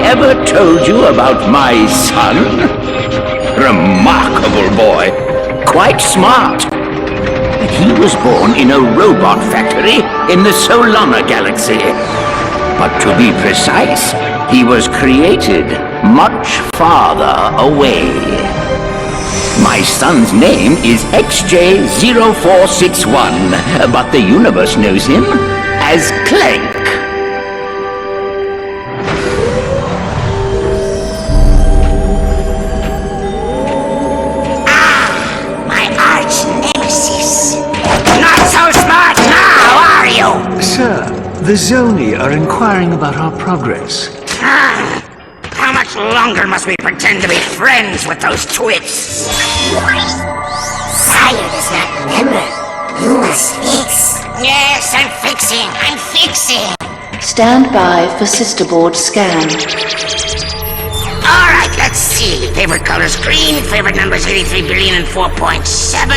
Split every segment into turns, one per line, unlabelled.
ever told you about my son? Remarkable boy. Quite smart. But he was born in a robot factory in the Solana galaxy. But to be precise, he was created much farther away. My son's name is XJ0461, but the universe knows him as Clank.
Sir, the Zoni are inquiring about our progress.
How much longer must we pretend to be friends with those twits?
Sire does not remember. You must fix.
Yes, I'm fixing.
Stand by for sister board scan.
Alright, let's see. Favorite color's green, favorite number's 83 billion and 4.7,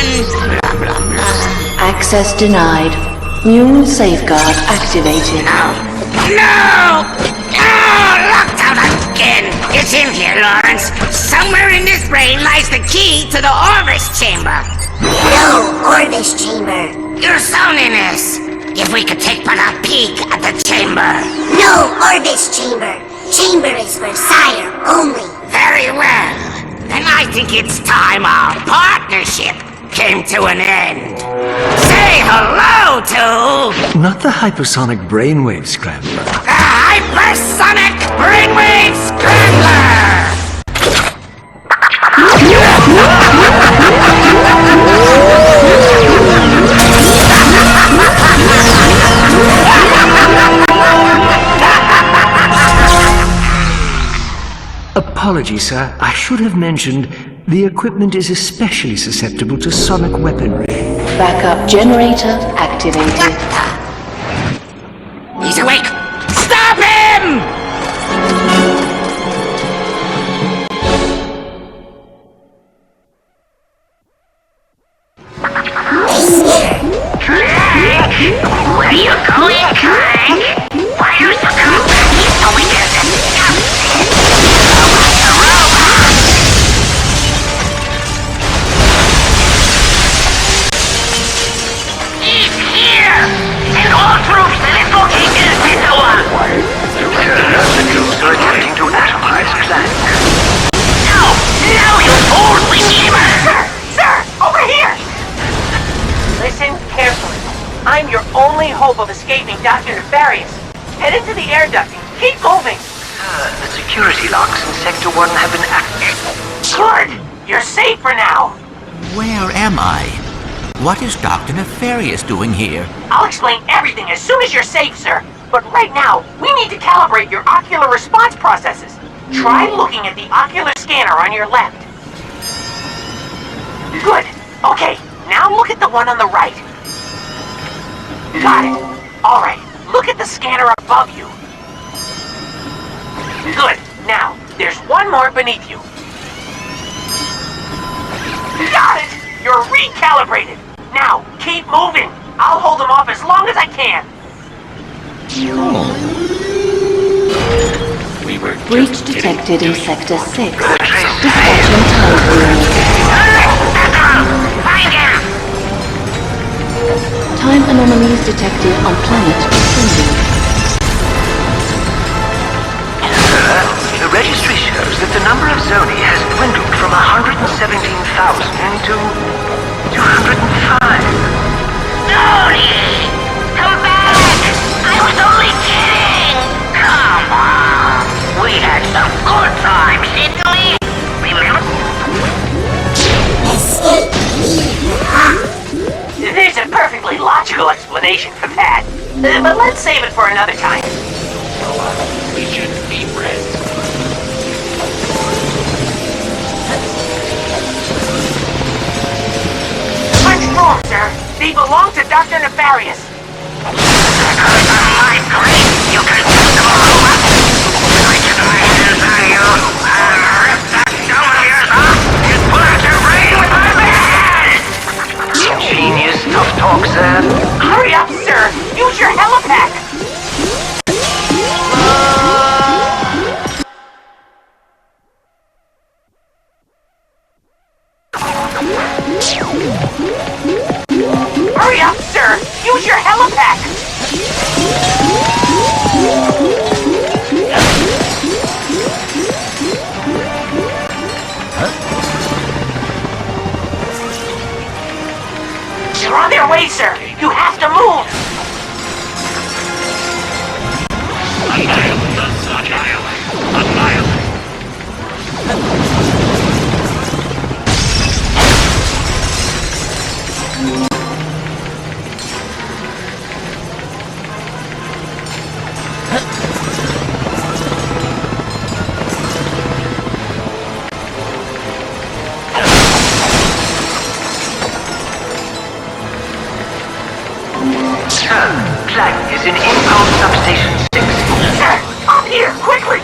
blah blah blah.
Access denied. New safeguard activated.
No! Locked out again! It's in here, Lawrence. Somewhere in this brain lies the key to the Orbis chamber.
No Orbis chamber.
Your zoniness! If we could take but a peek at the chamber.
No Orbis chamber. Chamber is for Sire only.
Very well. Then I think it's time our partnership came to an end. Say hello to...
Not the hypersonic brainwave scrambler.
the Hypersonic Brainwave Scrambler!
Apologies, sir. I should have mentioned the equipment is especially susceptible to sonic weaponry.
Backup generator activated.
He's awake! Stop him! Where are you going, Clank? Why are you so going to He's here! And all troops that infiltrate this Pentagon!
The troops are attempting to atomize Clank.
No, you old schemer! Sir! Over here!
Listen carefully. I'm your only hope of escaping Dr. Nefarious. Head into the air ducting. Keep moving.
The security locks in Sector 1 have been activated.
Good. You're safe for now.
Where am I? What is Dr. Nefarious doing here?
I'll explain everything as soon as you're safe, sir. But right now, we need to calibrate your ocular response processes. Try looking at the ocular scanner on your left. Good. Okay, now look at the one on the right. Got it. Alright, look at the scanner above you. Good. Now, there's one more beneath you. Got it! You're recalibrated. Now, keep moving. I'll hold them off as long as I can.
Breach detected in Sector 6. Dispatching time period. Time anomalies detected on planet descending.
The registry shows that the number of Zoni has dwindled from 117,000 to 205.
Zoni! Come back! I was only kidding! Come on! We had some good times, didn't we? Remember?
Escape me.
There's a perfectly logical explanation for that. But let's save it for another time.
We shouldn't be friends.
Punch through 'em, sir. They belong to Dr. Nefarious.
Because of my grace, you can put them all up. I get my hands on you. I'll rip that dome of yours off and pull out your brain with my hand!
Ingenious tough talk, sir.
Hurry up, sir. Use your helipack. Hurry up, sir! Use your helipad! They're on their way, sir! You have to move!
Clank is in inbound substation 6.
Sir, up here, quickly!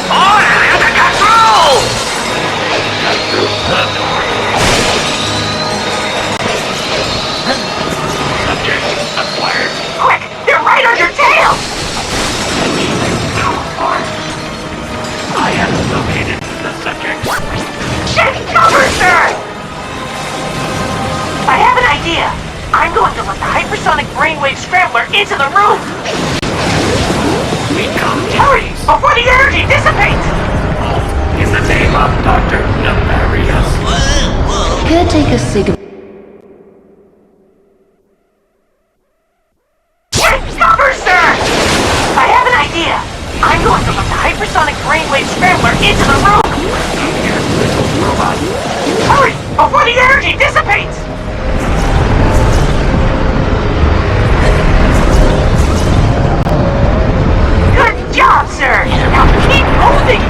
Order them to cut through! Subject acquired.
Quick, they're right on your tail!
I have located the subject.
Take cover, sir! I have an idea. I'm going to let the hypersonic brainwave scrambler into the room!
We come
Hurry, before the energy dissipates!
in the name of Dr. Nefarious.
Caretaker signal.
Take cover, sir! I have an idea. I'm going to let the hypersonic brainwave scrambler into the room! Hurry, before the energy dissipates! Good job, sir! Now keep moving!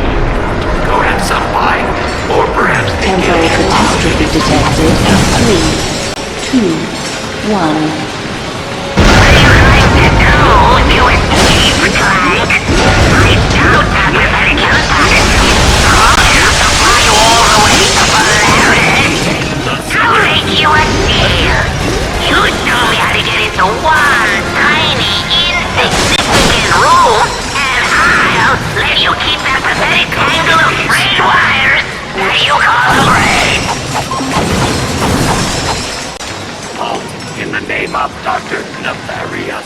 Go have some wine, or perhaps the
Temporary catastrophe detected. 3, 2, 1.
What do you like to do if you escape, Clank? I doubt that with any helicopter strong enough to fly you all the way to Polaris. I'll make you a deal. You show me how to get into one tiny, insignificant room, and I'll let you keep that pathetic tangle of brain wires that you call a brain. In the name of Dr. Nefarious.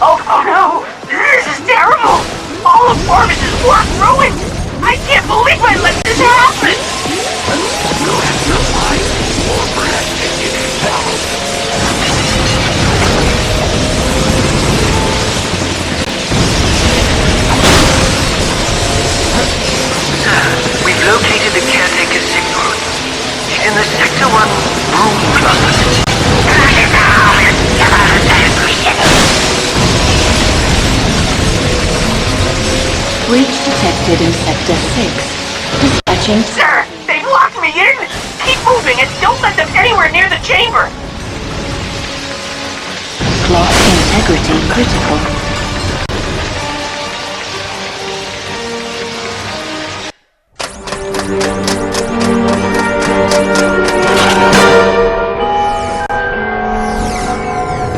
Oh no! This is terrible! All of Ormus's work ruined! I can't believe I let this happen!
Go have some wine, or perhaps you can follow.
Sir, we've located the caretaker's signal. He's in the Sector 1 room closet.
Crash it down! Get out of there,
Breach detected in Sector 6. Dispatching.
Sir, they've locked me in! Keep moving and don't let them anywhere near the chamber!
Clock integrity critical.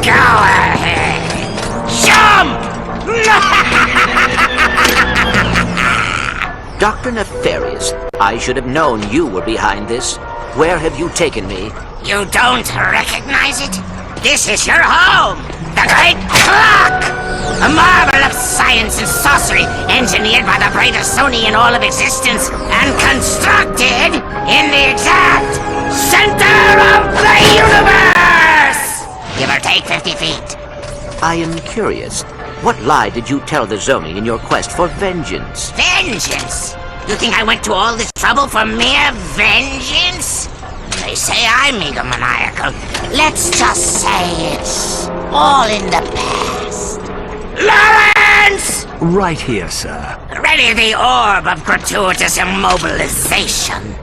Go ahead! Jump!
Dr. Nefarious, I should have known you were behind this. Where have you taken me?
You don't recognize it? This is your home! The Great Clock! A marvel of science and sorcery engineered by the brightest Sony in all of existence and constructed in the exact center of the universe! Give or take 50 feet.
I am curious. What lie did you tell the Zoni in your quest for vengeance?
Vengeance? You think I went to all this trouble for mere vengeance? They say I'm egomaniacal. Let's just say it's all in the past. Lawrence!
Right here, sir.
Ready the orb of gratuitous immobilization.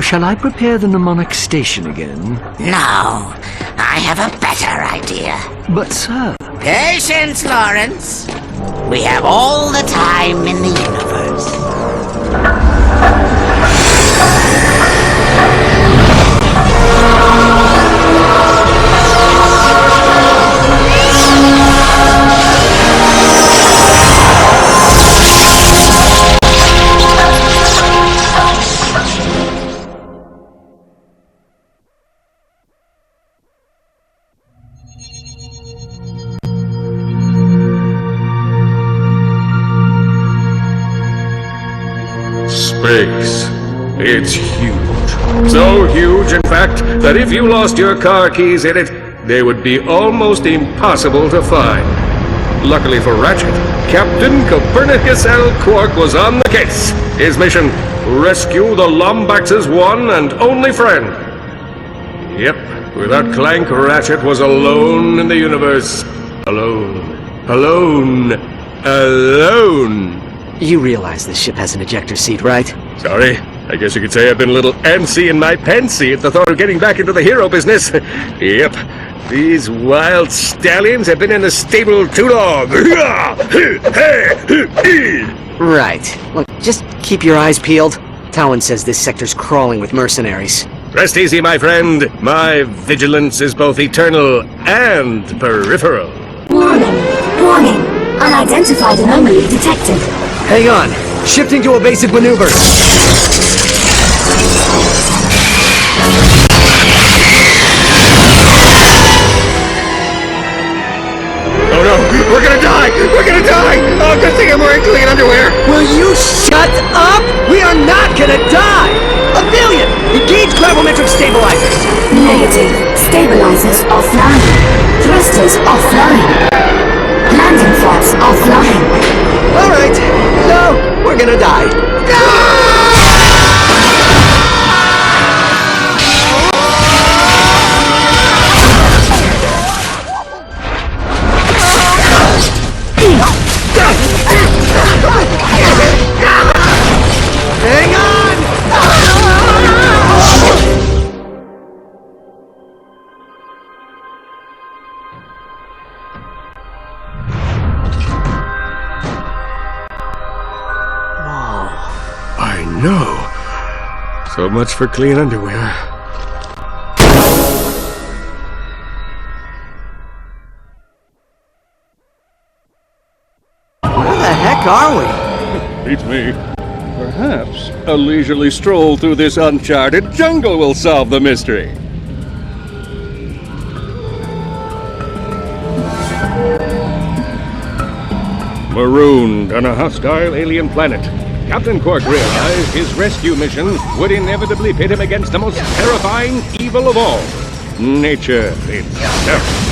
Shall I prepare the mnemonic station again?
No, I have a better idea.
But, sir...
Patience, Lawrence. We have all the time in the universe.
space. It's huge. So huge, in fact, that if you lost your car keys in it, they would be almost impossible to find. Luckily for Ratchet, Captain Copernicus L. Quark was on the case. His mission, rescue the Lombax's one and only friend. Yep, without Clank, Ratchet was alone in the universe. Alone. Alone. Alone.
You realize this ship has an ejector seat, right?
Sorry. I guess you could say I've been a little antsy in my pantsy at the thought of getting back into the hero business. Yep. These wild stallions have been in the stable too long.
Right. Look, just keep your eyes peeled. Talon says this sector's crawling with mercenaries.
Rest easy, my friend. My vigilance is both eternal and peripheral.
Warning. Warning. Unidentified anomaly detected.
Hang on. Shifting to a basic maneuver.
Oh no! We're gonna die! We're gonna die! Oh, good thing I'm wearing clean underwear!
Will you shut up? We are not gonna die! Aphelion! Engage gravimetric stabilizers!
Negative. Stabilizers offline. Thrusters offline. Landing flaps offline.
Alright. No, we're gonna die. Hang on!
I know. So much for clean underwear.
Where the heck are we?
Beats me. Perhaps a leisurely stroll through this uncharted jungle will solve the mystery. Marooned on a hostile alien planet, Captain Quark realized his rescue mission would inevitably pit him against the most terrifying evil of all, nature itself.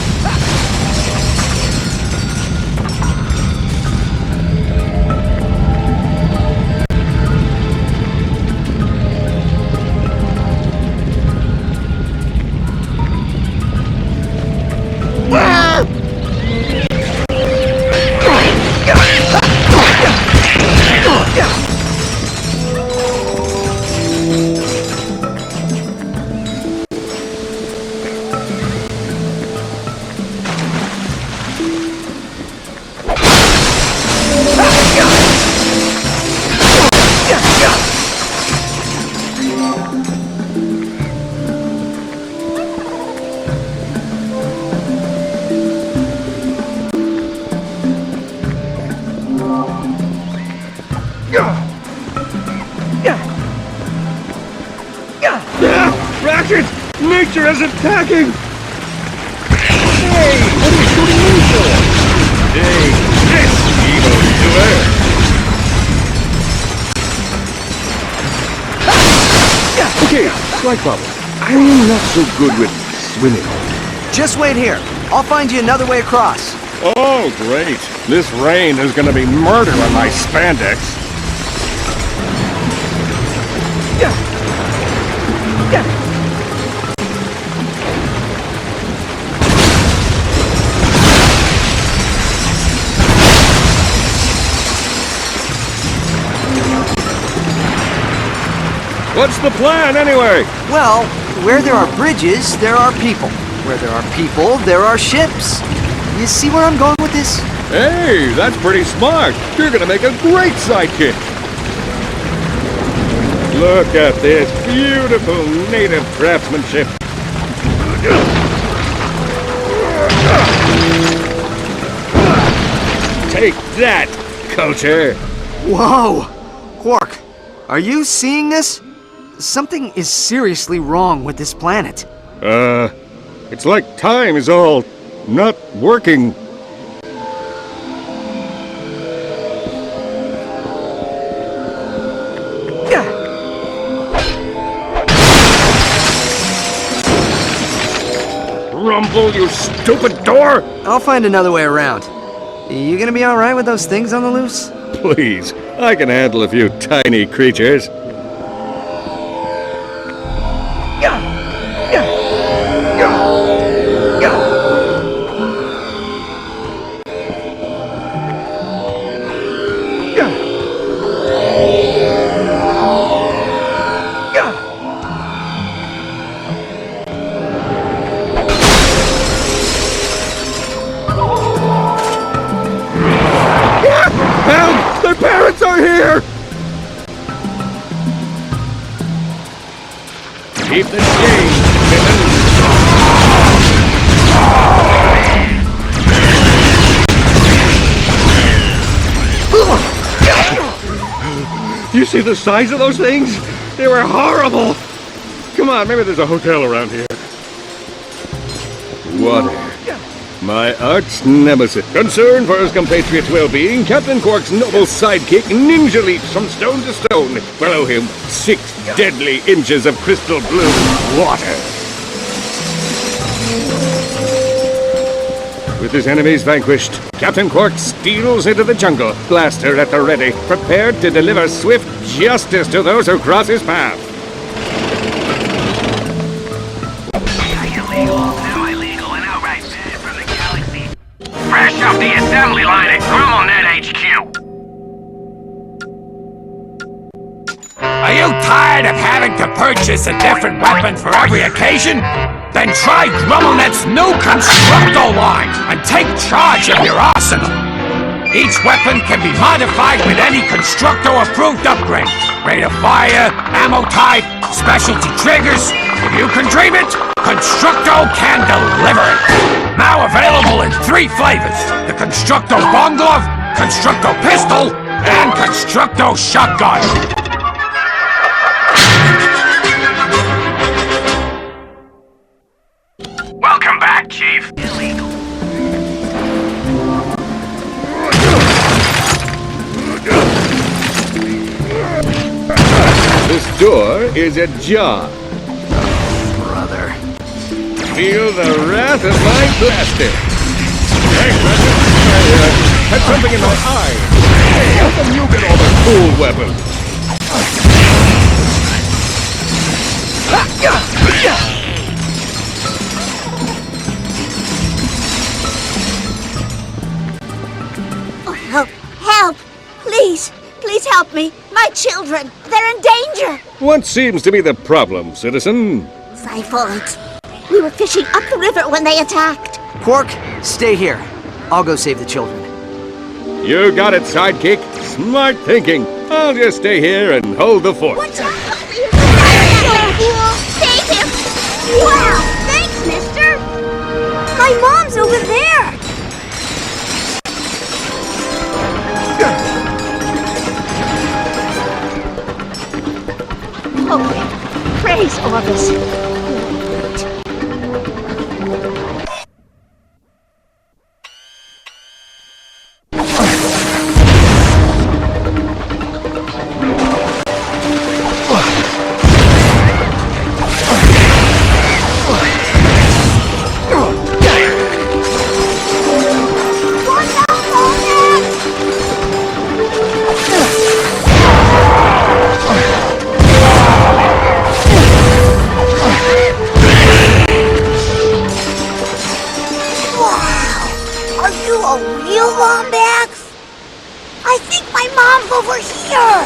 Ratchet! Nature is attacking! Hey! What are you shooting me for? Hey, this evil doer! Okay, slight problem. I'm not so good with swimming.
Just wait here. I'll find you another way across.
Oh, great. This rain is gonna be murder on my spandex. What's the plan, anyway?
Well, where there are bridges, there are people. Where there are people, there are ships. You see where I'm going with this?
Hey, that's pretty smart. You're gonna make a great sidekick. Look at this beautiful native craftsmanship. Take that, culture.
Whoa! Quark, are you seeing this? Something is seriously wrong with this planet.
It's like time is all not working. impossible, you stupid door!
I'll find another way around. You gonna be alright with those things on the loose?
Please, I can handle a few tiny creatures. Help! Their parents are here! Keep the change, You see the size of those things? They were horrible! Come on, maybe there's a hotel around here. Water. My arch nemesis. Concerned for his compatriot's well-being, Captain Quark's noble sidekick ninja leaps from stone to stone. Below him, 6 deadly inches of crystal blue water. With his enemies vanquished, Captain Quark steals into the jungle, blaster at the ready, prepared to deliver swift justice to those who cross his path.
Fresh off the assembly line at GrummelNet HQ.
Are you tired of having to purchase a different weapon for every occasion? Then try GrummelNet's new Constructo line and take charge of your arsenal. Each weapon can be modified with any Constructo-approved upgrade. Rate of fire, ammo type, specialty triggers. If you can dream it, Constructo can deliver it. Now available in 3 flavors. The Constructo Bomb Glove, Constructo Pistol, and Constructo Shotgun.
Welcome back, Chief.
This door is ajar.
Brother.
Feel the wrath of my blaster. Hey, Ratchet, I had something in my eye. Hey, how come you get all the cool weapons?
Help! Help! Please! Please help me! My children! They're in danger!
What seems to be the problem, citizen?
Typhoid. We were fishing up the river when they attacked.
Quark, stay here. I'll go save the children.
You got it, sidekick. Smart thinking. I'll just stay here and hold the fort.
Save him! Wow! Thanks, mister! My mom's over there!
Oh, praise Orbis.
I think my mom's over here!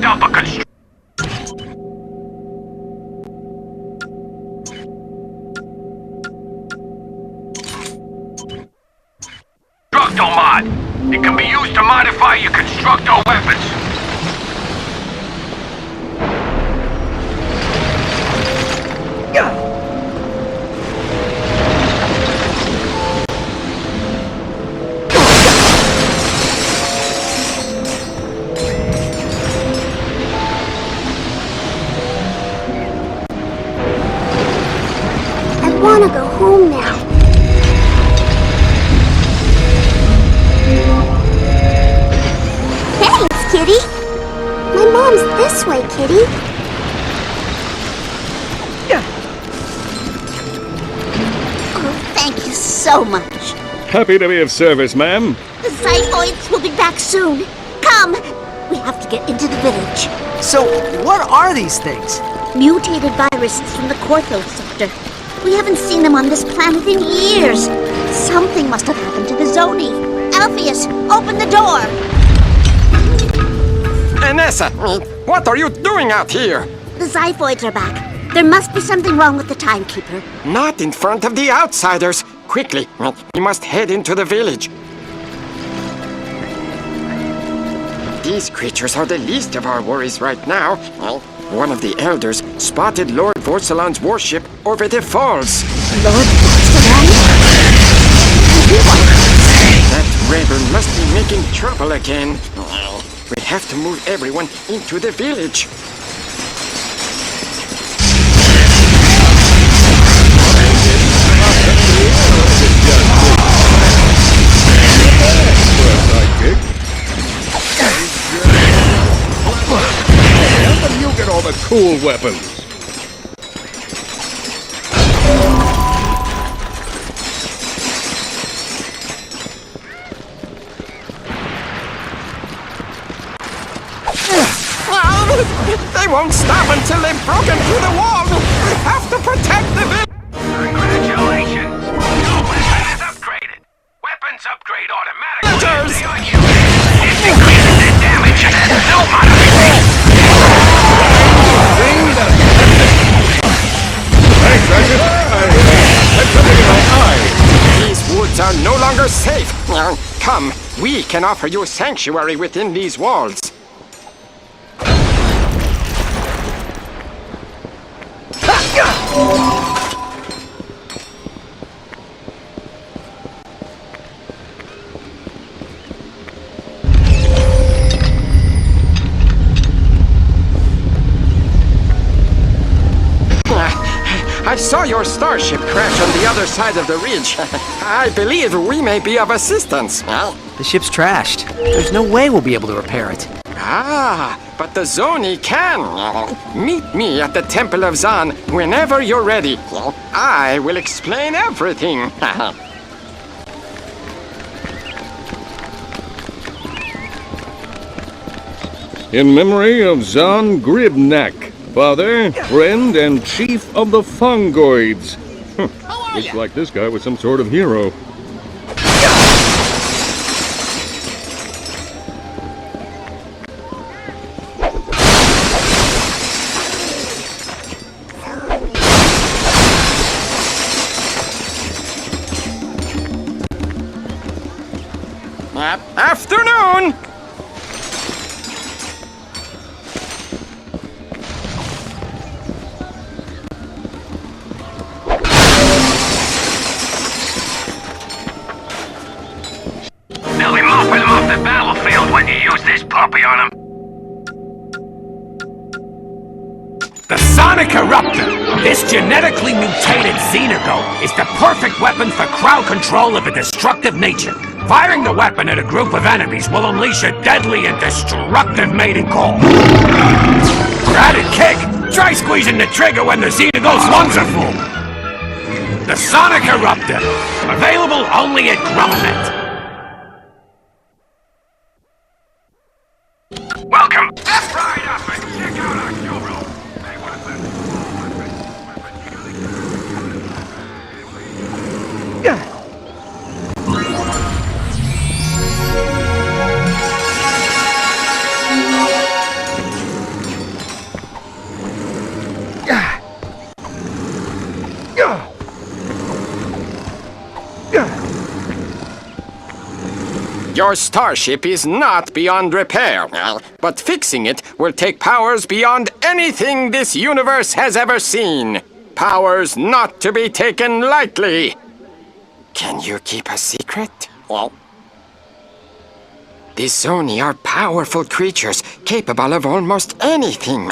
construct mod. It can be used to modify your constructor weapons.
I want to go home now. Thanks, Kitty. My mom's this way, Kitty. Oh, thank you so much.
Happy to be of service, ma'am.
The Xiphoids will be back soon. Come! We have to get into the village.
So, what are these things?
Mutated viruses from the Corthos sector. We haven't seen them on this planet in years. Something must have happened to the Zoni. Alpheus, open the door!
Anessa, what are you doing out here?
The Xiphoids are back. There must be something wrong with the Timekeeper.
Not in front of the outsiders. Quickly, we must head into the village. These creatures are the least of our worries right now. One of the elders spotted Lord Vorsalon's warship over the falls.
Lord Vorsalon?
That rebel must be making trouble again. We have to move everyone into the village.
How do you get all the cool weapons?
They won't stop until they've broken through the wall! We have to protect the village!
Congratulations! Your weapon is upgraded. Weapons upgrade automatically.
Villagers!
They are used. It decreases their damage and has no modification.
Thanks, Ratchet. I had something in my eye.
These woods are no longer safe. Come, we can offer you sanctuary within these walls. I saw your starship crash on the other side of the ridge. I believe we may be of assistance.
The ship's trashed. There's no way we'll be able to repair it.
Ah, but the Zoni can. Meet me at the Temple of Zan whenever you're ready. I will explain everything.
In memory of Zan Gribnak, father, friend, and chief of the Fungoids. Looks like this guy was some sort of hero.
Afternoon!
They'll be mopping them off the battlefield when you use this puppy on them.
The Sonic Eruptor! This genetically mutated Xenago is the perfect weapon for crowd control of a destructive nature. Firing the weapon at a group of enemies will unleash a deadly and destructive mating call. Added kick! Try squeezing the trigger when the Xenago's lungs are full. The Sonic Eruptor. Available only at Grummet.
Welcome. Ride up and check out our showroom. Hey, what is that?
Your starship is not beyond repair, but fixing it will take powers beyond anything this universe has ever seen. Powers not to be taken lightly. Can you keep a secret? Well, the Zoni are powerful creatures, capable of almost anything,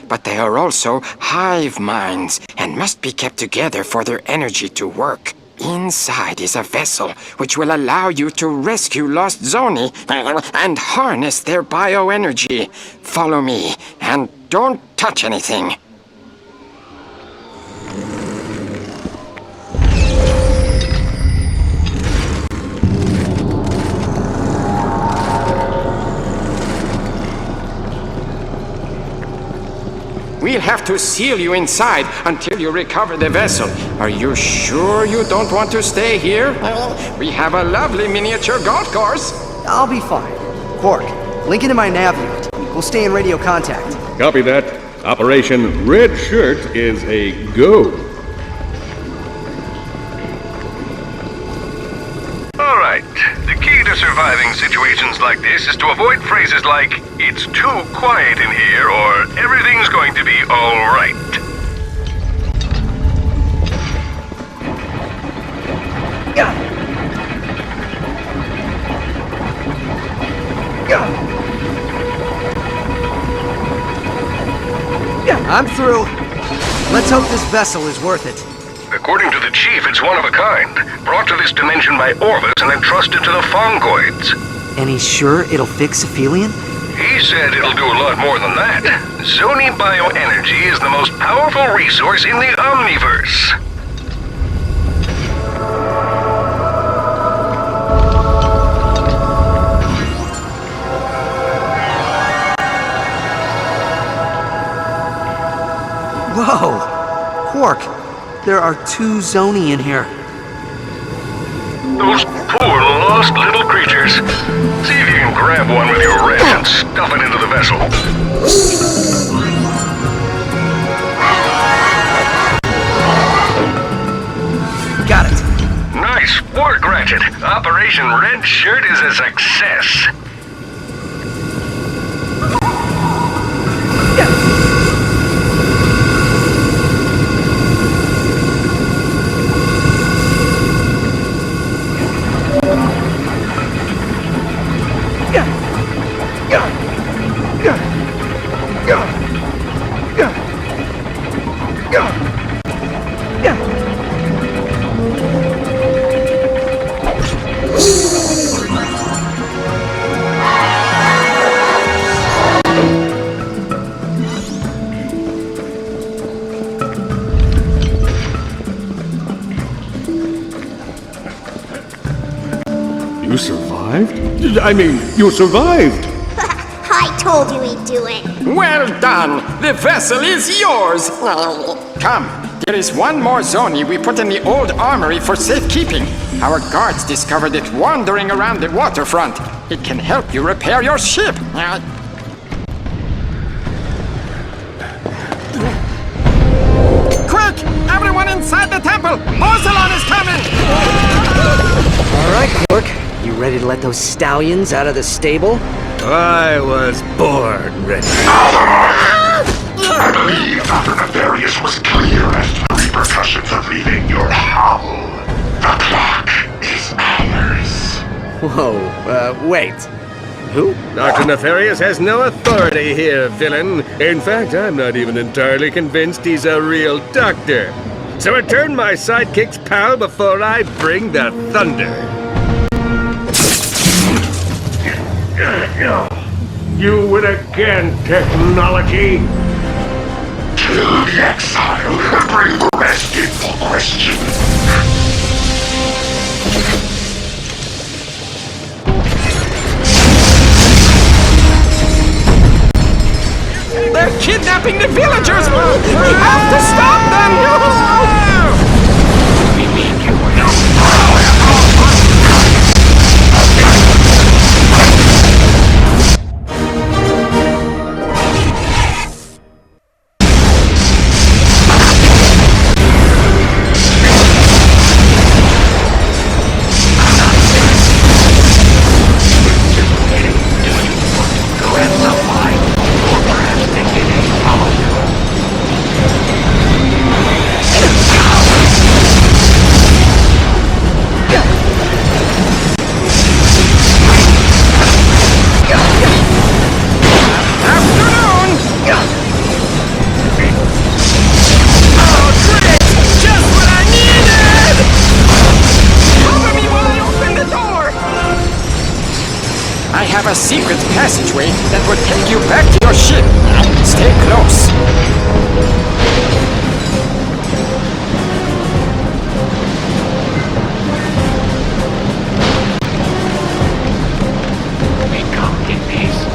but they are also hive minds and must be kept together for their energy to work. Inside is a vessel which will allow you to rescue lost Zoni and harness their bioenergy. Follow me and don't touch anything. We'll have to seal you inside until you recover the vessel. Are you sure you don't want to stay here? We have a lovely miniature golf course.
I'll be fine. Quark, link into my nav unit. We'll stay in radio contact.
Copy that. Operation Red Shirt is a go.
Alright. The key to surviving situations like this is to avoid phrases like, "It's too quiet in here," or "Everything's going to be alright."
I'm through. Let's hope this vessel is worth it.
According to the chief, it's one of a kind, brought to this dimension by Orvis and entrusted to the Fongoids.
And he's sure it'll fix Aphelion?
He said it'll do a lot more than that. Zoni bioenergy is the most powerful resource in the Omniverse.
Whoa! Quark, there are 2 Zoni in here.
Those poor lost little creatures. See if you can grab one with your wrench and stuff it into the vessel.
Got it.
Nice work, Ratchet. Operation Red Shirt is a success.
You survived? I mean, you survived!
I told you he'd do it.
Well done! The vessel is yours! Come, there is one more Zoni we put in the old armory for safekeeping. Our guards discovered it wandering around the waterfront. It can help you repair your ship. Quick! Everyone inside the temple! Porcelain is coming!
All right, Quark. You ready to let those stallions out of the stable?
I was born ready.
I believe Dr. Nefarious was clear as to the repercussions of leaving your hovel. The clock is ours.
Whoa, wait. Who?
Dr. Nefarious has no authority here, villain. In fact, I'm not even entirely convinced he's a real doctor. So return my sidekick's pal before I bring the thunder. You win again, technology!
Kill the exile and bring the rest in for question.
They're kidnapping the villagers! We have to stop them! a secret passageway that would take you back to your ship. Stay close.
We come in peace.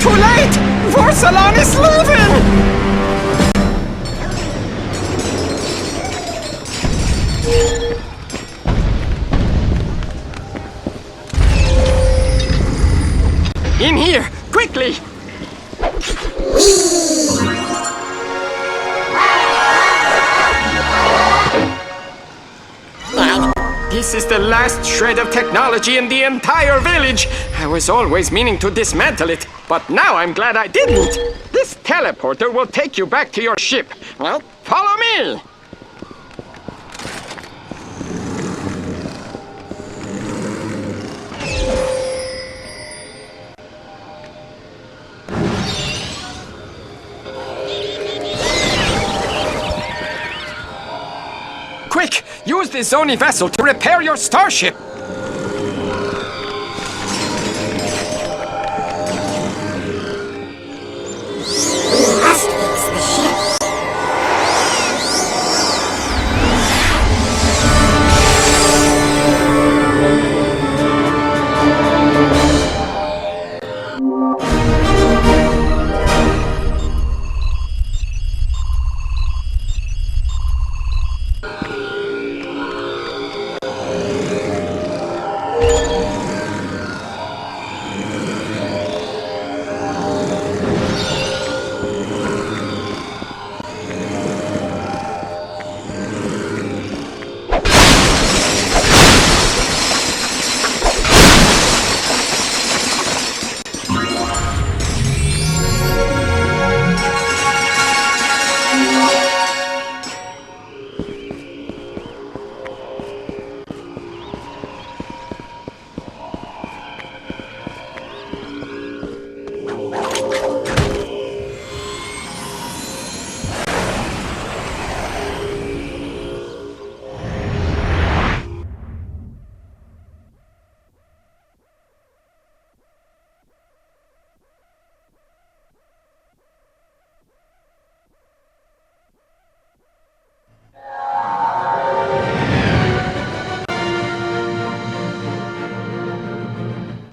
Too late! Vorsalon is leaving! In here! Quickly! This is the last shred of technology in the entire village. I was always meaning to dismantle it, but now I'm glad I didn't. This teleporter will take you back to your ship. Well, follow me! Quick! Use this Zoni vessel to repair your starship!
Must fix the ship.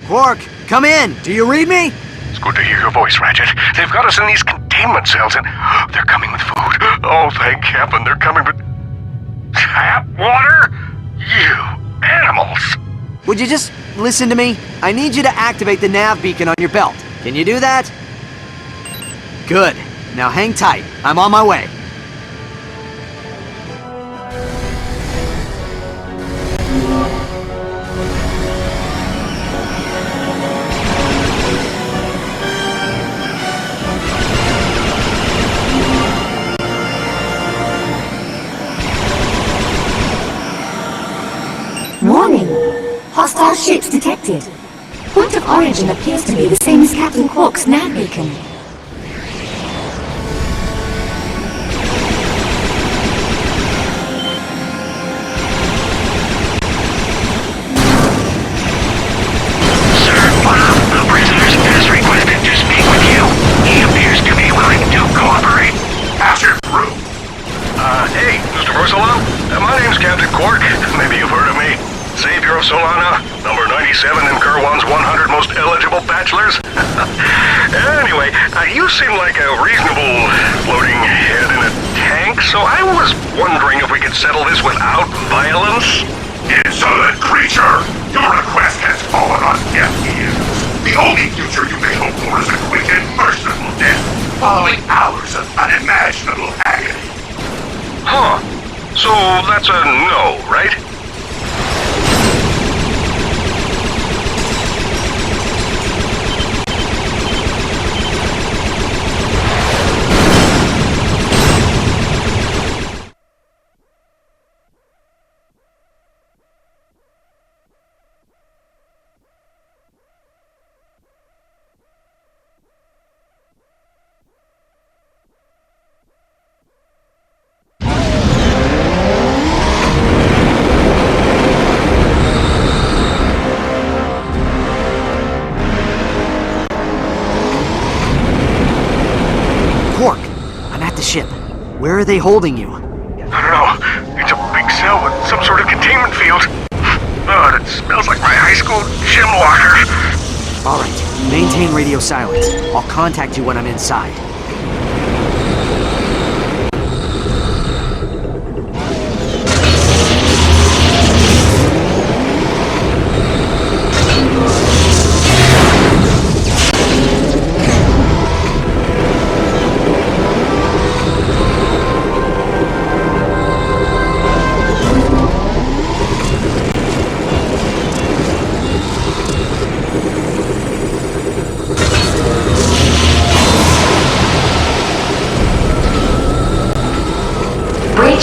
Quark, come in! Do you read me?
It's good to hear your voice, Ratchet. They've got us in these containment cells and they're coming with food. Oh, thank heaven, they're coming with... tap water? You animals!
Would you just listen to me? I need you to activate the nav beacon on your belt. Can you do that? Good. Now hang tight. I'm on my way.
Warning! Hostile ships detected. Point of origin appears to be the same as Captain Quark's nav beacon.
Hey, Mr. Vorsalon. My name's Captain Quark. Maybe you've heard of me. Savior of Solana, number 9. You seem like a reasonable floating head in a tank, so I was wondering if we could settle this without violence?
Insolent creature! Your request has fallen on deaf ears. The only future you may hope for is a quick and merciful death, following hours of unimaginable agony.
Huh. So that's a no, right?
Ship. Where are they holding you?
I don't know. It's a big cell with some sort of containment field. Oh, it smells like my high school gym locker.
Alright, maintain radio silence. I'll contact you when I'm inside.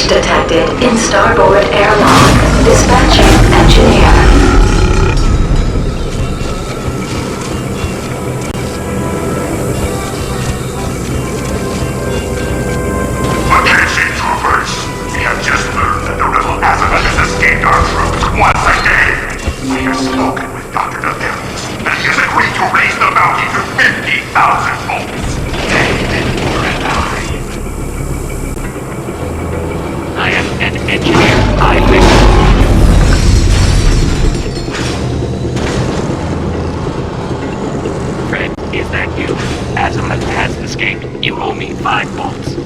Detected in starboard airlock. Dispatching engineer.
Attention, troopers! We have just learned that the rebel azimuth has escaped our troops once again. I have spoken with Dr. Nefarious, and he has agreed to raise the bounty to 50,000 volts. David Moore.
I am an engineer. I think. Fred, is that you? Azimuth has escaped. You owe me 5 volts.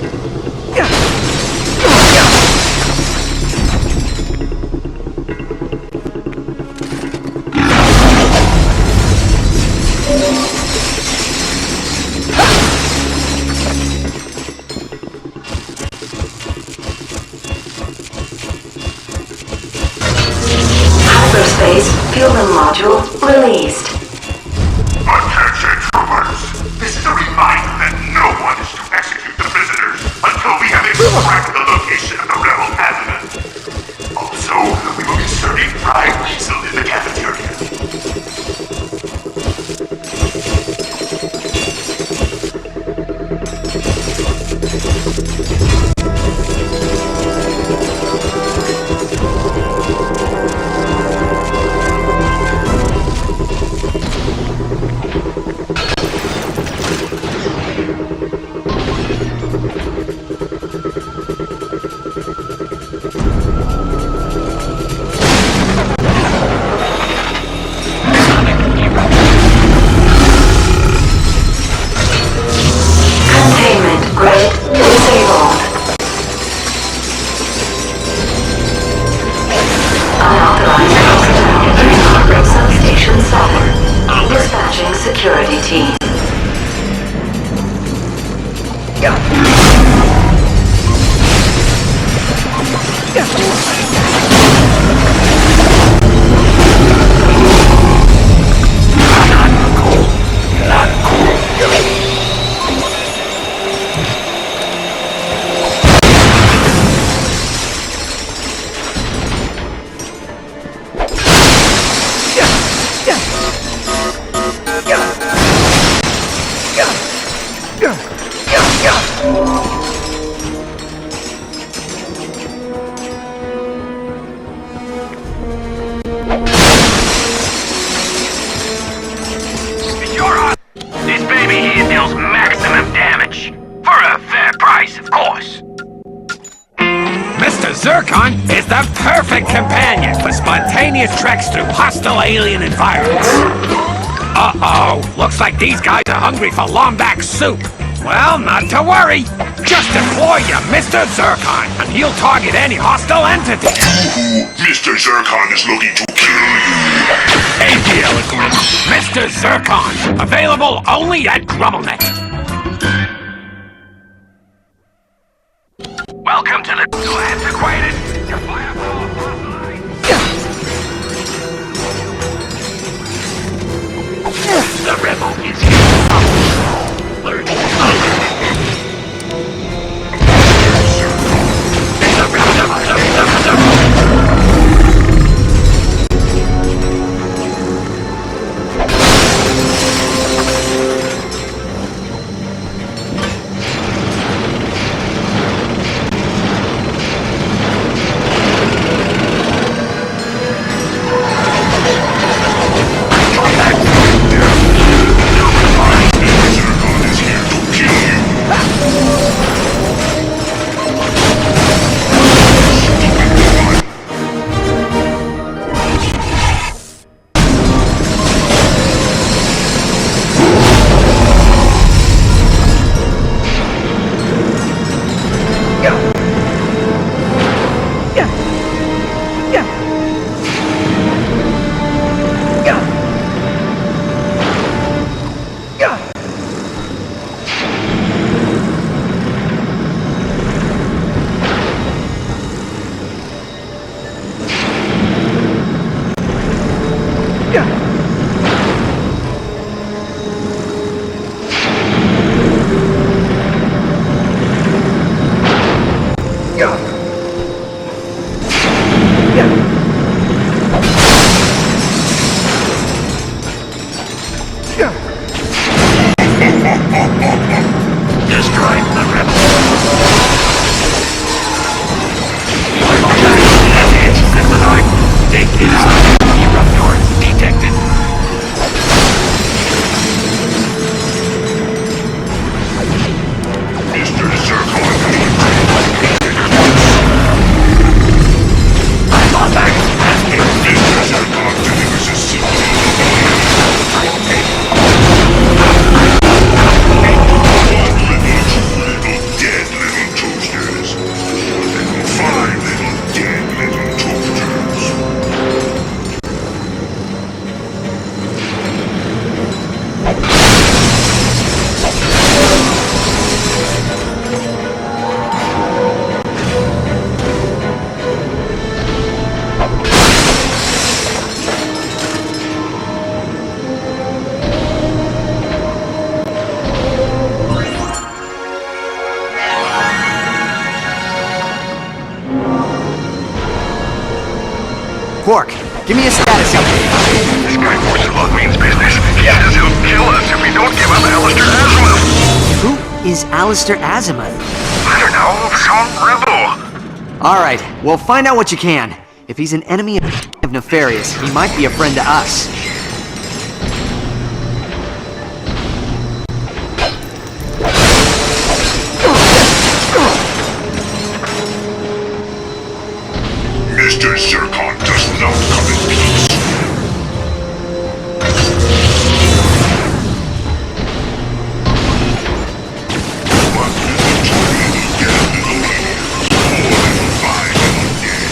Fueling module released.
Attention, troopers! This is a reminder that no one is to execute the prisoners until we have extracted the location of the rebel azimuth. Also, we will be serving fried weasel in the cafeteria.
Security team.
Zircon is the perfect companion for spontaneous treks through hostile alien environments.
Uh-oh, looks like these guys are hungry for Lombax soup. Well, not to worry. Just deploy you, Mr. Zircon, and he'll target any hostile entity.
Mr. Zircon is looking to kill you.
Ain't the eloquent. Mr. Zircon, available only at GrumbleNet.
Welcome to the antiquated. Your firepower frontline. The rebel is here. Learn.
Quark, give me a status update.
This guy Force Love means business. He says he'll kill us if we don't give up Alistair Azimuth.
Who is Alistair Azimuth?
I don't know, some rebel.
Alright, well find out what you can. If he's an enemy of Nefarious, he might be a friend to us.
Mr. Zircon does not come in peace. One little tree will get a little ears. 4 little 5 little dead.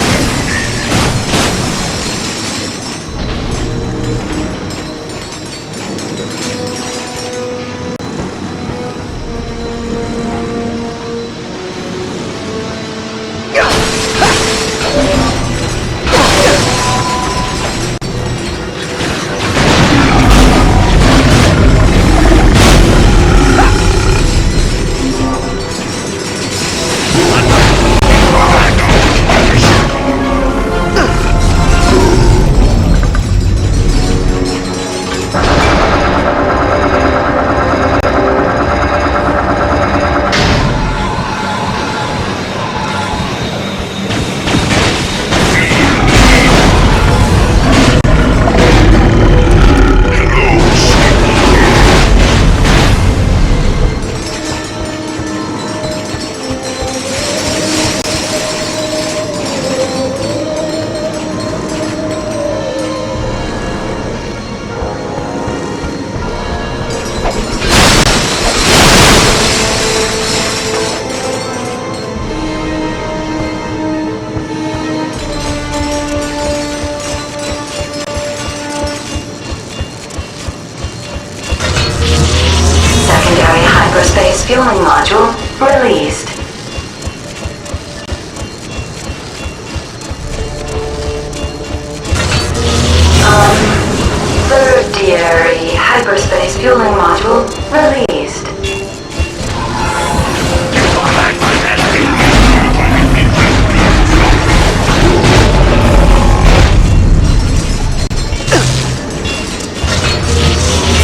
fueling module released. Tertiary hyperspace fueling module released.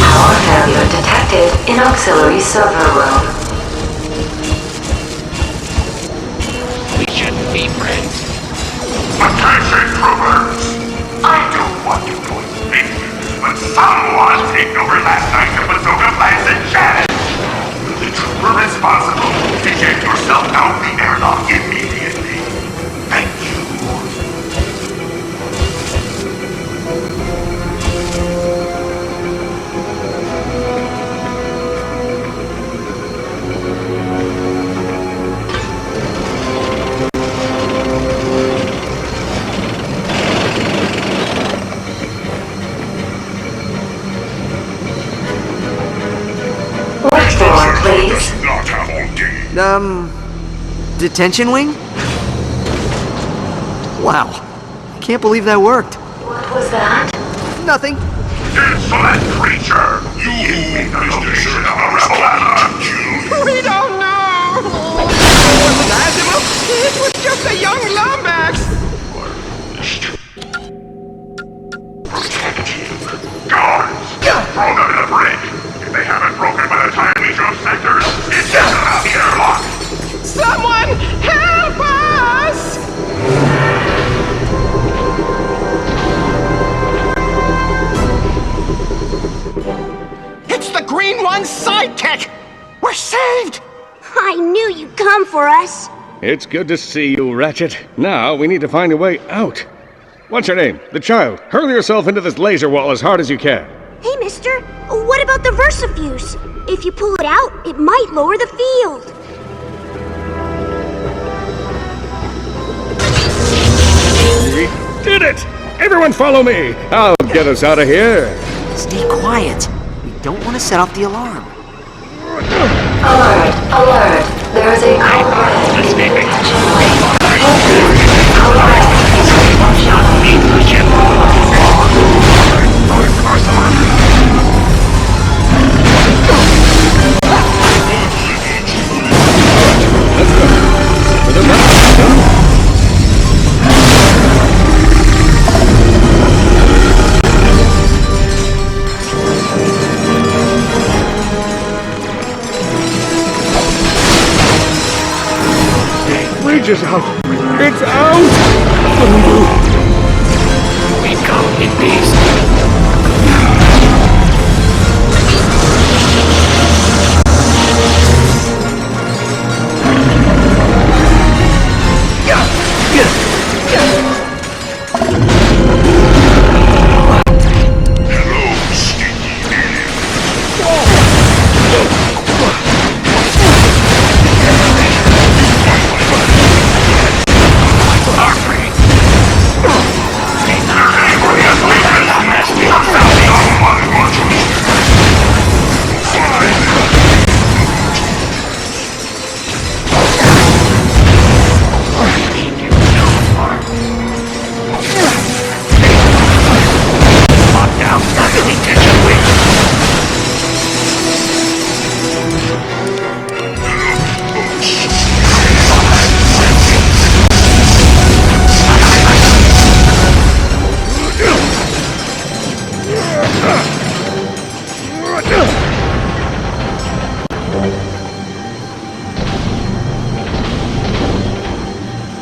Power failure detected in auxiliary server room.
We shouldn't be friends.
Attention, troopers! I don't want to point fingers, but someone ignored last night's bazooka plans in Shannon. Will the trooper responsible eject yourself out the airlock immediately? Thank you.
Restore, please.
Not have all day.
Detention wing? Wow. Can't believe that worked.
What was that?
Nothing.
Insolent creature! You made the location of a rebel alert!
We don't know! It wasn't Asimov! It was just a young Lombax!
Protect him. Guards! Throw them in the brig! If they haven't broken by the time we jump sectors, it's just about the airlock!
Someone help us! It's the Green One's sidekick! We're saved!
I knew you'd come for us.
It's good to see you, Ratchet. Now we need to find a way out. What's your name? The child. Hurl yourself into this laser wall as hard as you can.
Hey, mister, what about the Versafuse? If you pull it out, it might lower the field.
We did it! Everyone follow me! I'll get us out of here!
Stay quiet. We don't want to set off the alarm.
Alert! Alert! There is a culprit in the detention wing.
Reach is out! It's out! What do we do?
We go in peace.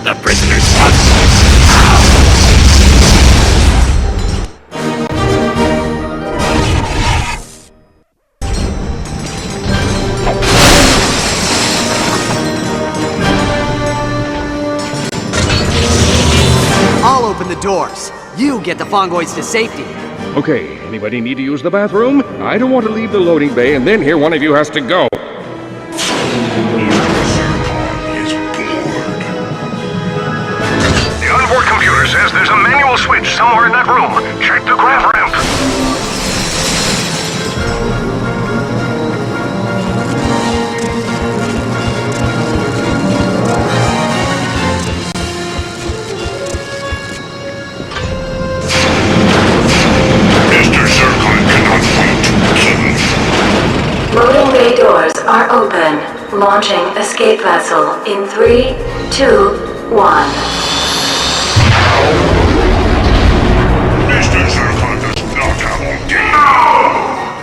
The prisoners
I'll open the doors. You get the Fongoids to safety.
Okay, anybody need to use the bathroom? I don't want to leave the loading bay and then hear one of you has to go.
The onboard computer says there's a manual switch somewhere in that room. Check the grav ramp.
are open. Launching escape vessel in 3, 2, 1.
Mr. Zircon does not have all day. No!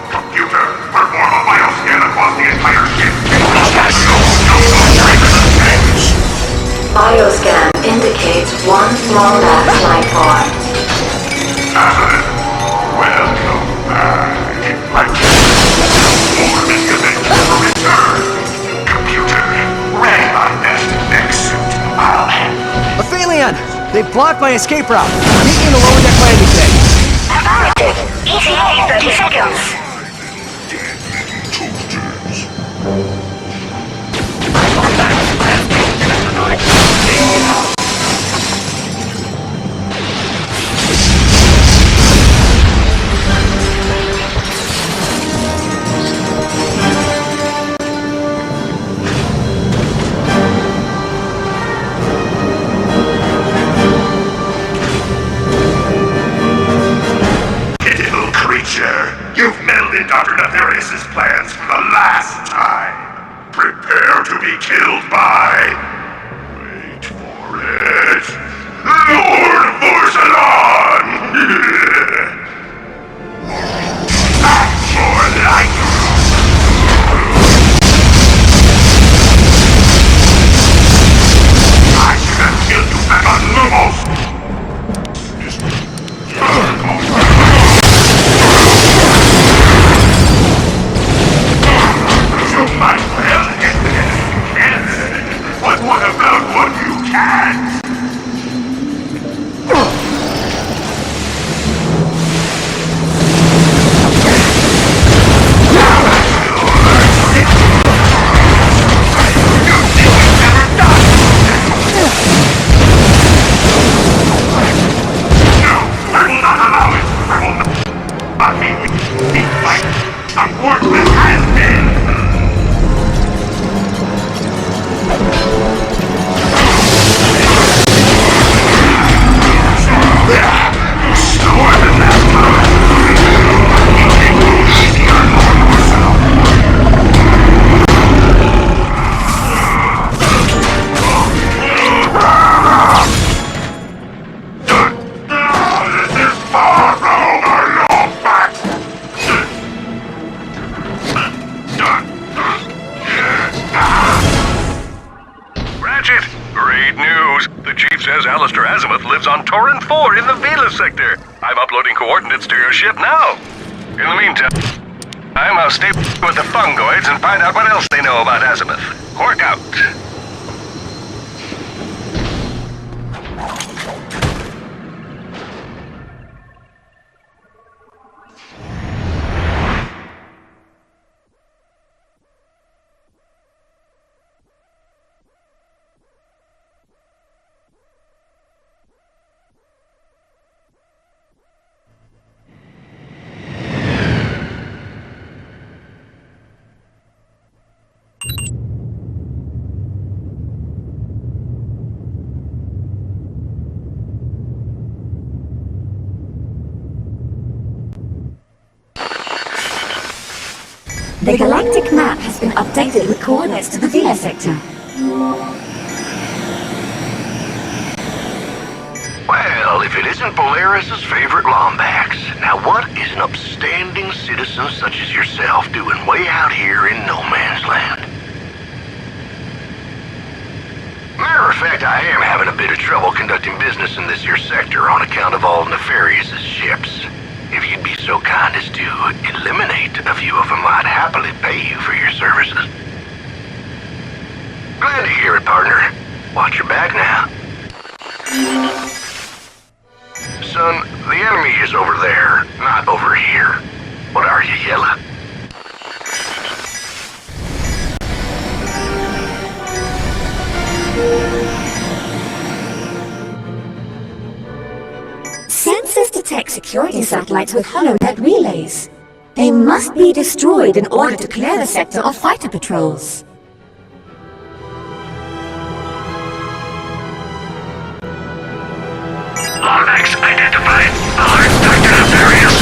Computer, perform a bioscan across the entire ship.
Bioscan indicates one Lombax life form.
Welcome back. I warm and never return. Computer, ready my next suit. I'll handle.
Aphelion! They've blocked my escape route. Meet me in the lower deck landing bay.
Affirmative. ETA 30 seconds.
You've meddled in Dr. Nefarious' plans for the last time. Prepare to be killed by... Wait for it. Lord Vorsalon! Act for life! I should have killed you back on Lumos! But what about what you can't?
Sector. I'm uploading coordinates to your ship now. In the meantime, I'll stay with the fungoids and find out what else they know about Azimuth. Work out.
The galactic map has been updated with coordinates to the Vela sector.
Well, if it isn't Polaris' favorite Lombax, now what is an upstanding citizen such as yourself doing way out here in no man's land? Matter of fact, I am having a bit of trouble conducting business in this here sector on account of all Nefarious' ships. If you'd be so kind as to eliminate a few of them, I'd happily pay you for your services. Glad to hear it, partner. Watch your back now. Son, the enemy is over there, not over here. What are you, Yella?
Sensors detect security satellites with holonet relays. They must be destroyed in order to clear the sector of fighter patrols.
Lombax identified. Alert Dr. Nefarious.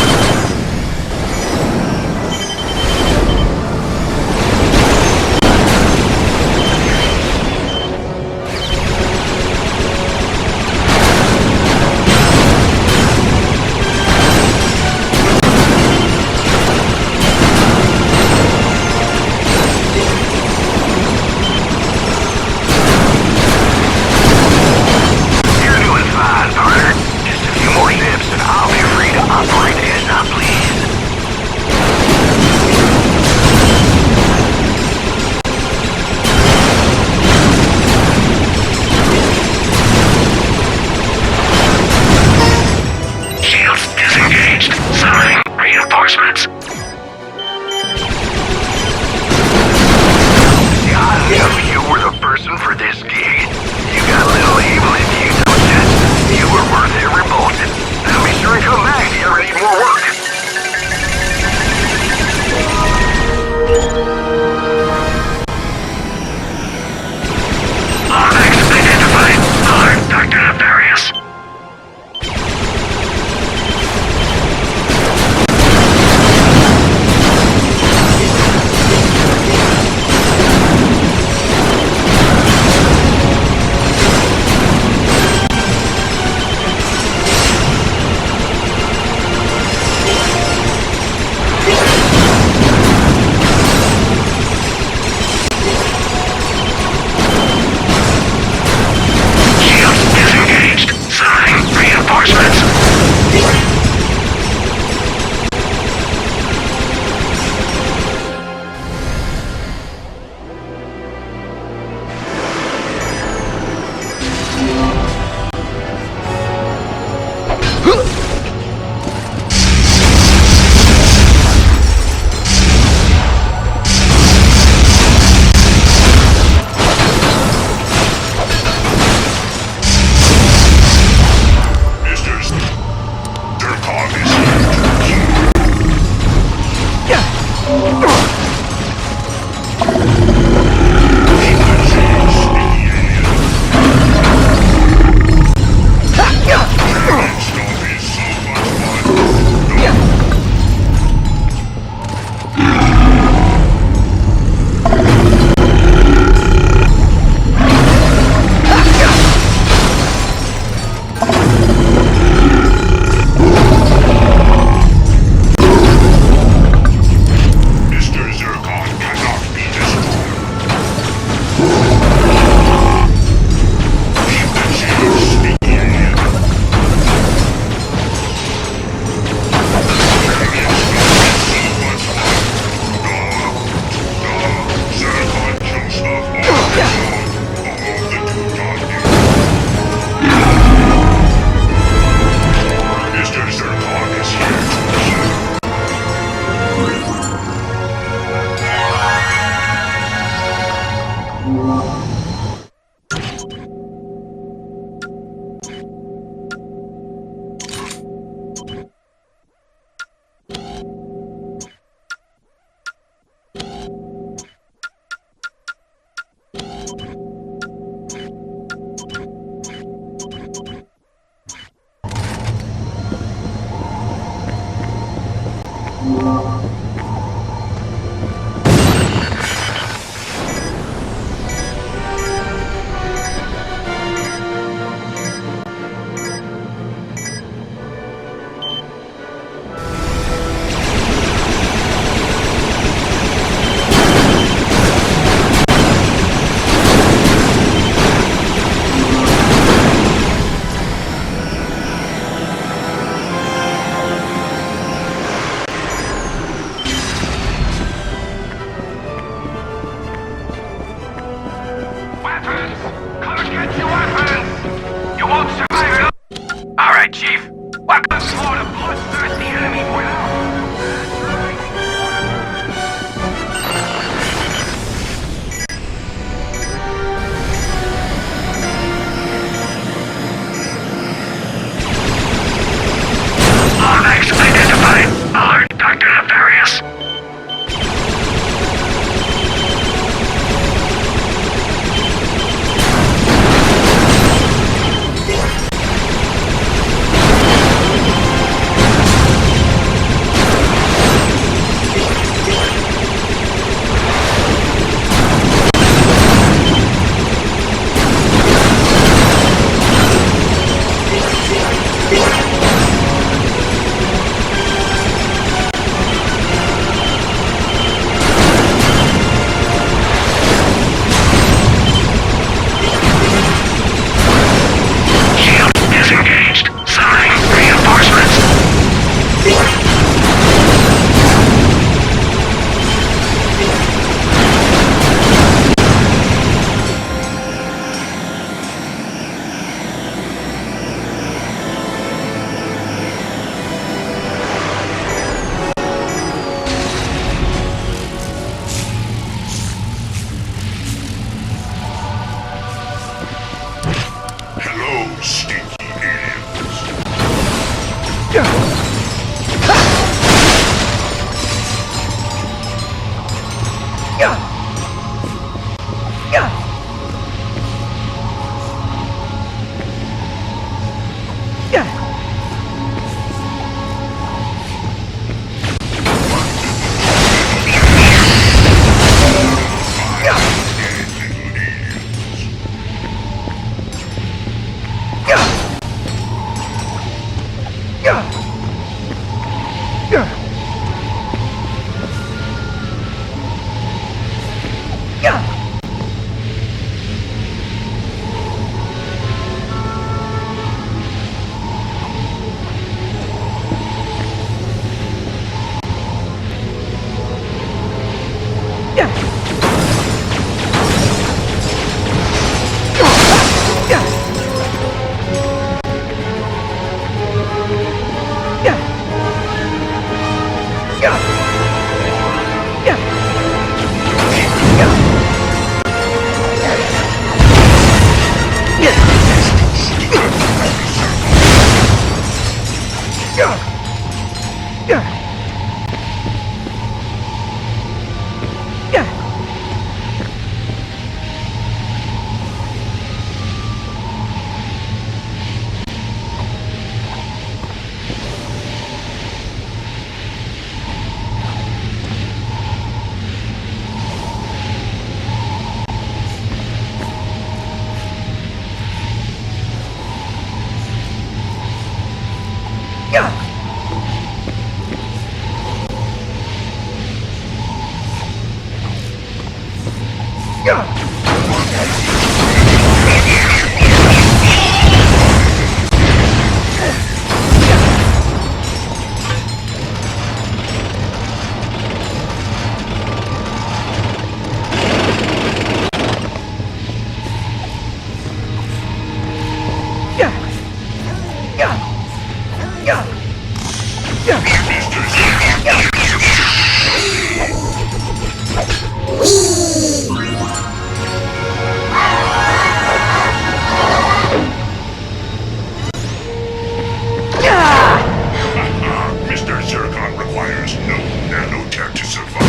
Mr. Zircon requires no nanotech to survive.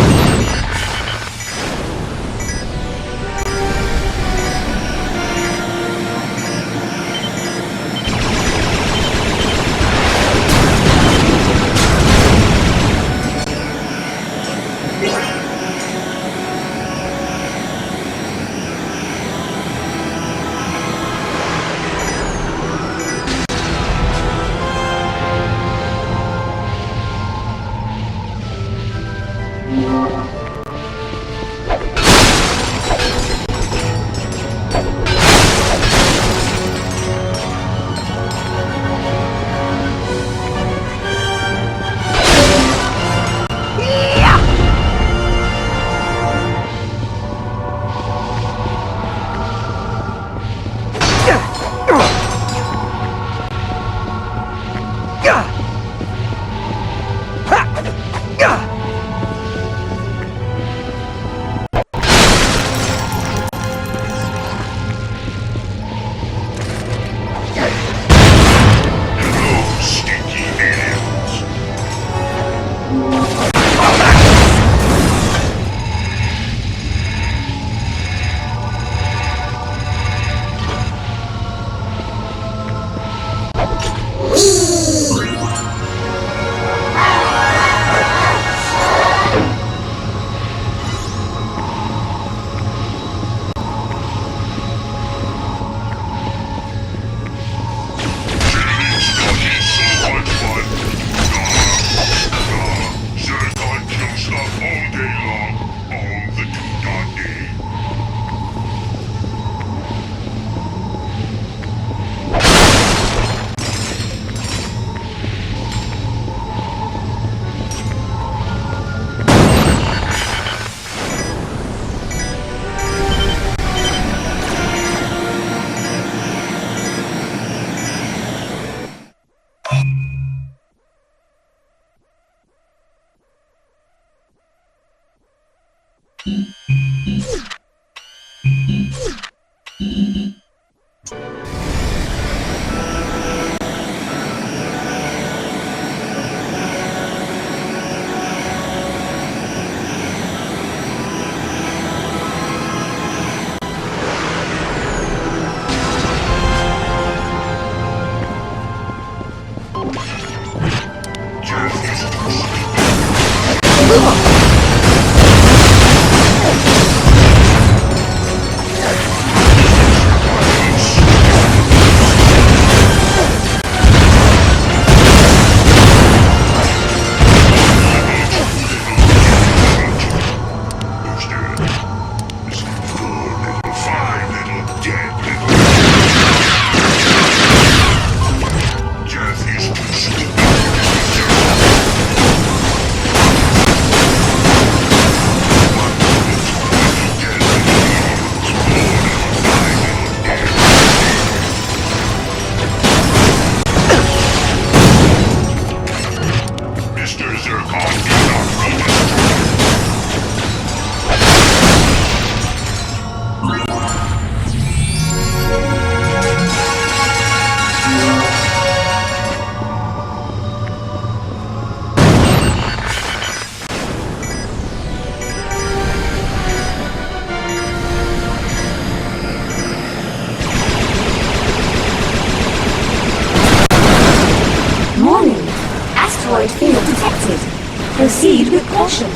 Proceed with caution.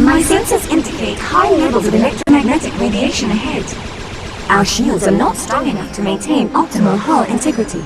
My sensors indicate high levels of electromagnetic radiation ahead. Our shields are not strong enough to maintain optimal hull integrity.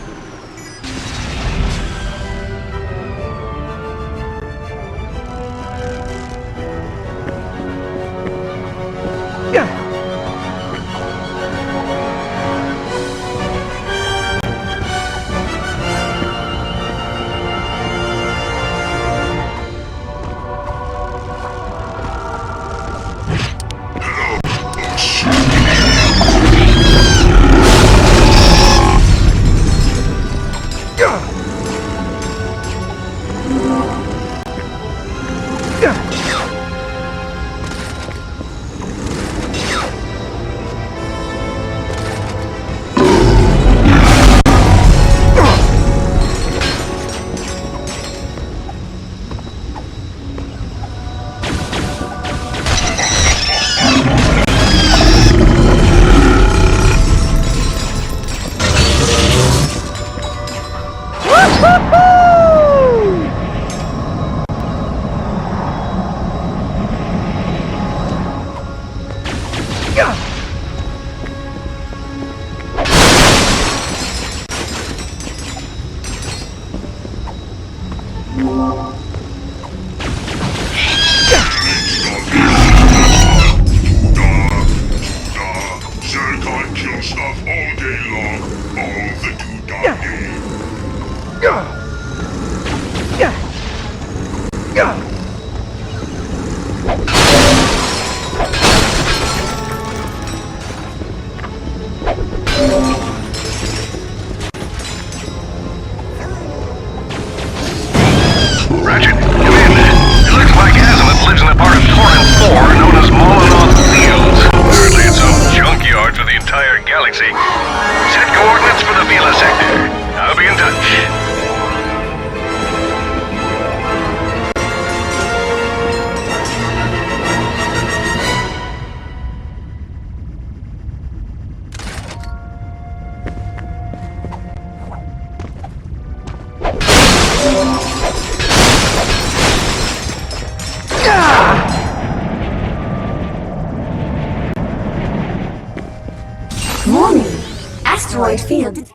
asteroid field.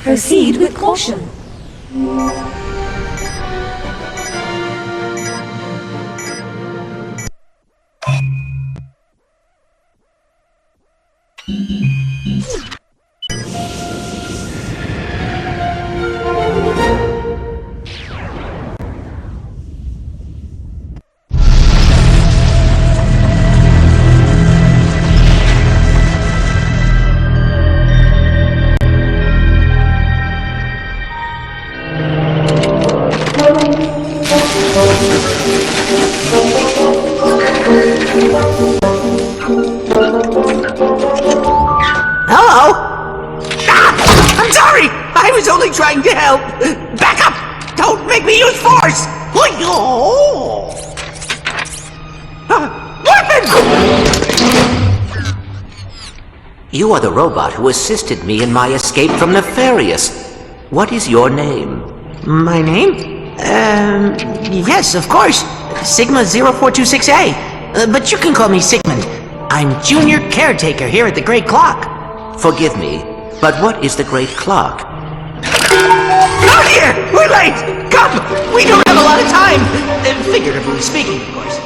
Proceed with caution.
Hello? Ah! I'm sorry! I was only trying to help! Back up! Don't make me use force! Oh! Weapon!
You are the robot who assisted me in my escape from Nefarious. What is your name?
My name? Yes, of course. Sigma 0426A. But you can call me Sigmund. I'm junior caretaker here at the Great Clock.
Forgive me, but what is the Great Clock?
Out here! We're late! Come! We don't have a lot of time! Figuratively speaking, of course.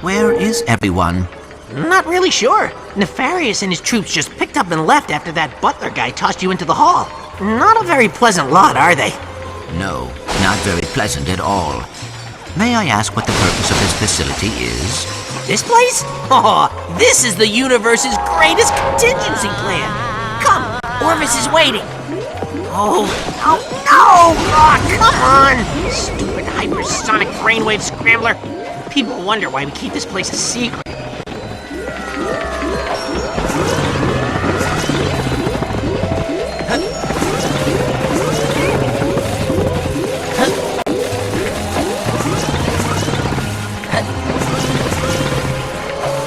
Where is everyone?
Not really sure. Nefarious and his troops just picked up and left after that butler guy tossed you into the hall. Not a very pleasant lot, are they?
No, not very pleasant at all. May I ask what the purpose of this facility is?
This place? Oh, this is the universe's greatest contingency plan. Come, Orvis is waiting. Oh no! Oh, come on! Stupid hypersonic brainwave scrambler. People wonder why we keep this place a secret.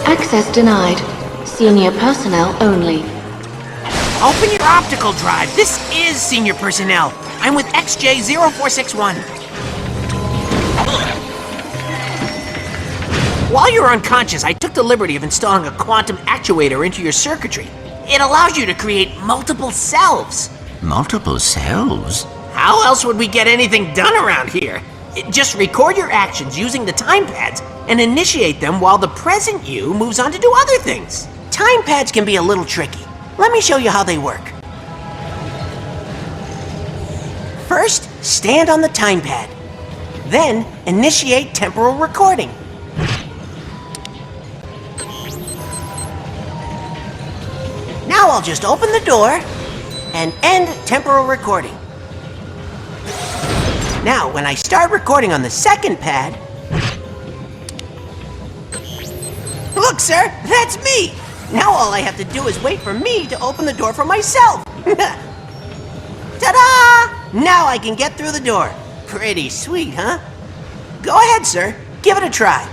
Access denied. Senior personnel only.
Open your optical drive. This is senior personnel. I'm with XJ0461. While you were unconscious, I took the liberty of installing a quantum actuator into your circuitry. It allows you to create multiple selves.
Multiple selves?
How else would we get anything done around here? Just record your actions using the time pads and initiate them while the present you moves on to do other things. Time pads can be a little tricky. Let me show you how they work. First, stand on the time pad. Then, initiate temporal recording. Now I'll just open the door and end temporal recording. Now, when I start recording on the second pad... Look, sir, that's me! Now all I have to do is wait for me to open the door for myself. Ta-da! Now I can get through the door. Pretty sweet, huh? Go ahead, sir. Give it a try.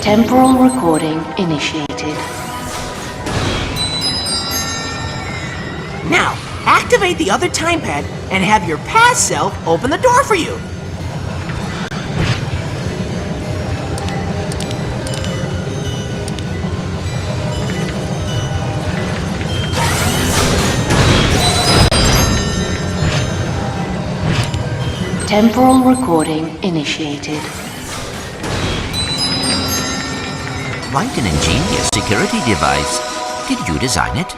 Temporal recording initiated.
Now, activate the other time pad and have your past self open the door for you.
Temporal recording initiated.
Quite an ingenious security device. Did you design it?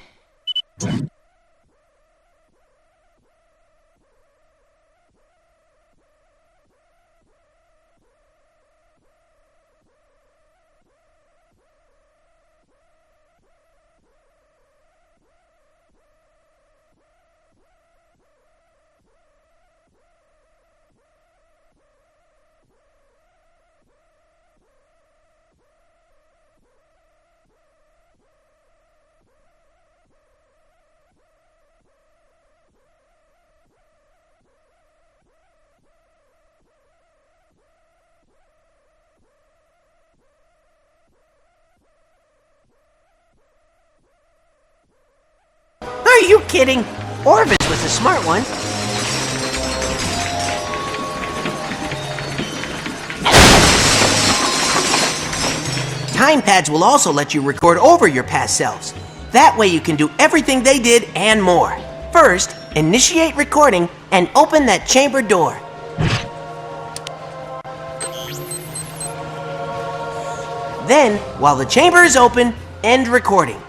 kidding. Orvis was the smart one. Time pads will also let you record over your past selves. That way you can do everything they did and more. First, initiate recording and open that chamber door. Then, while the chamber is open, end recording.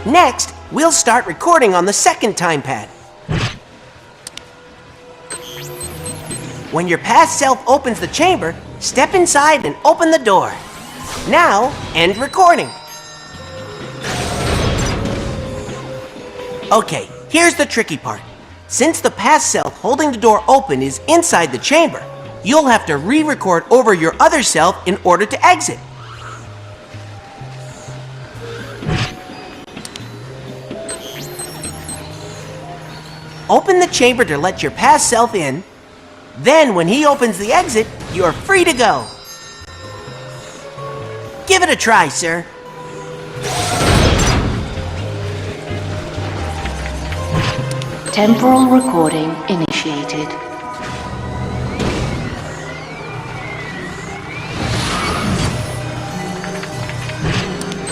Next, we'll start recording on the second time pad. When your past self opens the chamber, step inside and open the door. Now, end recording. Okay, here's the tricky part. Since the past self holding the door open is inside the chamber, you'll have to re-record over your other self in order to exit. Open the chamber to let your past self in. Then, when he opens the exit, you're free to go. Give it a try, sir.
Temporal recording initiated.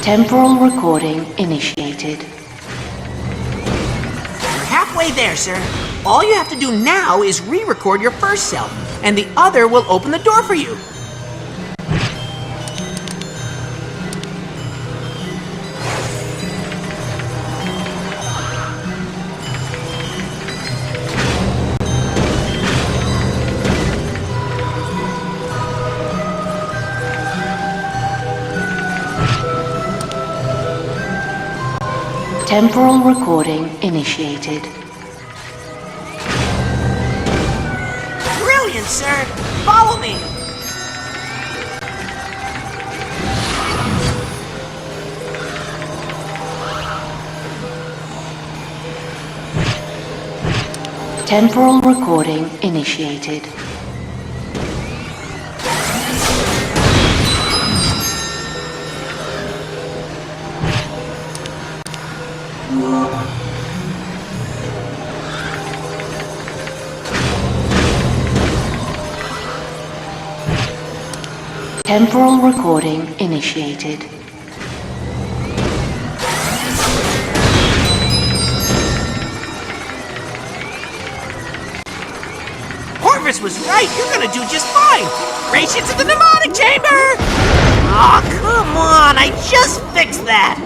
Temporal recording initiated.
You're halfway there, sir. All you have to do now is re-record your first self, and the other will open the door for you.
Temporal recording initiated.
Brilliant, sir! Follow me!
Temporal recording initiated. Temporal recording initiated.
Orvis was right. You're gonna do just fine. Race into the mnemonic chamber! Oh, come on. I just fixed that.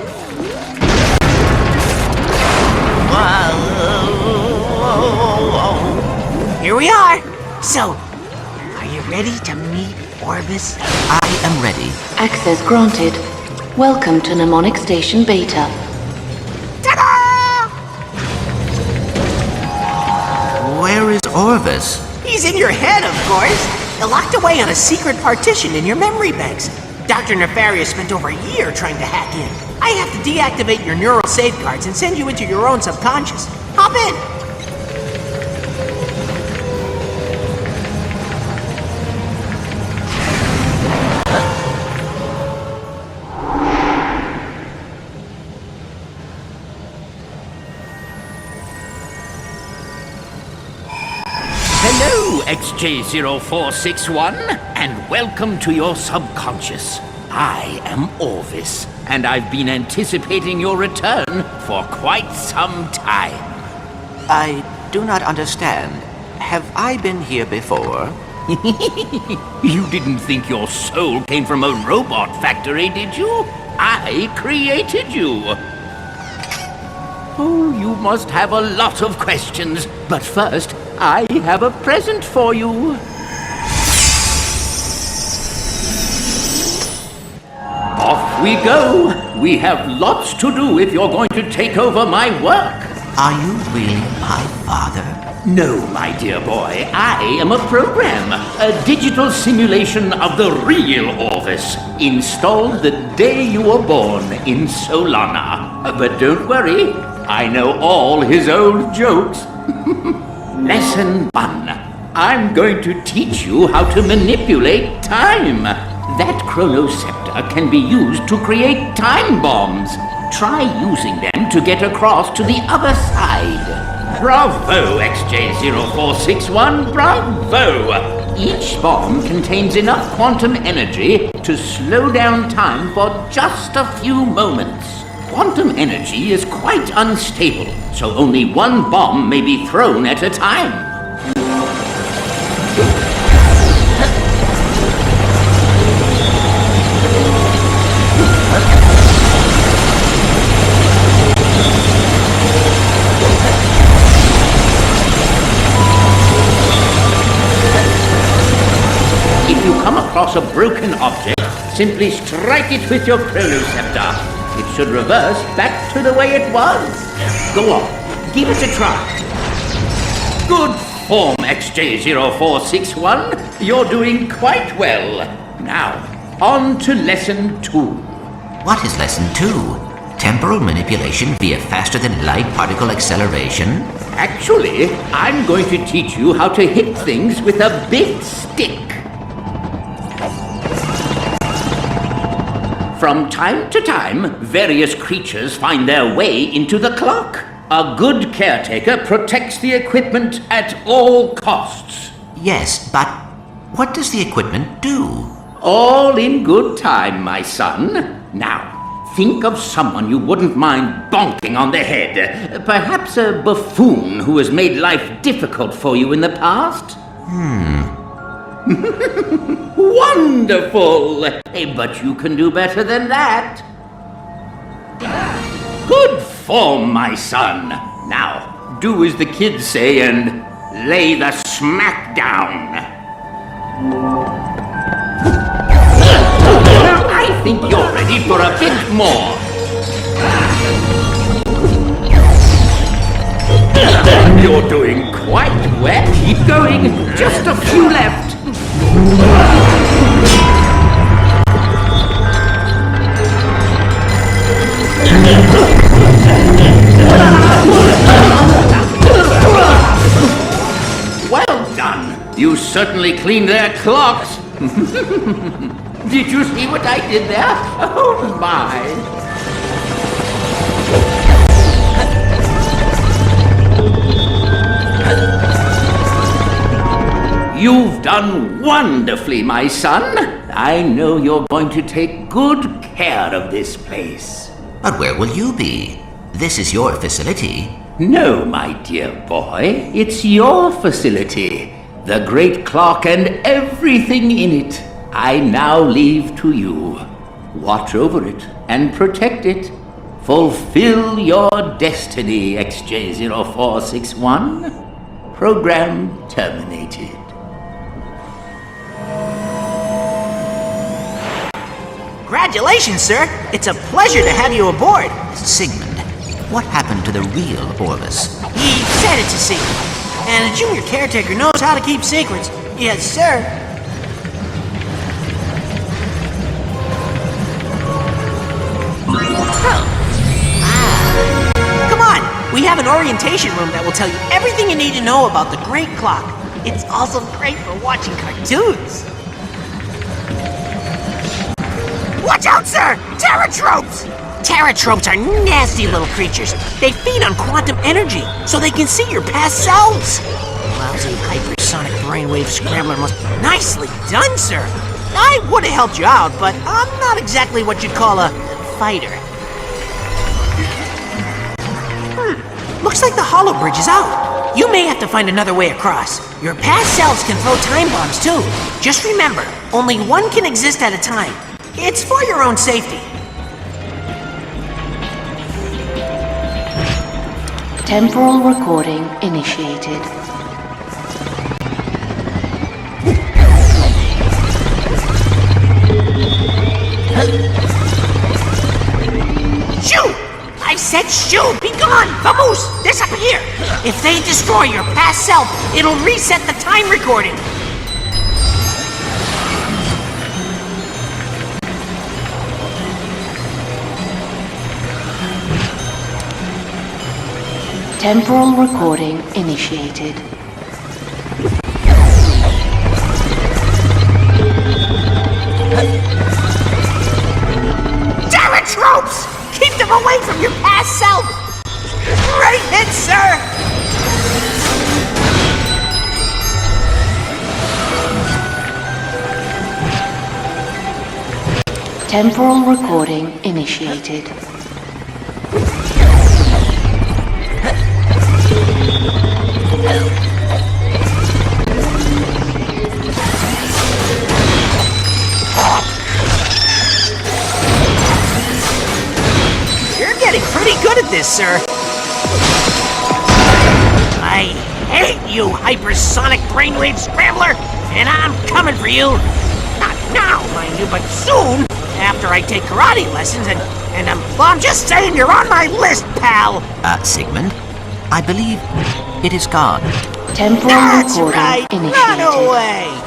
Whoa. Here we are. So, are you ready to meet Orvis?
I am ready.
Access granted. Welcome to Mnemonic Station Beta.
Ta-da!
Where is Orvis?
He's in your head, of course. Locked away on a secret partition in your memory banks. Dr. Nefarious spent over a year trying to hack in. I have to deactivate your neural safeguards and send you into your own subconscious. Hop in.
Hello, XJ0461, and welcome to your subconscious. I am Orvis, and I've been anticipating your return for quite some time.
I do not understand. Have I been here before?
You didn't think your soul came from a robot factory, did you? I created you. Oh, you must have a lot of questions, but first, I have a present for you. Off we go. We have lots to do if you're going to take over my work.
Are you really my father?
No, my dear boy. I am a program, a digital simulation of the real Orvis, installed the day you were born in Solana. But don't worry, I know all his old jokes. Lesson 1. I'm going to teach you how to manipulate time. That chronoscepter data can be used to create time bombs. Try using them to get across to the other side. Bravo, XJ0461, bravo! Each bomb contains enough quantum energy to slow down time for just a few moments. Quantum energy is quite unstable, so only one bomb may be thrown at a time. If you come across a broken object, simply strike it with your chronoscepter. It should reverse back to the way it was. Go on, give it a try. Good form, XJ0461. You're doing quite well. Now, on to lesson 2.
What is lesson 2? Temporal manipulation via faster-than-light particle acceleration?
Actually, I'm going to teach you how to hit things with a big stick. From time to time, various creatures find their way into the clock. A good caretaker protects the equipment at all costs.
Yes, but what does the equipment do?
All in good time, my son. Now, think of someone you wouldn't mind bonking on the head. Perhaps a buffoon who has made life difficult for you in the past? Wonderful! But you can do better than that. Good form, my son. Now, do as the kids say and lay the smack down. I think you're ready for a bit more. You're doing quite well. Keep going. Just a few left. Well done. You certainly cleaned their clocks. Did you see what I did there? Oh my. You've done wonderfully, my son. I know you're going to take good care of this place.
But where will you be? This is your facility.
No, my dear boy. It's your facility. The great clock and everything in it. I now leave to you. Watch over it and protect it. Fulfill your destiny, XJ0461. Program terminated.
Congratulations, sir! It's a pleasure to have you aboard.
Sigmund, what happened to the real Orvis?
He said it's a secret. And a junior caretaker knows how to keep secrets. Yes, sir. Come on! We have an orientation room that will tell you everything you need to know about the Great Clock. It's also great for watching cartoons. Watch out, sir! Terratropes! Terratropes are nasty little creatures. They feed on quantum energy, so they can see your past selves. Lousy hypersonic brainwave scrambler must... Nicely done, sir! I would have helped you out, but I'm not exactly what you'd call a fighter. Looks like the hollow bridge is out. You may have to find another way across. Your past selves can throw time bombs, too. Just remember, only one can exist at a time. It's for your own safety.
Temporal recording initiated.
Shoo! I said shoo! Be gone! Vamos! Disappear! If they destroy your past self, it'll reset the time recording.
Temporal recording initiated.
away from your past self! Great hit, sir!
Temporal recording initiated.
You're getting pretty good at this, sir. I hate you, hypersonic brainwave scrambler, and I'm coming for you. Not now, mind you, but soon, after I take karate lessons, and well, I'm just saying you're on my list, pal.
Sigmund, I believe it is gone.
Temporal
That's
recording
right,
initiated.
run away.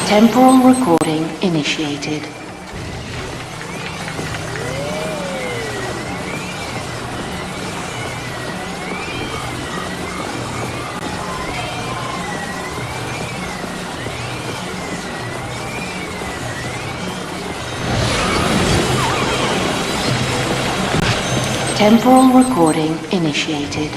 Temporal recording initiated. Temporal recording initiated.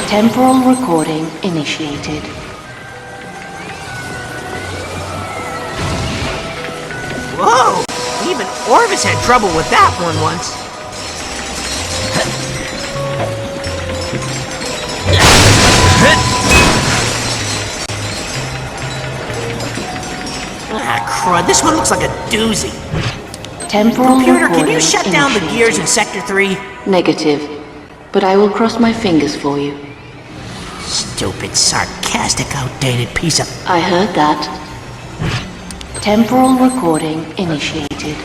Temporal recording initiated.
Whoa! Even Orvis had trouble with that one once. Ah, crud, this one looks like a doozy.
Temporal
Computer, can you
recording
shut down the
initiated.
gears in Sector 3?
Negative, but I will cross my fingers for you.
Stupid, sarcastic, outdated piece of...
I heard that. Temporal recording initiated.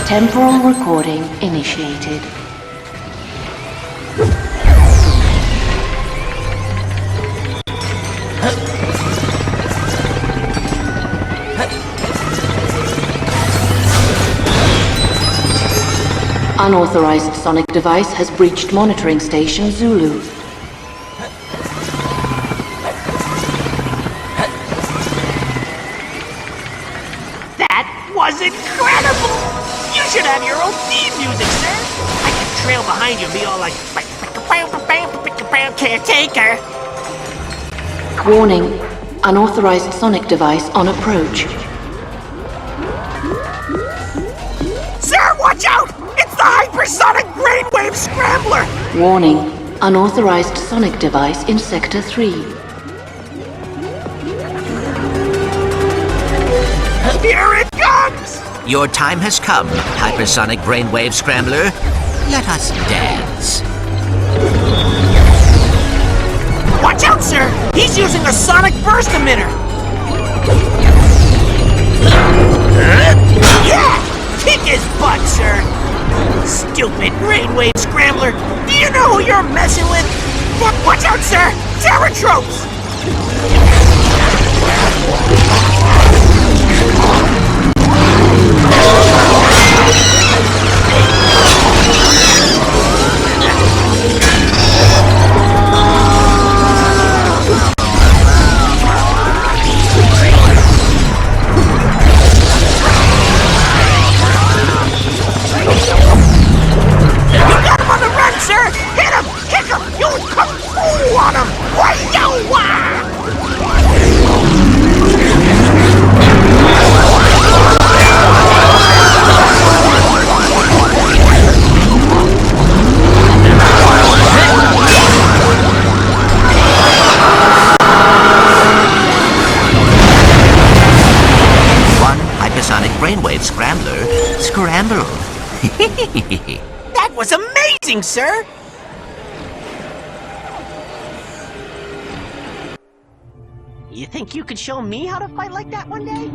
Temporal recording initiated. Unauthorized sonic device has breached monitoring station Zulu.
That was incredible! You should have your own theme music, sir! I can trail behind you and be all like... Caretaker!
Warning, unauthorized sonic device on approach.
Sir, watch out! It's the hypersonic brainwave scrambler!
Warning, unauthorized sonic device in Sector 3.
Here it comes!
Your time has come, hypersonic brainwave scrambler. Let us dance.
Watch out, sir! He's using a sonic burst emitter! Yeah! Kick his butt, sir! Stupid brainwave scrambler! Do you know who you're messing with? Watch out, sir! Terratropes! Sir, hit him! Kick him! You kung fu on him!
One hypersonic brainwave scrambler. Scramble.
That was amazing, sir! You think you could show me how to fight like that one day?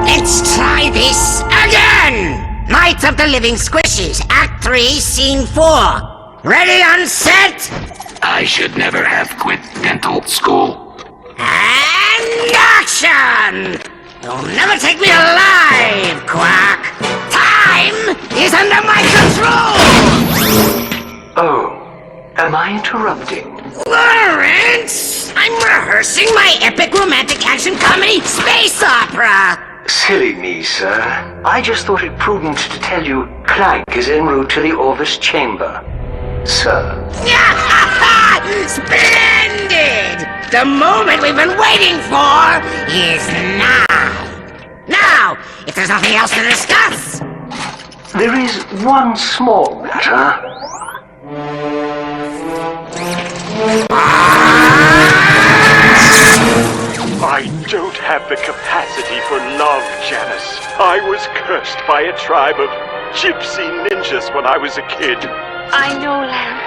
Let's try this again! Night of the Living Squishies, Act 3, Scene 4. Ready on set?
I should never have quit dental school.
And action! You'll never take me alive, Quack! Time is under my control!
Oh, am I interrupting?
Lawrence! I'm rehearsing my epic romantic action comedy space opera!
Silly me, sir. I just thought it prudent to tell you Clank is en route to the Orvis chamber. Sir.
Splendid! The moment we've been waiting for is now! Now, if there's nothing else to discuss!
There is one small matter.
I don't have the capacity for love, Janice. I was cursed by a tribe of gypsy ninjas when I was a kid.
I know, Lamb.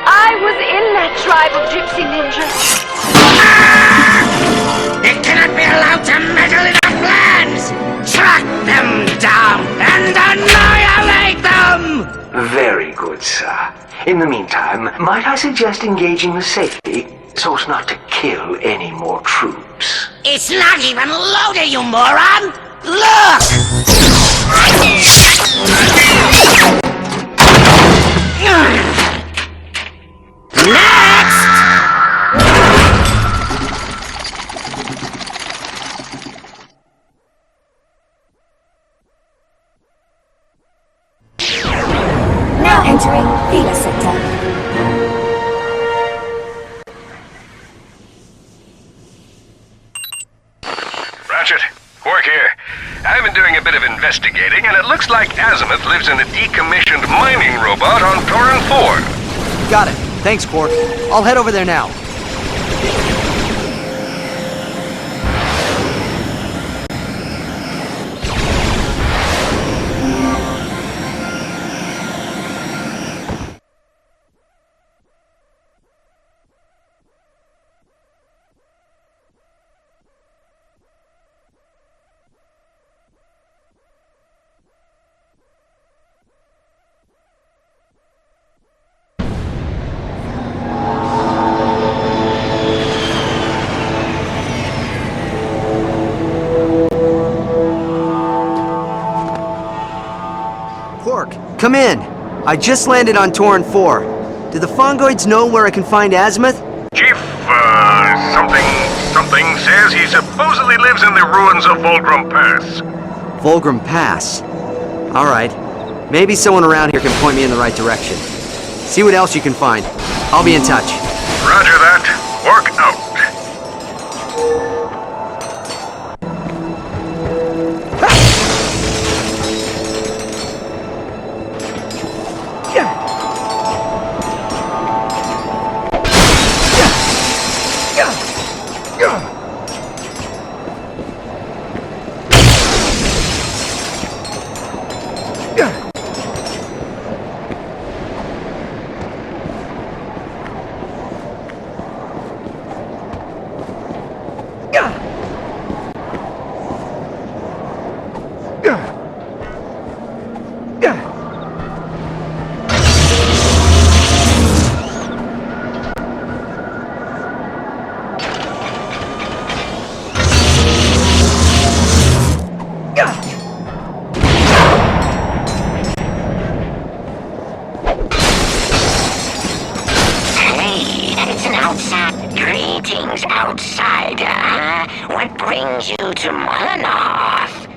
I was in that tribe of gypsy ninjas.
It cannot be allowed to meddle in our plans! Track them down and annihilate them!
Very good, sir. In the meantime, might I suggest engaging the safety so as not to kill any more troops?
It's not even loaded, you moron! Look! Next!
Now entering Vila Sector.
Ratchet, Quark here. I've been doing a bit of investigating, and it looks like Azimuth lives in a decommissioned mining robot on Torin 4.
Got it. Thanks, Quark. I'll head over there now. Come in. I just landed on Torin 4. Do the Fongoids know where I can find Azimuth?
Chief, something says he supposedly lives in the ruins of Volgrum Pass.
Volgrum Pass. Alright. Maybe someone around here can point me in the right direction. See what else you can find. I'll be in touch.
Roger that. Work out.
Greetings, outsider. What brings you to Molinoth?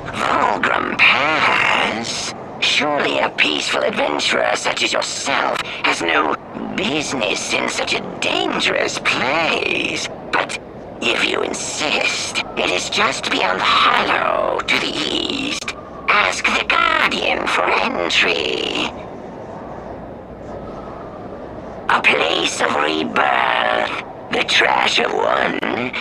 Volgrum Pass? Surely a peaceful adventurer such as yourself has no business in such a dangerous place. But if you insist, it is just beyond the hollow to the east. Ask the Guardian for entry. A place of rebirth. The trash of one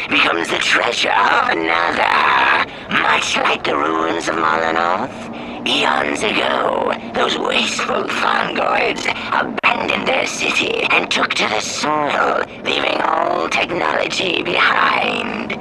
becomes the treasure of another. Much like the ruins of Molinoth, Eons ago, those wasteful Fongoids abandoned their city and took to the soil, leaving all technology behind.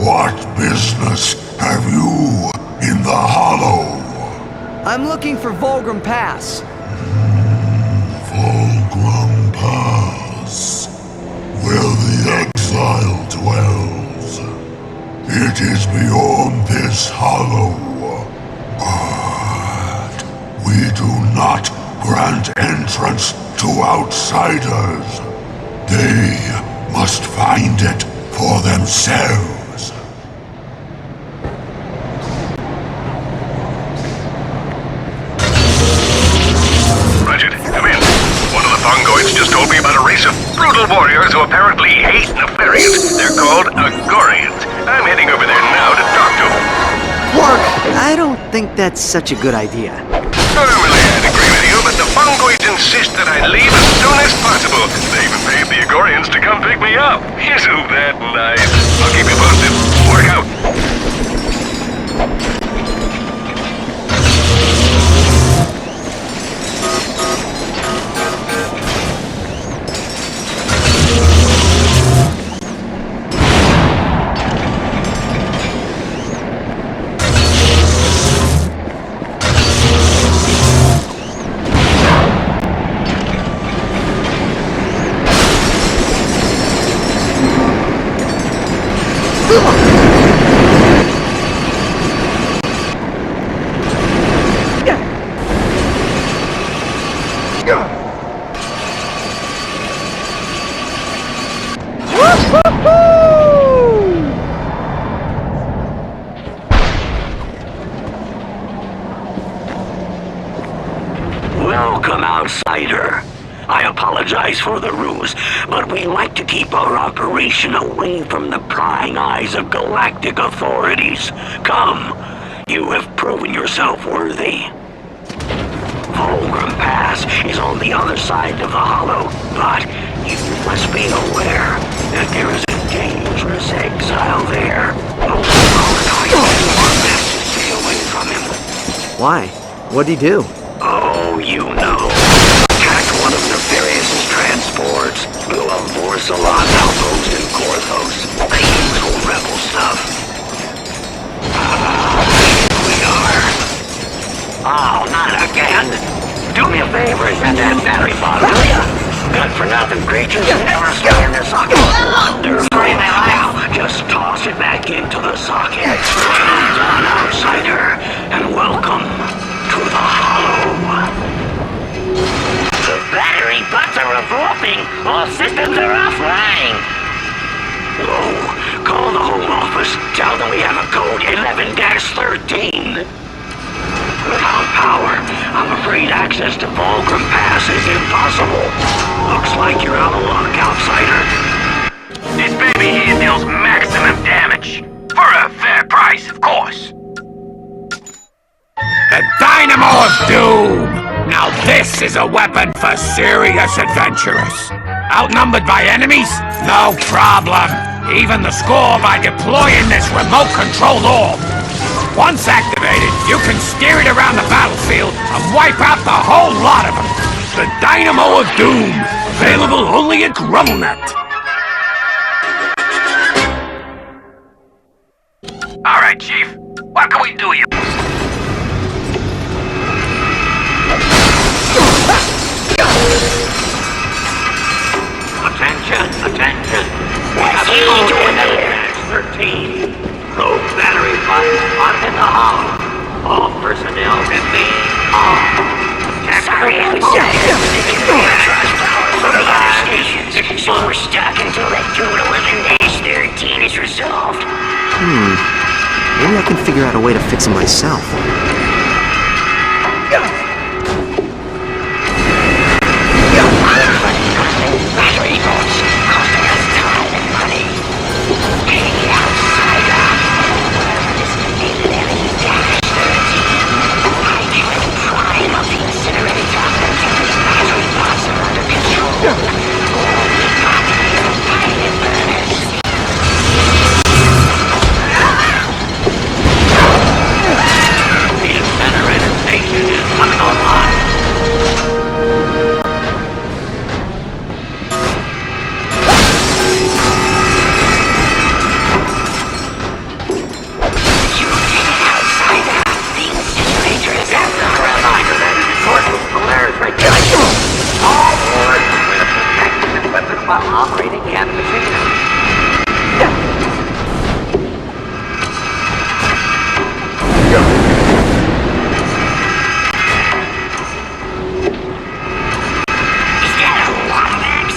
What business have you in the Hollow?
I'm looking for Volgrim Pass.
Volgrim Pass, where the exile dwells. It is beyond this Hollow, but we do not grant entrance to outsiders. They must find it for themselves.
Ratchet, come in. One of the Fongoids just told me about a race of brutal warriors who apparently hate Nefarians. They're called Agorians. I'm heading over there now to talk to them.
Quark, I don't think that's such a good idea.
Normally I'd agree with you, but the Fongoids insist that I leave as soon as possible. They even paid the Agorians to come pick me up. Isn't that nice? I'll keep you posted. Work out.
Welcome, outsider. I apologize for the ruse, but we like to keep our operation away from the prying eyes of galactic authorities. Come, you have proven yourself worthy. Volgrim Pass is on the other side of the Hollow, but you must be aware that there is a dangerous exile there. Stay away from him.
Why? What'd he do?
Oh, you know. Attacked one of Nefarious's transports. Blew up Vorsalon's outpost in Korthos. The usual rebel stuff. Here we are. Oh, not again. Do me a favor and send that battery pod, will ya? Good-for-nothing creatures never stay in their socket. Wonderful. Now, just toss it back into the socket. Well done, outsider. And welcome to the Hollow.
The battery bots are revolting. All systems are offline.
Oh, call the home office. Tell them we have a code 11-13. Without power, I'm afraid access to Volgrim Pass is impossible. Looks like you're out of luck, outsider.
This baby here deals maximum damage. For a fair price, of course.
The Dynamo of Doom! Now this is a weapon for serious adventurers. Outnumbered by enemies? No problem. Even the score by deploying this remote-controlled orb. Once activated, you can steer it around the battlefield and wipe out the whole lot of them. The Dynamo of Doom. Available only at GrumbleNet.
Alright, Chief. What can we do you?
Attention, attention. We have a code in Evidence 13. Probe battery box spotted in the hull. All personnel remain on.
Sorry, I'm sorry. From the other stations. So we're stuck until that 2-11-13 is resolved.
Maybe I can figure out a way to fix it myself.
Battery bolts costing us time and money. Hanging outside this -11-13. I can prime up the incinerator and get these battery bots under control. All we got is pilot burners.
The incinerator station is coming online.
Operating the machinery. Is that a Wombax?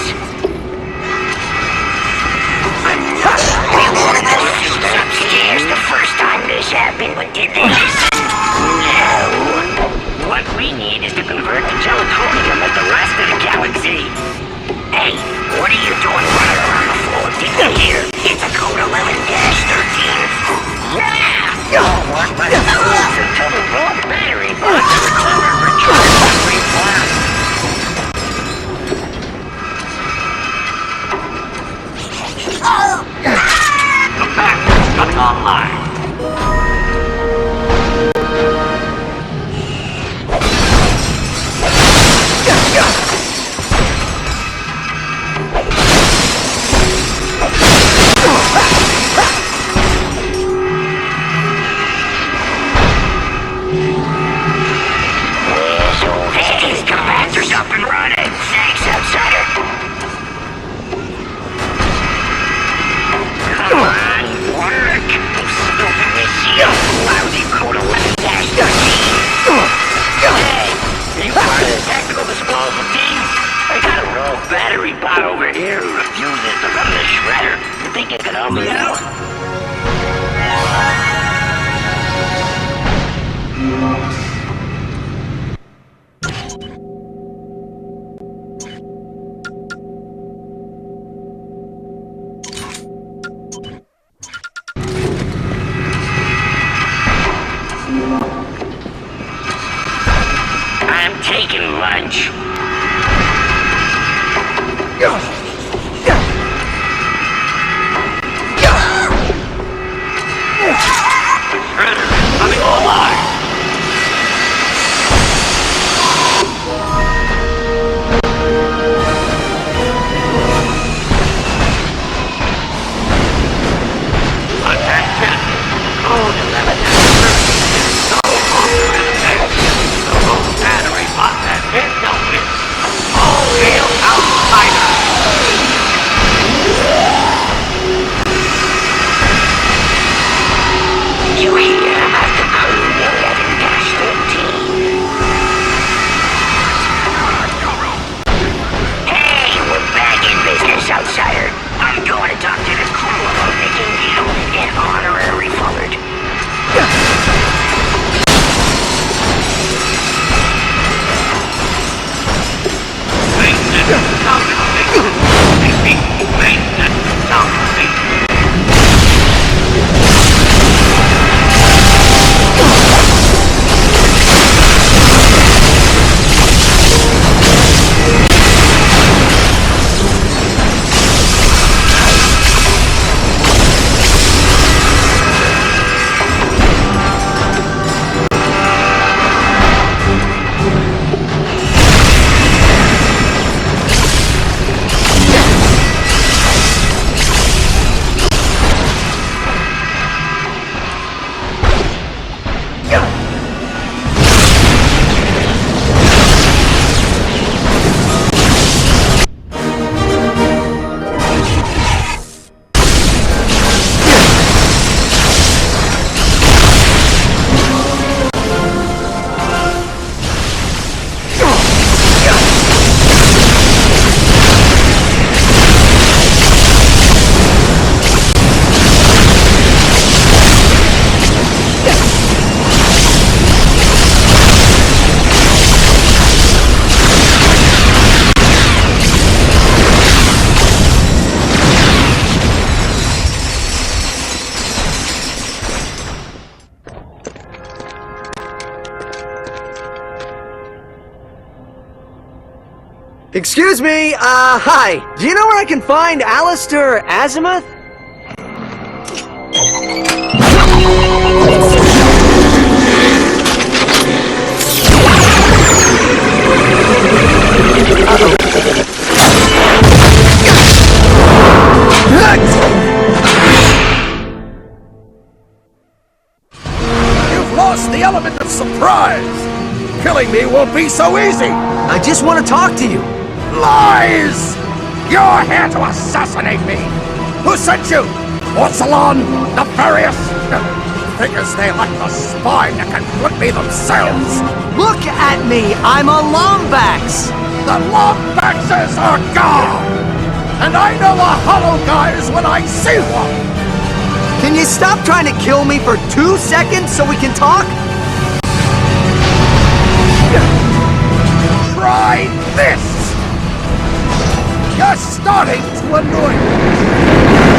We warned those dudes upstairs the first time this happened, but did they listen? No. What we need is to convert the teletonium like the rest of the galaxy. Hey, what are you doing running around the floor? Didn't you hear? It's a code 11-13. Yeah! What but fools until the wrong battery box recovered recharge battery blast.
The factory's coming online.
These compactors up and running. Thanks, outsider. Come on, work. Stupid machine. Lousy code 11-13. Hey, you part of the technical disposal team? I got a raw battery bot over here who refuses to run the shredder. You think you can help me out? I'm taking lunch.
Coming online. Attention. Code 11-13. No battery bot has been dealt with. All hail outsider.
Excuse me, hi. Do you know where I can find Alistair Azimuth?
You've lost the element of surprise! Killing me won't be so easy!
I just want to talk to you.
Lies! You're here to assassinate me! Who sent you? Orsalon? Nefarious? Figures they lack the spine to confront me themselves!
Look at me! I'm a Lombax!
The Lombaxes are gone! And I know a hollow guys when I see one!
Can you stop trying to kill me for 2 seconds so we can talk?
Try this! You're starting to annoy me!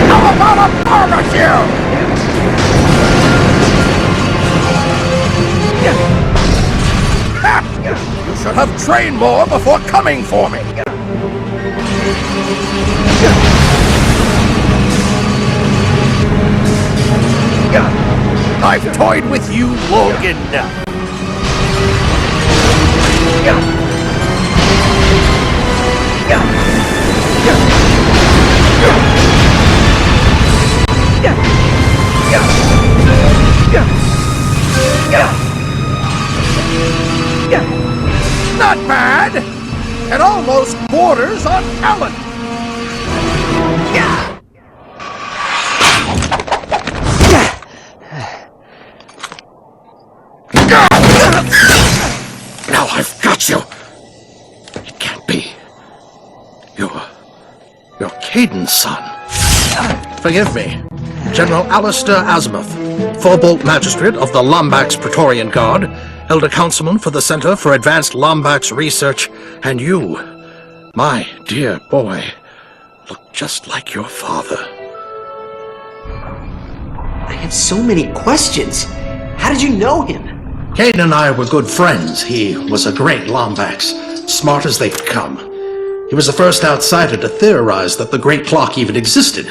How about a barbecue? You should have trained more before coming for me! I've toyed with you long enough. Not bad! It almost borders on talent! Now I've got you! It can't be. You're Caden's son. Forgive me. General Alistair Azimuth, Forbolt Magistrate of the Lombax Praetorian Guard, Elder Councilman for the Center for Advanced Lombax Research, and you, my dear boy, look just like your father.
I have so many questions. How did you know him?
Caden and I were good friends. He was a great Lombax, smart as they could come. He was the first outsider to theorize that the Great Clock even existed.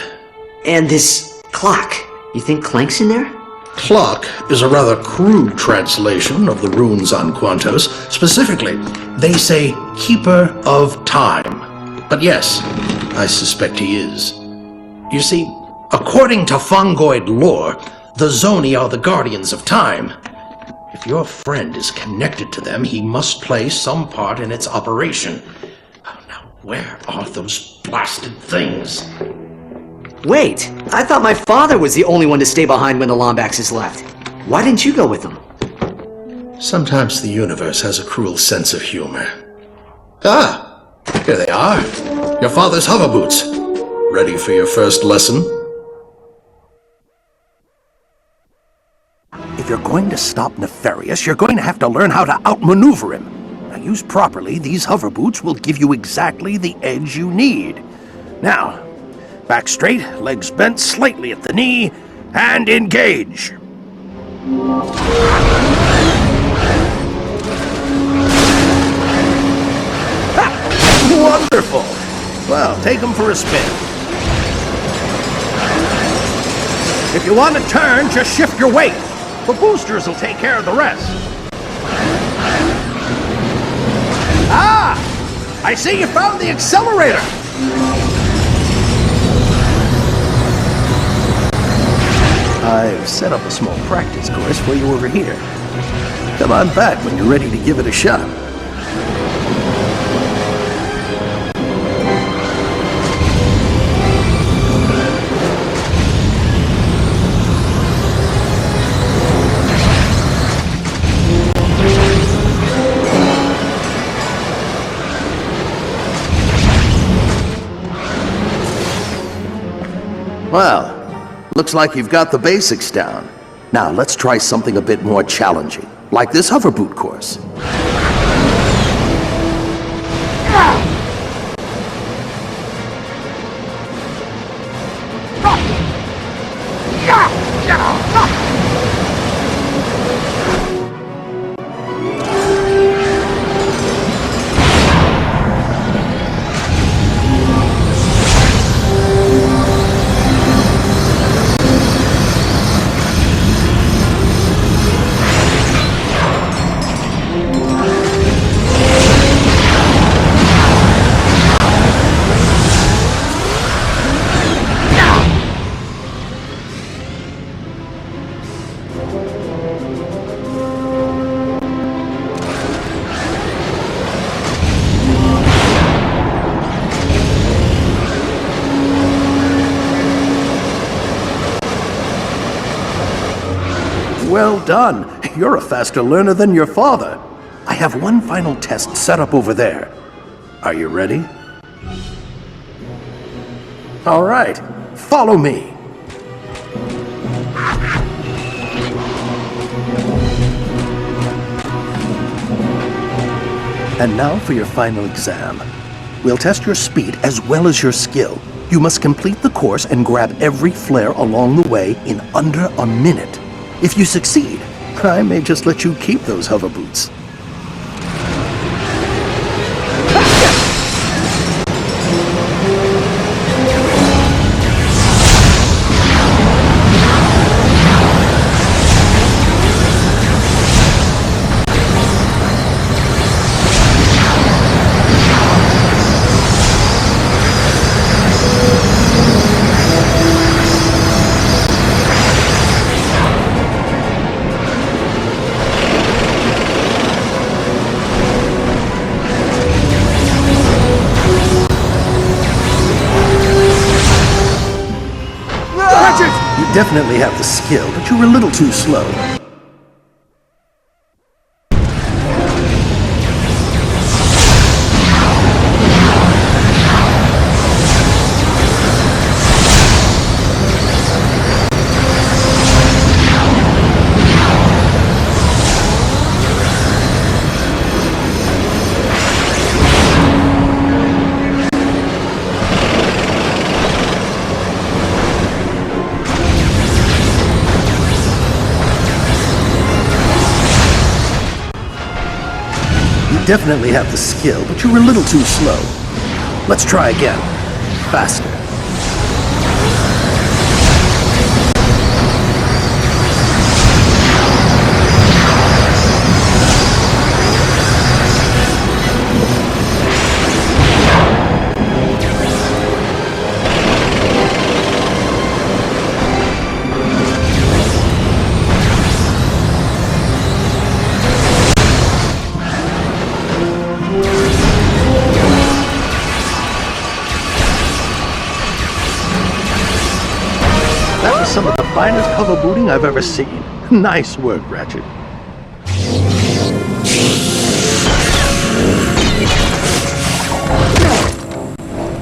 And this clock, you think Clank's in there?
Clock is a rather crude translation of the runes on Quantos. Specifically, they say Keeper of Time. But yes, I suspect he is. You see, according to Fungoid lore, the Zoni are the guardians of time. If your friend is connected to them, he must play some part in its operation. Now, where are those blasted things?
Wait, I thought my father was the only one to stay behind when the Lombaxes left. Why didn't you go with them?
Sometimes the universe has a cruel sense of humor. Ah, here they are. Your father's hover boots. Ready for your first lesson? If you're going to stop Nefarious, you're going to have to learn how to outmaneuver him. Now, used properly, these hover boots will give you exactly the edge you need. Now, back straight, legs bent slightly at the knee, and engage. Ha! Wonderful! Well, take them for a spin. If you want to turn, just shift your weight. The boosters will take care of the rest. Ah! I see you found the accelerator! I've set up a small practice course for you over here. Come on back when you're ready to give it a shot. Well, looks like you've got the basics down. Now, let's try something a bit more challenging, like this hover boot course.
Well done. You're a faster learner than your father. I have one final test set up over there. Are you ready? All right, follow me. And now for your final exam. We'll test your speed as well as your skill. You must complete the course and grab every flare along the way in under a minute. If you succeed, I may just let you keep those hover boots. You definitely have the skill, but you were a little too slow. Definitely have the skill, but you were a little too slow. Let's try again. Faster. Some of the finest hover booting I've ever seen. Nice work, Ratchet.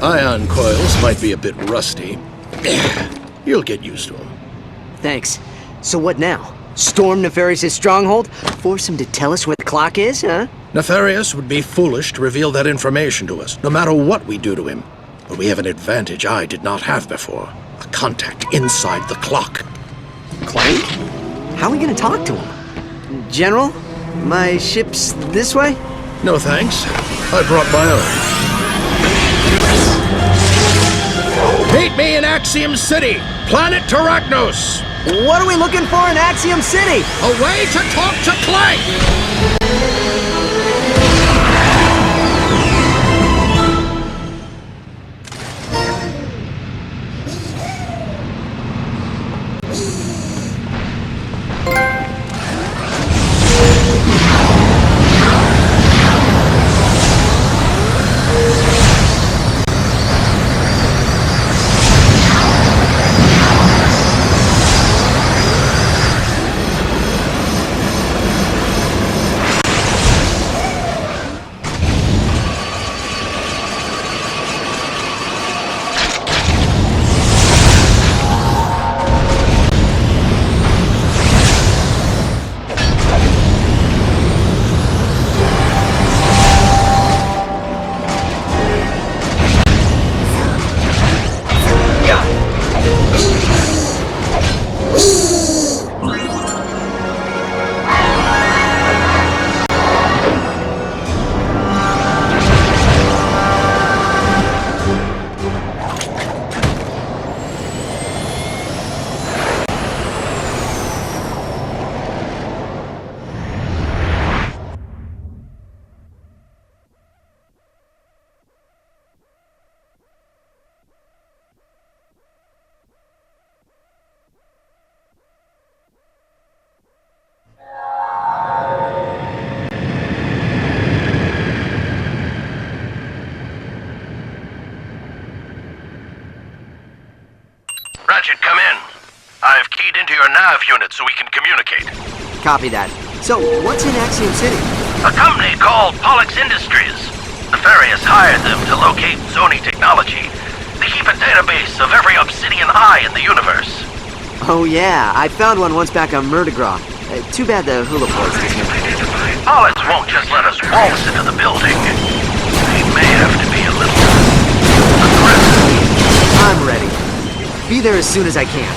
Ion coils might be a bit rusty. You'll get used to them.
Thanks. So what now? Storm Nefarious' stronghold? Force him to tell us where the clock is, huh?
Nefarious would be foolish to reveal that information to us, no matter what we do to him. But we have an advantage I did not have before. A contact inside the clock.
Clank? How are we gonna talk to him? General, my ship's this way?
No thanks. I brought my own. Meet me in Axiom City, planet Terragnos.
What are we looking for in Axiom City?
A way to talk to Clank!
your nav unit so we can communicate.
Copy that. So, what's in Axiom City?
A company called Pollux Industries. Nefarious hired them to locate Zoni technology. They keep a database of every obsidian eye in the universe.
Oh yeah, I found one once back on Murdergraw. Too bad the hula place is here.
Pollux won't just let us waltz into the building. They may have to be a little aggressive.
I'm ready. Be there as soon as I can.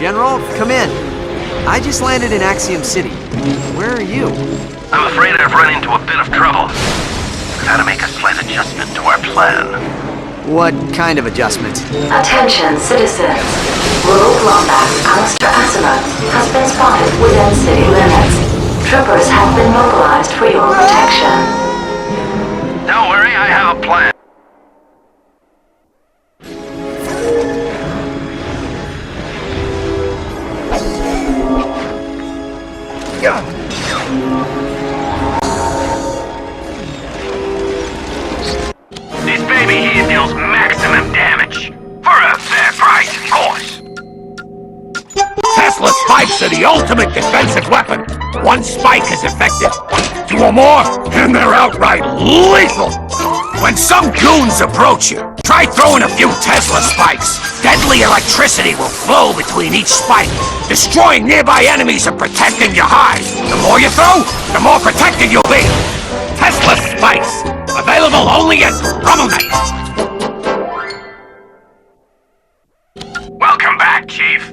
General, come in. I just landed in Axiom City. Where are you?
I'm afraid I've run into a bit of trouble. Had to make a slight adjustment to our plan.
What kind of adjustment?
Attention, citizens. Rogue Lombax Alistair Asimov has been spotted within city limits. Troopers have been mobilized for your protection.
Don't worry, I have a plan.
This baby here deals maximum damage. For a fair price, of course.
Tesla spikes are the ultimate defensive weapon. One spike is effective. Two or more, and they're outright lethal. When some goons approach you, try throwing a few Tesla spikes. Deadly electricity will flow between each spike, destroying nearby enemies and protecting your hive. The more you throw, the more protected you'll be. Tesla spikes, available only at RumbleNet.
Welcome back, Chief.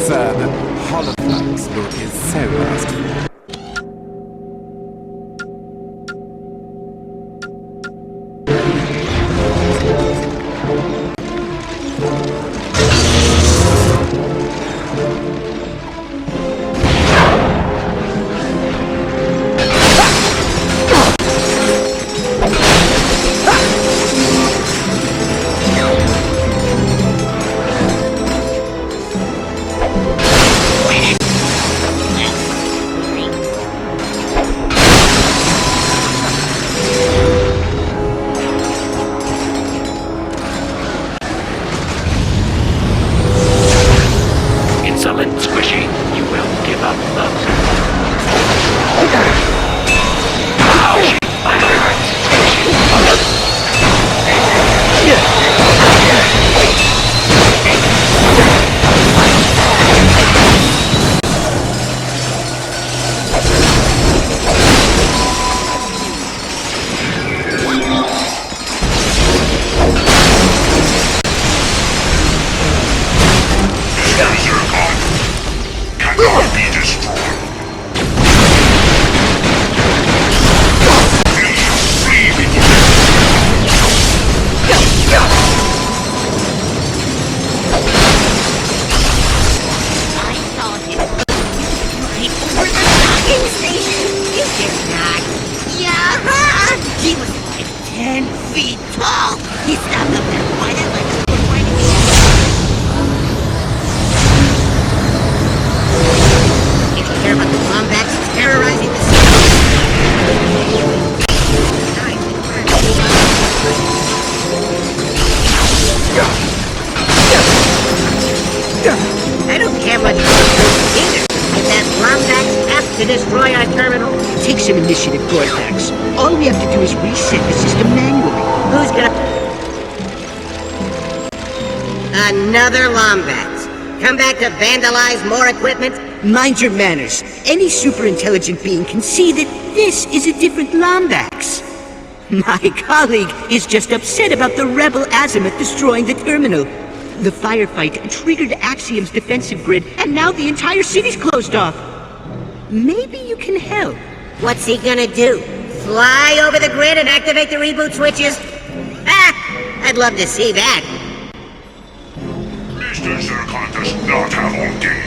Sir, the Holoflex book is so last.
to destroy our terminal? Take some initiative, Cortex. All we have to do is reset the system manually. Who's gonna...
Another Lombax. Come back to vandalize more equipment?
Mind your manners. Any super-intelligent being can see that this is a different Lombax. My colleague is just upset about the rebel Azimuth destroying the terminal. The firefight triggered Axiom's defensive grid, and now the entire city's closed off. Maybe you can help.
What's he gonna do? Fly over the grid and activate the reboot switches? Ah! I'd love to see that.
Mr. Zircon does not have all day.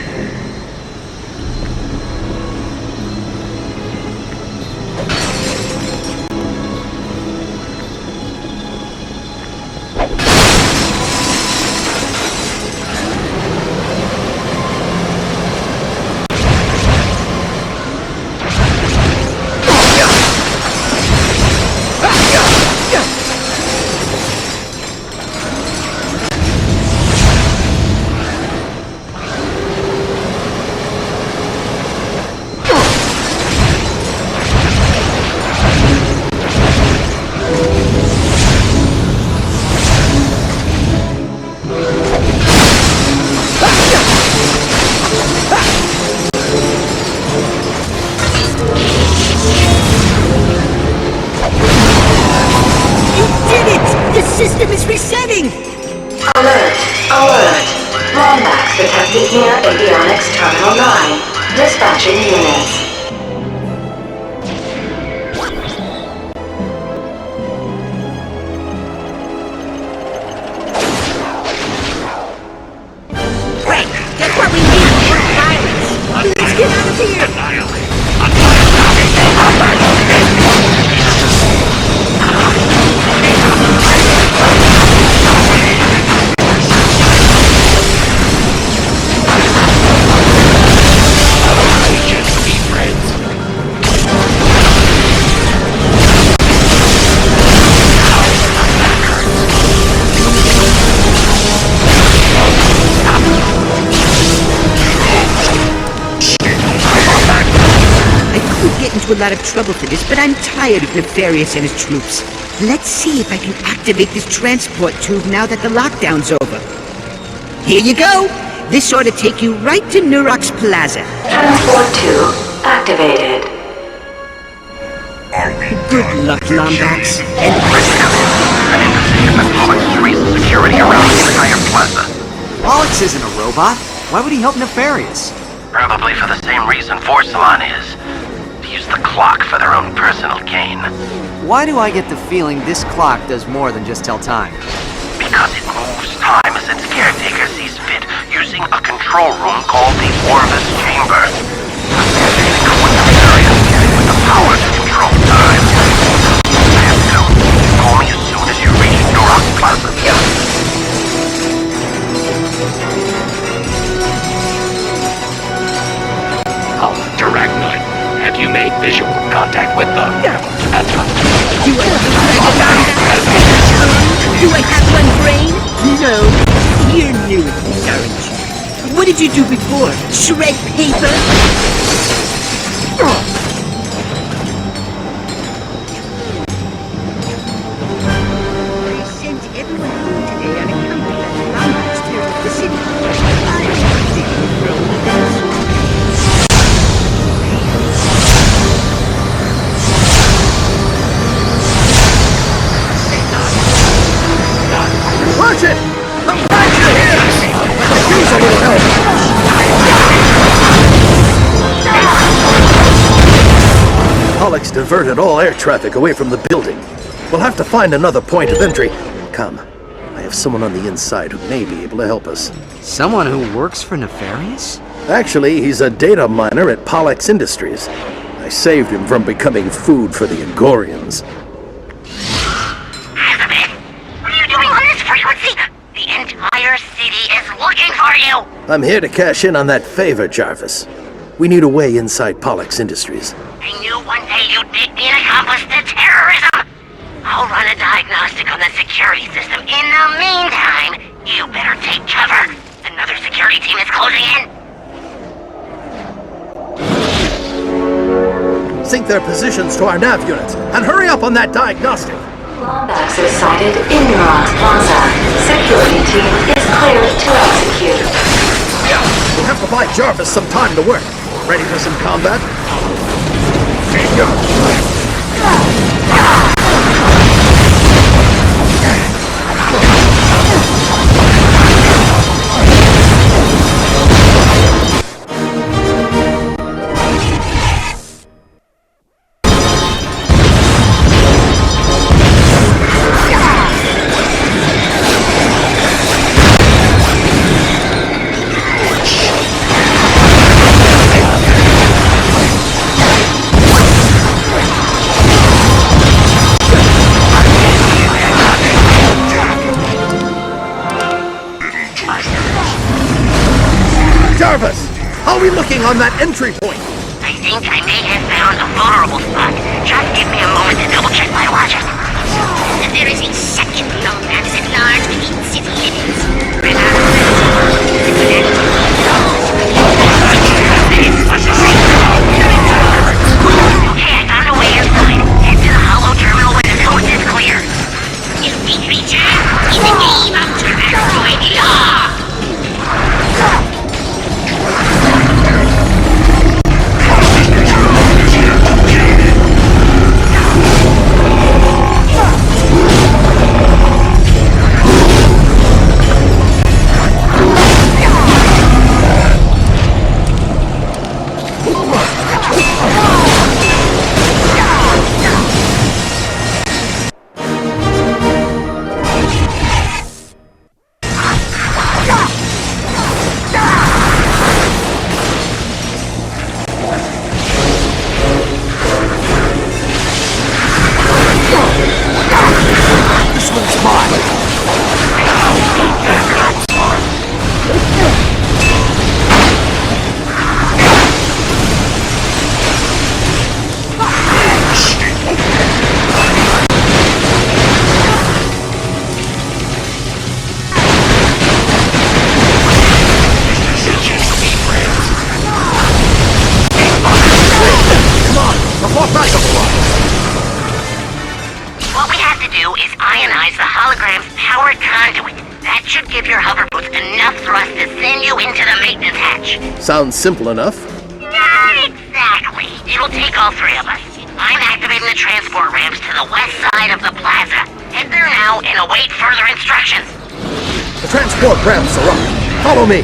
System is resetting!
Alert! Alert! Lombax detected near Avionics Terminal 9. Dispatching units.
Great! That's what we need for pirates! Let's get out of here! A lot of trouble for this, but I'm tired of Nefarious and his troops. Let's see if I can activate this transport tube now that the lockdown's over. Here you go! This ought to take you right to Nurox Plaza.
Transport tube activated.
Good luck, Lombax.
And Pollux increases security around the entire plaza.
Pollux isn't a robot. Why would he help Nefarious?
Probably for the same reason Forsalon is. Use the clock for their own personal gain.
Why do I get the feeling this clock does more than just tell time?
Because it moves time as its caretaker sees fit, using a control room called the Orvis Chamber. Associating coincidence with the power to control time. I have to go. Call me as soon as you reach Nurox Plaza.
Arachnite. Have you made visual contact with them?
Do I have one brain? No. You're new at this, aren't you? What did you do before? Shred paper? I sent everyone home today on account of that Lombax tearing the city. I'm not taking from this.
Ratchet! Come back here! Use a little help! Pollux diverted all air traffic away from the building. We'll have to find another point of entry. Come. I have someone on the inside who may be able to help us.
Someone who works for Nefarious?
Actually, he's a data miner at Pollux Industries. I saved him from becoming food for the Angorians.
The entire city is looking for you!
I'm here to cash in on that favor, Jarvis. We need a way inside Pollux Industries.
I knew one day you'd make me an accomplice to terrorism! I'll run a diagnostic on the security system. In the meantime, you better take cover. Another security team is closing in.
their positions to our nav units, and hurry up on that diagnostic.
Lombax is sighted in Neurons Plaza. Security team is cleared to execute.
We'll have to buy Jarvis some time to work. Ready for some combat? Jarvis, how are we looking on that entry point?
I think I may have found a vulnerable spot. Just give me a moment to double-check my logic. There is a second Lombax at large within city limits. Okay, I found a way inside. Head to the hollow terminal when the coast is clear. New creature in the name of terrestrial law! What we have to do is ionize the hologram's powered conduit. That should give your hover boots enough thrust to send you into the maintenance hatch.
Sounds simple enough.
Not exactly. It'll take all three of us. I'm activating the transport ramps to the west side of the plaza. Head there now and await further instructions.
The transport ramps are up. Follow me.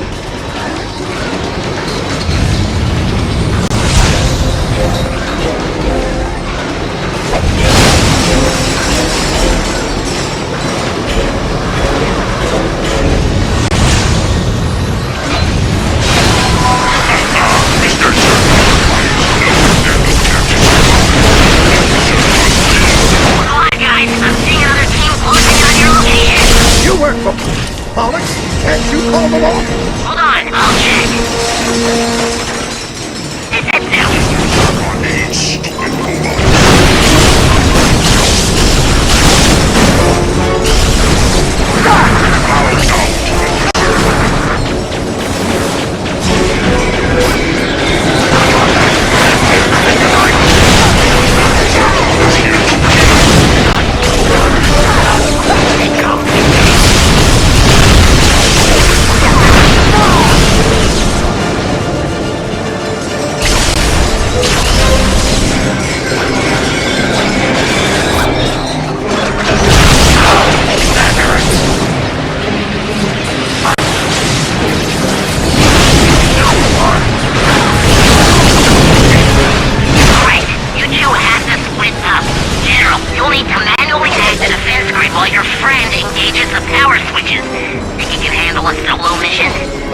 You work for Pollux? Can't you call them off?
Hold on, I'll check. It's it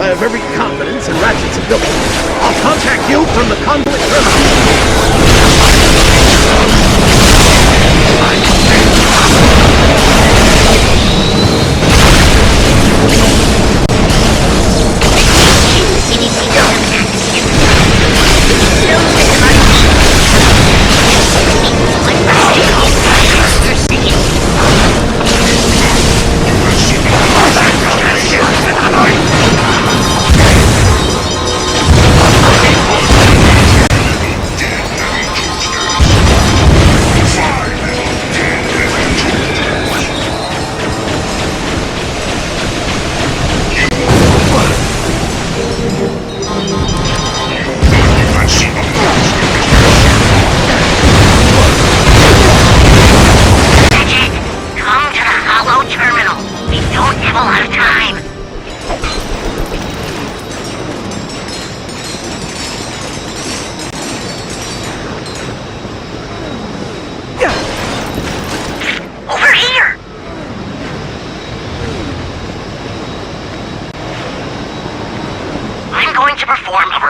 I have every confidence in Ratchet's ability. I'll contact you from the convoy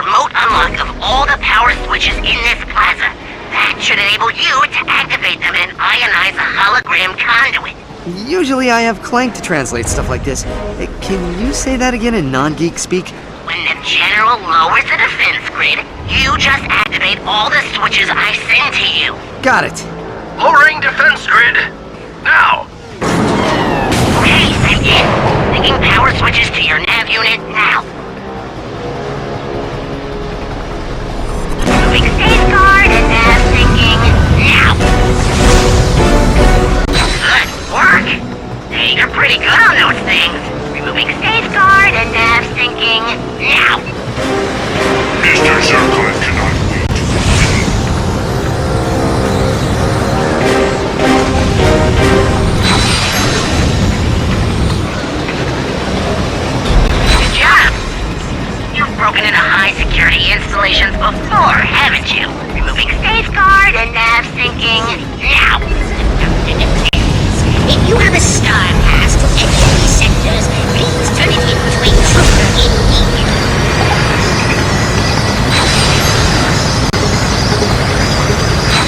remote unlock of all the power switches in this plaza. That should enable you to activate them and ionize a hologram conduit.
Usually I have Clank to translate stuff like this. Can you say that again in non-geek speak?
When the General lowers the defense grid, you just activate all the switches I send to you.
Got it.
Lowering defense grid. Now.
Okay, I'm in. Linking power switches to your nav unit now. Moving stage guard and nav syncing now. Good work. Hey, you're pretty good on those things. Removing stage guard and nav syncing now.
Mr. Zircon cannot wait.
Good job. You've broken into high security installations before, haven't you? Removing stage guard and nav syncing now.
If you have a star pass to any of these sectors, please turn it in to a trooper in need.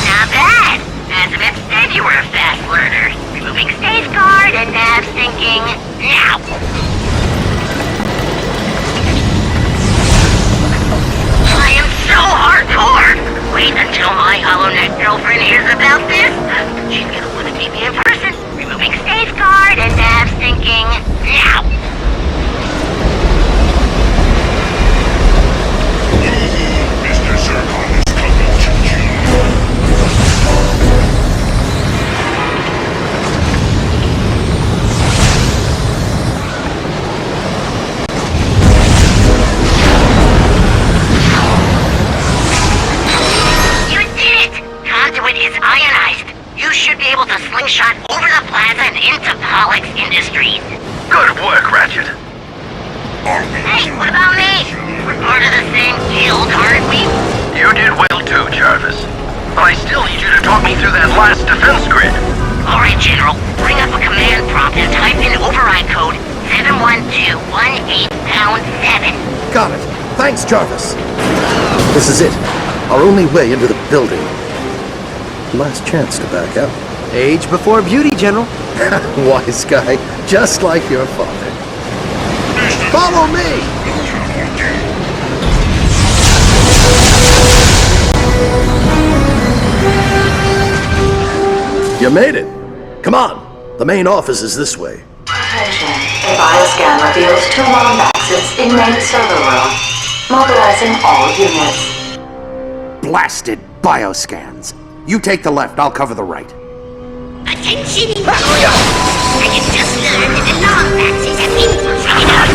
Not bad. Azimut said you were a fast learner. Removing stage guard and nav syncing now. I am so hardcore. Wait until my HoloNet girlfriend hears about this. She's gonna want to meet me in person. Removing stage guard and nav syncing now.
Mr. Zircon is coming to you.
You did it! Conduit is ionized. You should be able to slingshot over the plaza and into Pollux Industries.
Good work, Ratchet.
Hey, what about me? We're part of the same guild, aren't we?
You did well too, Jarvis. But I still need you to talk me through that last defense grid.
Alright, General. Bring up a command prompt and type in override code 71218#7.
Got it. Thanks, Jarvis. This is it. Our only way into the building. Last chance to back out.
Age before beauty, General.
Wise guy, just like your father. Follow me! You made it. Come on. The main office is this way.
Attention. A bioscan reveals 2 Lombaxes in main server room. Mobilizing all units.
Blasted bioscans. You take the left, I'll cover the right.
Attention intruders! I have just learned that the Lombaxes have infiltrated our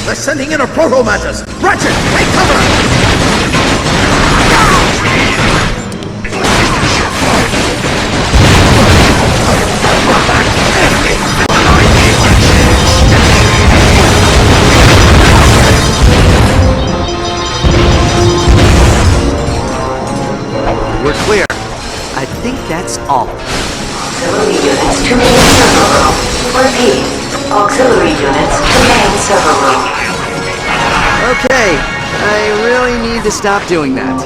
They're sending in a proto-mantis! Ratchet, take cover!
We're clear. I think that's all.
Auxiliary units to main server room. Repeat. Auxiliary units to main server room.
Okay, I really need to stop doing that.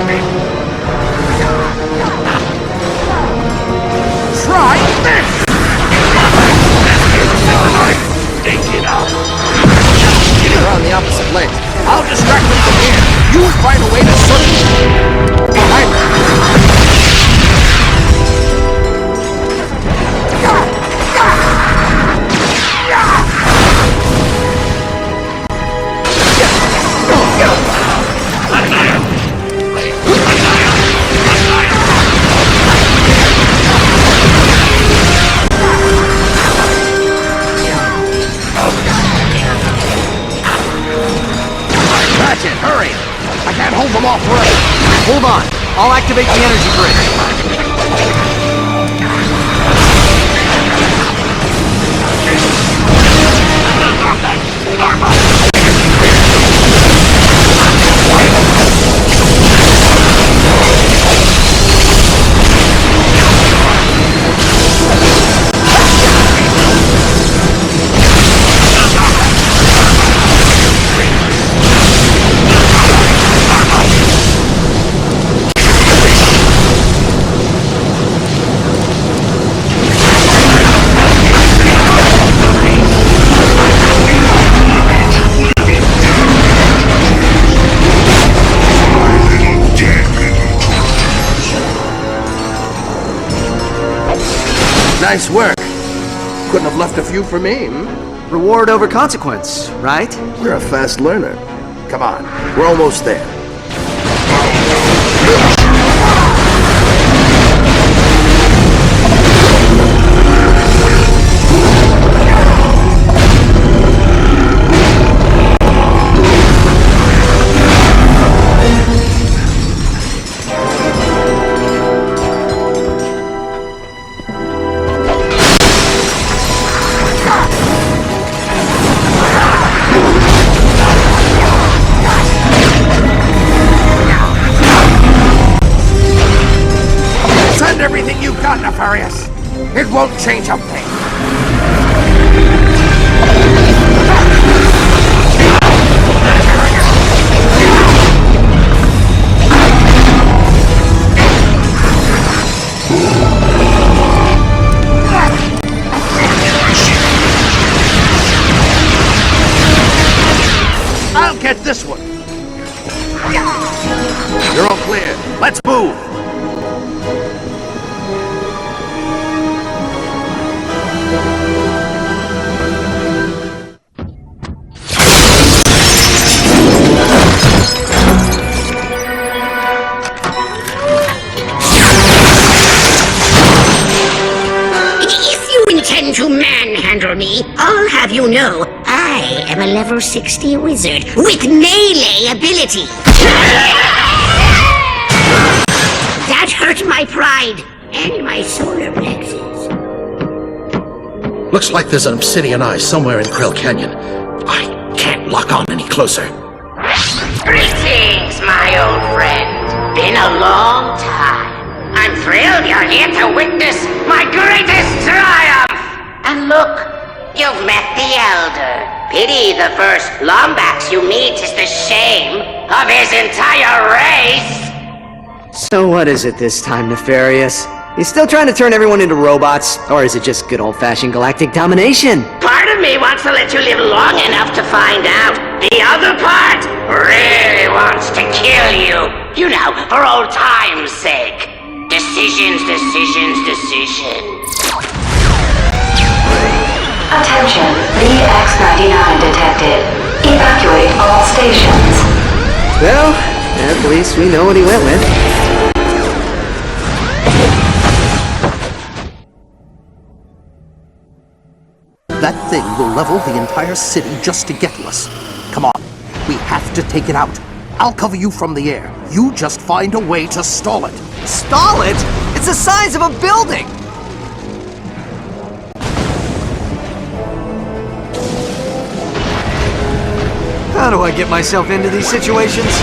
Try this!
They're on the opposite ledge. I'll distract them from here. You find a way to circle behind me.
Ratchet, hurry! I can't hold them off forever.
Hold on. I'll activate the energy grid.
Nice work. Couldn't have left a few for me, hmm?
Reward over consequence, right?
You're a fast learner. Come on, we're almost there.
Everything you've got, Nefarious. It won't change a thing. I'll get this one. You're all clear. Let's move.
To manhandle me, I'll have you know, I am a level 60 wizard with melee ability. That hurt my pride and my solar plexus.
Looks like there's an obsidian eye somewhere in Krill Canyon. I can't lock on any closer.
Greetings, my old friend. Been a long time. I'm thrilled you're here to witness my greatest triumph. And look, you've met the Elder. Pity the first Lombax you meet is the shame of his entire race.
So what is it this time, Nefarious? You still trying to turn everyone into robots? Or is it just good old-fashioned galactic domination?
Part of me wants to let you live long enough to find out. The other part really wants to kill you. You know, for old time's sake. Decisions, decisions, decisions.
Attention, VX-99 detected. Evacuate all stations.
Well, at least we know what he went with.
That thing will level the entire city just to get to us. Come on, we have to take it out. I'll cover you from the air. You just find a way to stall it.
Stall it? It's the size of a building! How do I get myself into these situations?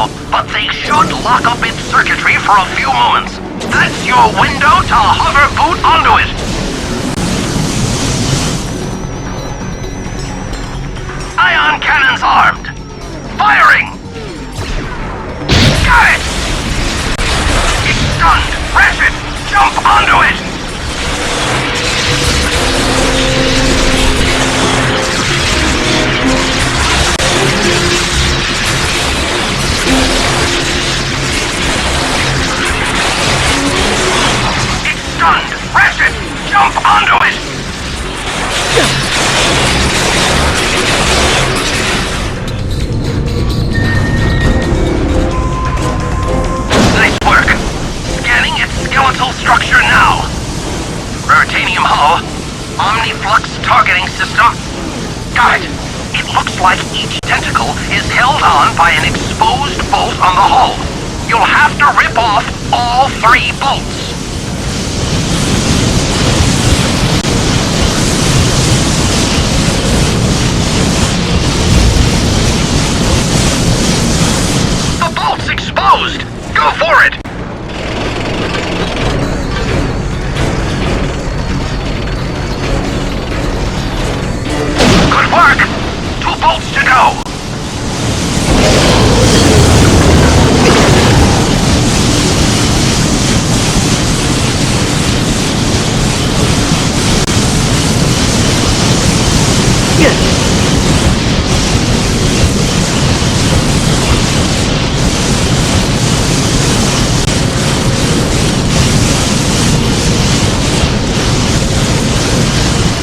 now, but they should lock up its circuitry for a few moments. That's your window to hover boot onto it. Ion cannons armed. Firing! Got it! It's stunned. Ratchet, jump onto it! It's stunned. Ratchet, jump onto it! Nice work. Scanning its skeletal structure now. Ruritanium hull. Omniflux targeting system. Got it. It looks like each tentacle is held on by an exposed bolt on the hull. You'll have to rip off all 3 bolts. The bolt's exposed! Go for it! Good work! 2 bolts to go!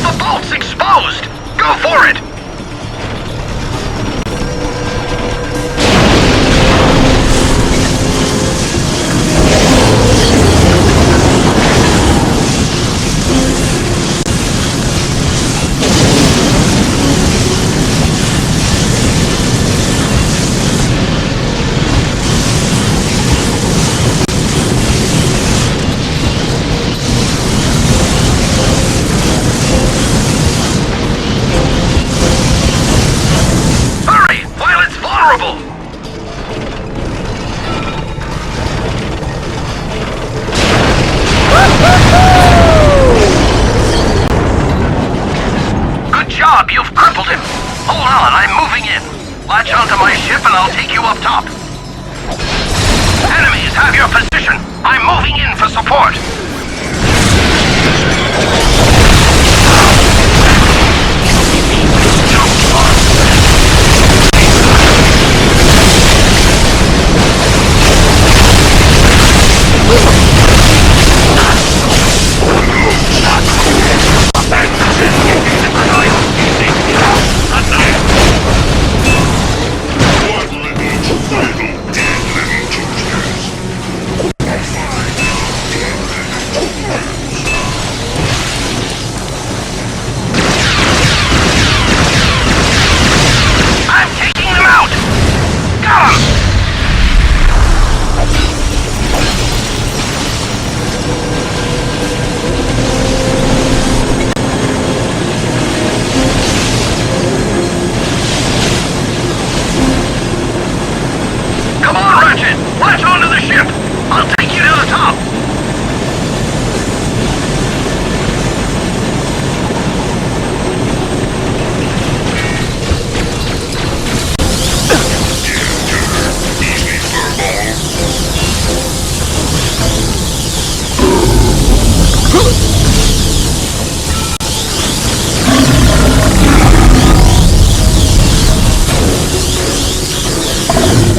The bolt's exposed! Go for it! Hurry, while it's vulnerable! Good job, you've crippled him. Hold on, I'm moving in. Latch onto my ship and I'll take you up top. Enemies have your position. I'm moving in for support. I'm taking them out! Got 'em! Come on, Ratchet! Latch onto the ship! I'll take you to the top!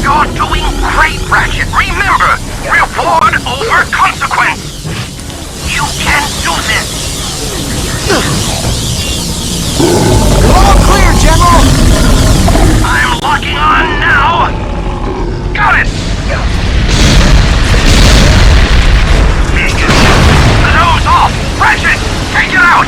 You're doing great, Ratchet! Remember, reward over consequence! You can do this!
All clear, General!
I'm locking on now! Got it! The nose off! Ratchet! Take it out!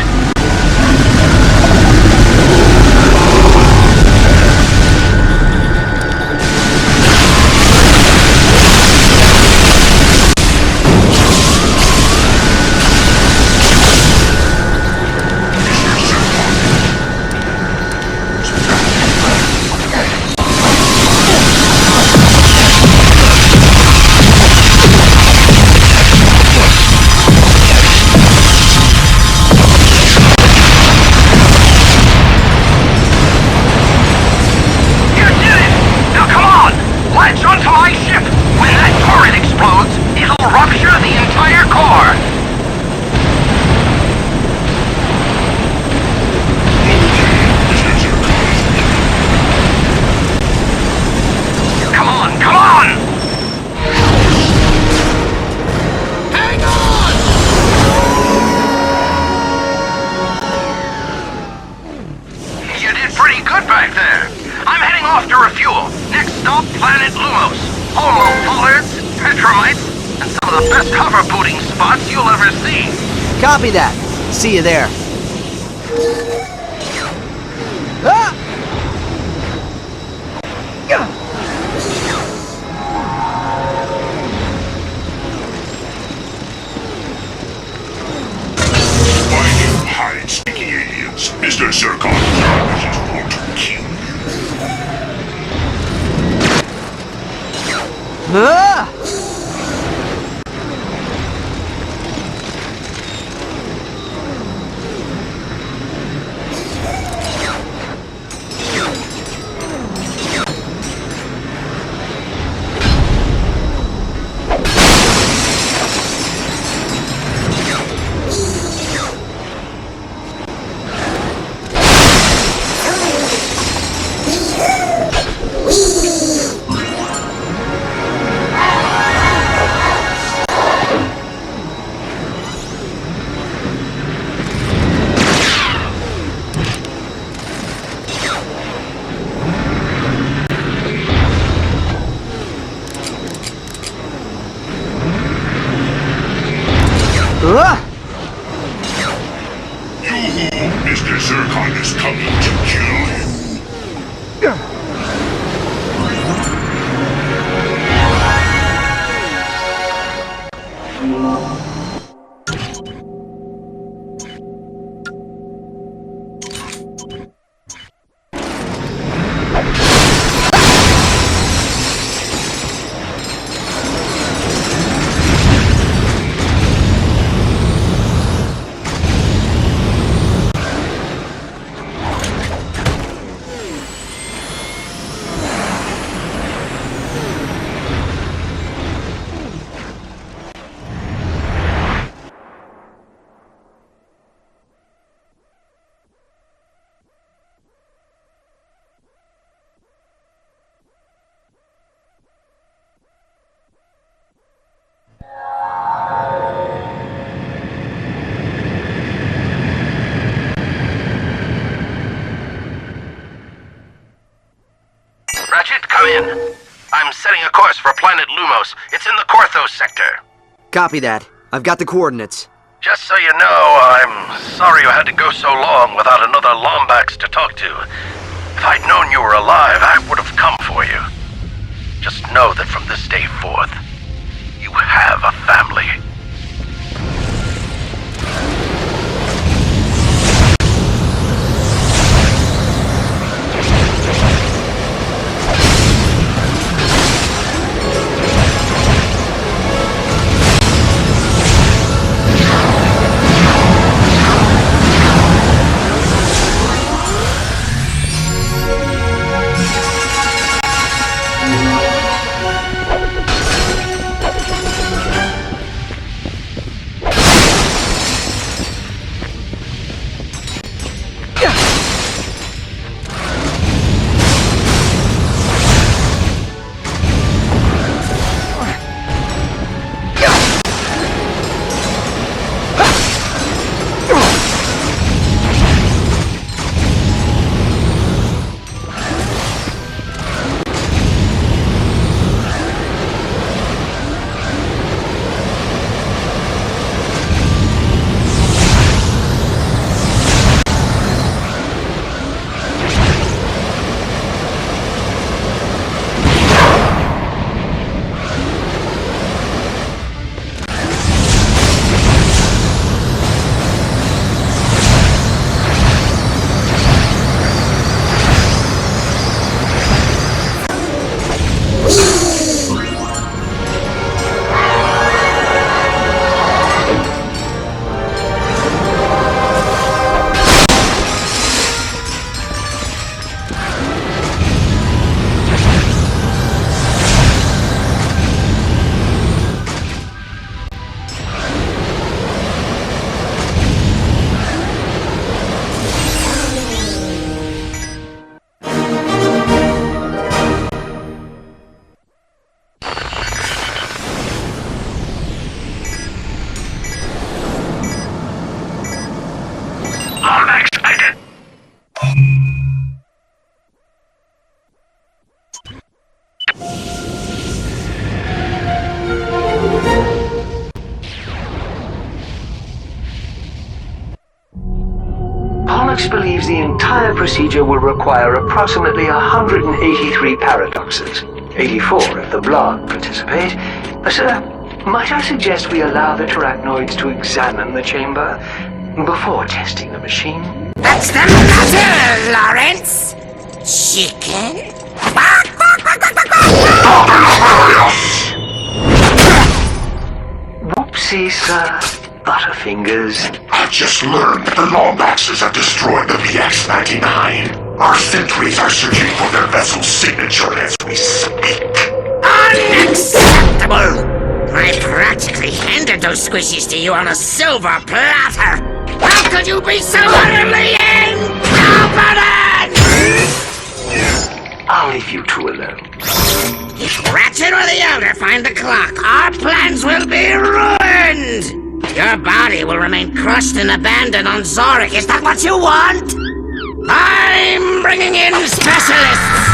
Planet Lumos. Home of pollards, petromites, and some of the best hover-booting spots you'll ever see.
Copy that. See you there. Ah!
Hide, sneaky aliens. Mr. Zircon just want to kill you.
Ah!
Mr. Zircon is coming to kill him.
Ratchet, come in. I'm setting a course for Planet Lumos. It's in the Korthos sector.
Copy that. I've got the coordinates.
Just so you know, I'm sorry you had to go so long without another Lombax to talk to. If I'd known you were alive, I would have come for you. Just know that from this day forth, you have a family.
entire procedure will require approximately 183 paradoxes. 84 if the blog participate. Sir, might I suggest we allow the terracnoids to examine the chamber before testing the machine?
What's the matter, Lawrence? Chicken?
Whoopsie, sir. Butterfingers.
I just learned the Lombaxes have destroyed the VX-99. Our sentries are searching for their vessel's signature as we speak.
Unacceptable! I practically handed those squishies to you on a silver platter! How could you be so utterly incompetent?
I'll leave you two alone.
If Ratchet or the Elder find the clock, our plans will be ruined! Your body will remain crushed and abandoned on Zorik. Is that what you want? I'm bringing in specialists!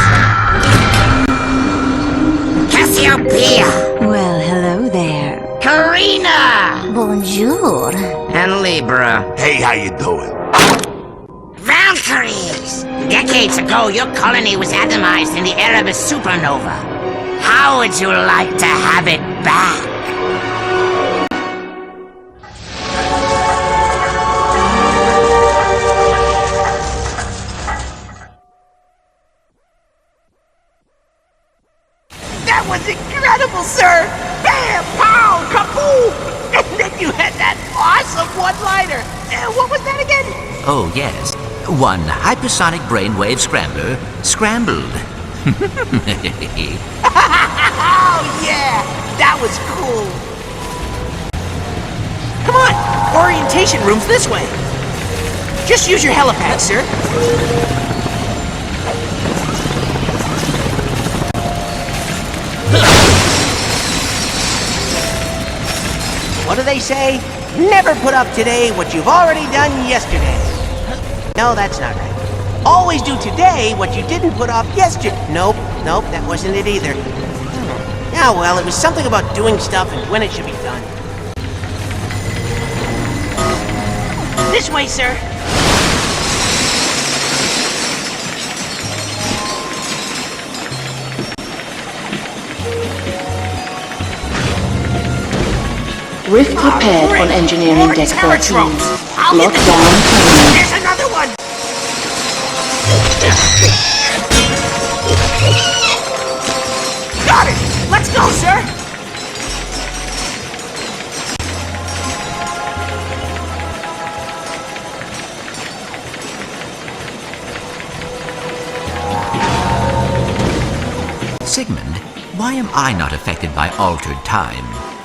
Cassiopeia!
Well, hello there.
Karina!
Bonjour.
And Libra.
Hey, how you doing?
Valkyries! Decades ago, your colony was atomized in the Erebus supernova. How would you like to have it back?
That was incredible, sir! Bam! Pow! Kaboom! And then you had that awesome one-liner! What was that again?
Oh, yes. One hypersonic brainwave scrambler scrambled.
Oh, yeah! That was cool! Come on! Orientation room's this way! Just use your helipad, sir. What do they say? Never put up today what you've already done yesterday. No, that's not right. Always do today what you didn't put off yesterday. Nope, that wasn't it either. Yeah, well, it was something about doing stuff and when it should be done. This way, sir.
Rift repaired on engineering deck 14. Lock down.
There's another one! Got it! Let's go, sir!
Sigmund, why am I not affected by altered time?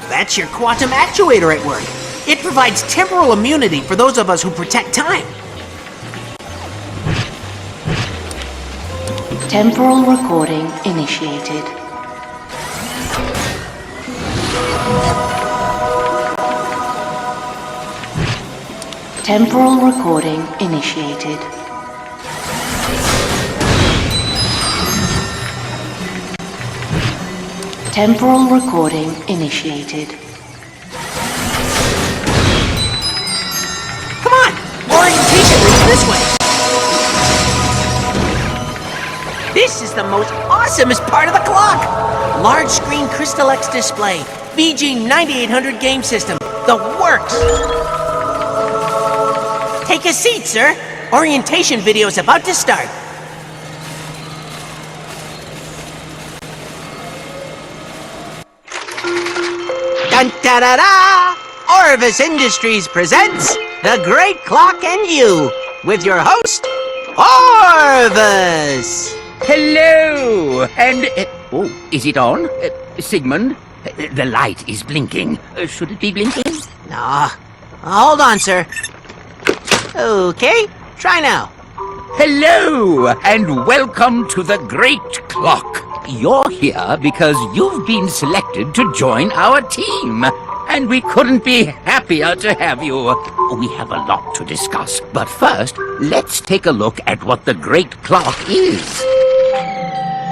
That's your quantum actuator at work. It provides temporal immunity for those of us who protect time.
Temporal recording initiated. Temporal recording initiated. Temporal recording initiated.
Come on! Orientation room this way! This is the most awesomest part of the clock! Large screen Crystal X display. VG 9800 game system. The works! Take a seat, sir. Orientation video is about to start. Dun-da-da-da! Orvis Industries presents The Great Clock and You, with your host, Orvis!
Hello! And, oh, is it on? Sigmund, the light is blinking. Should it be blinking?
Nah. Hold on, sir. Okay, try now.
Hello, and welcome to the Great Clock. You're here because you've been selected to join our team. And we couldn't be happier to have you. We have a lot to discuss. But first, let's take a look at what the Great Clock is.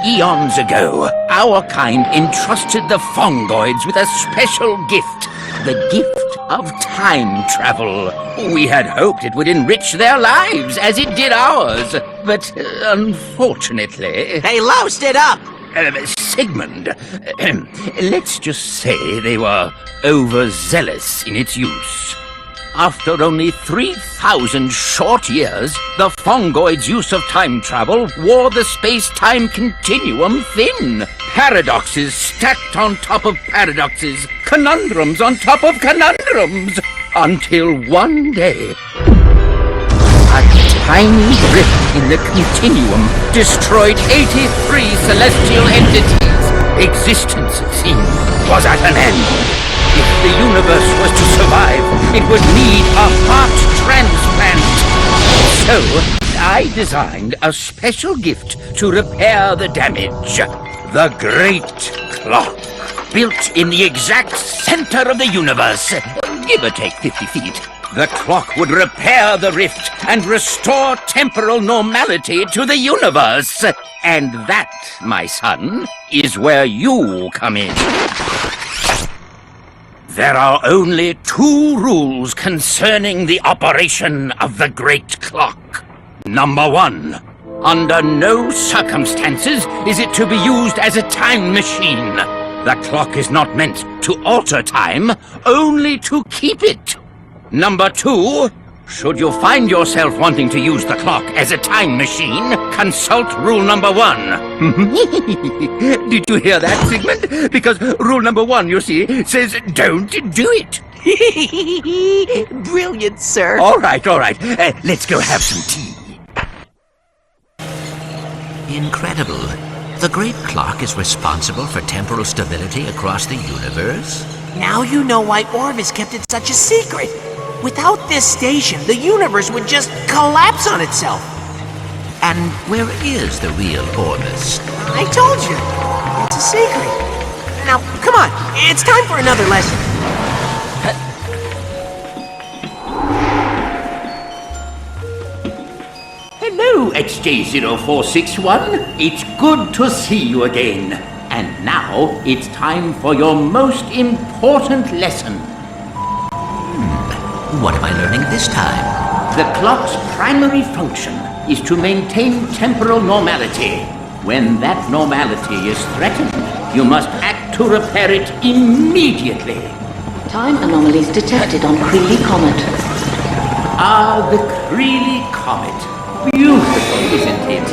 Eons ago, our kind entrusted the Fongoids with a special gift. The gift of time travel. We had hoped it would enrich their lives as it did ours, but unfortunately...
Hey, loused it up!
Sigmund, let's just say they were overzealous in its use. After only 3,000 short years, the Fongoid's use of time travel wore the space-time continuum thin. Paradoxes stacked on top of paradoxes, conundrums on top of conundrums, until one day, a tiny rift in the continuum destroyed 83 celestial entities. Existence, it seemed, was at an end. If the universe was to survive, it would need a heart transplant. So, I designed a special gift to repair the damage. The Great Clock. Built in the exact center of the universe, give or take 50 feet. The clock would repair the rift and restore temporal normality to the universe. And that, my son, is where you come in. There are only 2 rules concerning the operation of the Great Clock. Number 1, under no circumstances is it to be used as a time machine. The clock is not meant to alter time, only to keep it. Number 2, should you find yourself wanting to use the clock as a time machine, consult rule number 1. Did you hear that, Sigmund? Because rule number 1, you see, says don't do it.
Brilliant, sir.
All right. Let's go have some tea.
Incredible. The Great Clock is responsible for temporal stability across the universe?
Now you know why Orvis kept it such a secret. Without this station, the universe would just collapse on itself.
And where is the real Orvis?
I told you. It's a secret. Now, come on. It's time for another lesson.
Hello, XJ0461. It's good to see you again. And now, it's time for your most important lesson.
What am I learning this time?
The clock's primary function is to maintain temporal normality. When that normality is threatened, you must act to repair it immediately.
Time anomalies detected on Creely Comet.
Ah, the Creely Comet. Beautiful, isn't it?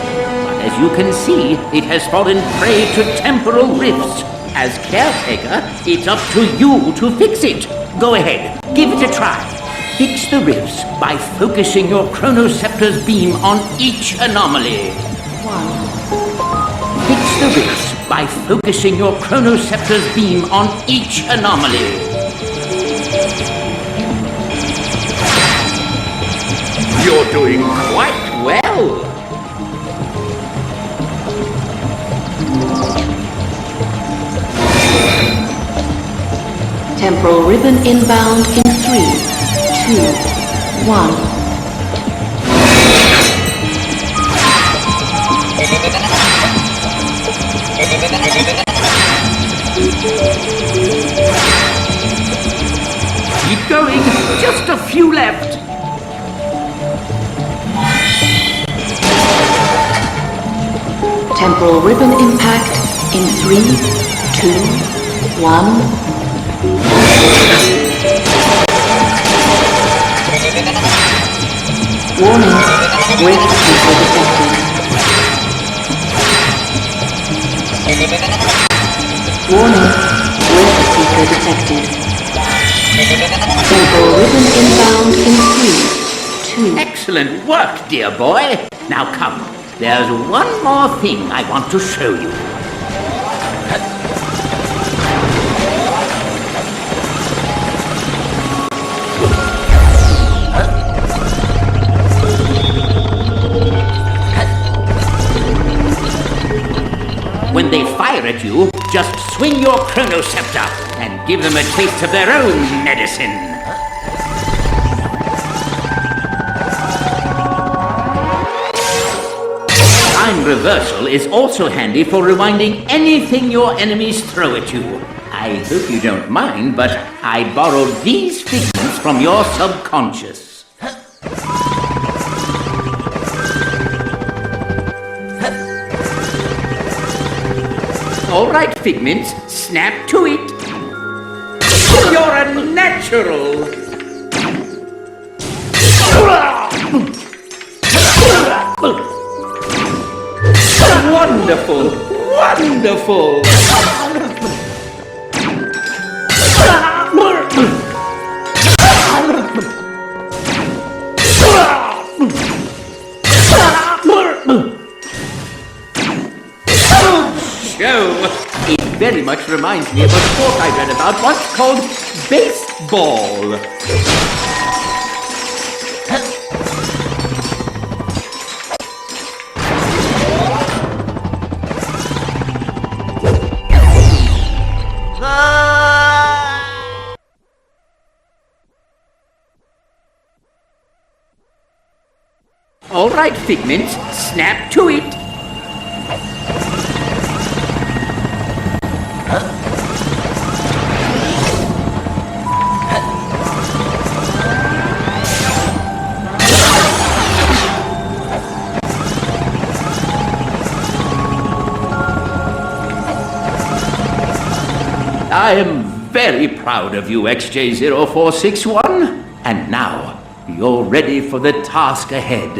But as you can see, it has fallen prey to temporal rifts. As caretaker, it's up to you to fix it. Go ahead, give it a try. Fix the rifts by focusing your chronoceptor's beam on each anomaly.
1.
Fix the rifts by focusing your chronoceptor's beam on each anomaly. You're doing quite well.
Temporal ribbon inbound in 3, 2, 1.
Keep going. Just a few left.
Temporal ribbon impact in 3, 2, 1. Warning, rift seeker detected. Warning, rift seeker detected. Temporal ribbon inbound in 3, 2.
Excellent work, dear boy. Now come. There's one more thing I want to show you. When they fire at you, just swing your chronoceptor and give them a taste of their own medicine. Time reversal is also handy for rewinding anything your enemies throw at you. I hope you don't mind, but I borrowed these figments from your subconscious. All right, Figments, snap to it. You're a natural. Wonderful, wonderful. It very much reminds me of a sport I read about once called baseball. All right, Figments, snap to it. I am very proud of you, XJ0461. And now, you're ready for the task ahead.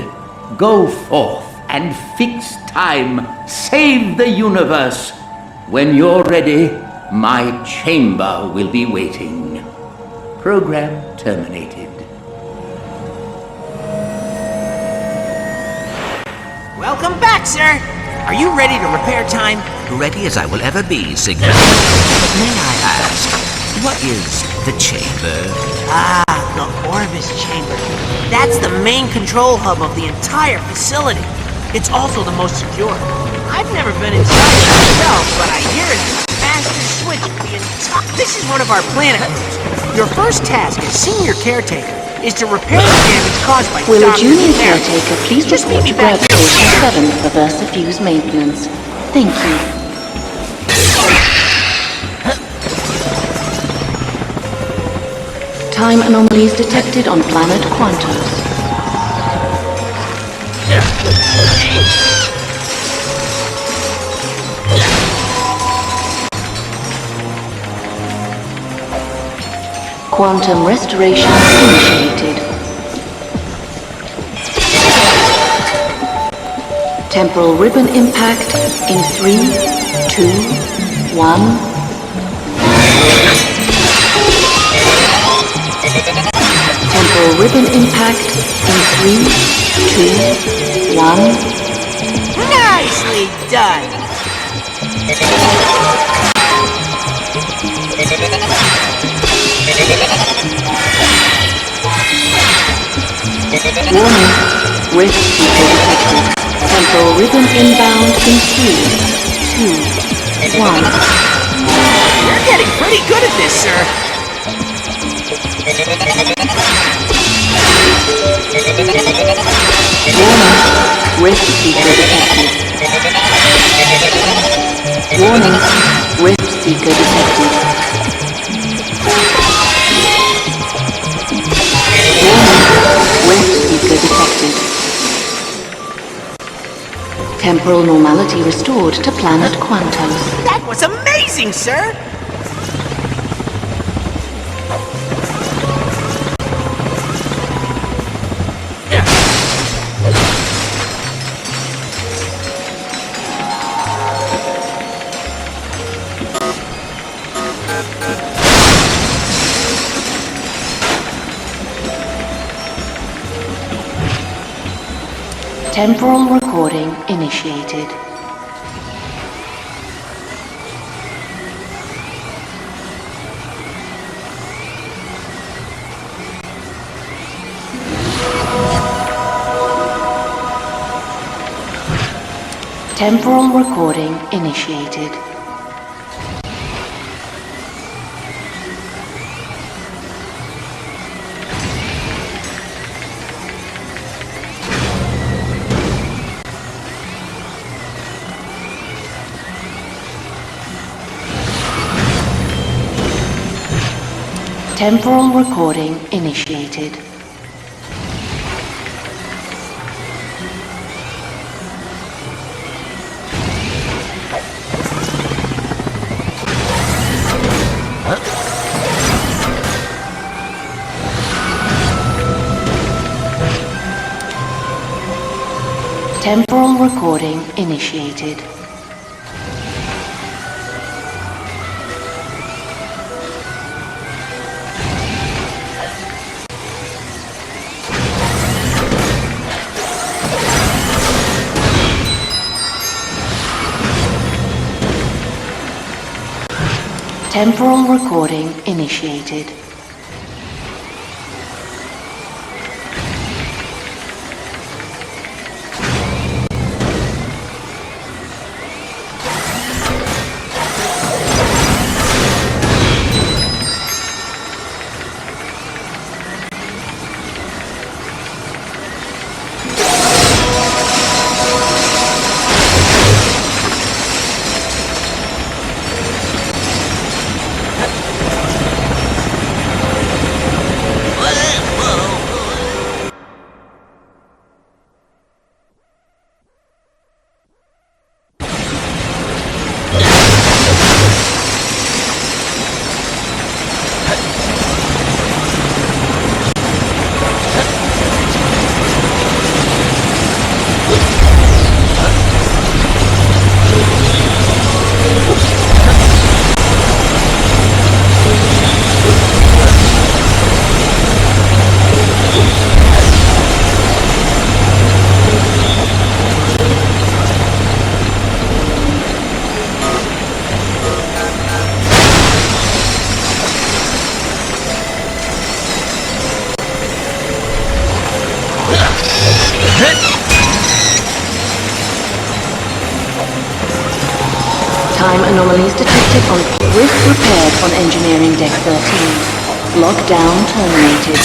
Go forth and fix time. Save the universe. When you're ready, my chamber will be waiting. Program terminated.
Welcome back, sir. Are you ready to repair time?
Ready as I will ever be, Sigma. May I ask, what is the chamber?
Ah, the Orbis chamber. That's the main control hub of the entire facility. It's also the most secure. I've never been inside it myself, but I hear it's the fastest switch in the entire... This is one of our planet crews. Your first task as senior caretaker is to repair the damage caused by...
Will a junior caretaker please
Just
report
meet
to
me back
grab station 7 for VersaFuse maintenance? Thank you. Time anomalies detected on planet Quantos. Quantum restoration initiated. Temporal ribbon impact in 3, 2, 1. Temporal ribbon impact in 3, 2, 1.
Nicely done!
Warning, rift seeker detected. Temporal ribbon inbound in 3, 2, 1.
You're getting pretty good at this, sir.
Warning, rift seeker detected. Warning, rift seeker detected. Warning, rift seeker detected. Temporal normality restored to planet Quantos.
That was amazing, sir!
Temporal recording initiated. Temporal recording initiated. Temporal recording initiated. Temporal recording initiated. Temporal recording initiated. Time anomalies detected on rift repaired on engineering deck 13. Lockdown terminated.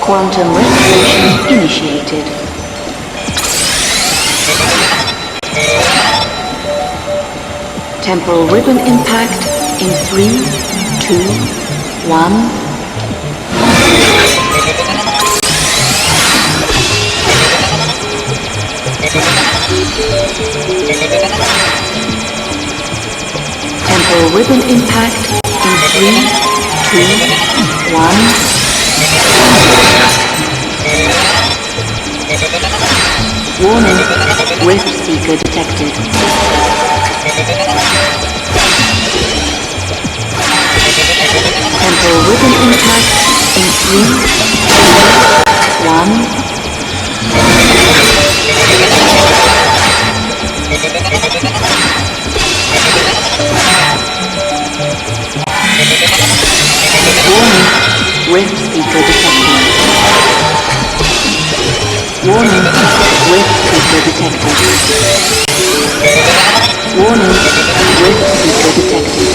Quantum restoration initiated. Temporal ribbon impact in 3, 2, 1. Temporal ribbon impact in 3, 2, 1. Warning, Rift Seeker detected. Temporal ribbon impact in 3, 2, 1. Warning, Rift Seeker detected. Warning, Rift Seeker detected. Warning, Rift Seeker detected.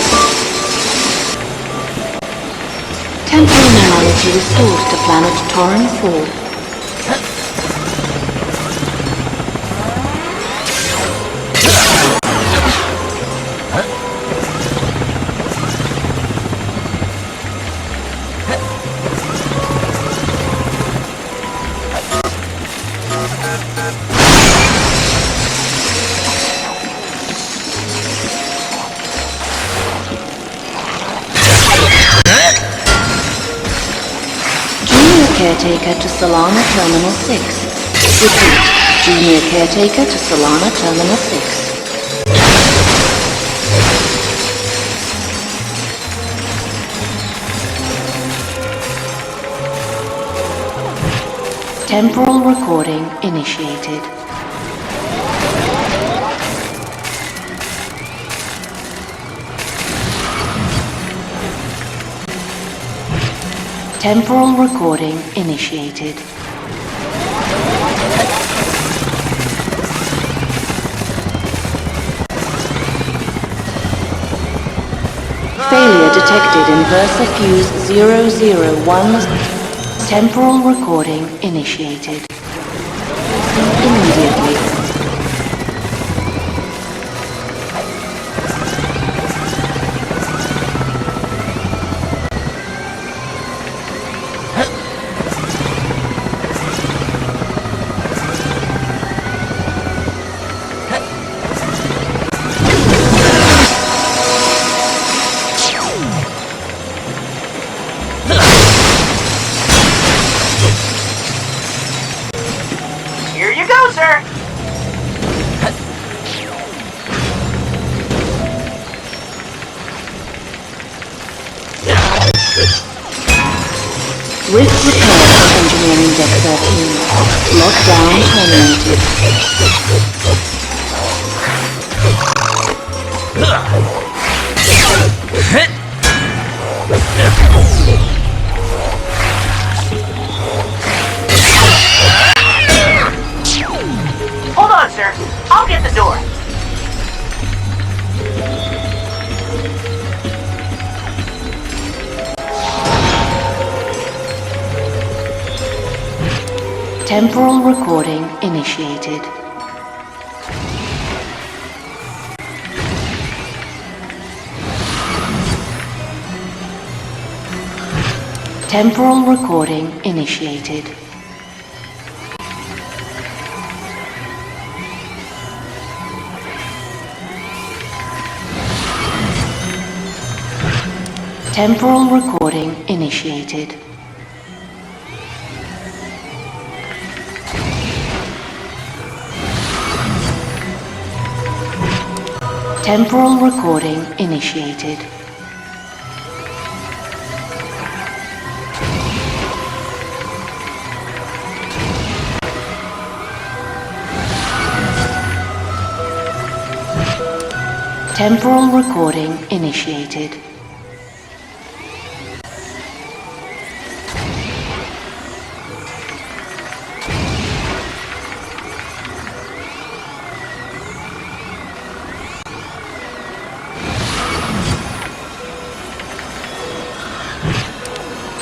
Temporal normality restored to planet Torren 4. Caretaker to Solana Terminal 6. Repeat, Junior Caretaker to Solana Terminal 6. Temporal recording initiated. Temporal recording initiated. detected in Versa Fuse 001's temporal recording initiated. Immediately.
Here you go, sir!
Rift repaired for engineering deck 13. Lockdown terminated.
Hold on, sir. I'll get the door.
Temporal recording initiated. Temporal recording initiated. Temporal recording initiated. Temporal recording initiated. Temporal recording initiated.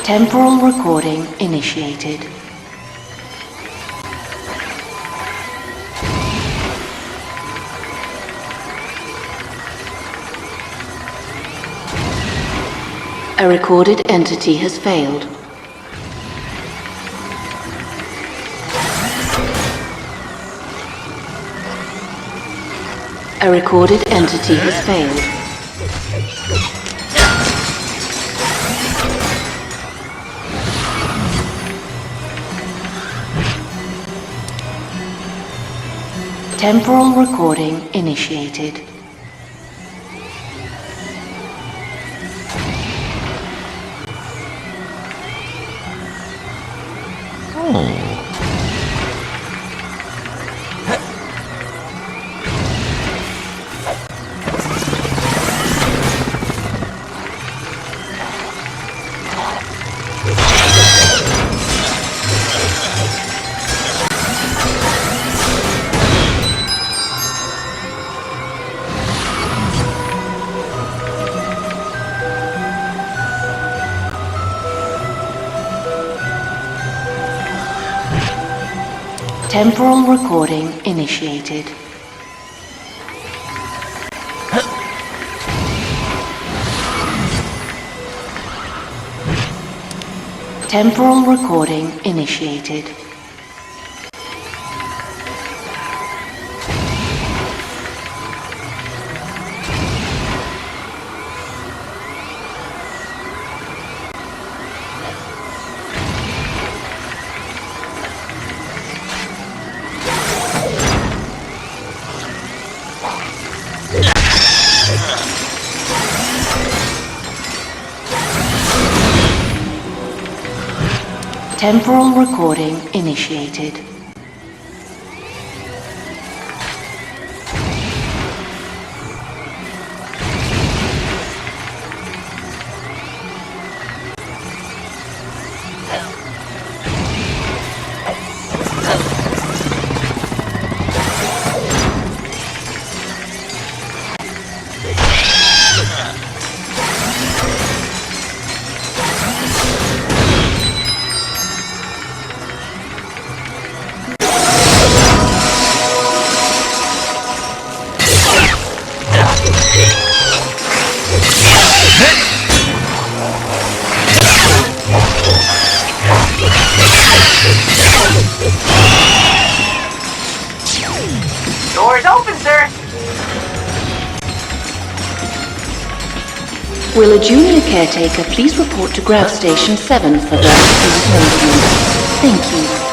Temporal recording initiated. A recorded entity has failed. A recorded entity has failed. Temporal recording initiated. Temporal recording initiated. Temporal recording initiated. Temporal recording initiated.
open, sir.
Will a junior caretaker please report to Grab Station 7 for further maintenance? Thank you.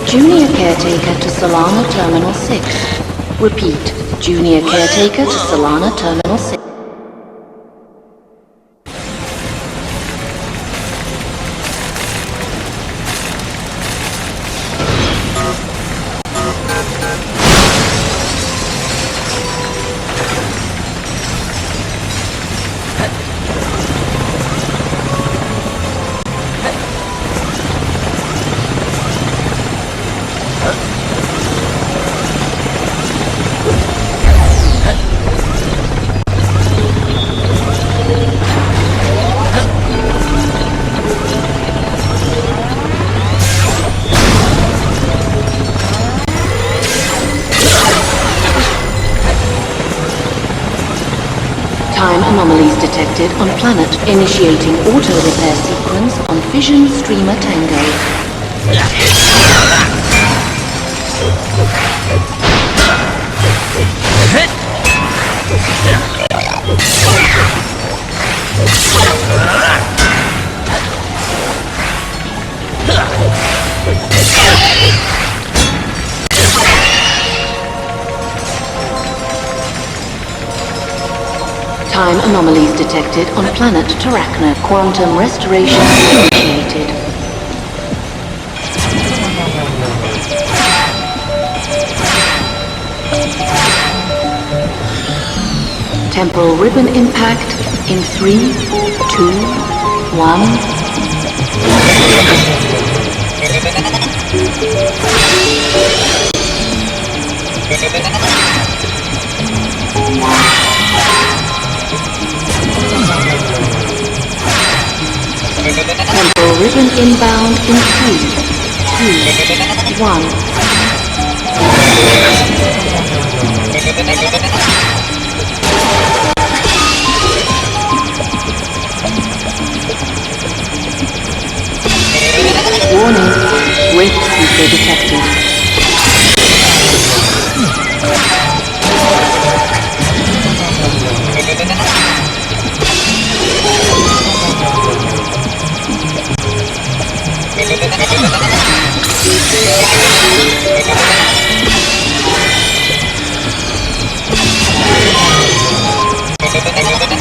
Junior caretaker to Solana Terminal 6. Repeat, junior caretaker to Solana Terminal 6. Time anomalies detected on planet. Initiating auto repair sequence on Fission Streamer Tango. Time anomalies detected on planet Tarachna. Quantum restoration initiated. Temporal ribbon impact in 3, 2, 1. Temporal ribbon inbound in 3, 2, 1. Warning, rift seeker detected.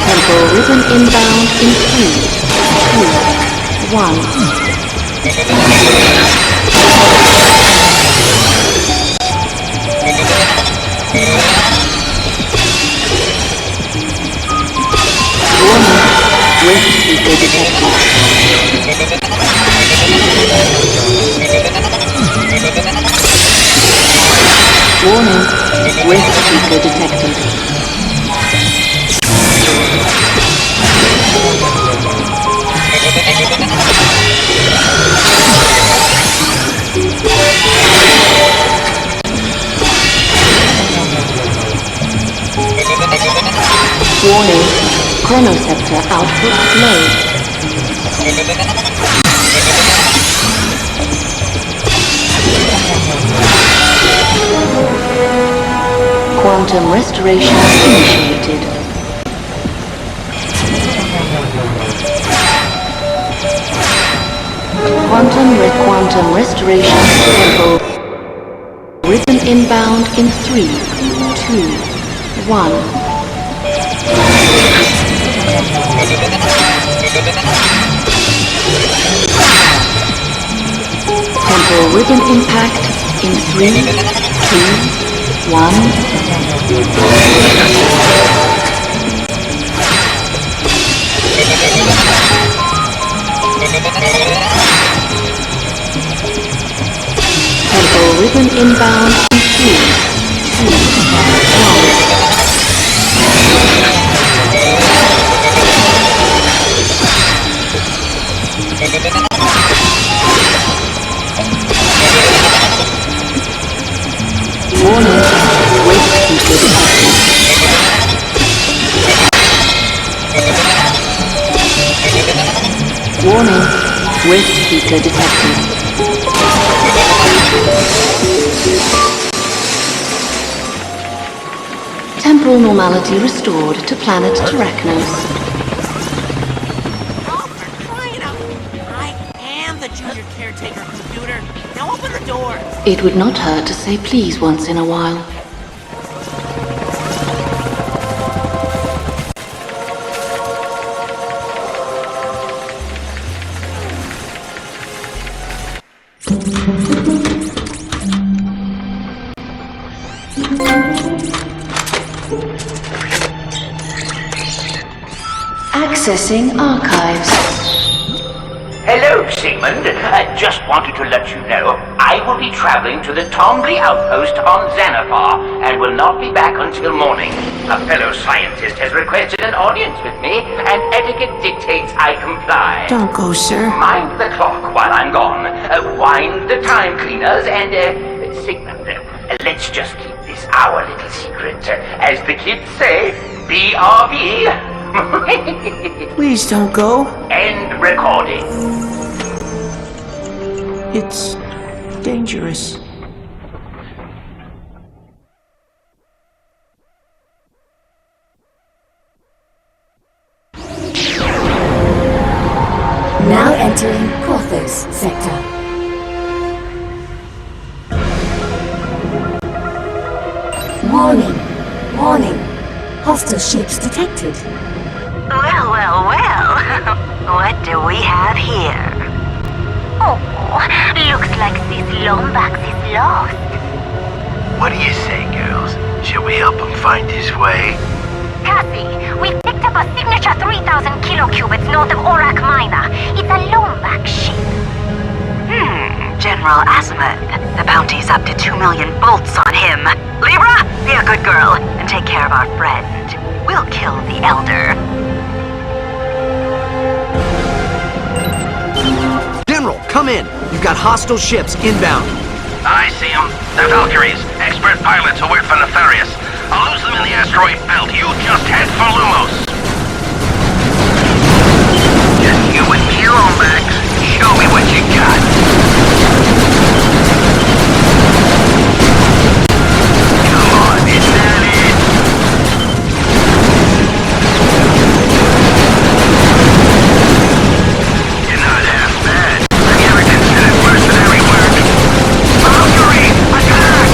Temporal ribbon inbound in 3, 2, 1. Warning, rift seeker detected. Warning, rift seeker detected. Warning, chronoceptor output low. Quantum restoration initiated. Quantum restoration tempo. Ribbon inbound in 3, 2, 1. Temporal ribbon impact in 3, 2, 1. Temporal ribbon inbound in 3, 2, 1. Warning. Swift heater detected. Temporal normality restored to planet Terrachnos.
I am the junior caretaker, computer. Now open the door.
It would not hurt to say please once in a while. Accessing archives.
Hello, Sigmund. I just wanted to let you know I will be traveling to the Tombly outpost on Xanathar and will not be back until morning. A fellow scientist has requested an audience with me, and etiquette dictates I comply.
Don't go, sir.
Mind the clock while I'm gone. Wind the time cleaners, and, Sigmund, let's just keep this our little secret. As the kids say, BRB.
Please don't go.
End recording.
It's dangerous.
Now entering Porthos sector. Warning. Warning. Hostile ships detected.
Well, well, well. What do we have here? Oh, looks like this Lombax is lost.
What do you say, girls? Shall we help him find his way?
Cassie, we picked up a signature 3,000 kilocubits north of Orak Minor. It's a Lombax ship.
General Azimuth. The bounty's up to 2 million bolts on him. Libra, be a good girl and take care of our friend. We'll kill the Elder.
General, come in. You've got hostile ships inbound.
I see them. They're Valkyries, expert pilots who work for Nefarious. I'll lose them in the asteroid belt. You just head for Lumos. Just you and me, Lombax. Show me what you got. Come on, is that it? You're not half bad. The arrogance did it mercenary work. Valkyrie, attack!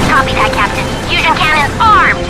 Copy that, Captain. Fusion cannons armed.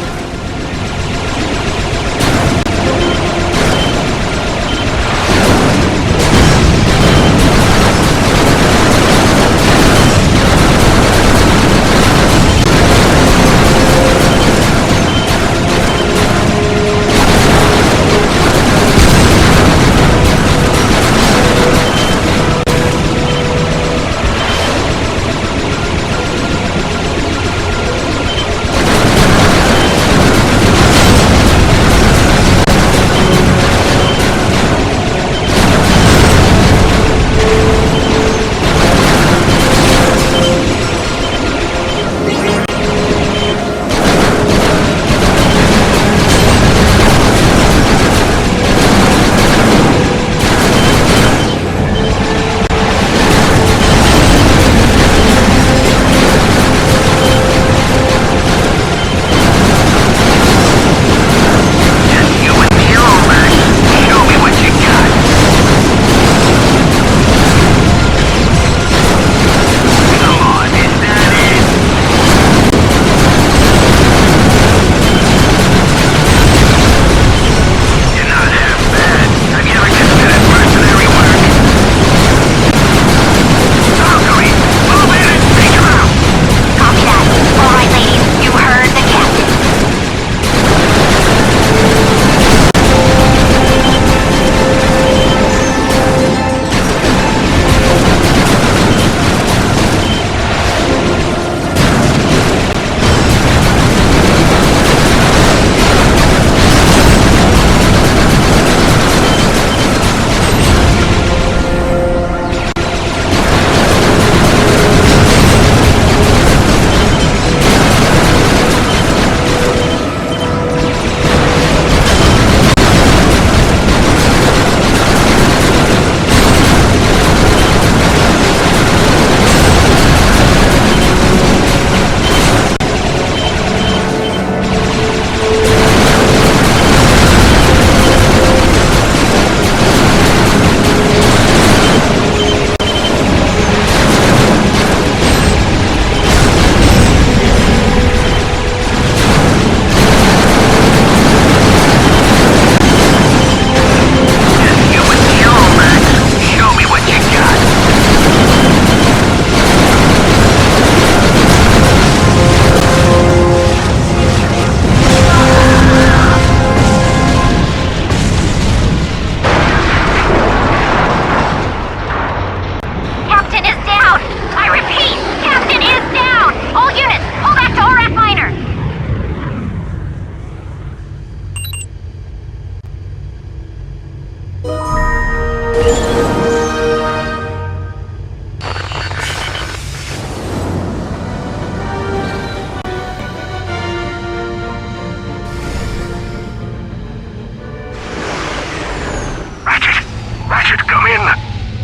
Ratchet, come in!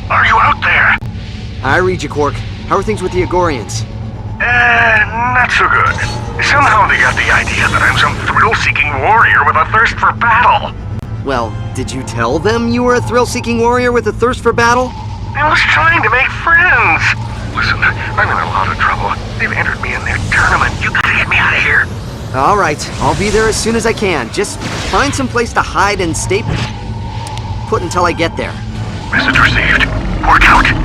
Are you out there?
I read you, Quark. How are things with the Agorians?
Not so good. Somehow they got the idea that I'm some thrill-seeking warrior with a thirst for battle.
Well, did you tell them you were a thrill-seeking warrior with a thirst for battle?
I was trying to make friends. Listen, I'm in a lot of trouble. They've entered me in their tournament. You gotta get me out of here.
All right, I'll be there as soon as I can. Just find some place to hide and stay put until I get there.
Message received. Work out.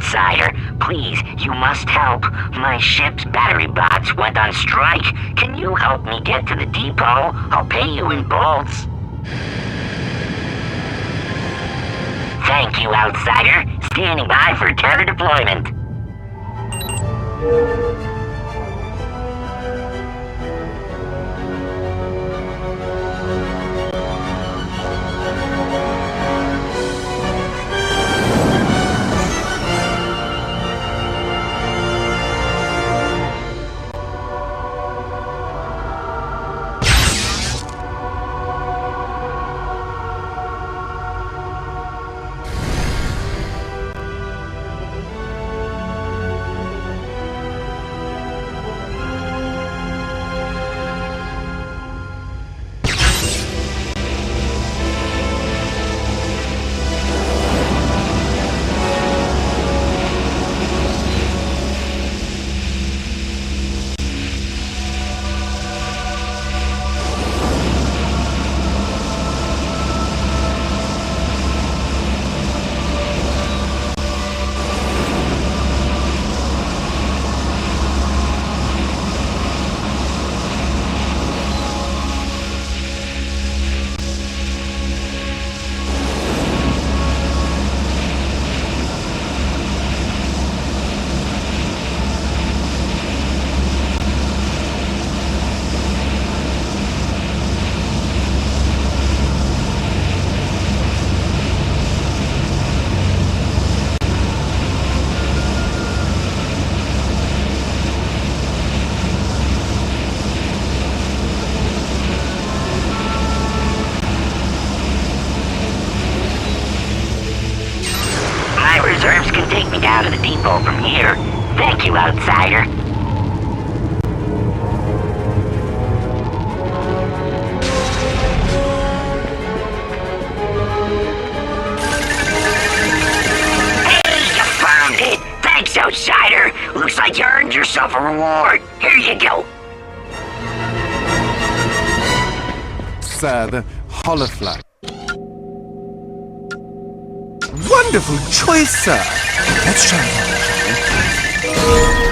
outsider. Please, you must help. My ship's battery box went on strike. Can you help me get to the depot? I'll pay you in bolts. Thank you, outsider. Standing by for tether deployment. Reserves can take me down to the depot from here. Thank you, outsider. Hey, you found it! Thanks, outsider! Looks like you earned yourself a reward. Here you go.
Sir, the holoflag. Wonderful choice, sir! Let's try it out, shall we?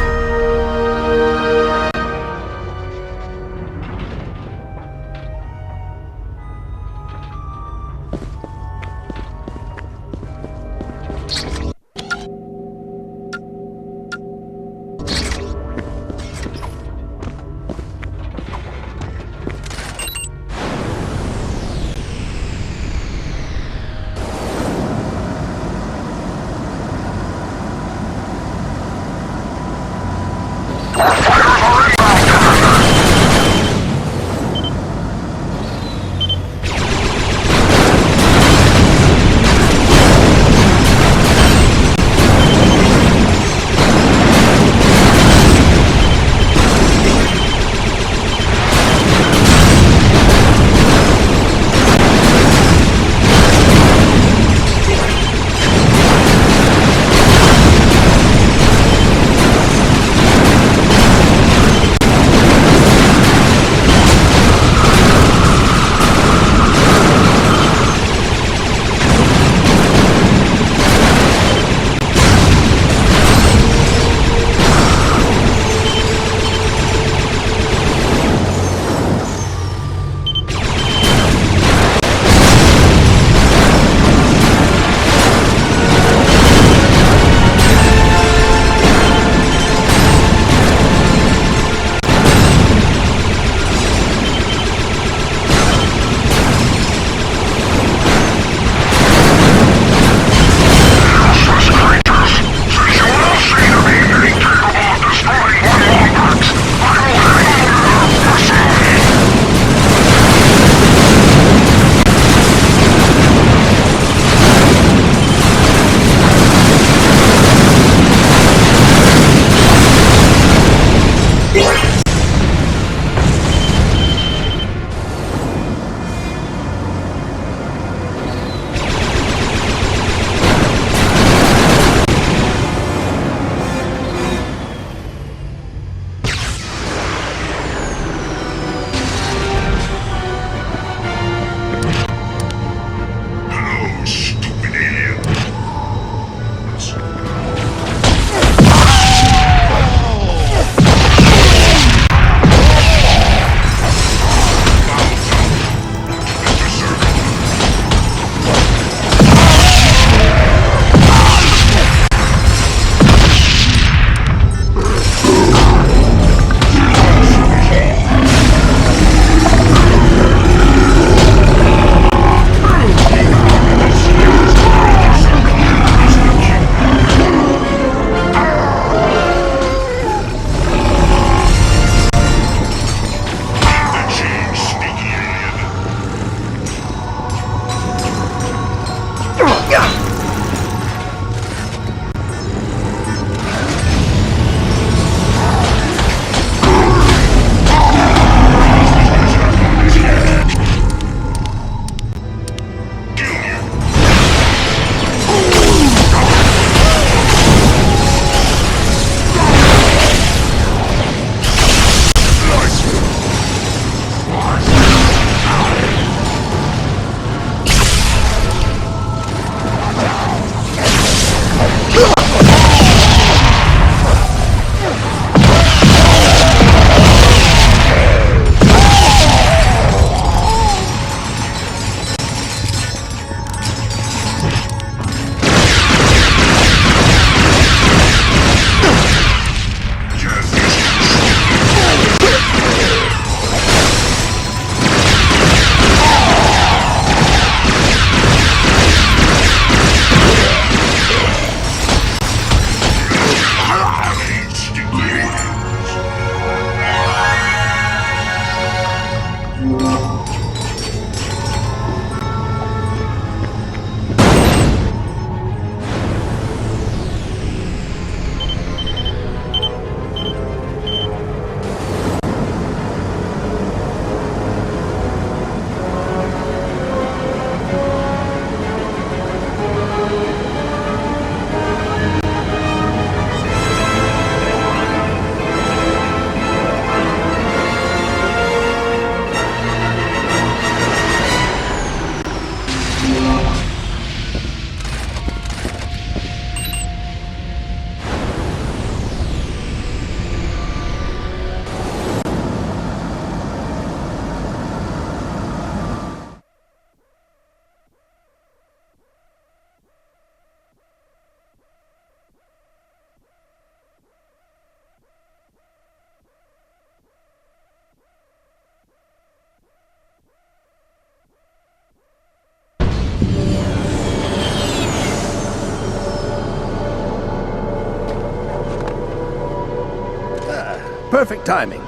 Perfect timing.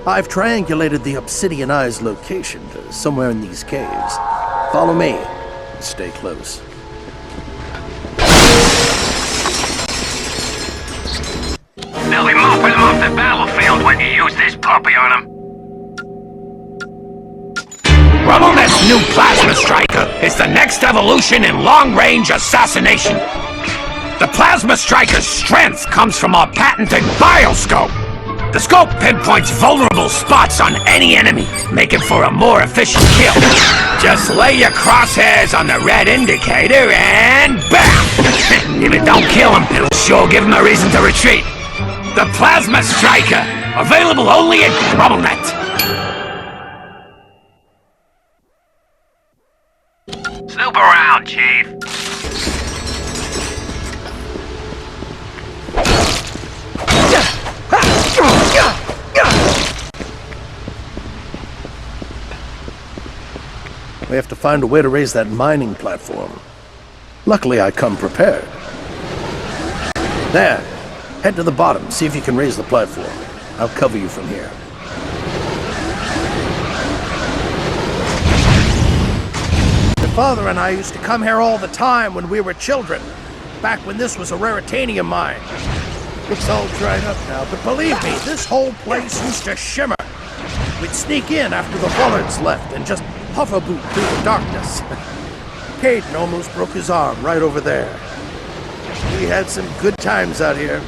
I've triangulated the Obsidian Eye's location to somewhere in these caves. Follow me. Stay close.
They'll be mopping them off the battlefield when you use this puppy on them.
RubbleNet's new Plasma Striker is the next evolution in long-range assassination. The Plasma Striker's strength comes from our patented Bioscope. The scope pinpoints vulnerable spots on any enemy, making for a more efficient kill. Just lay your crosshairs on the red indicator and bam! If it don't kill him, it'll sure give him a reason to retreat. The Plasma Striker, available only at RubbleNet.
Snoop around, Chief.
We have to find a way to raise that mining platform. Luckily, I come prepared. There. Head to the bottom, see if you can raise the platform. I'll cover you from here. Your father and I used to come here all the time when we were children, back when this was a raritanium mine. It's all dried up now, but believe me, this whole place used to shimmer. We'd sneak in after the Bullards left and just hoverboot through the darkness. Caden almost broke his arm right over there. We had some good times out here.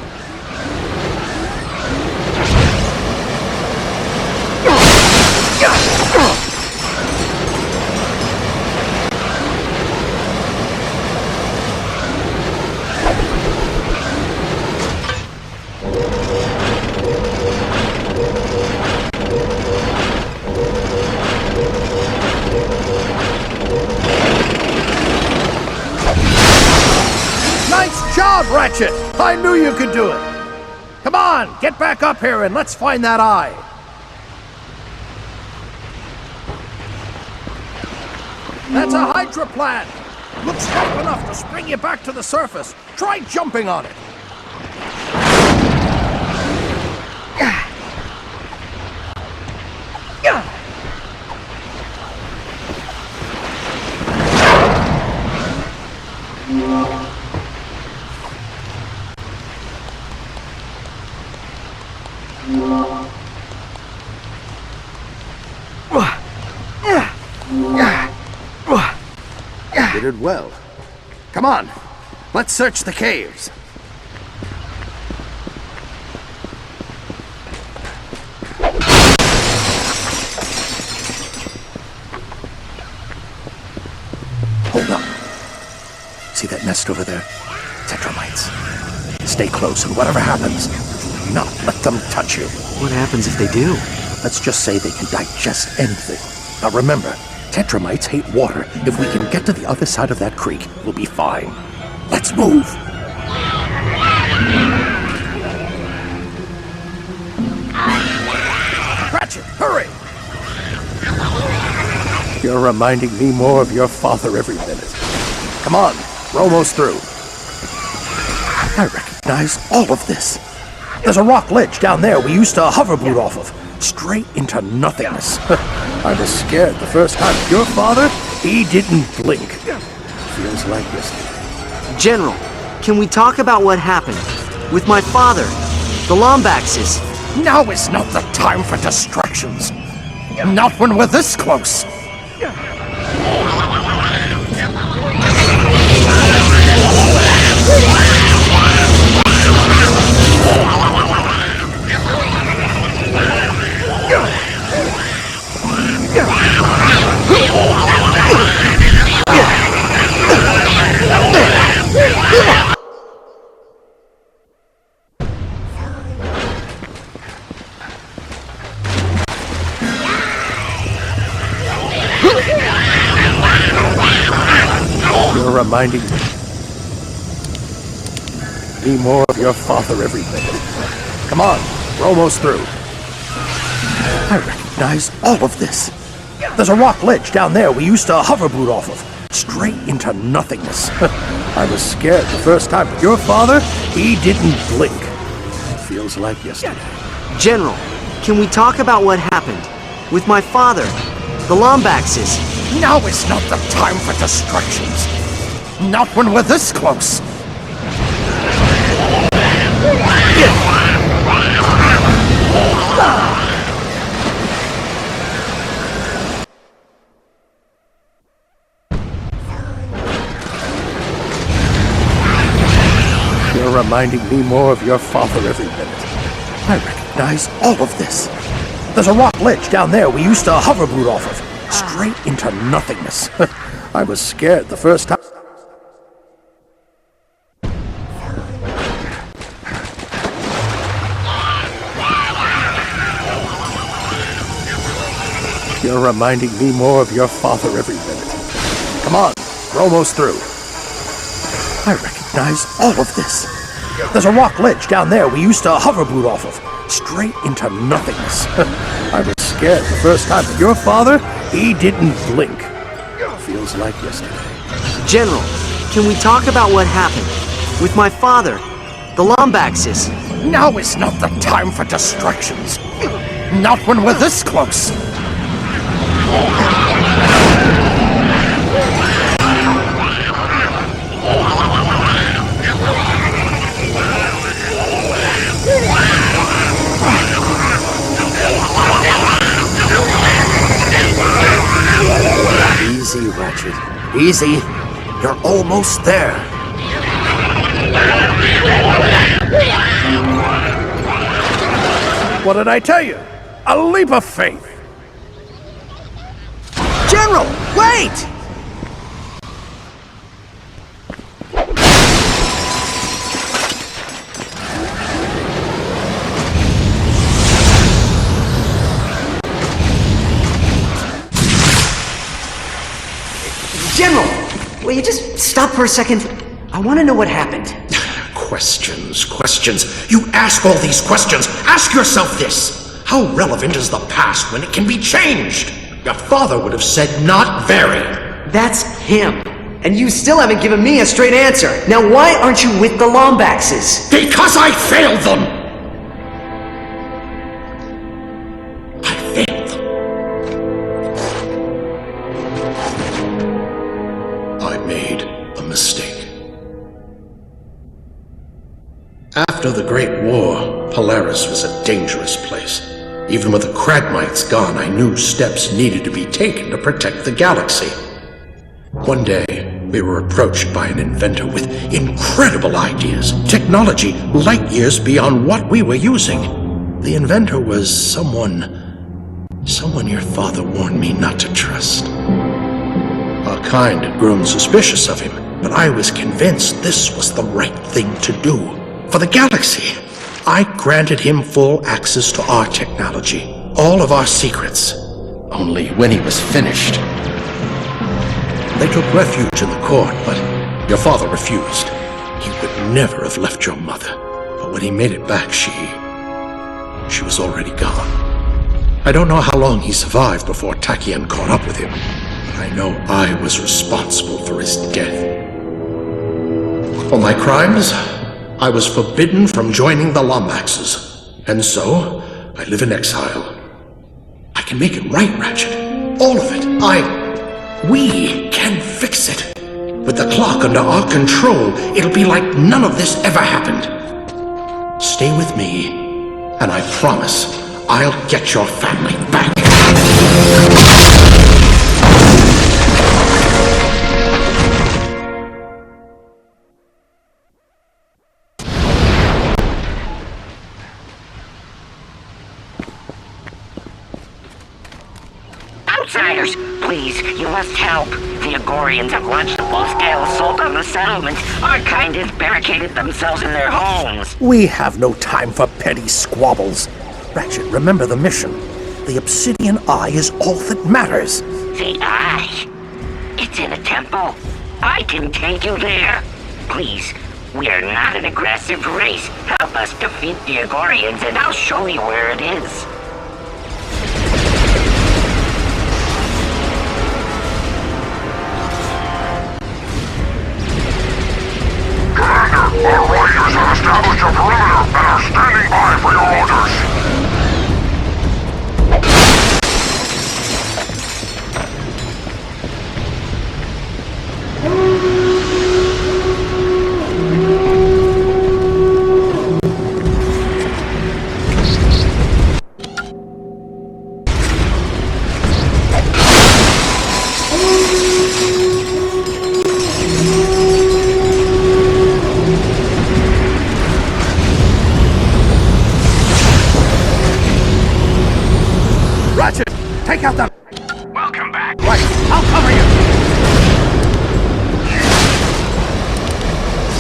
Nice job, Ratchet! I knew you could do it! Come on, get back up here and let's find that eye! That's a hydroplan! Looks sharp enough to spring you back to the surface. Try jumping on it! You did well. Come on, let's search the caves. Hold up. See that nest over there? Tetramites. Stay close, and whatever happens, do not let them touch you.
What happens if they do?
Let's just say they can digest anything. Now remember, Tetramites hate water. If we can get to the other side of that creek, we'll be fine. Let's move! Ratchet, hurry! You're reminding me more of your father every minute. Come on, we're almost through. I recognize all of this. There's a rock ledge down there we used to hoverboot off of. Straight into nothingness. I was scared the first time. Your father, he didn't blink. Feels like yesterday.
General, can we talk about what happened? With my father, the Lombaxes.
Now is not the time for distractions. Not when we're this close. You're reminding me more of your father every minute. Come on, we're almost through. I recognize all of this. There's a rock ledge down there we used to hoverboot off of. Straight into nothingness. I was scared the first time, but your father, he didn't blink. Feels like yesterday.
General, can we talk about what happened? With my father, the Lombaxes.
Now is not the time for distractions. Not when we're this close.
You're reminding me more of your father every minute. I recognize all of this. There's a rock ledge down there we used to hoverboard off of. Straight into nothingness. I was scared the first time. You're reminding me more of your father every minute. Come on, we're almost through. I recognize all of this. There's a rock ledge down there we used to hoverboard off of. Straight into nothingness. I was scared the first time, but your father, he didn't blink. Feels like yesterday.
General, can we talk about what happened? With my father, the Lombaxes.
Now is not the time for distractions. Not when we're this close.
Easy, Ratchet. Easy. You're almost there.
What did I tell you? A leap of faith.
General, wait! General, will you just stop for a second? I want to know what happened.
Questions. You ask all these questions. Ask yourself this. How relevant is the past when it can be changed? Your father would have said not very.
That's him. And you still haven't given me a straight answer. Now why aren't you with the Lombaxes?
Because I failed them! I made a mistake. After the Great War, Polaris was a dangerous place. Even with the Cragmites gone, I knew steps needed to be taken to protect the galaxy. One day, we were approached by an inventor with incredible ideas, technology light years beyond what we were using. The inventor was someone your father warned me not to trust. Our kind had grown suspicious of him, but I was convinced this was the right thing to do. For the galaxy, I granted him full access to our technology, all of our secrets. Only when he was finished. They took refuge in the court, but your father refused. He would never have left your mother. But when he made it back, she was already gone. I don't know how long he survived before Tachyon caught up with him, but I know I was responsible for his death. For my crimes, I was forbidden from joining the Lombaxes, and so I live in exile. I can make it right, Ratchet. All of it. We can fix it. With the clock under our control, it'll be like none of this ever happened. Stay with me, and I promise I'll get your family back.
Outsiders, please, you must help. The Agorians have launched a full-scale assault on the settlement. Our kind has barricaded themselves in their homes.
We have no time for petty squabbles. Ratchet, remember the mission. The Obsidian Eye is all that matters.
The Eye? It's in a temple. I can take you there. Please, we are not an aggressive race. Help us defeat the Agorians and I'll show you where it is.
Commander, our warriors have established a perimeter and are standing by for your orders.
Take out the...
Welcome back.
Right, I'll cover you.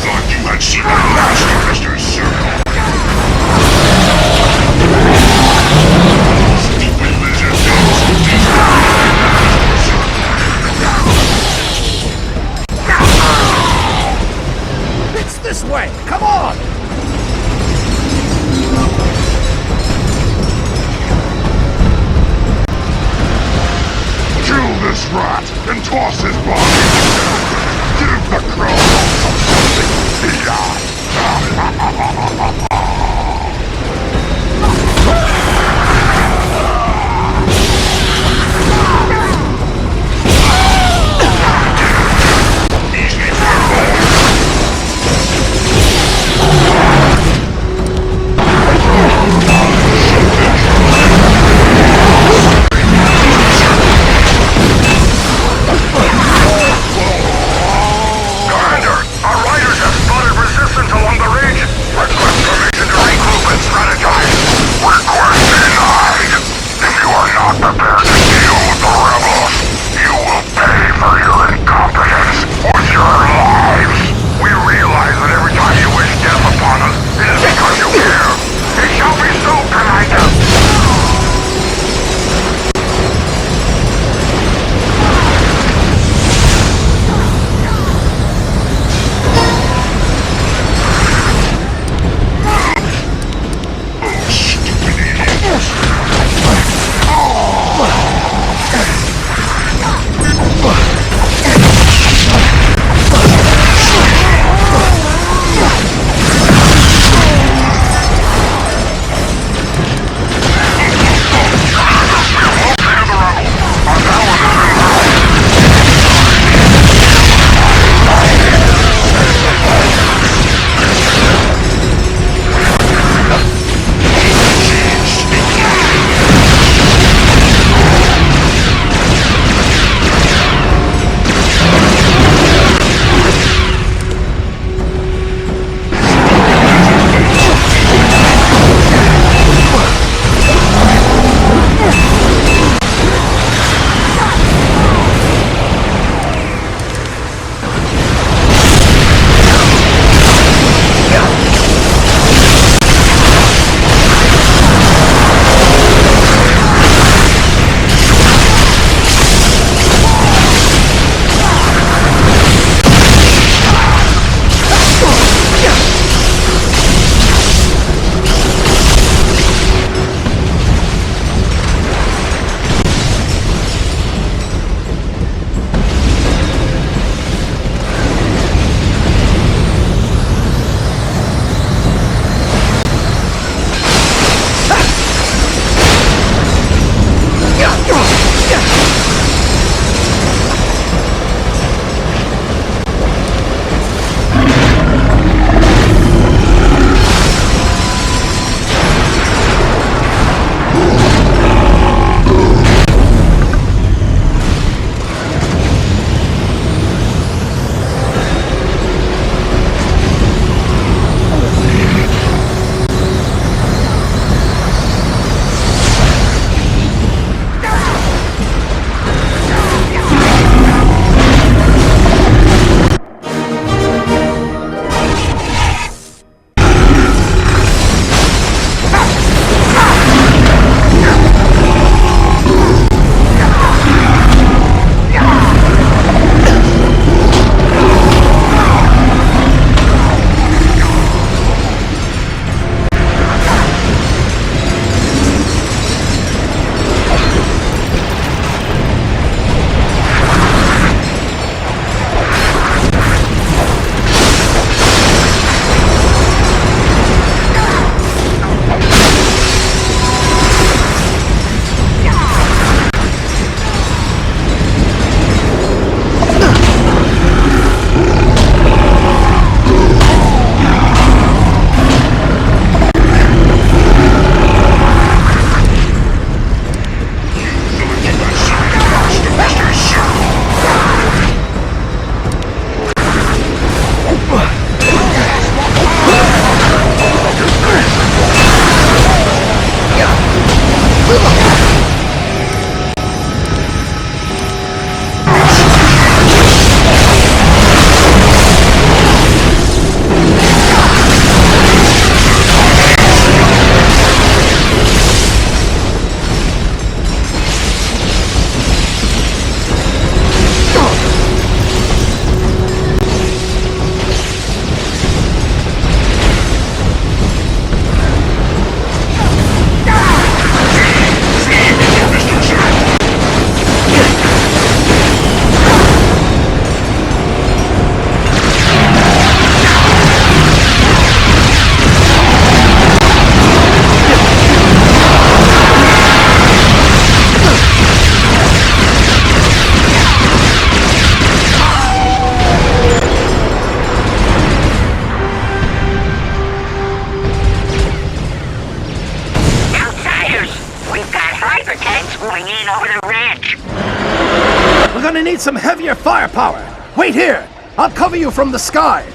Thought you had seen the last of Mr. Circle. Stupid lizard dogs.
It's this way. Come on.
Kill this rat and toss his body. Give the crow something to eat.
going in over the ridge.
We're gonna need some heavier firepower. Wait here. I'll cover you from the sky.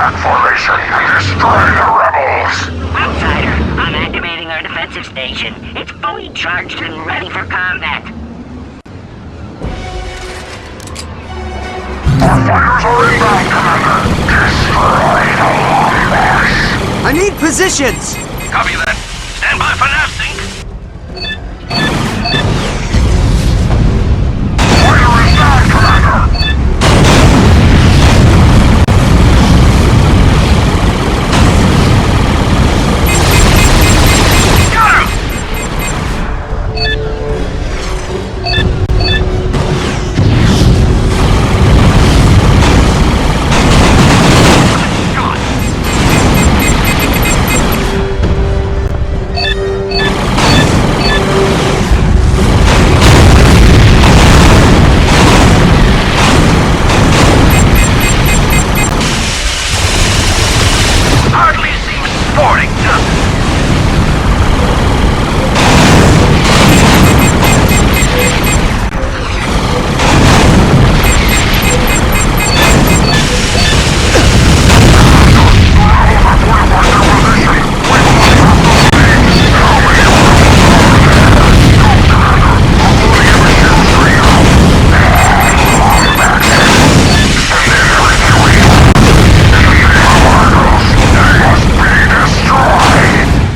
attack formation and destroy the rebels!
Outsider, I'm activating our defensive station. It's fully charged and ready for combat.
Our fighters are inbound, Commander! Destroy the Lombax!
I need positions!
Copy that. Stand by for nav sync.
Fire is down, Commander!
Hardly seems sporting, does it?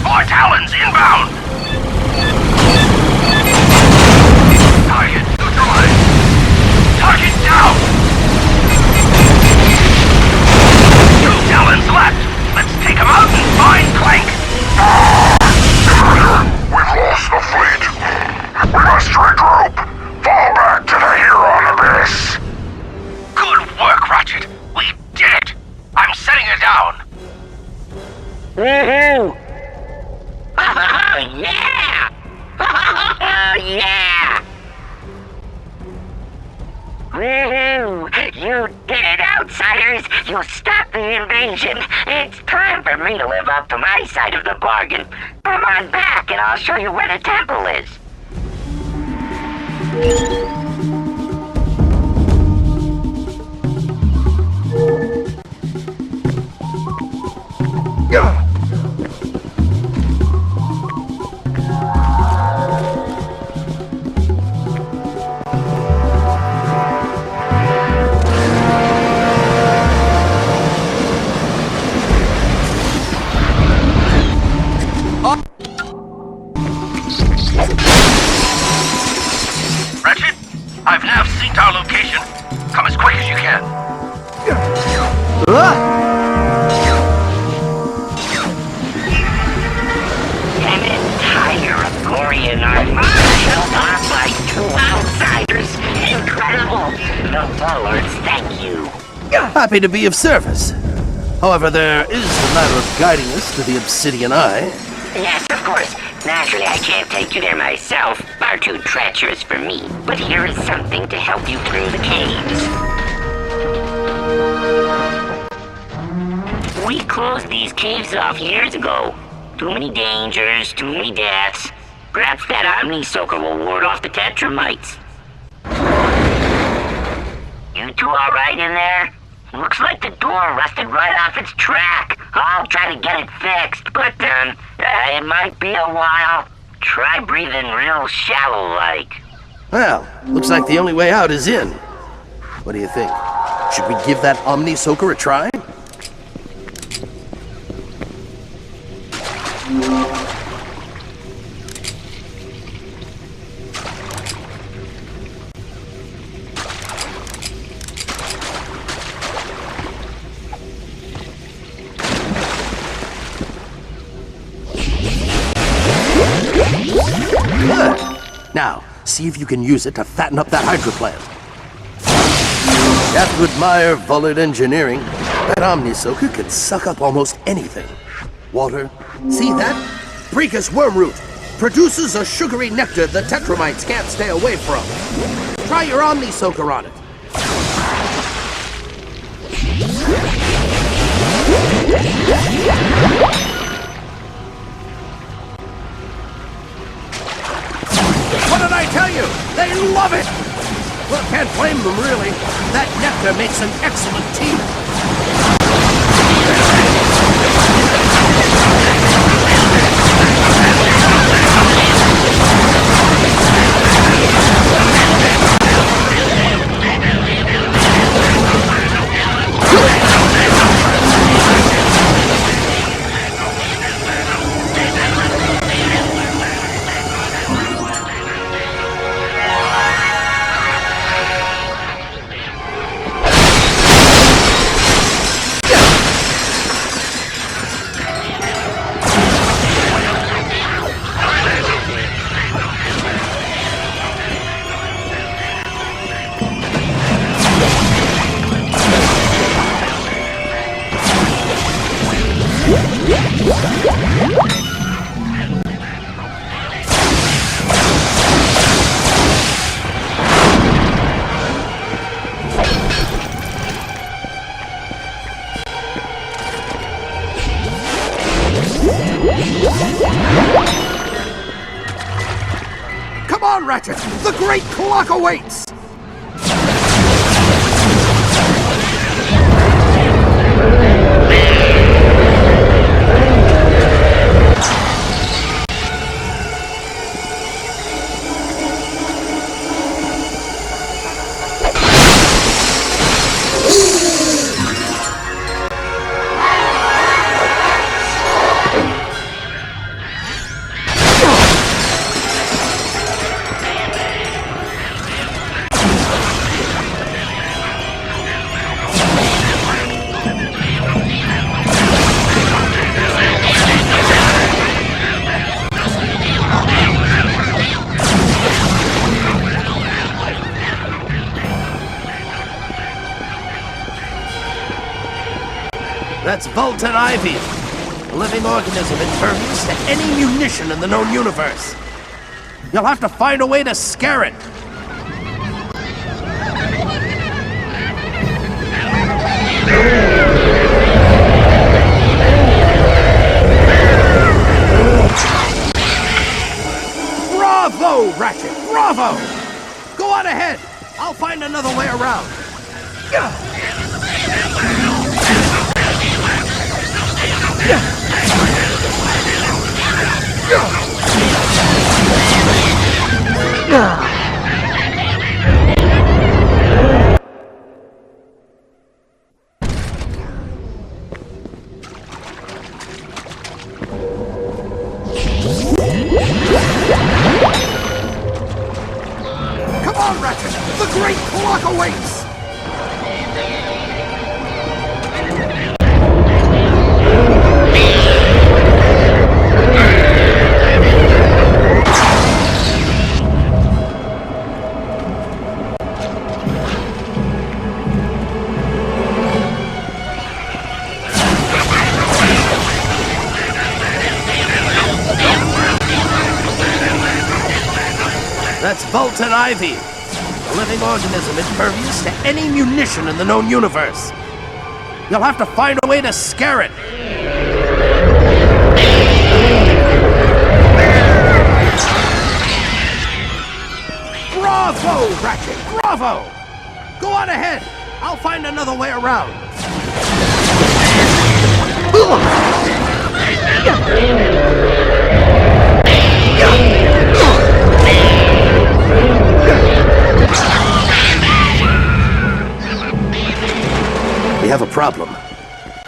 More Talons inbound! Target neutralized! Target down! 2 Talons left! Let's take them out and find Clank!
Commander, we've lost the fleet! We must regroup! Fall back to the Huron Abyss!
Good work, Ratchet! We did it! I'm setting it down!
Woohoo! Oh, yeah! Oh, yeah! Woohoo! You did it, outsiders! You stopped the invasion! It's time for me to live up to my side of the bargain. Come on back and I'll show you where the temple is.
Ratchet, I've now synced our location. Come as quick as you can.
An entire Agorian armada held off by 2 outsiders. Incredible! The Warlords, thank you.
Happy to be of service. However, there is the matter of guiding us to the Obsidian Eye.
Yes, of course. Naturally, I can't take you there myself. Far too treacherous for me. But here is something to help you through the caves. We closed these caves off years ago. Too many dangers, too many deaths. Perhaps that Omni-Soaker will ward off the Tetramites. You two alright in there? Looks like the door rusted right off its track. I'll try to get it fixed, but it might be a while. Try breathing real shallow-like.
Well, looks like the only way out is in. What do you think? Should we give that Omni-Soaker a try? Good. Now, see if you can use it to fatten up that hydroplant. Have to admire Vullard engineering. That Omni-Soaker can suck up almost anything. Water. See that? Bricus wormroot. Produces a sugary nectar the Tetramites can't stay away from. Try your Omni-Soaker on it. What did I tell you? They love it! Well, can't blame them, really. That nectar makes an excellent tea.
on, Ratchet! The great clock awaits! That's Voltan Ivy, a living organism impervious to any munition in the known universe. You'll have to find a way to scare it. Bravo, Ratchet! Bravo! Go on ahead! I'll find another way around. Come on, Ratchet! The great clock awaits! That's Voltan Ivy, a living organism impervious to any munition in the known universe. You'll have to find a way to scare it. Bravo, Ratchet! Bravo! Go on ahead! I'll find another way around. We have a problem.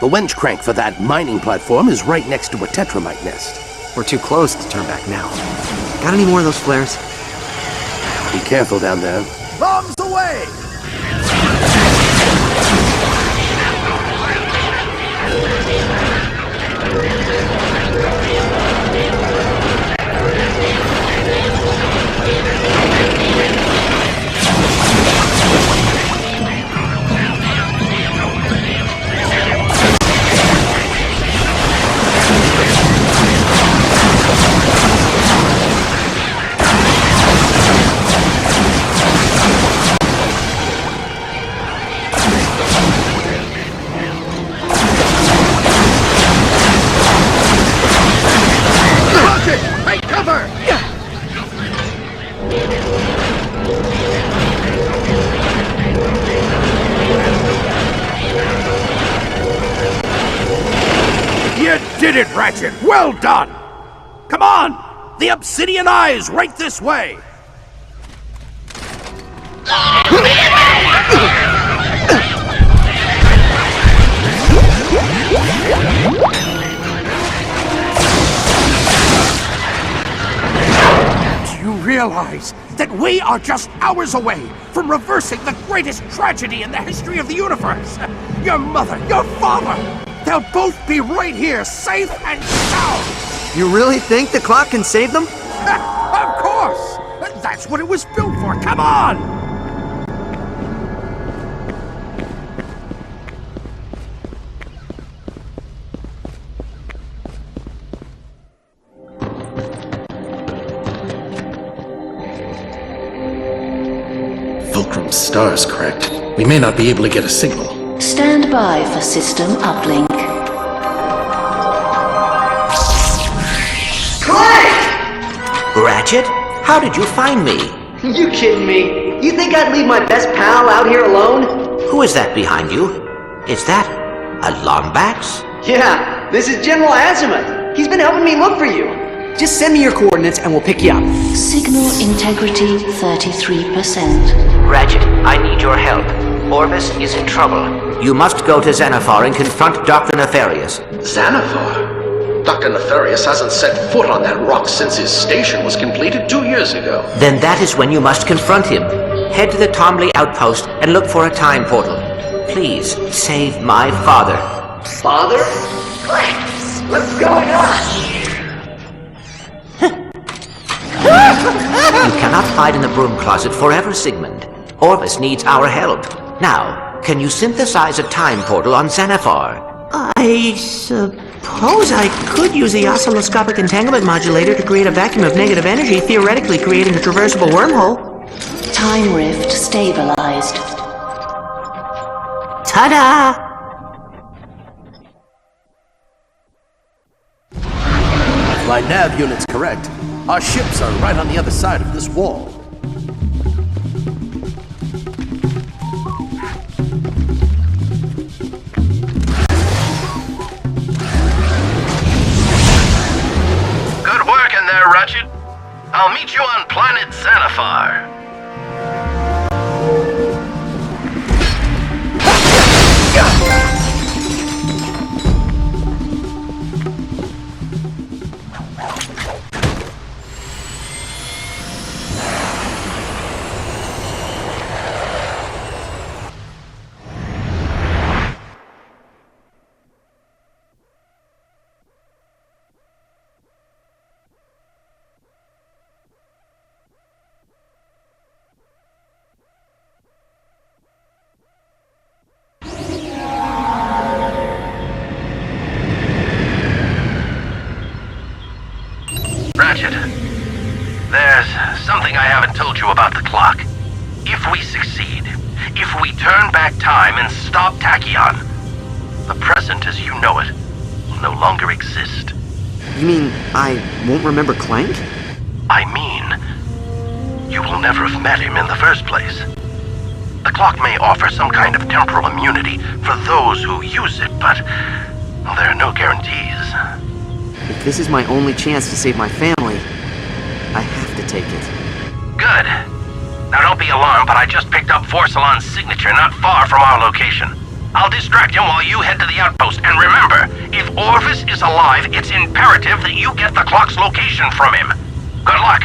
The winch crank for that mining platform is right next to a tetramite nest.
We're too close to turn back now. Got any more of those flares?
Be careful down there. Bombs away! Did it, Ratchet! Well done! Come on! The Obsidian Eye is right this way! Do you realize that we are just hours away from reversing the greatest tragedy in the history of the universe? Your mother, your father, they'll both be right here, safe and sound!
You really think the clock can save them?
Of course! That's what it was built for! Come on!
Fulcrum's star's cracked. We may not be able to get a signal.
Stand by for system uplink.
Ratchet? How did you find me?
You kidding me? You think I'd leave my best pal out here alone?
Who is that behind you? Is that a Lombax?
Yeah, this is General Azimuth. He's been helping me look for you. Just send me your coordinates and we'll pick you up.
Signal integrity 33%.
Ratchet, I need your help. Orvis is in trouble. You must go to Xanathar and confront Dr. Nefarious.
Xanathar? Dr. Nefarious hasn't set foot on that rock since his station was completed 2 years ago.
Then that is when you must confront him. Head to the Tomley outpost and look for a time portal. Please, save my father.
Father? What's going on?
You cannot hide in the broom closet forever, Sigmund. Orvis needs our help. Now, can you synthesize a time portal on Xanathar?
I suppose I could use the oscilloscopic entanglement modulator to create a vacuum of negative energy, theoretically creating a traversable wormhole.
Time rift stabilized.
Ta-da!
If my nav unit's correct, our ships are right on the other side of this wall.
Good work in there, Ratchet. I'll meet you on planet Xanathar. Ratchet, there's something I haven't told you about the clock. If we succeed, if we turn back time and stop Tachyon, the present as you know it will no longer exist.
You mean I won't remember Clank?
I mean, you will never have met him in the first place. The clock may offer some kind of temporal immunity for those who use it, but there are no guarantees.
If this is my only chance to save my family, I have to take it.
Good. Now don't be alarmed, but I just picked up Forcelon's signature not far from our location. I'll distract him while you head to the outpost, and remember, if Orvis is alive, it's imperative that you get the clock's location from him. Good luck.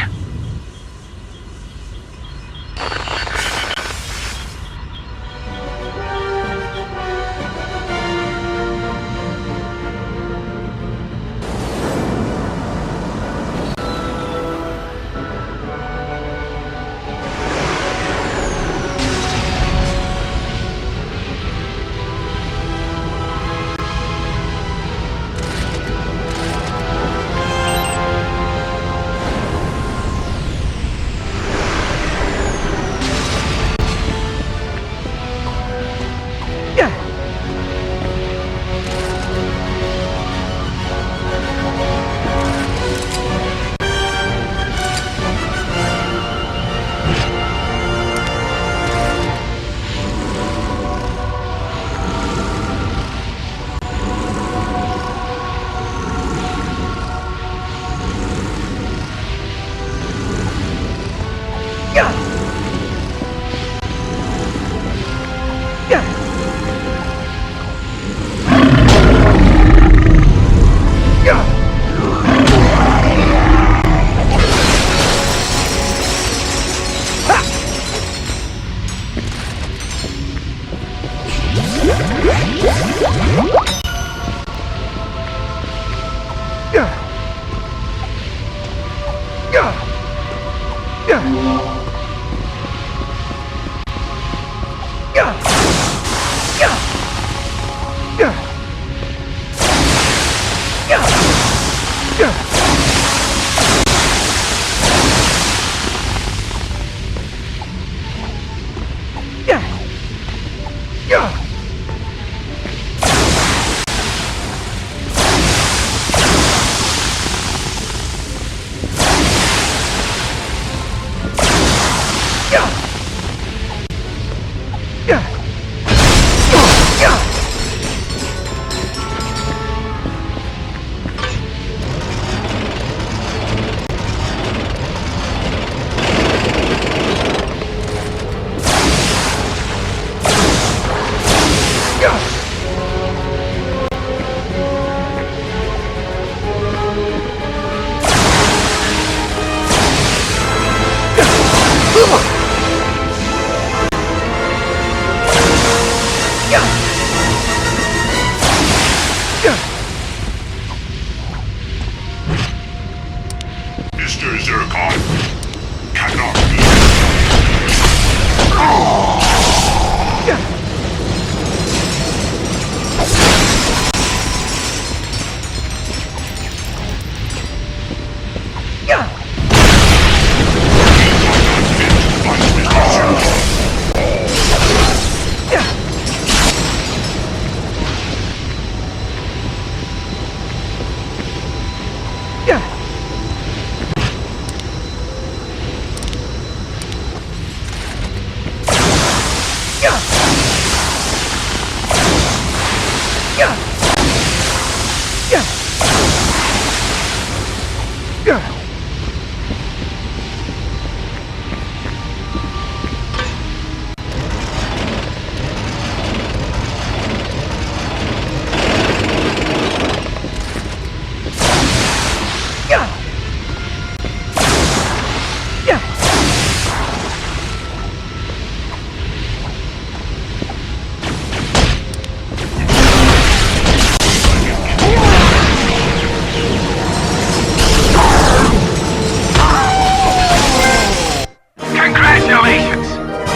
Congratulations!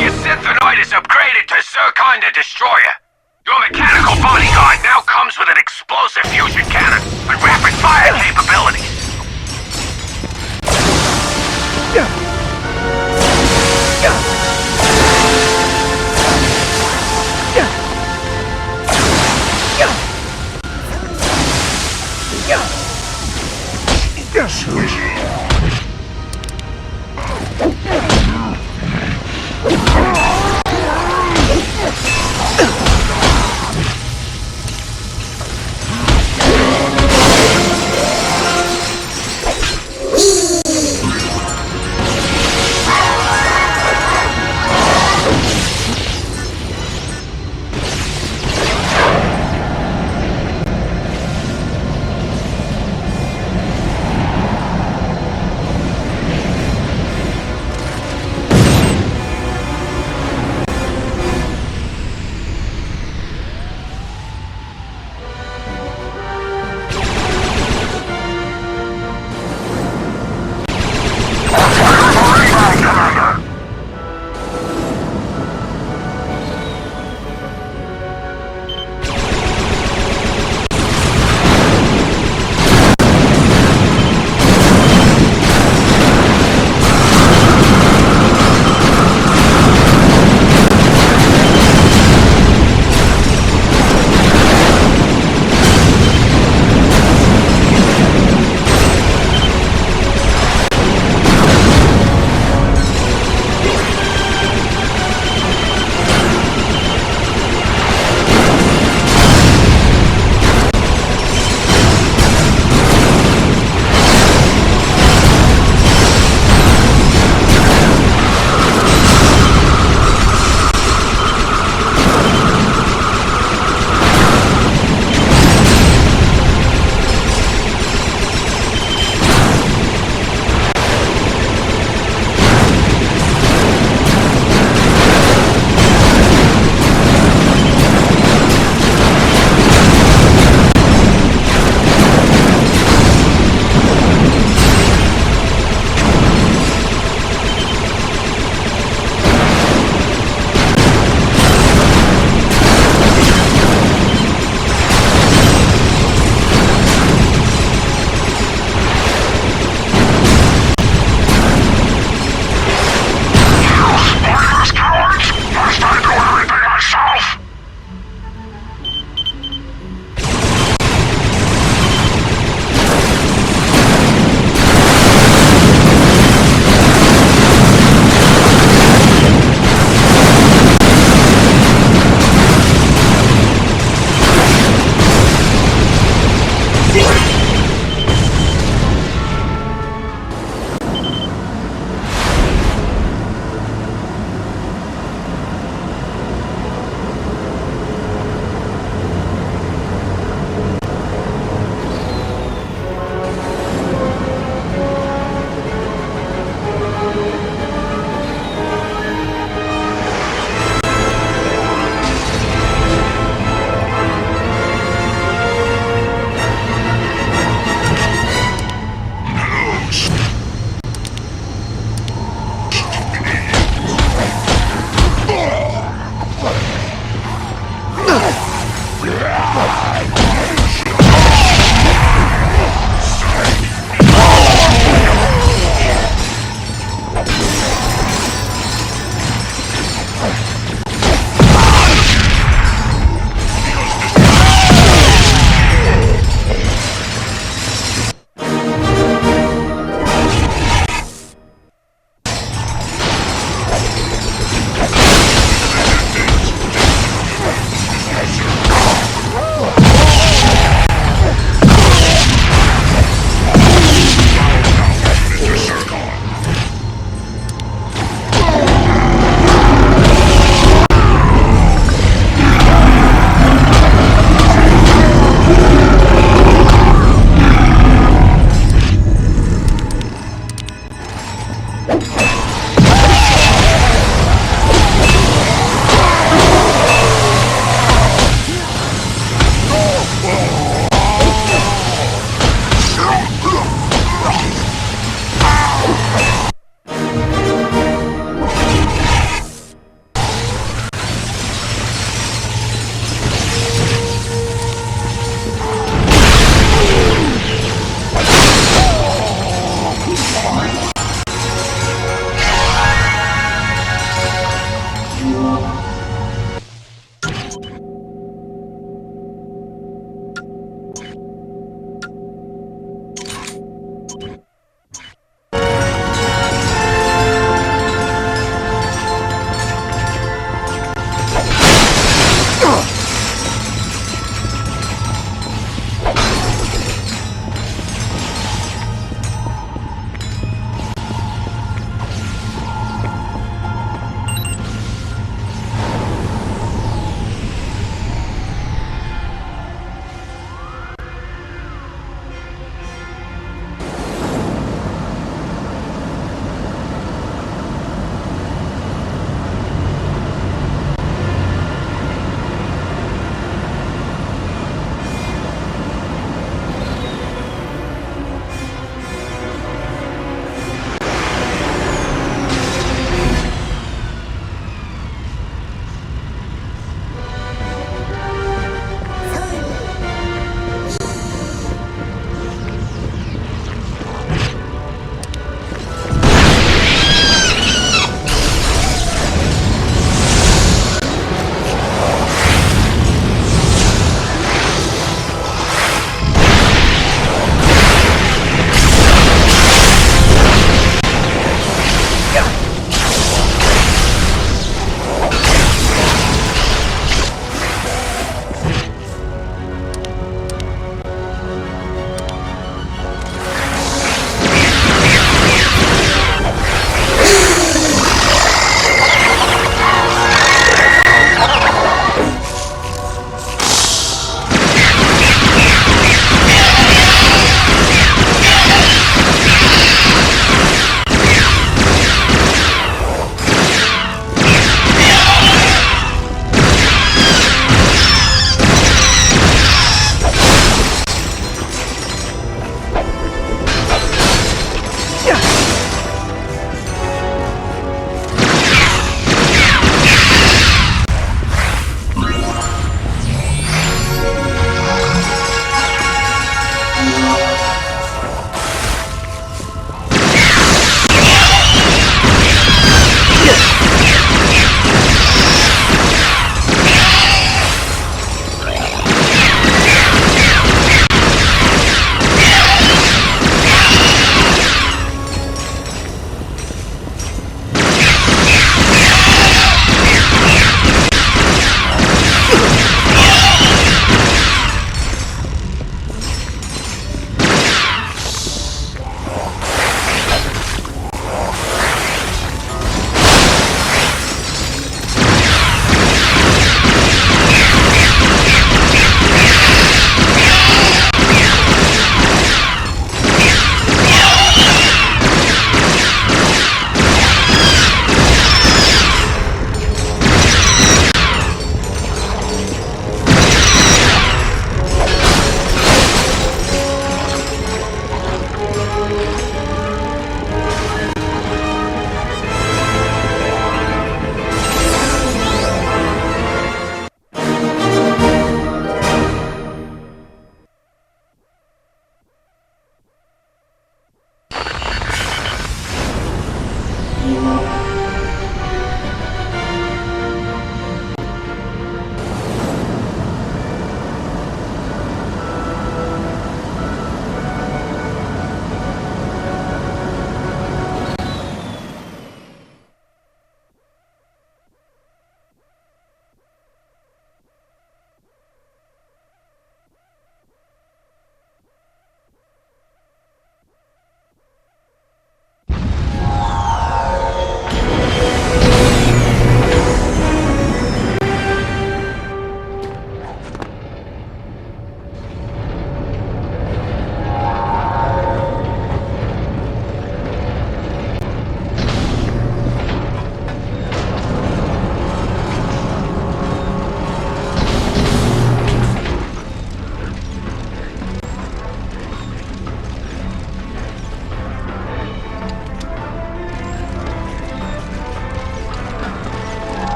Your synthenoid is upgraded to Zircon the Destroyer. Your mechanical bodyguard now comes with an explosive fusion cannon and rapid fire capabilities.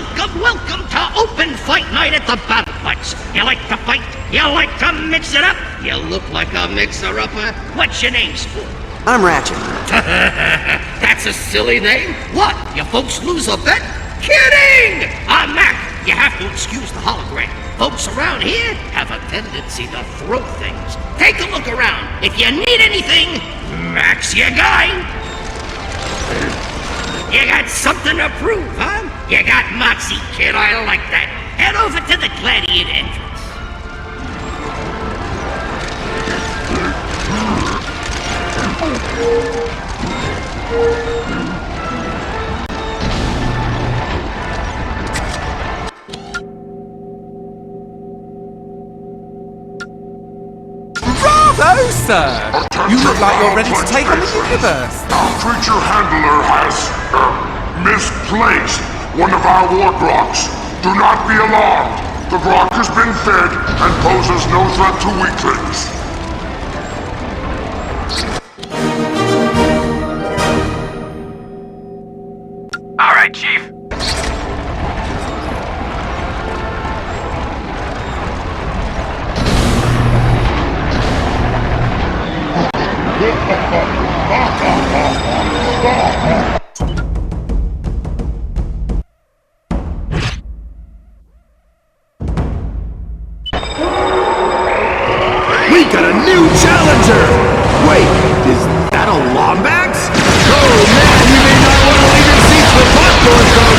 welcome to Open Fight Night at the Battle Pots. You like to fight? You like to mix it up? You look like a mixer-upper. What's your name, sport?
I'm Ratchet.
That's a silly name. What? You folks lose a bet? Kidding! I'm Mac. You have to excuse the hologram. Folks around here have a tendency to throw things. Take a look around. If you need anything, Mac's your guy. You got something to prove, huh? You got moxie, kid. I like that. Head over to the Gladiator entrance.
Bravo, sir! You look like you're ready to take on the universe.
Our creature handler has misplaced one of our war grocks. Do not be alarmed. The grok has been fed and poses no threat to weaklings.
All right, Chief.
We got a new challenger! Wait, is that a Lombax? Oh man, we may not want to leave your seats for popcorn, though!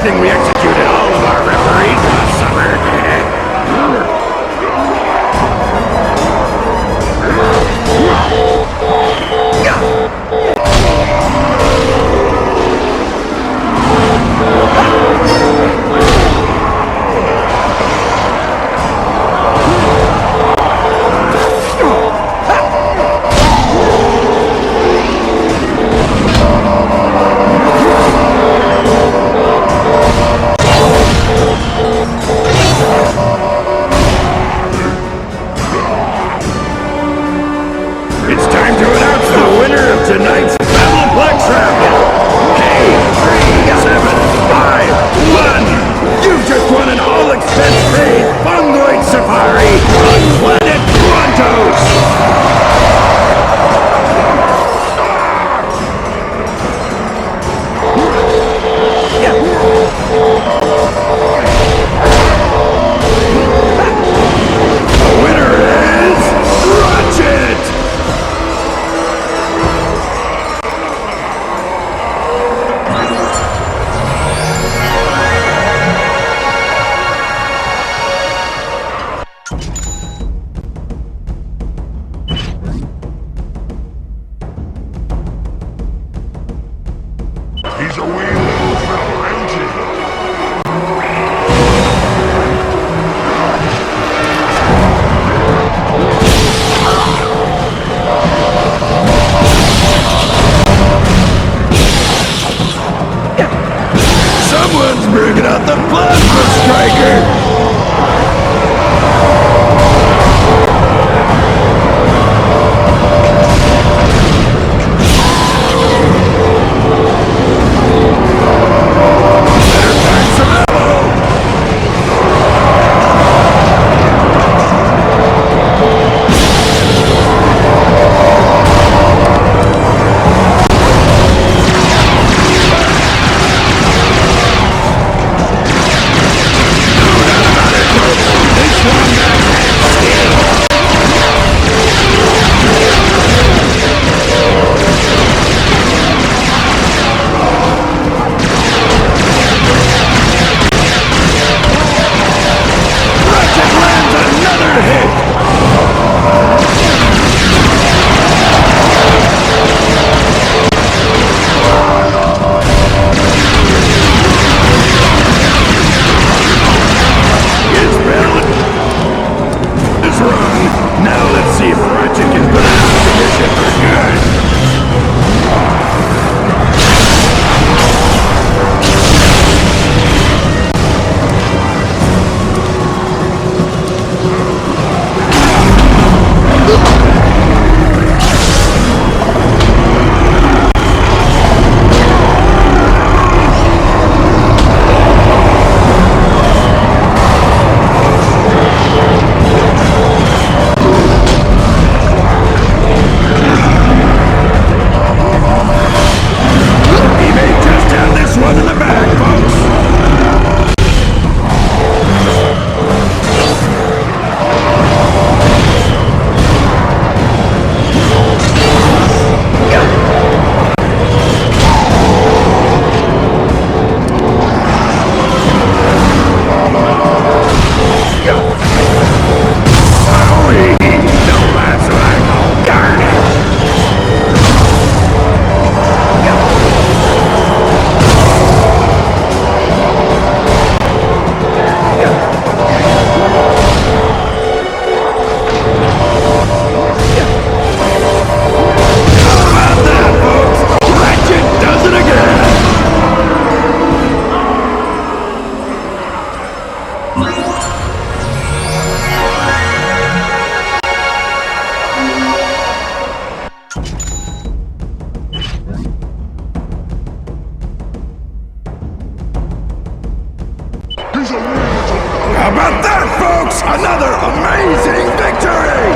expecting we executed all of our referees last summer. It's time to announce the winner of tonight's Battleplex Raffle! K3751! You've just won an all-expense-paid fungoid safari on planet Quantos! The winner is Ratchet!
He's a wee little fella, ain't he?
Someone's bringing out the plasma striker! How about that, folks? Another amazing victory!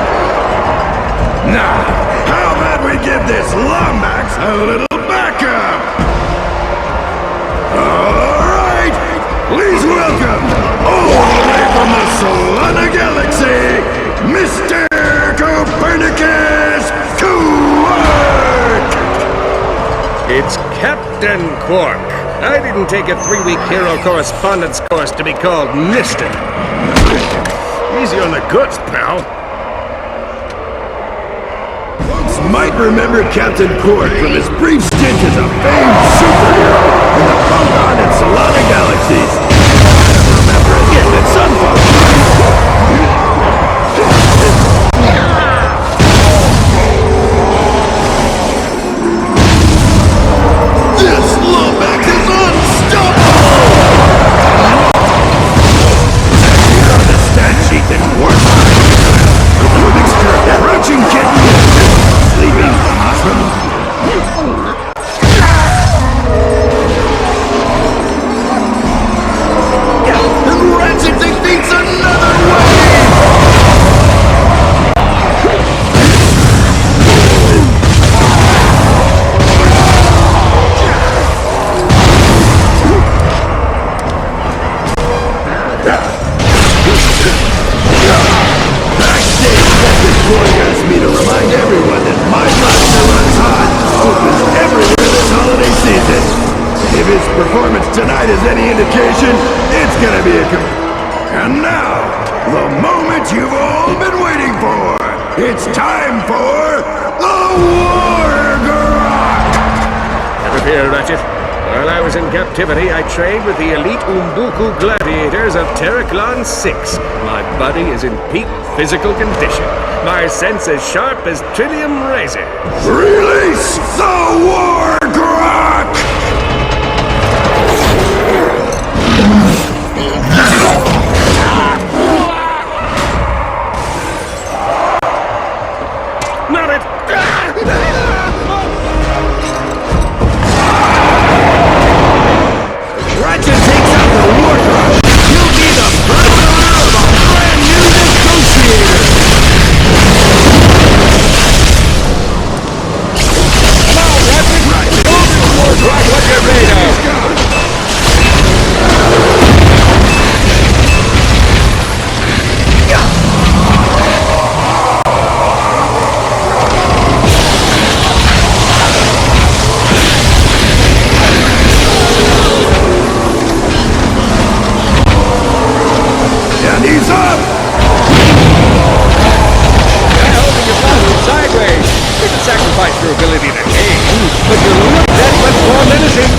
Now, how about we give this Lombax a little backup? Alright, please welcome, all the way from the Solana Galaxy, Mr. Copernicus Quark!
It's Captain Quark. I didn't take a 3-week hero correspondence course to be called Mister. Easy on the guts, pal.
Folks might remember Captain Cord from his brief stint as a famed superhero in the Photon and Solana galaxies. Remember again at Sunfall. This Lombax is unstoppable! On the stat sheet that works. A mixture of crouching kitten and sleeping possum. And Ratchet defeats another wave! Backstage, Captain Cord asked me to remind everyone that my blaster runs hot, opens everywhere this holiday season. If his performance tonight is any indication, it's gonna be And now, the moment you've all been waiting for! It's time for the War Grok!
Never fear, Ratchet. While I was in captivity, I trained with the elite Umbuku gladiators of Terraclon 6. My body is in peak physical condition. My sense as sharp as trillium razors.
Release the War Grok!
Not it!
Ratchet takes out the War Grok. You'll be the first owner of a brand new negotiator.
Come on, Ratchet! Move the War Grok what you're made of!
And he's up!
I hope you follow it sideways. You can sacrifice your ability to aim, but you look that much more menacing.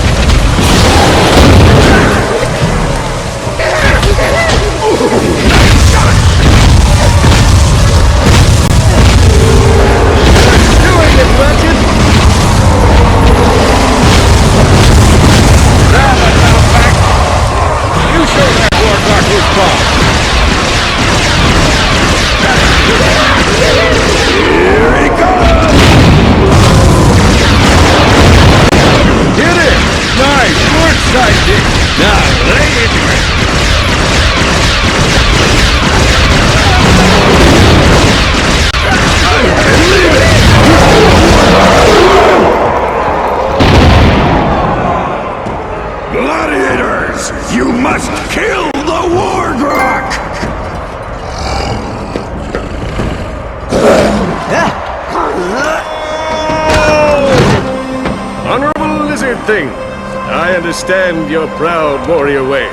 Doing it, Ratchet! Now, back. You show that War Grok his paw.
Here he comes!
Hit it! Nice work, sidekick! Now lay into it!
Gladiators, you must kill the War Grok!
Honorable lizard thing, I understand your proud warrior ways.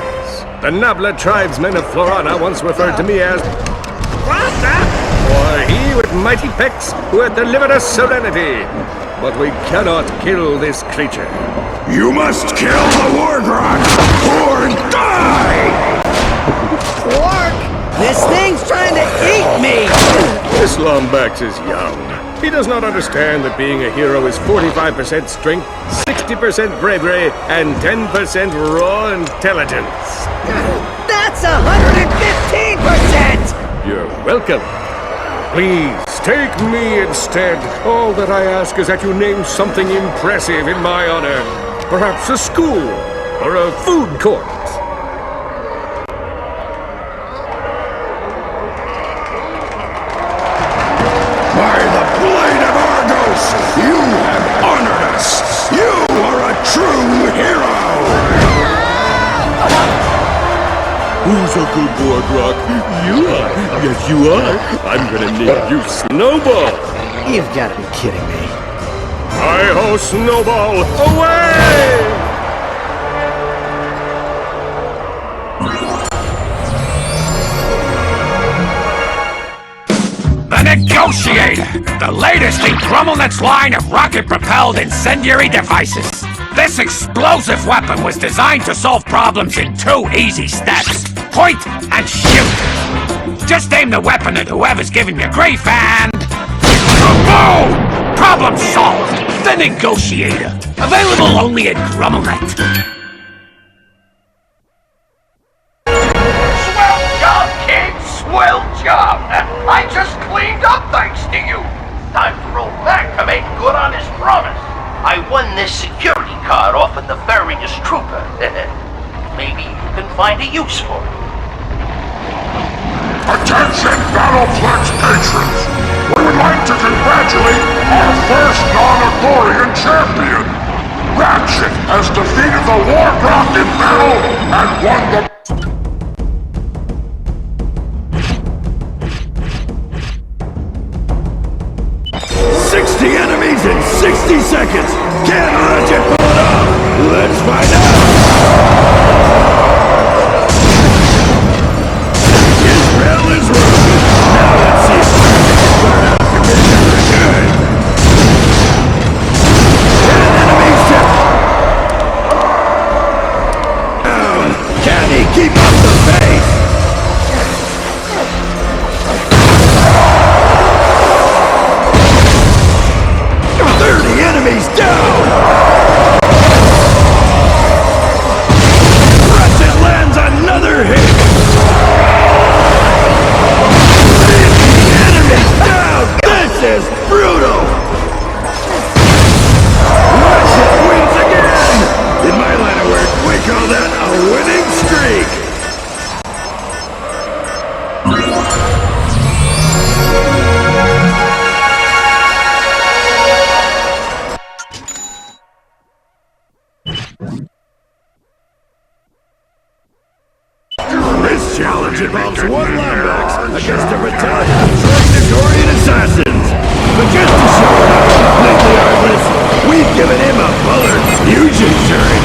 The nobler tribesmen of Florana once referred to me as or he with mighty pecs who hath delivered us serenity. But we cannot kill this creature.
You must kill the War Grok or die!
Quark! This thing's trying to eat me!
This Lombax is young. He does not understand that being a hero is 45% strength, 60% bravery, and 10% raw intelligence.
That's 115%!
You're welcome. Please, take me instead. All that I ask is that you name something impressive in my honor. Perhaps a school, or a food court.
By the blade of Argos, you have honored us! You are a true hero!
Who's a good War Grok? You are. Yes, you are. I'm gonna name you Snowball.
You've got to be kidding me.
Hi-ho, Snowball! Away!
Negotiator, the latest in Grummelnet's line of rocket-propelled incendiary devices. This explosive weapon was designed to solve problems in 2 easy steps. Point and shoot. Just aim the weapon at whoever's giving you grief and... Boom! Problem solved! The Negotiator. Available only at Grummelnet.
Swell job, kid! Swell job! I just cleaned up thanks to you! Time to roll back to make good on his promise. I won this security card off of the Nefarious Trooper. Maybe you can find a use for it.
Attention, Battleflex patrons! We would like to congratulate our first non-Agorian champion! Ratchet has defeated the Wargrock in battle and won the...
60 enemies in 60 seconds! Can Ratchet pull it off? Let's find out! His bell is rung! Now let's see if Ratchet can burn out commission for good! 10 enemies down! Can he keep up the pace? Enemies down! Ratchet lands another hit! 50 enemies down! This is brutal! Ratchet wins again! In my line of work, we call that a winning streak! This challenge involves 1 Lombax against a battalion of trained Agorian assassins. But just to show we're not completely armless, we've given him a Bullard fusion turret.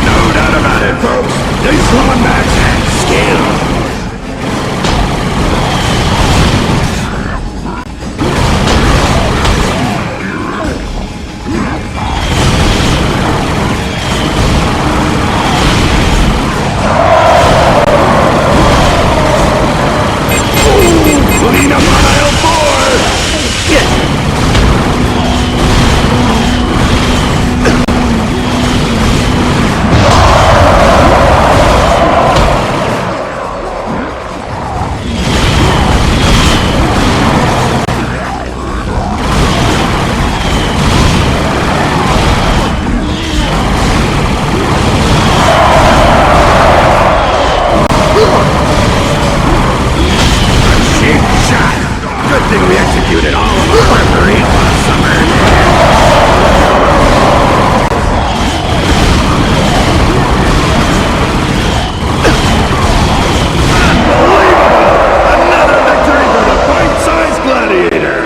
No doubt about it, folks. This Lombax has skill. Clean up on aisle 4! Yes! Good thing we executed all of our preparations last summer. Unbelievable! Another victory for the bite-sized gladiator!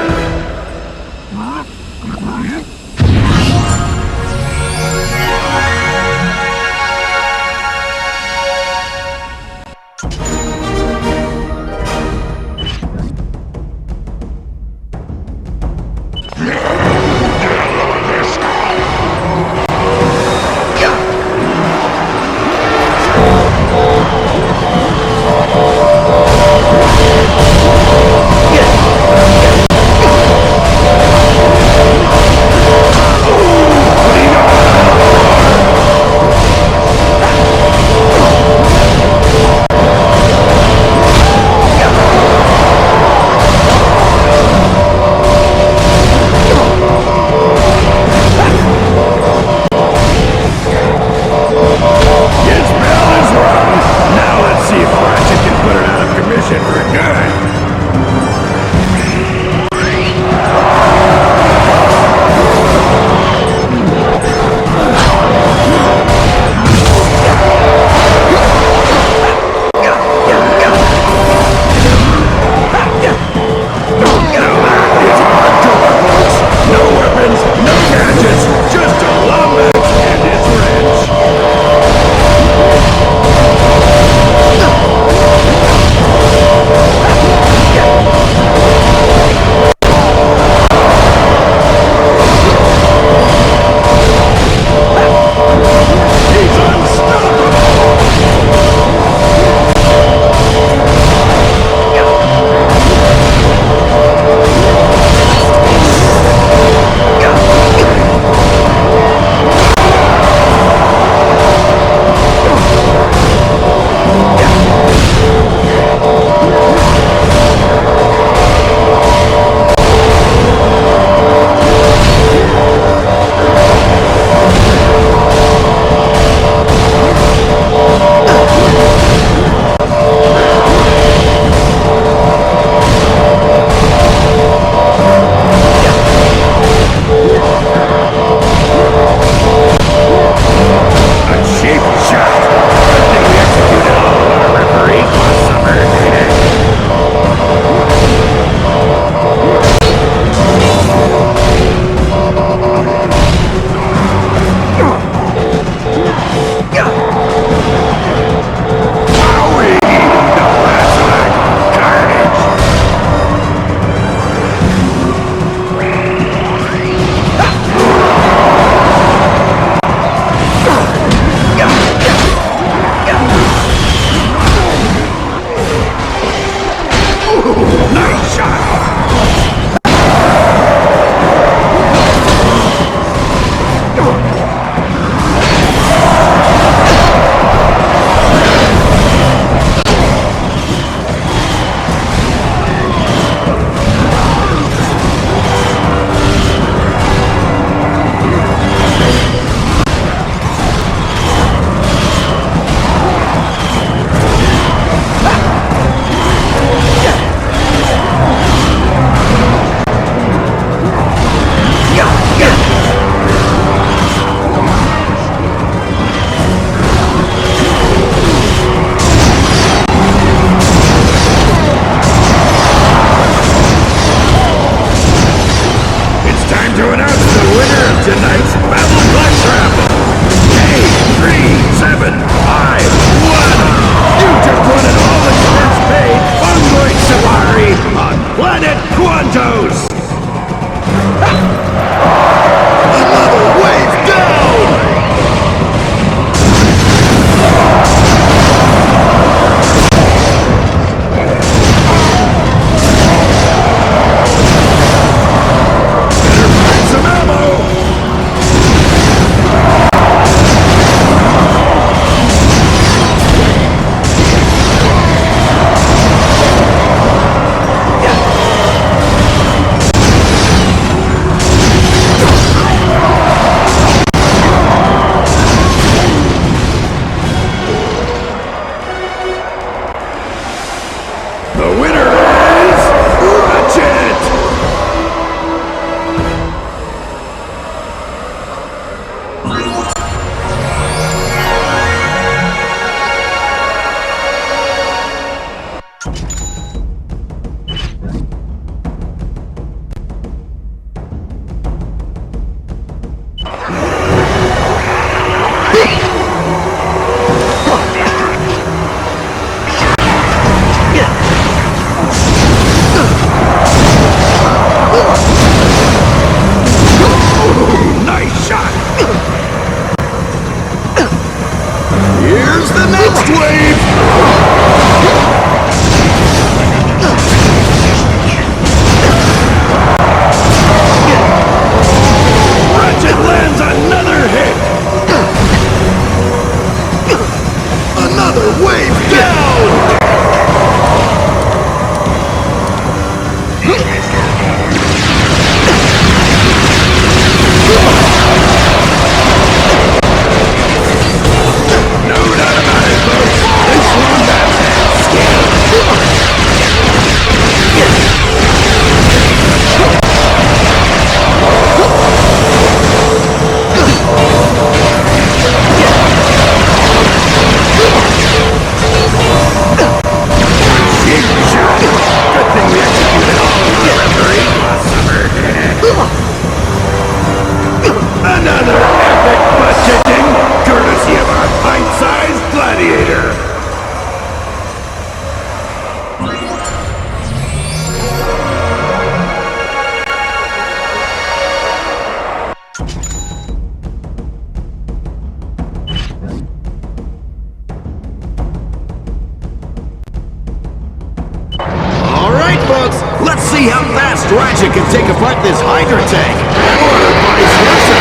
water tank, or vice versa.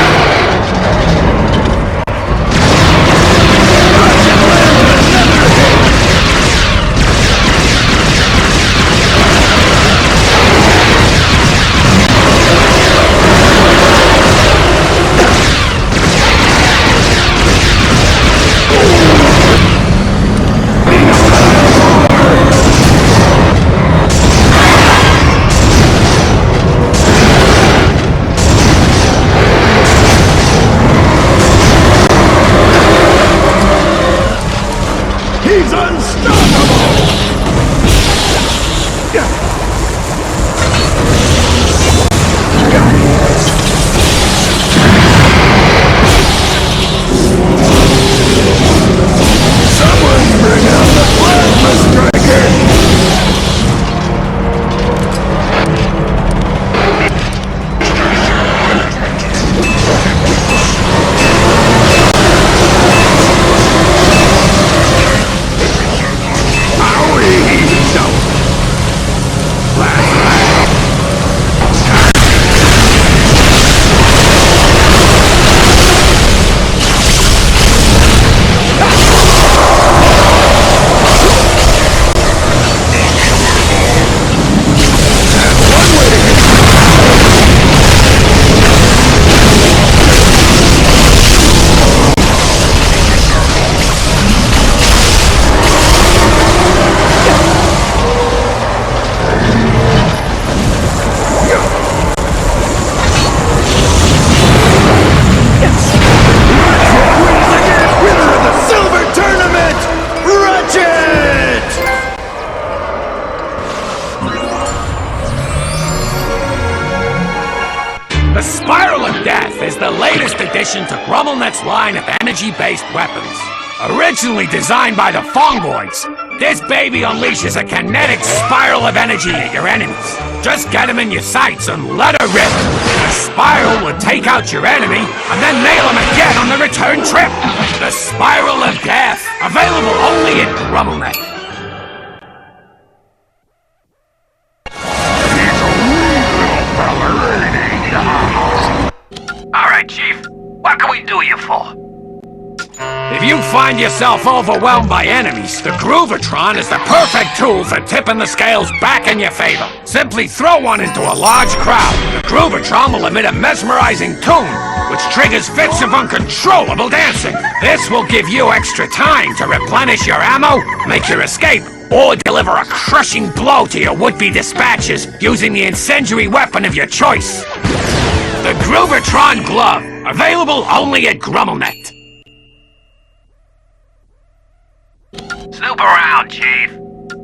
Ratchet lands another hit! He's unstoppable! Someone bring out the plasma striker!
The Spiral of Death is the latest addition to GrummelNet's line of energy-based weapons. Originally designed by the Fongoids, this baby unleashes a kinetic spiral of energy at your enemies. Just get them in your sights and let her rip. The spiral will take out your enemy and then nail them again on the return trip. The Spiral of Death, available only in GrummelNet.
Alright, Chief. What can we do you for?
If you find yourself overwhelmed by enemies, the Groovatron is the perfect tool for tipping the scales back in your favor. Simply throw one into a large crowd. The Groovatron will emit a mesmerizing tune, which triggers fits of uncontrollable dancing. This will give you extra time to replenish your ammo, make your escape, or deliver a crushing blow to your would-be dispatchers using the incendiary weapon of your choice. The Groovatron Glove, available only at GrummelNet.
Snoop around, Chief.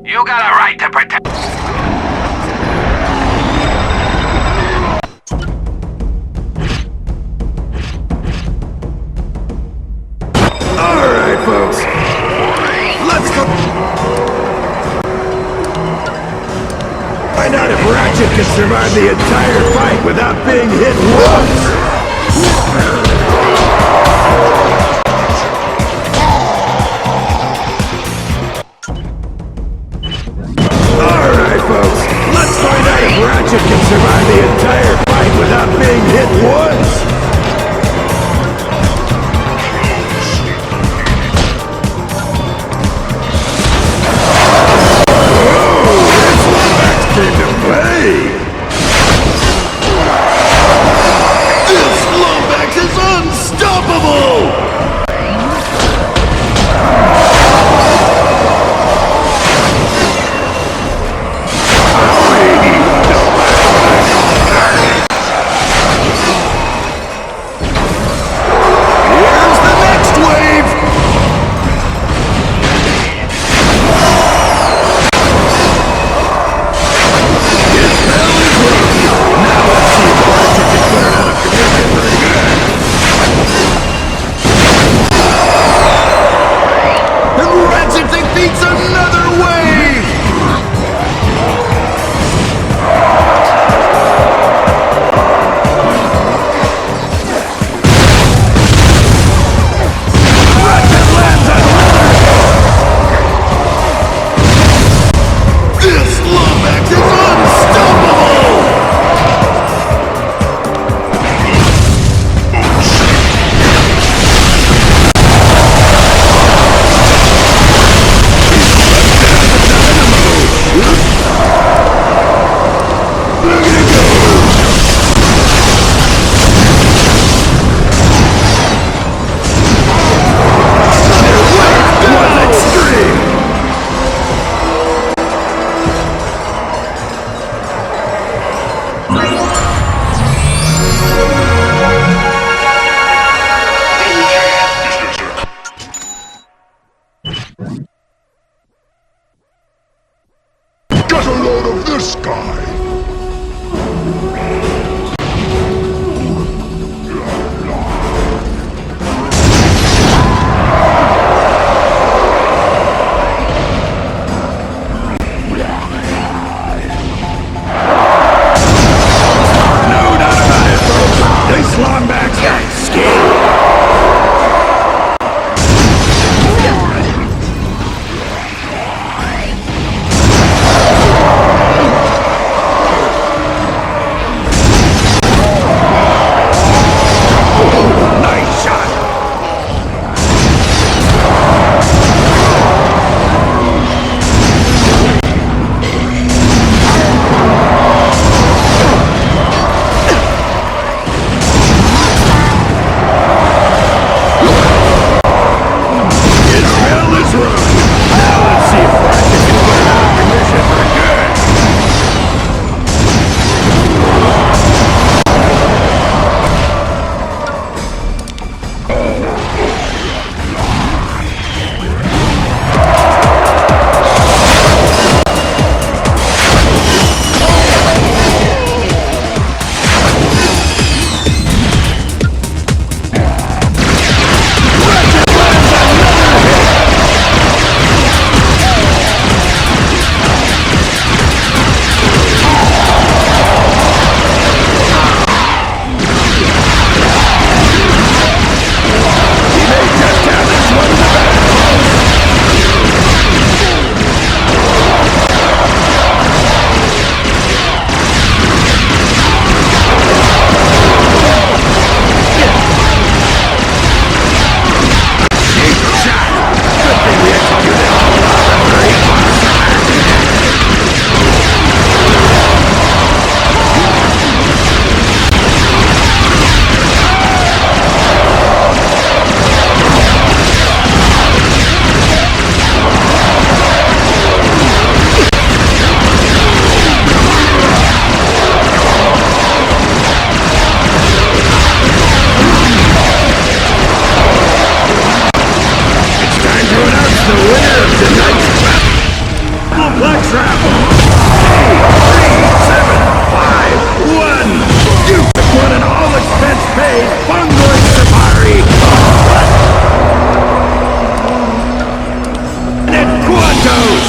You got a right to protect...
Alright, folks. Let's go... Find out if Ratchet can survive the entire fight without being hit once! Alright, folks. Let's find out if Ratchet can survive the entire fight without being hit once! Came to play! This Lombax is unstoppable! Hey, Fungoid Safari! And Quantos!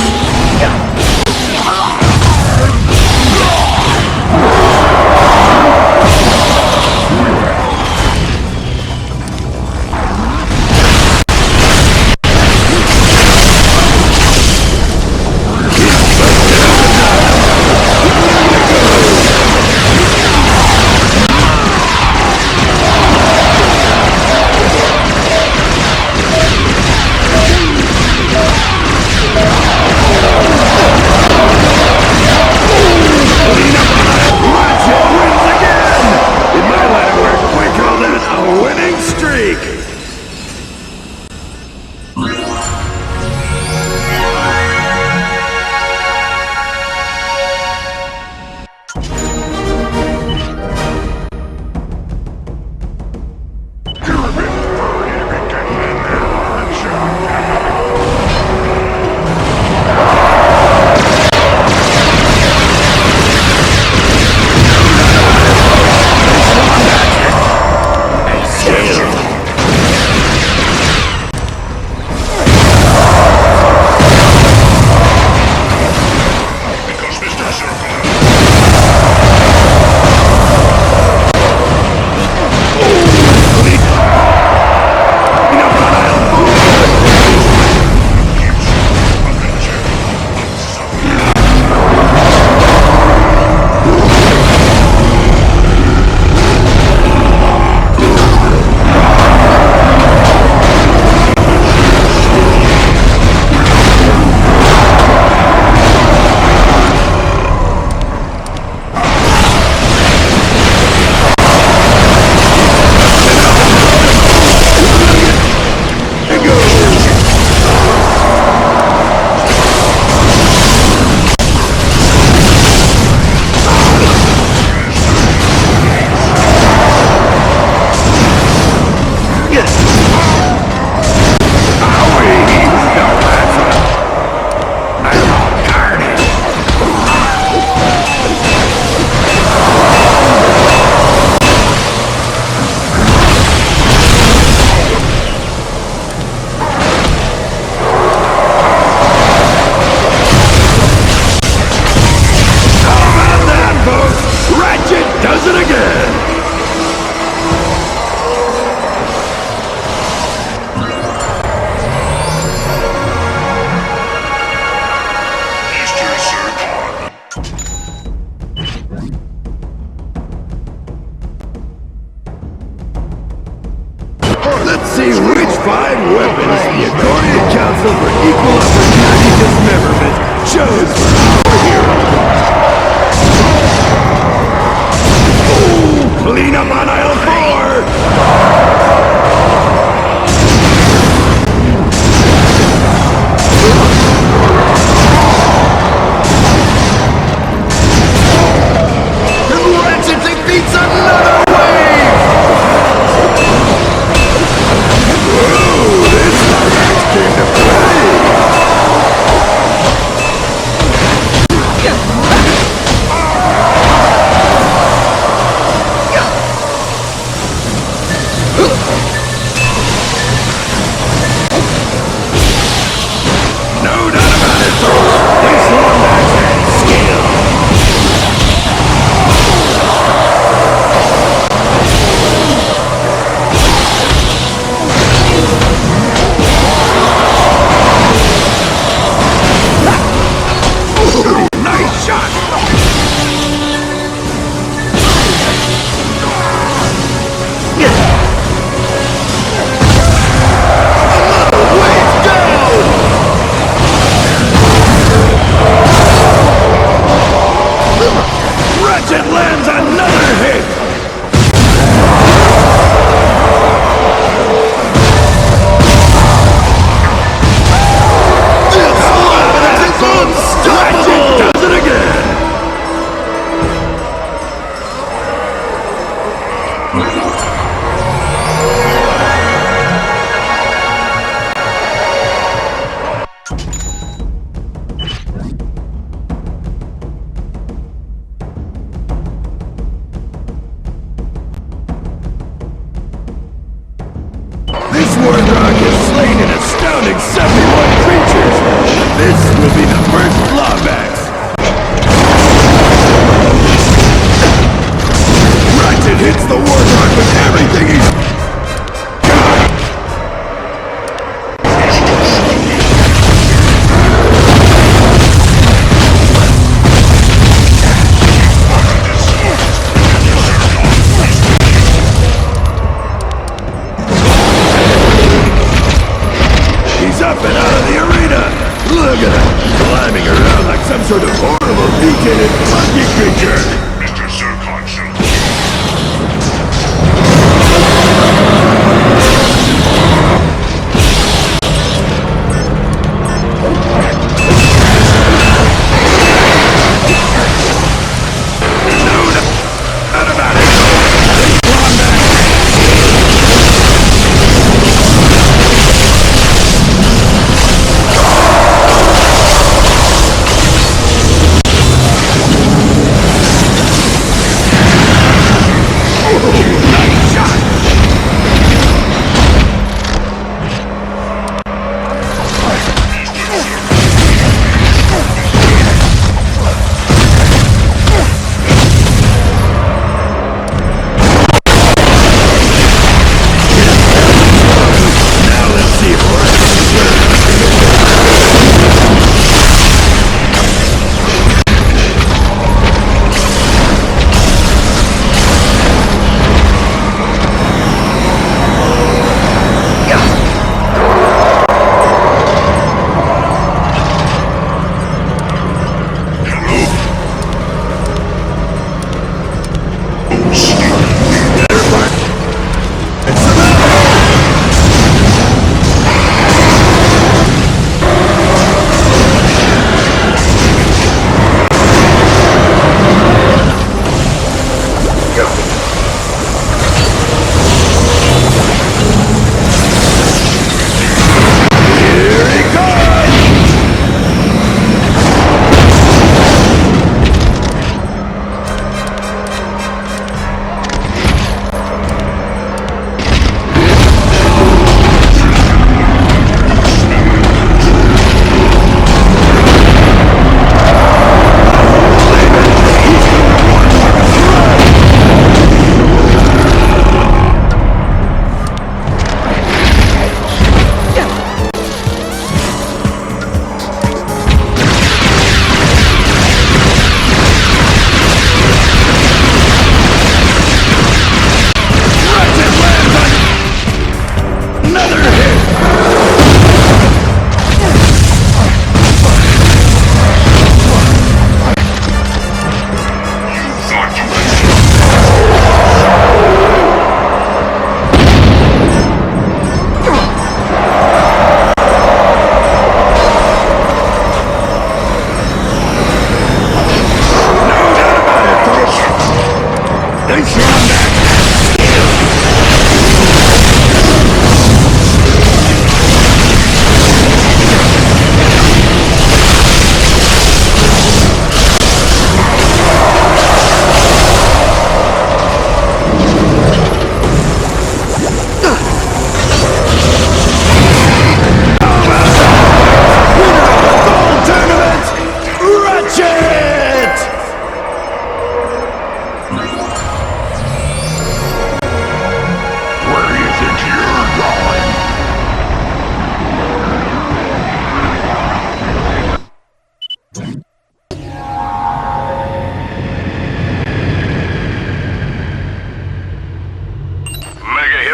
Let's see which 5 weapons the Accordion Council for Equal Opportunity Dismemberment chose for our hero. Oh, clean up on aisle 4! And Ratchet defeats another wave! Whoa, this Lumberjack's came to play! No doubt about it, folks! This Lumberjack has skill! Nice shot! Another wave down! Ratchet lands another hit! This Lumberjack is unstoppable! Ratchet does it again!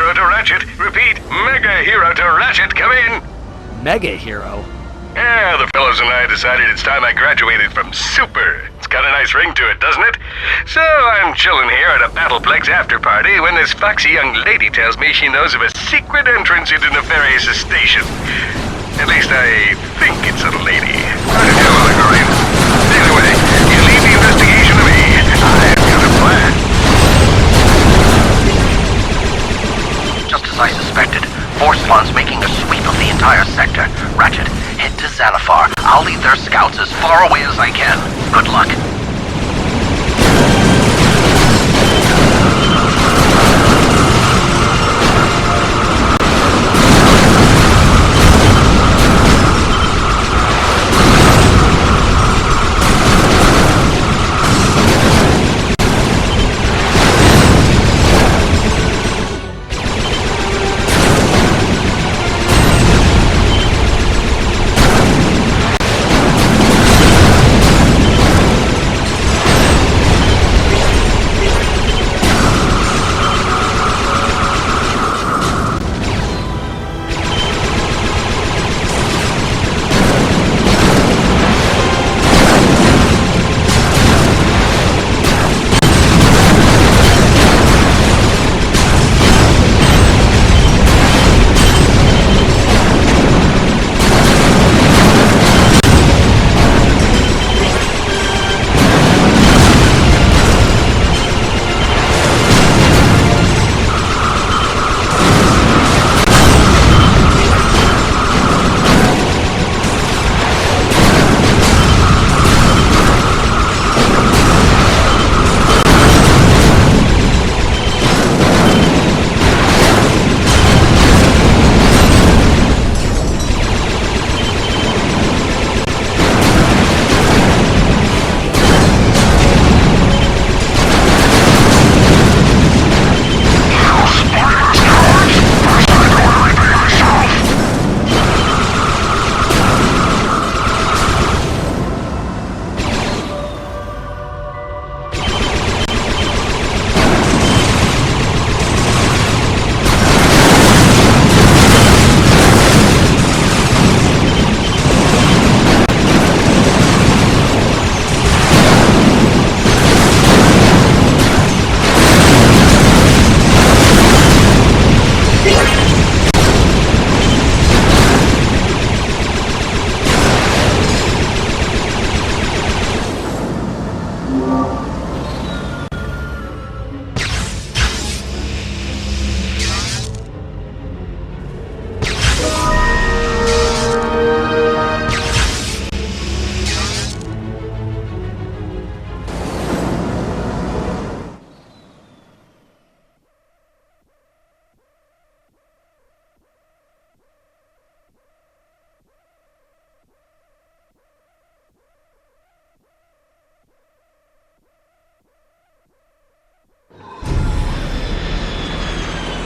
hero to Ratchet. Repeat, mega hero to Ratchet. Come in.
Mega hero?
Yeah, the fellows and I decided it's time I graduated from super. It's got a nice ring to it, doesn't it? So I'm chilling here at a Battleplex after party when this foxy young lady tells me she knows of a secret entrance into Nefarious' station. At least I think it's a lady. How to do, Allegorian? Anyway, you leave the investigation to me. I've got a plan.
Just as I suspected, Force One's making a sweep of the entire sector. Ratchet, head to Xanathar. I'll lead their scouts as far away as I can. Good luck.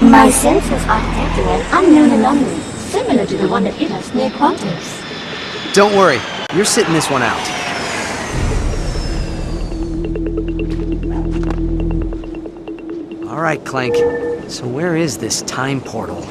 My sensors are detecting an unknown anomaly, similar to the one that hit us near Quantos.
Don't worry, you're sitting this one out. Alright, Clank. So where is this time portal?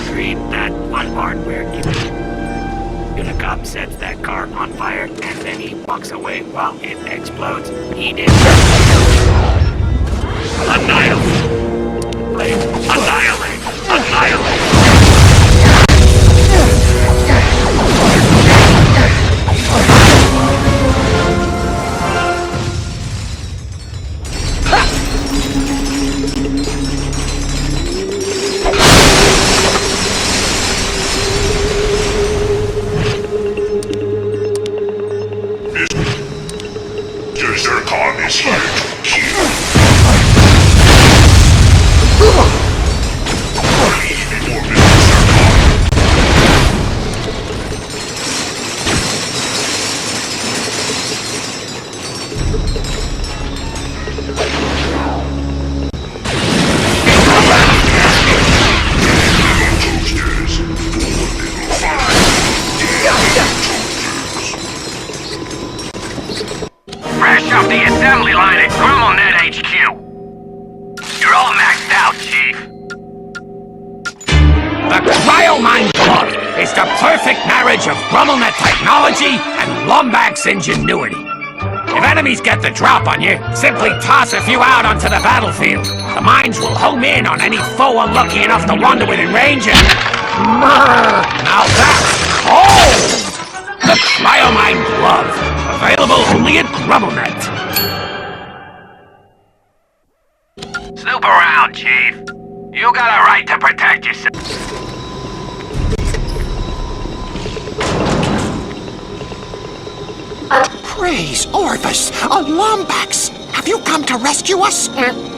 Agreed that one part where Unicop sets that car on fire and then he walks away while it explodes. He did annihilate. Annihilate. Annihilate.
Zircon is here to kill.
line at GrumbleNet HQ. You're all maxed out, Chief.
The Cryomine Glove is the perfect marriage of GrumbleNet technology and Lombax ingenuity. If enemies get the drop on you, simply toss a few out onto the battlefield. The mines will home in on any foe unlucky enough to wander within range and... Now that's cold! The Cryomine Glove. Available only at GrumbleNet.
Snoop around, Chief. You got a right to protect yourself.
Praise Orvis! A Lombax! Have you come to rescue us?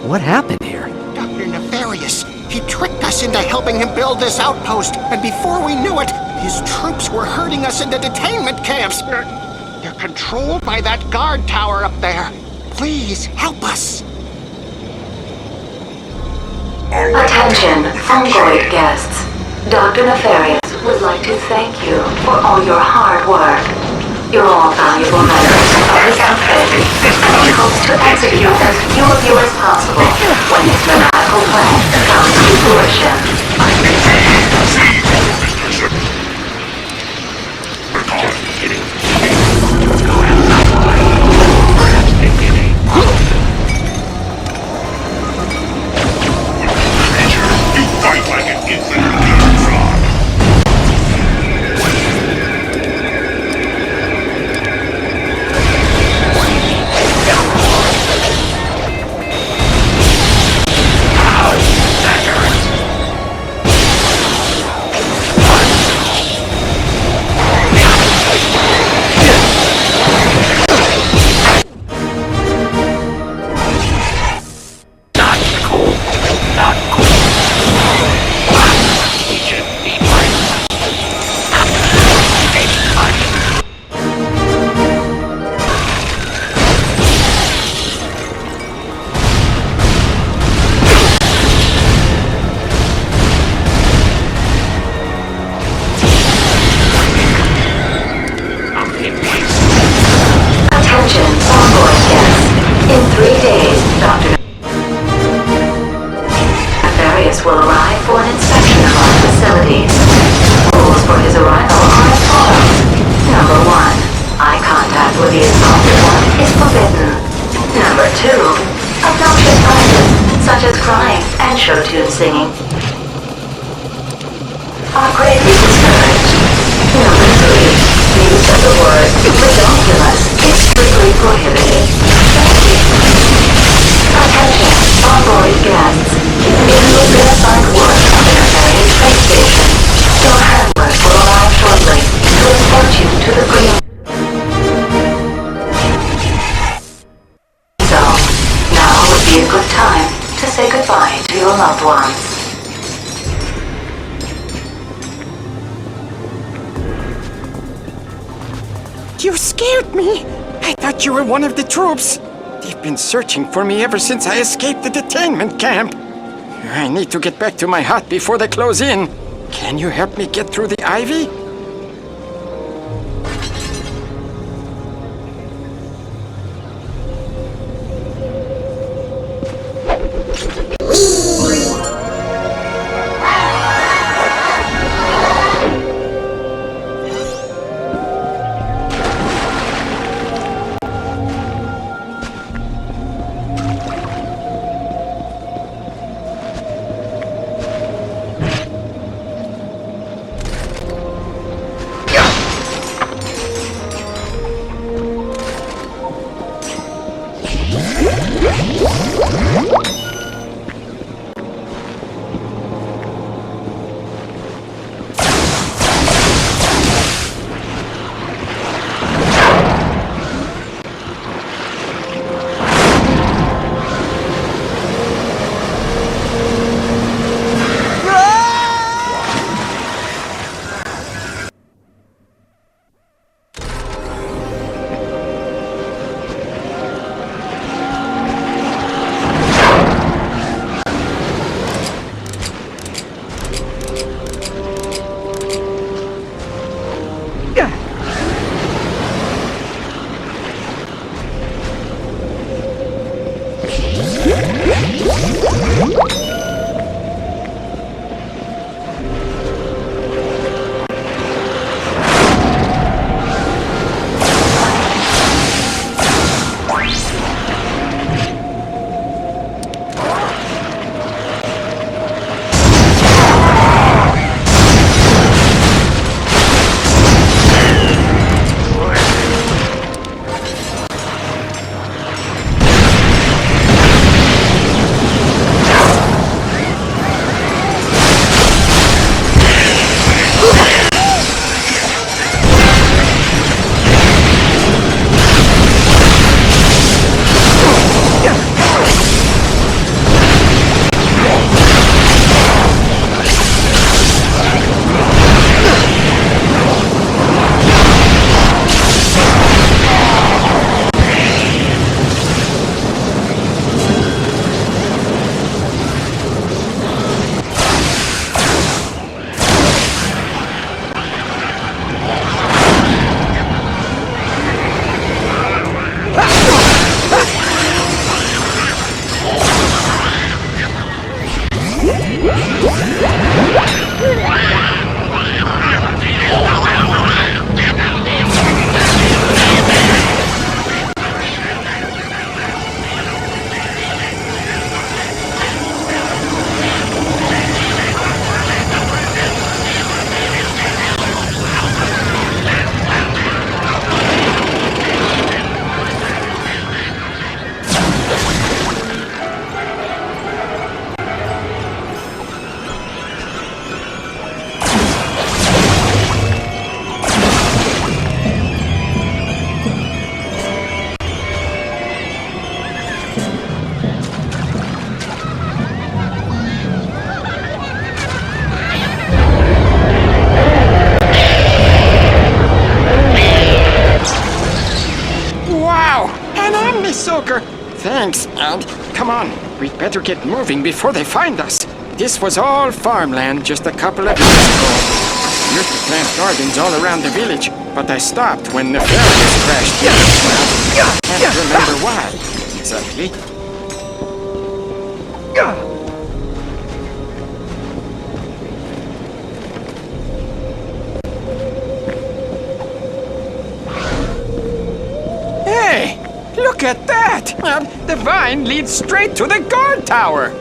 What happened here?
Dr. Nefarious. He tricked us into helping him build this outpost, and before we knew it, his troops were herding us into detainment camps. They're controlled by that guard tower up there. Please, help us.
Attention, Fungoid guests. Dr. Nefarious would like to thank you for all your hard work. You're all valuable members of his outfit. He hopes to execute as few of you as possible when his maniacal plan comes to fruition.
You fight like an infant learn.
will arrive for an inspection of our facilities. Rules for his arrival are as follows. Number 1, eye contact with the assaulted one is forbidden. Number 2, obnoxious noises such as crying and show tune singing are greatly discouraged. Number 3, use of the word ridiculous is strictly prohibited. Attention, onboard guests. If you will be assigned work on the Nefarious space station, your handlers will arrive shortly to escort you to the green zone. Now would be a good time to say goodbye to your loved ones.
You scared me! I thought you were one of the troops. They've been searching for me ever since I escaped the detainment camp. I need to get back to my hut before they close in. Can you help me get through the ivy?
Thanks, Ed. Come on, we'd better get moving before they find us. This was all farmland just a couple of years ago. I used to plant gardens all around the village, but I stopped when the ferries crashed. Well, can't remember why, exactly. Hey! Look at that! The vine leads straight to the guard tower!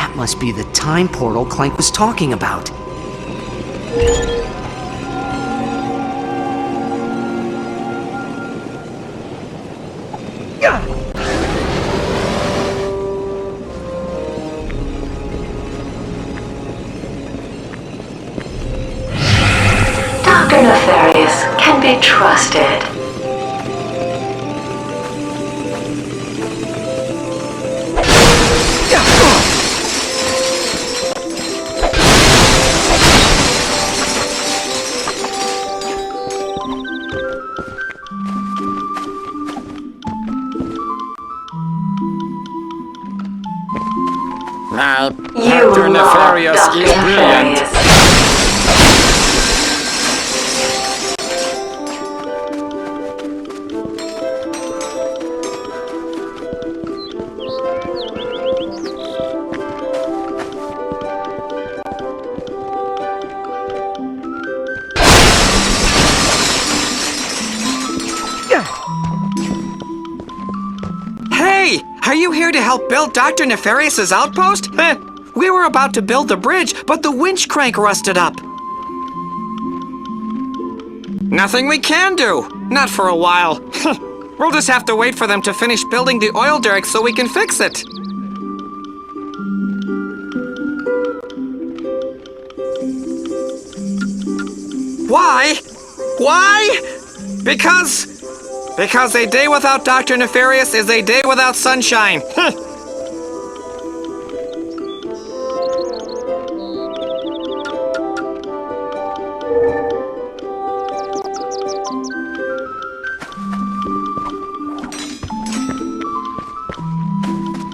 That must be the time portal Clank was talking about.
Dr. Nefarious can be trusted.
Dr. Nefarious is brilliant.
Hey! Are you here to help build Dr. Nefarious's outpost? We were about to build the bridge, but the winch crank rusted up. Nothing we can do. Not for a while. We'll just have to wait for them to finish building the oil derrick so we can fix it. Why? Why? Because a day without Dr. Nefarious is a day without sunshine.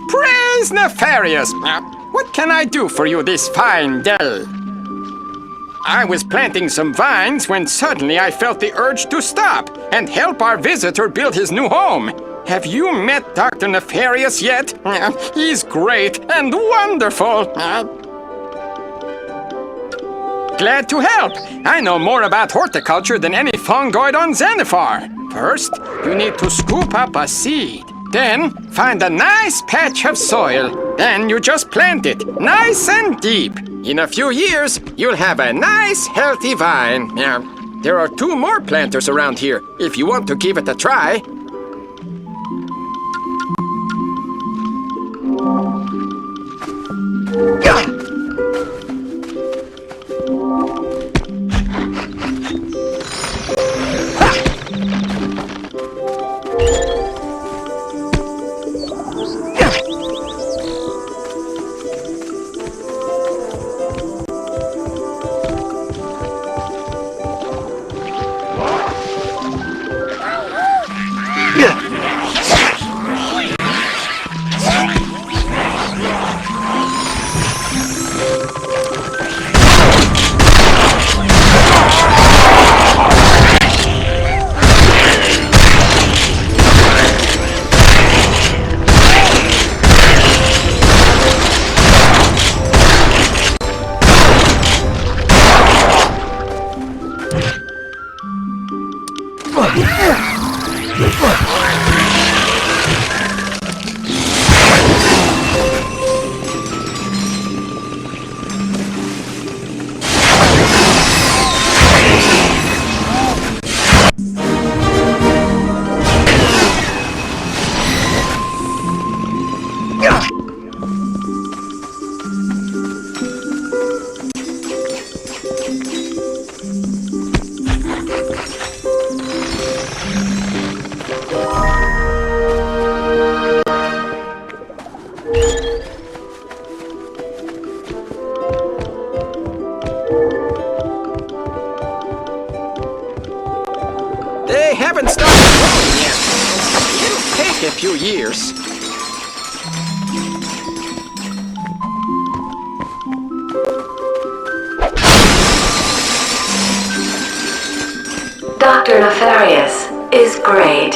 Praise Nefarious! What can I do for you this fine day? I was planting some vines when suddenly I felt the urge to stop and help our visitor build his new home. Have you met Dr. Nefarious yet? He's great and wonderful. Glad to help. I know more about horticulture than any fungoid on Xanathar. First, you need to scoop up a seed. Then, find a nice patch of soil. Then you just plant it, nice and deep. In a few years, you'll have a nice, healthy vine. There are 2 more planters around here, if you want to give it a try. They haven't started growing yet. It'll take a few years.
Dr. Nefarious is great.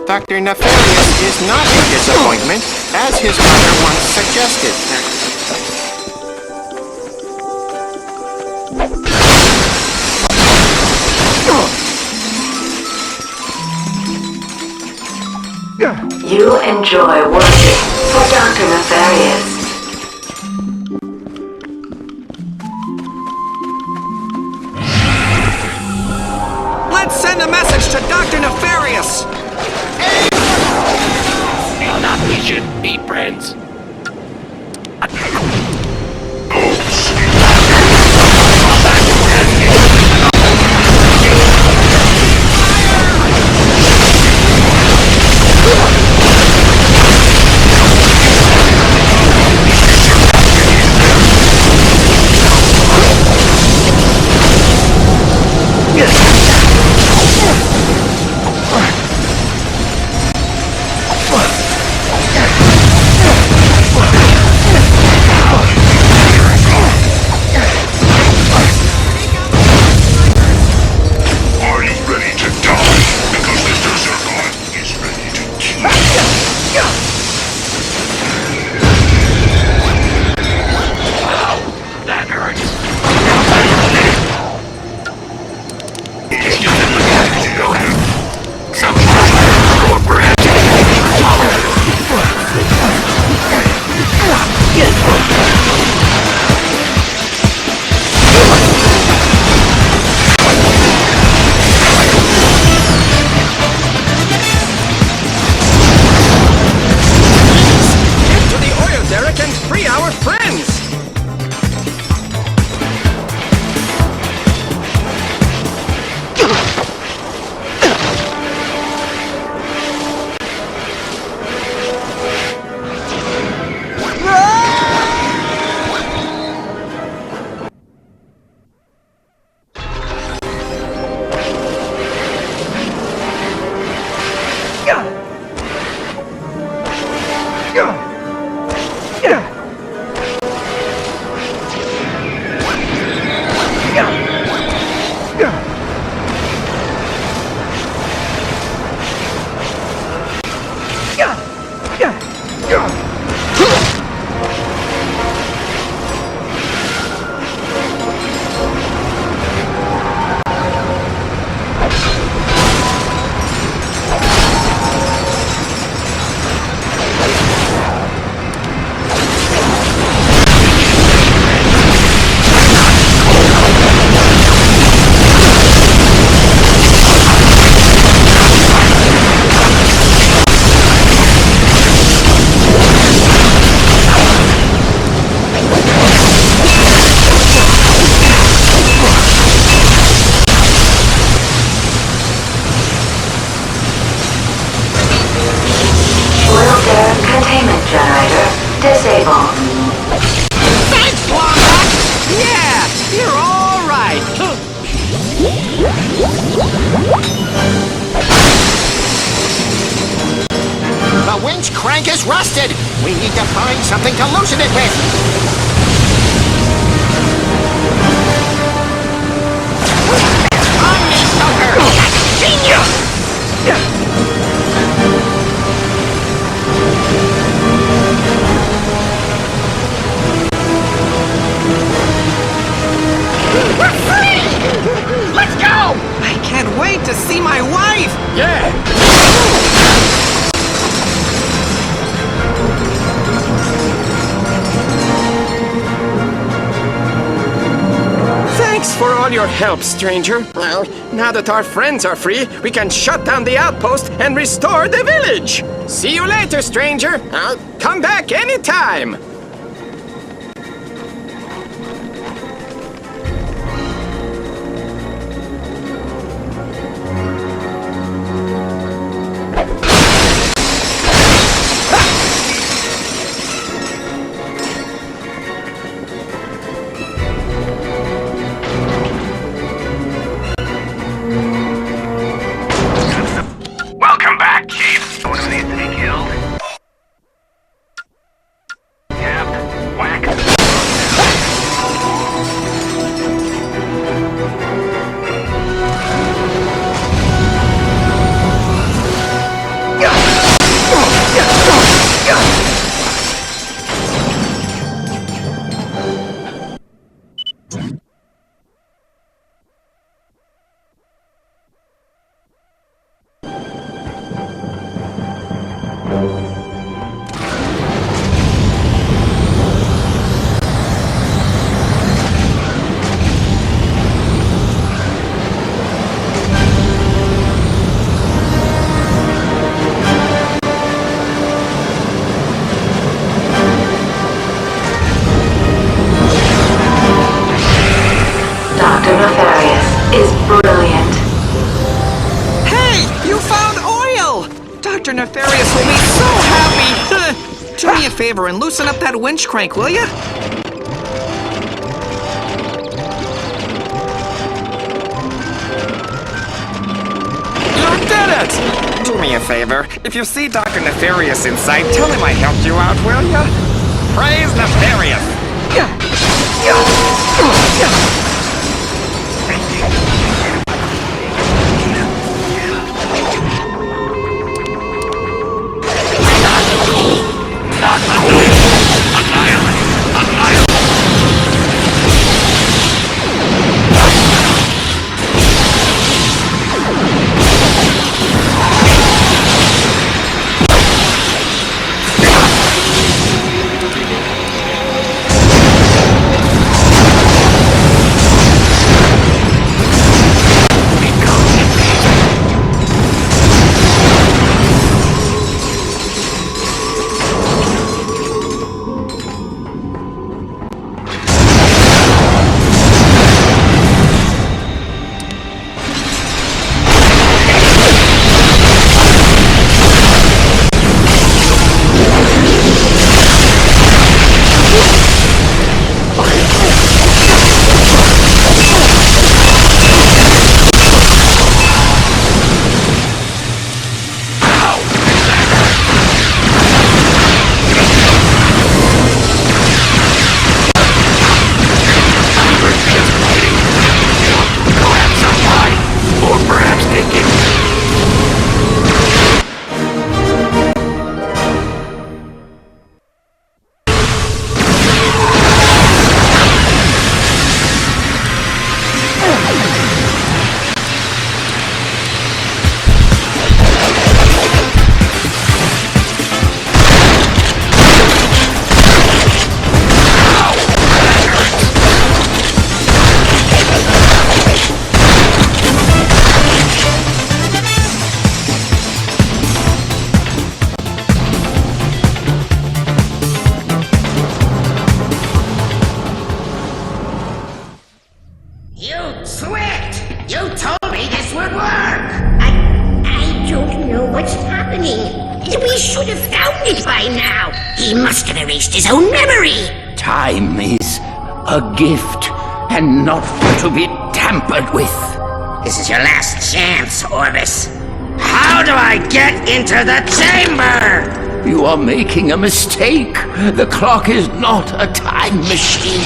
Dr. Nefarious is not a disappointment, as his mother once suggested.
You enjoy working for Dr. Nefarious.
Let's send a message to Dr. Nefarious!
Now we should be friends.
Disabled.
Thanks, Wombat! Yeah, you're all right.
The winch crank is rusted. We need to find something to loosen it with. On me, Stoker! Genius!
We're free! Let's go! I can't wait to see my wife!
Yeah! Thanks for all your help, stranger. Well, now that our friends are free, we can shut down the outpost and restore the village. See you later, stranger. I'll come back anytime.
Welcome back, Chief. Someone who needs to be killed? Yeah,
Do me a favor and loosen up that winch crank, will ya?
You did it! Do me a favor. If you see Dr. Nefarious inside, tell him I helped you out, will ya? Praise Nefarious!
His own memory.
Time is a gift and not to be tampered with.
This is your last chance, Orbis. How do I get into the chamber?
You are making a mistake. The clock is not a time machine.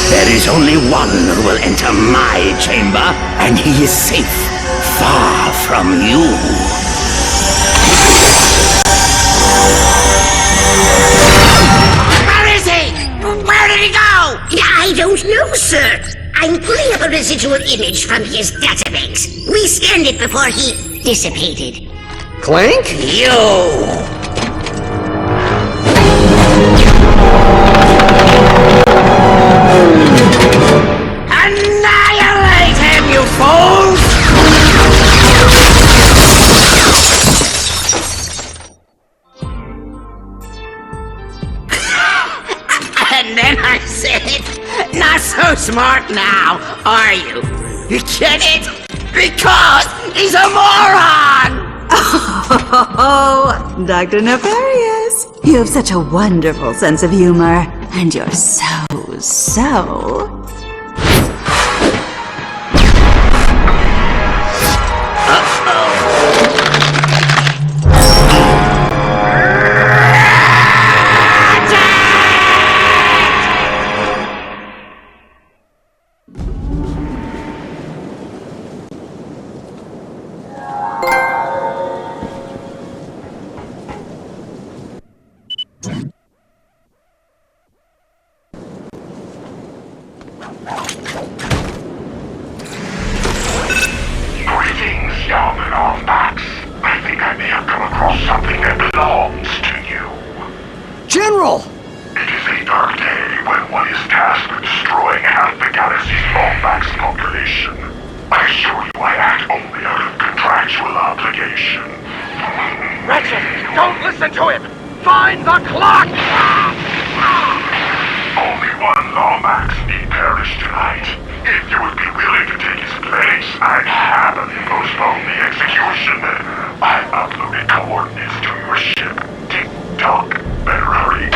There is only one who will enter my chamber, and he is safe, far from you.
Where is he? Where did he go? I don't know, sir. I'm pulling up a residual image from his database. We scanned it before he dissipated.
Clank?
You! Annihilate him, you fools! And then I said, not so smart now, are you? You get it? Because he's a moron!
Oh, Dr. Nefarious, you have such a wonderful sense of humor, and you're so...
Greetings, young Northbacks. I think I may have come across something that belongs to you.
General!
It is a dark day when one is tasked with destroying half the galaxy's Northbacks population. I assure you I act only out of contractual obligation.
Ratchet, don't listen to him! Find the clock!
Only one Lawmax need perish tonight. If you would be willing to take his place, I'd happily postpone the execution. I uploaded coordinates to your ship. Tick-tock. Better hurry.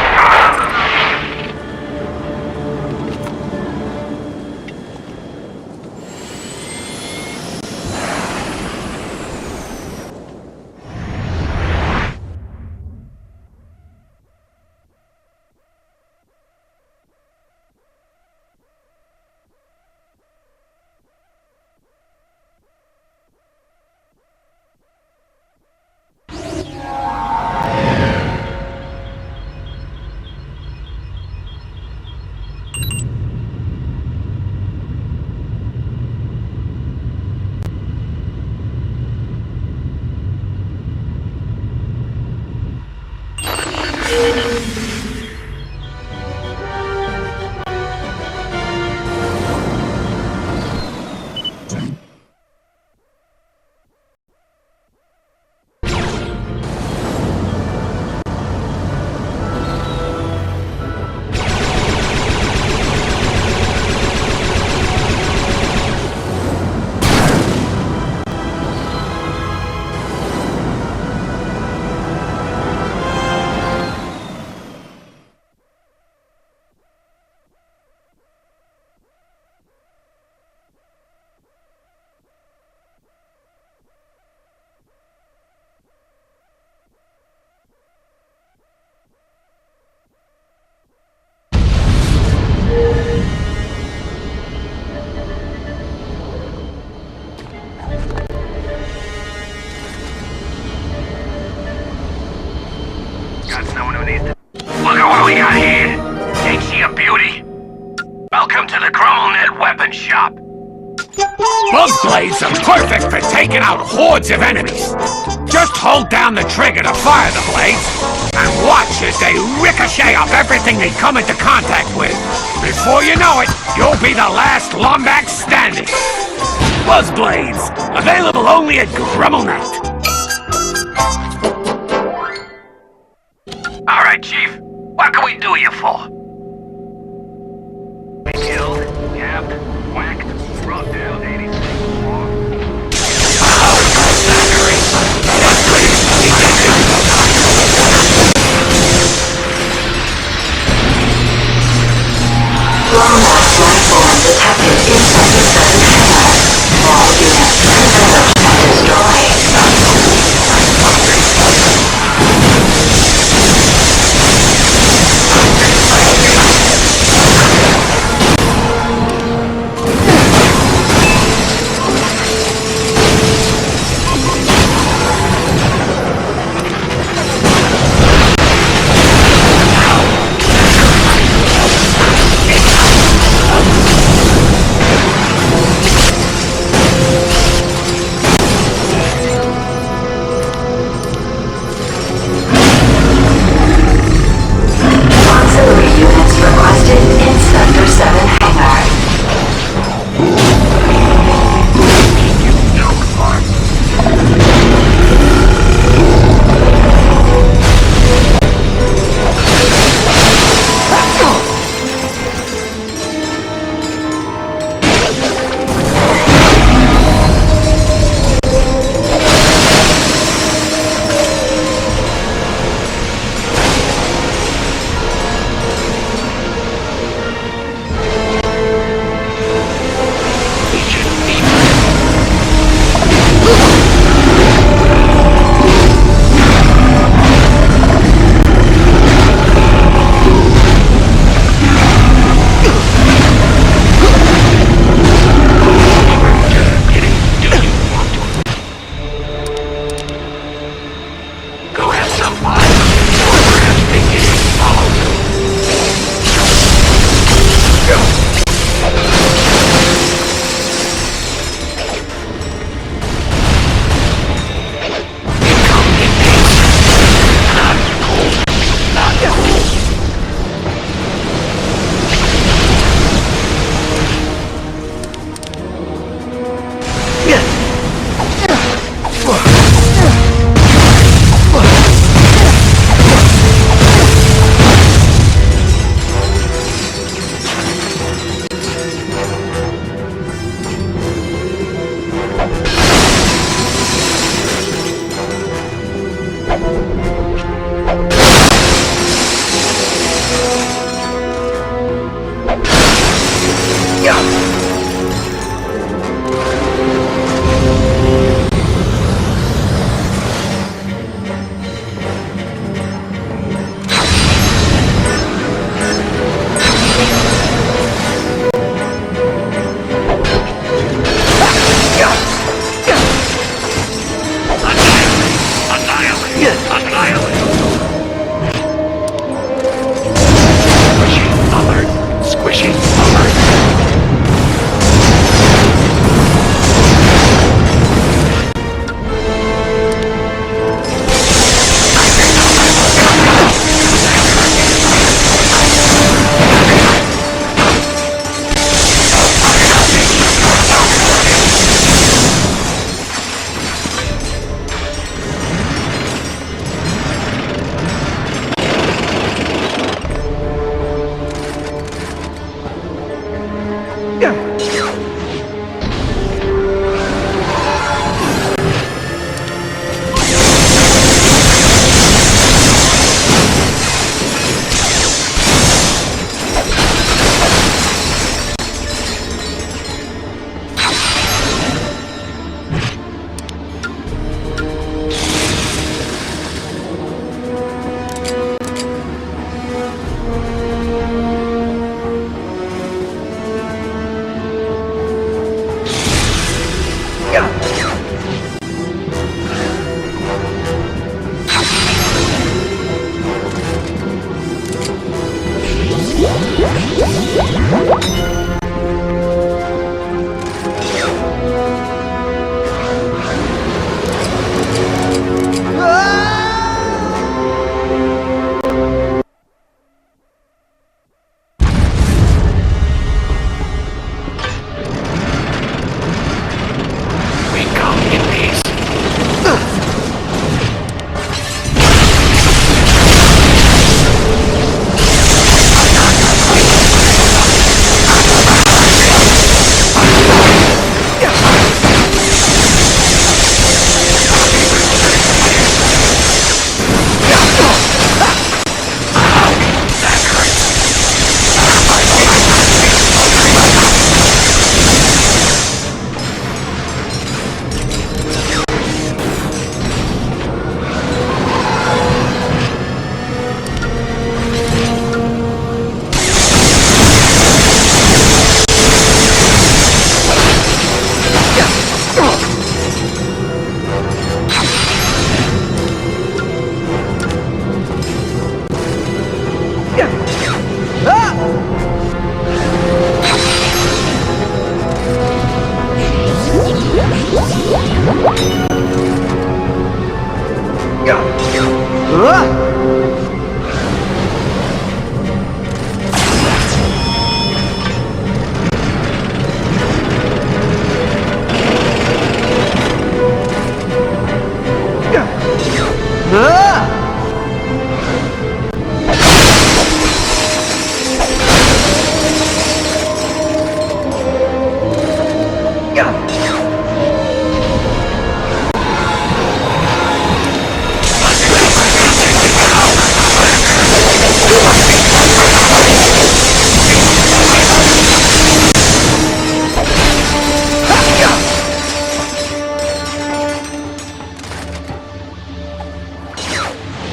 Got someone who needs to... Look at what we got here! Ain't she a beauty? Welcome to the ChromoNet weapon shop.
Bug blades are perfect for taking out hordes of enemies. Just hold down the trigger to fire the blades, and watch as they ricochet off everything they come into contact with. Before you know it, you'll be the last Lombax standing. Buzz blades, available only at ChromoNet.
All right, Chief. What can we do you for? Killed, capped, whacked, brought down 86.
Lombax lifeform detected inside the southern hangar. All units preserved and destroyed.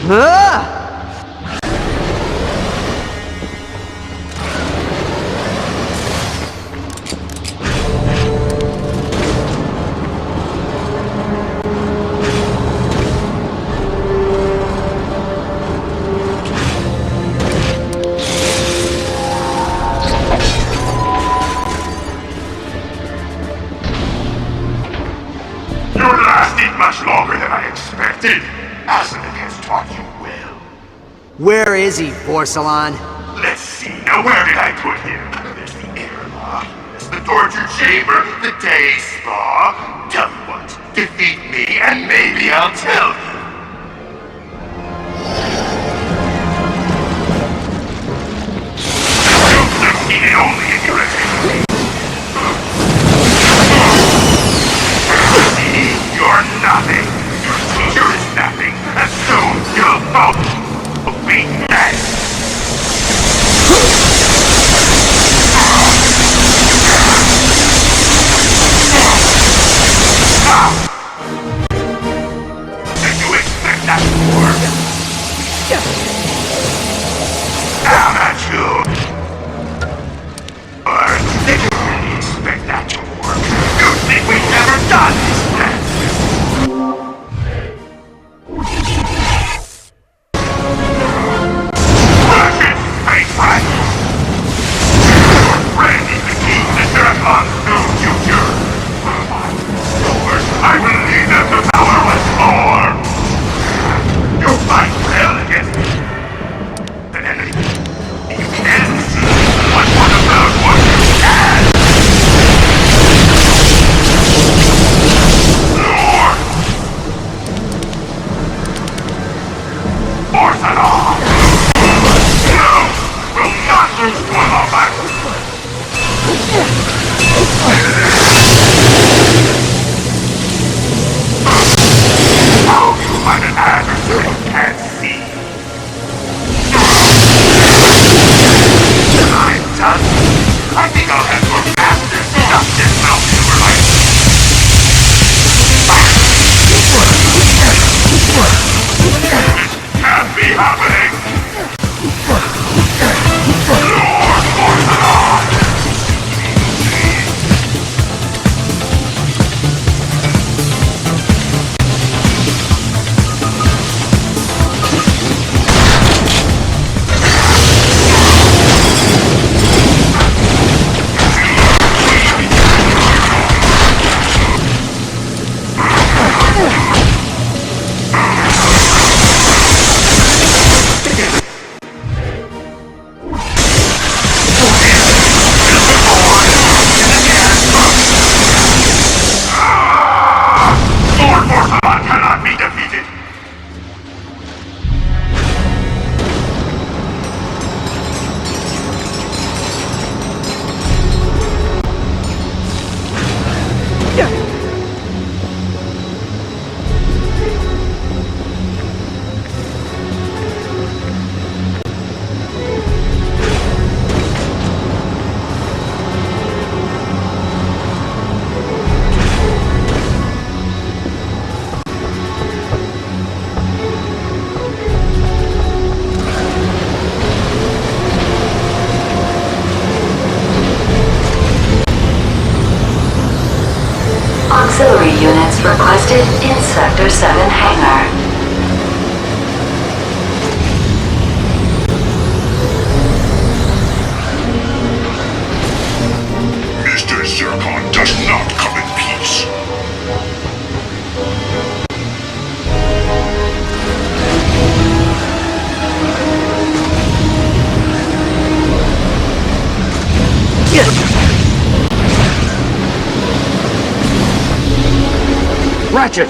Ah!
Much longer than I expected. Arsenic has taught you well.
Where is he, Porcelain?
Let's see. Now, where did I put him? There's the airlock, there's the torture chamber, the day spa. Tell me what. Defeat me, and maybe I'll tell you. You've succeeded only in your attempt. You're nothing. Your teacher is nothing. And soon you'll both be dead. Did you expect that to work? Amateur. Did you really expect that to work? You think we've never done this then? Ratchet, face right! Your friend is the key to Terracon's new future. My followers, I will lead them to power once more. You fight well against me. An enemy. You can see what one about what you can. Lord! Force it on! No! We'll not lose one of us! How do you find an adversary you can't see? I'm done. I think I'll have your master stuff this mountain over my This can't be happening! Lord, force it on! Lord Porcelain cannot be defeated!
Auxiliary units requested in Sector 7 hangar.
Mr. Zircon does not come in peace.
Ratchet!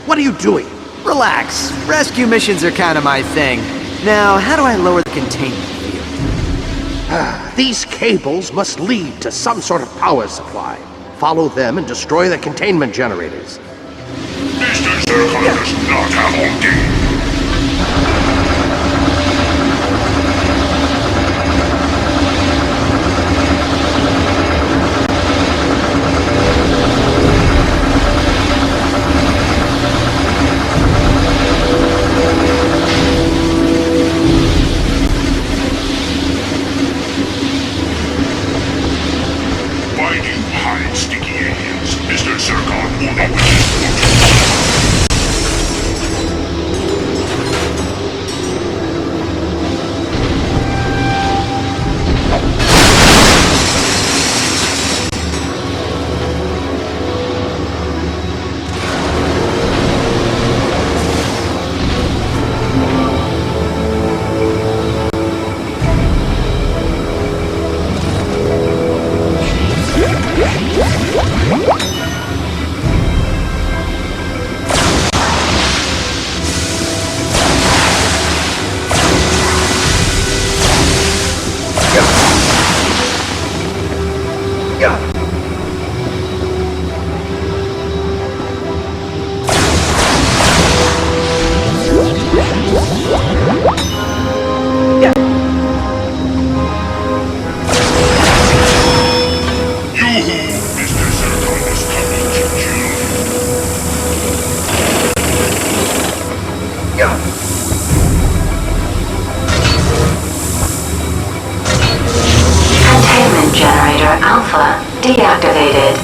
What are you doing?
Relax. Rescue missions are kind of my thing. Now, how do I lower the containment field?
These cables must lead to some sort of power supply. Follow them and destroy the containment generators.
Mr. Zircon does not have all day.
Containment generator Alpha deactivated.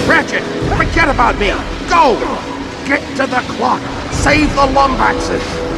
Ratchet, forget about me! Go! Get to the clock! Save the Lombaxes!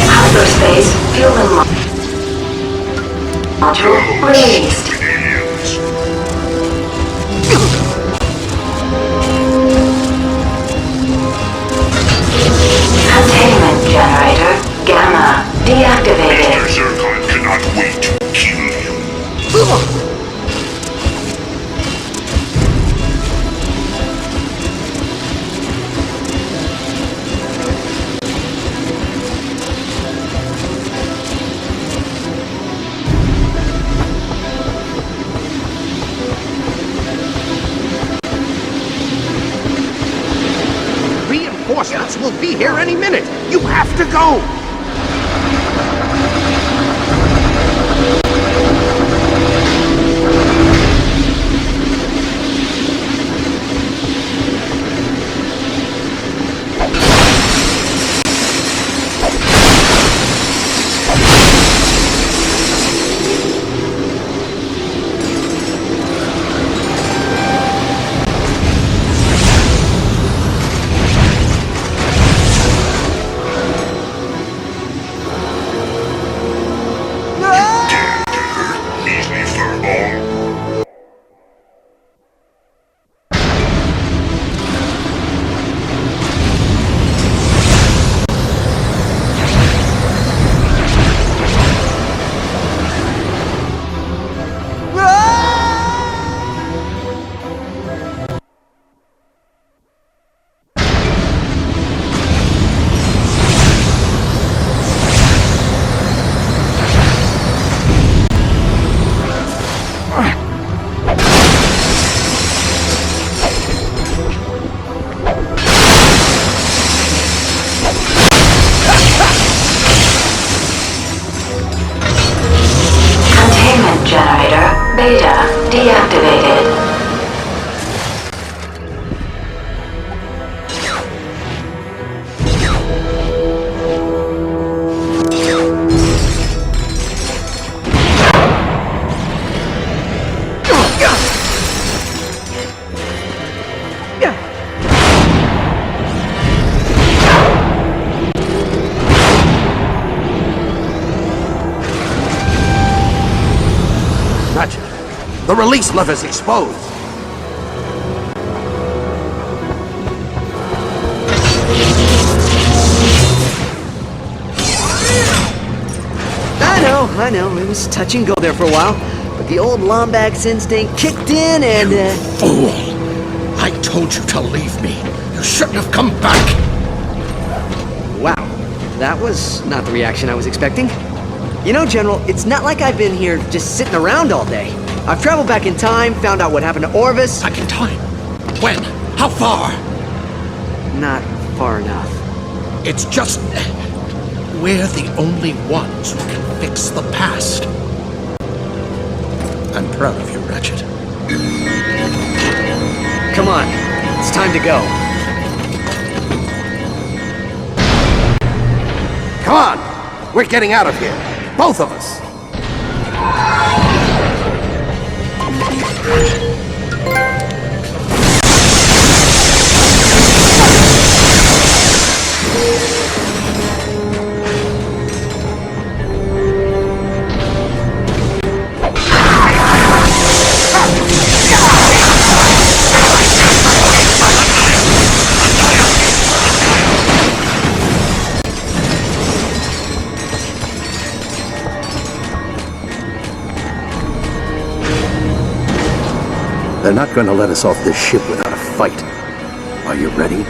Hyperspace fueling module released. Containment generator Gamma deactivated.
Mr. Zircon cannot wait to kill you.
Reinforcements will be here any minute! You have to go!
Generator Beta deactivated.
Ratchet, the release lever's exposed.
I know, it was touch and go there for a while, but the old Lombax instinct kicked in and,
Fool! I told you to leave me. You shouldn't have come back!
Wow, that was not the reaction I was expecting. You know, General, it's not like I've been here just sitting around all day. I've traveled back in time, found out what happened to Orvis.
Back in time? When? How far?
Not far enough.
It's just... we're the only ones who can fix the past. I'm proud of you, Ratchet.
Come on, it's time to go.
Come on! We're getting out of here. Both of us.
They're not going to let us off this ship without a fight. Are you ready?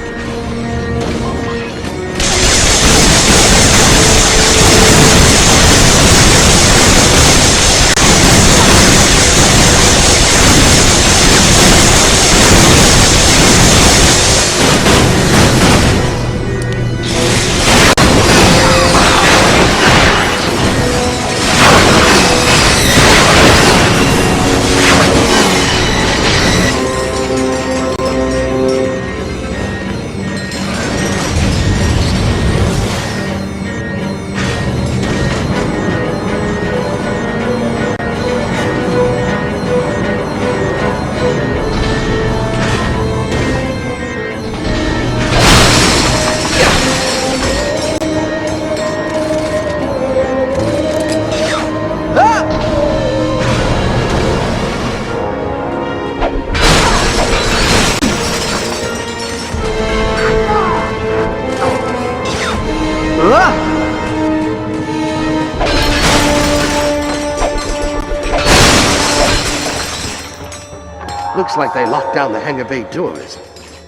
Looks like they locked down the hangar bay doors.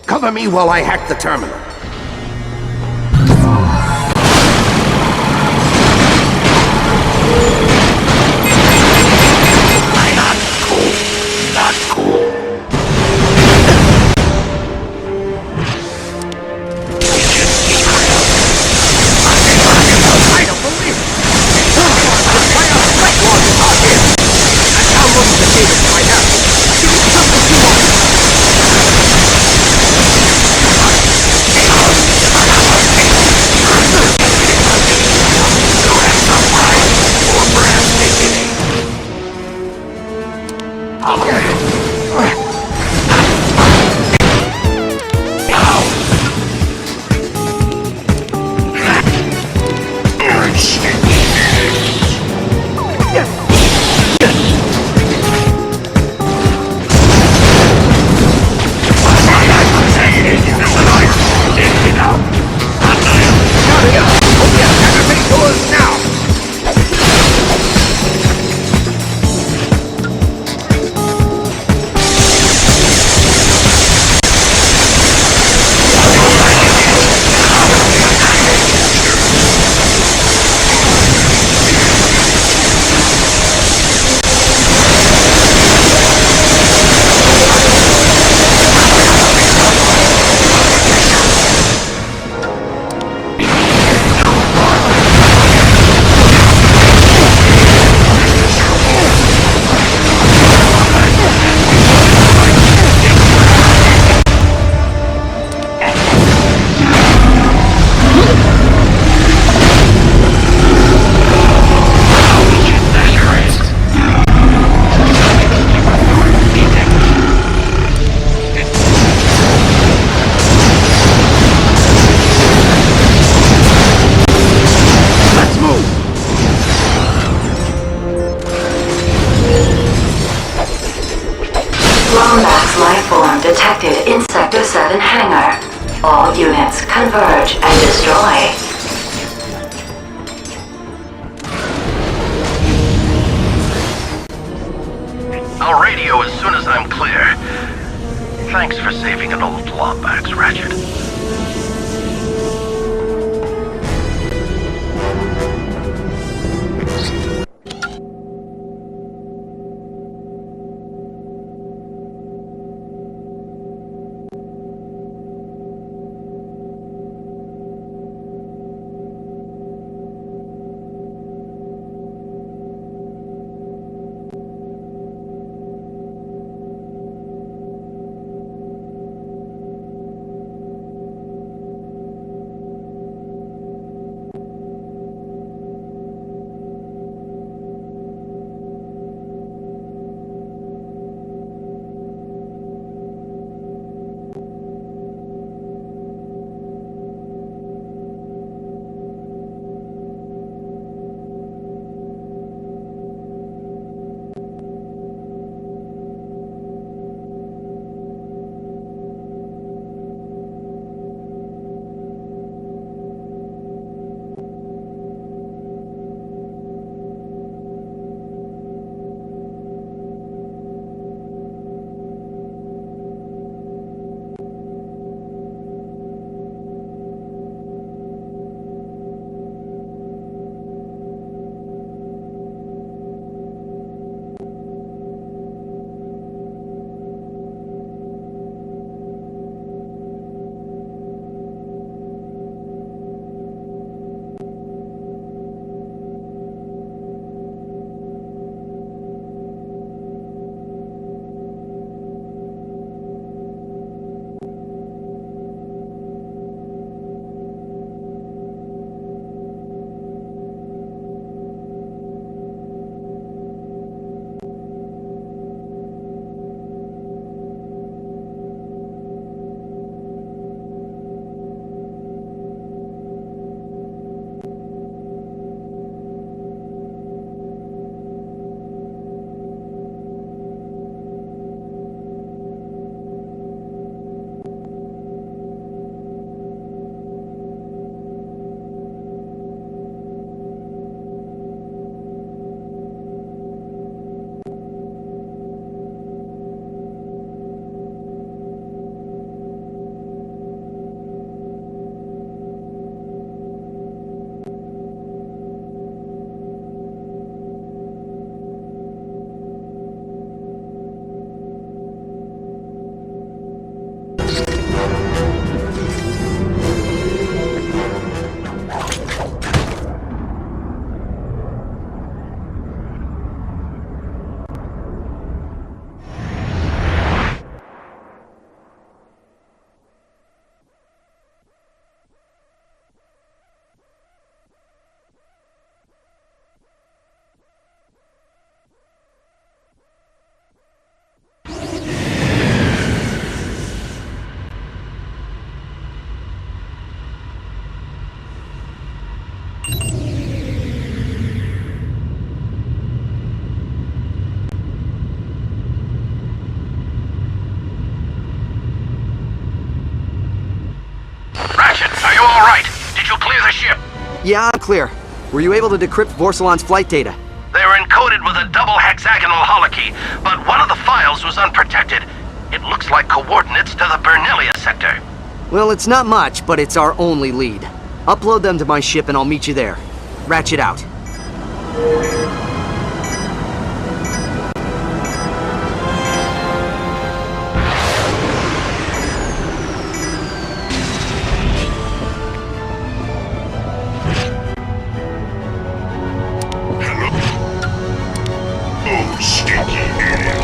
Cover me while I hack the terminal.
Detected in Sector 7 hangar. All units converge and destroy.
I'll radio as soon as I'm clear. Thanks for saving an old Lombax, Ratchet. you all right? Did you clear the ship?
Yeah, I'm clear. Were you able to decrypt Vorsalon's flight data?
They were encoded with a double hexagonal holokey, but one of the files was unprotected. It looks like coordinates to the Bernelia sector.
Well, it's not much, but it's our only lead. Upload them to my ship and I'll meet you there. Ratchet out.
Oh, stinky idiot.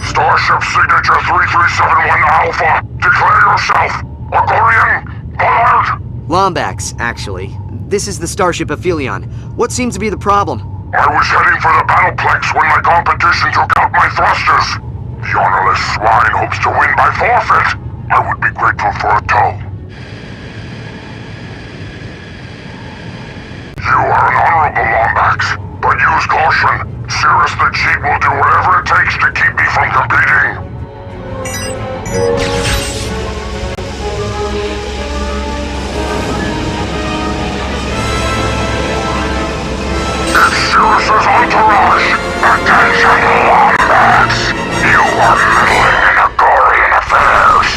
Starship Signature 3371 Alpha. Declare yourself. Aquarian, Pollard.
Lombax, actually. This is the starship Aphelion. What seems to be the problem?
I was heading for the Battleplex when my competition took out my thrusters. The honorless swine hopes to win by forfeit. I would be grateful for a tow. You are an honorable Lombax, but use caution. Cirrus the Cheat will do whatever it takes to keep me from competing. It's Cirrus's entourage. Attention, Lombax. You are meddling in Agorian affairs.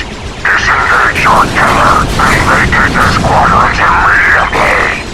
Disengage your killer and vacate the squadrons immediately.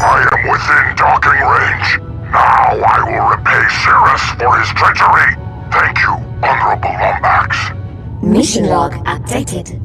I am within docking range. Now I will repay Cirrus for his treachery. Thank you, Honorable Lombax.
Mission log updated.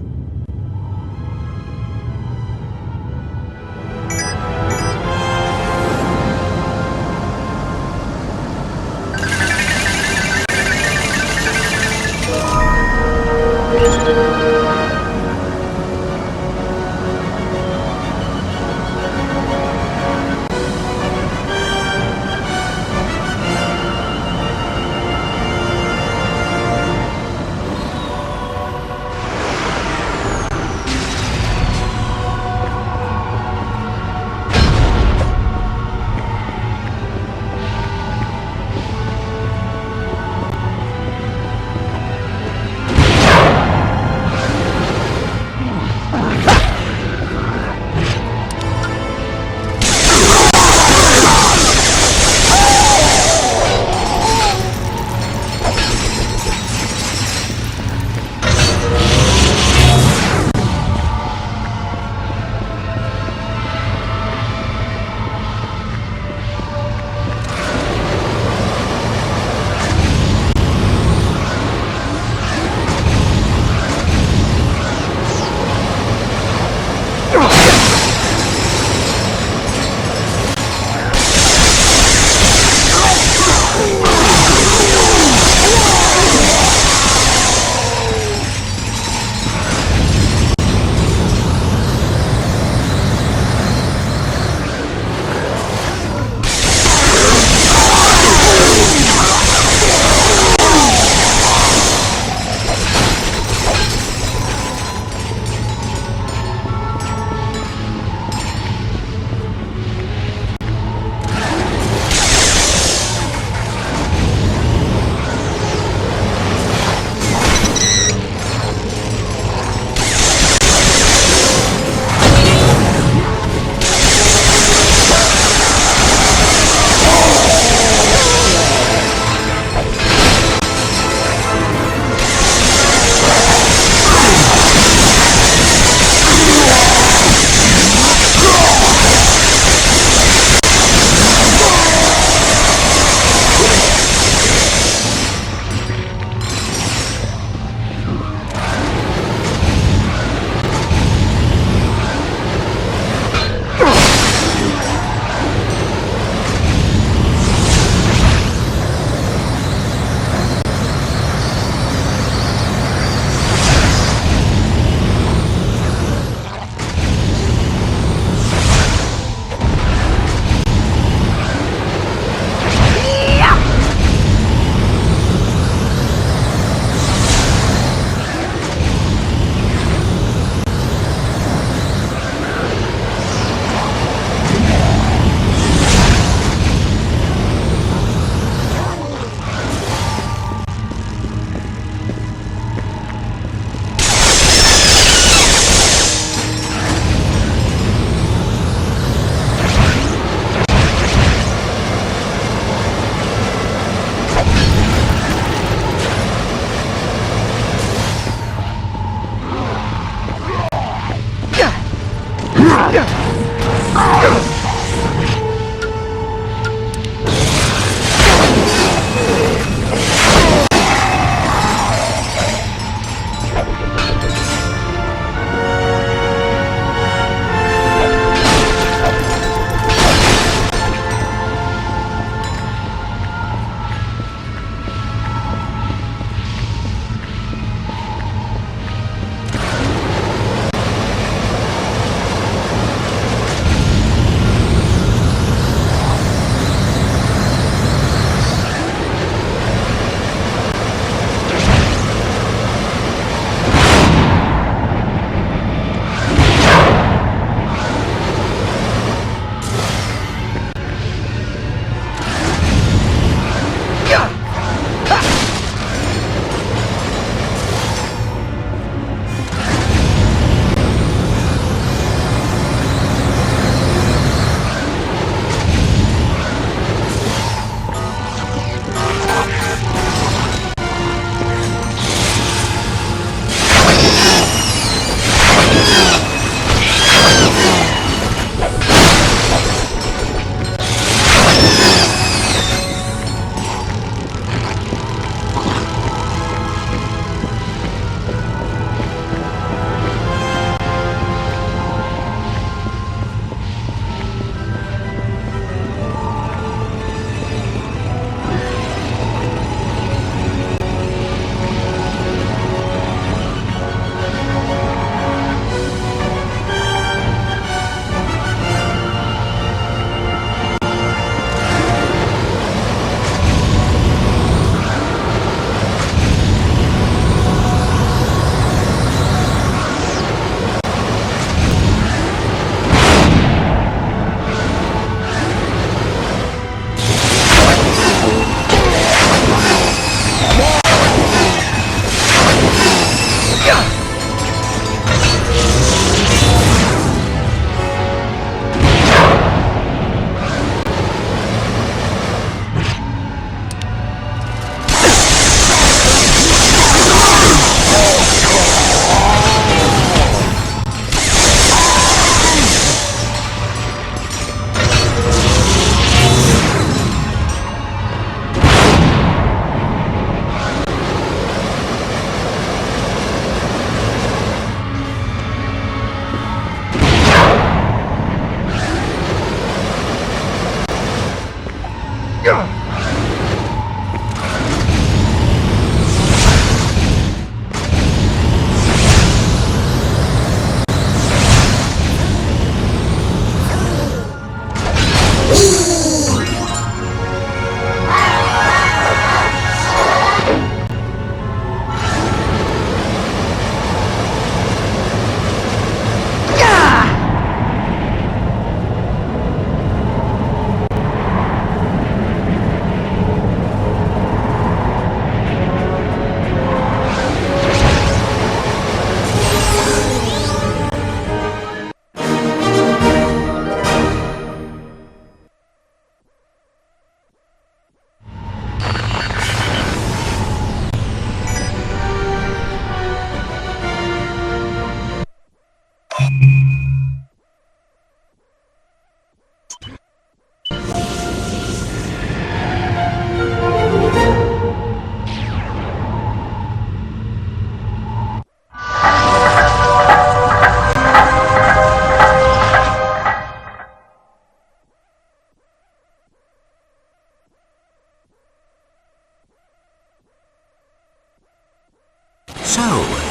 So,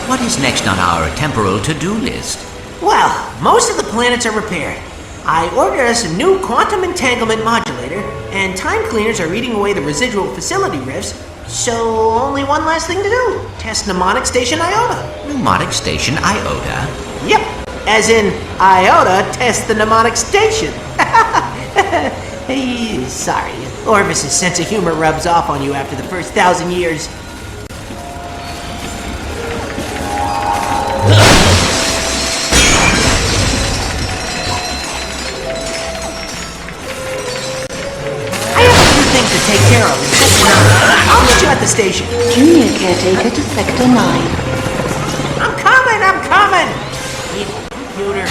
what is next on our temporal to-do list?
Well, most of the planets are repaired. I ordered us a new quantum entanglement modulator, and time cleaners are eating away the residual facility rifts, so only one last thing to do. Test Mnemonic Station Iota.
Mnemonic Station Iota?
Yep, as in Iota test the mnemonic station. Hey, sorry, Orvis's sense of humor rubs off on you after the first 1,000 years. To take care of. I'll meet you at the station.
Junior caretaker to Sector 9.
I'm coming! Evil computer.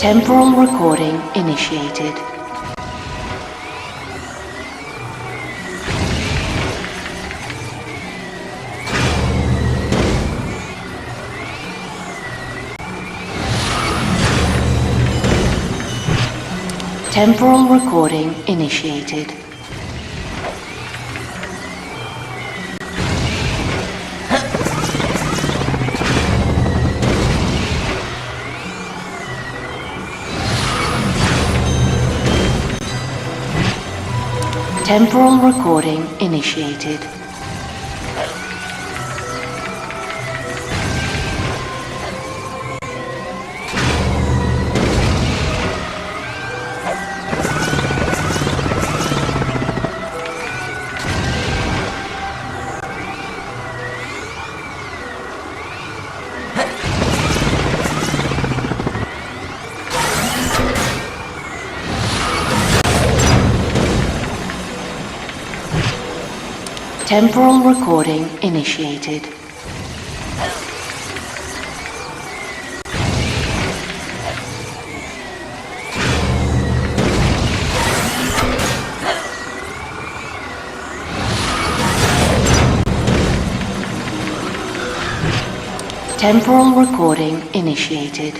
Temporal recording initiated. Temporal recording initiated. Temporal recording initiated. Temporal recording initiated. Temporal recording initiated.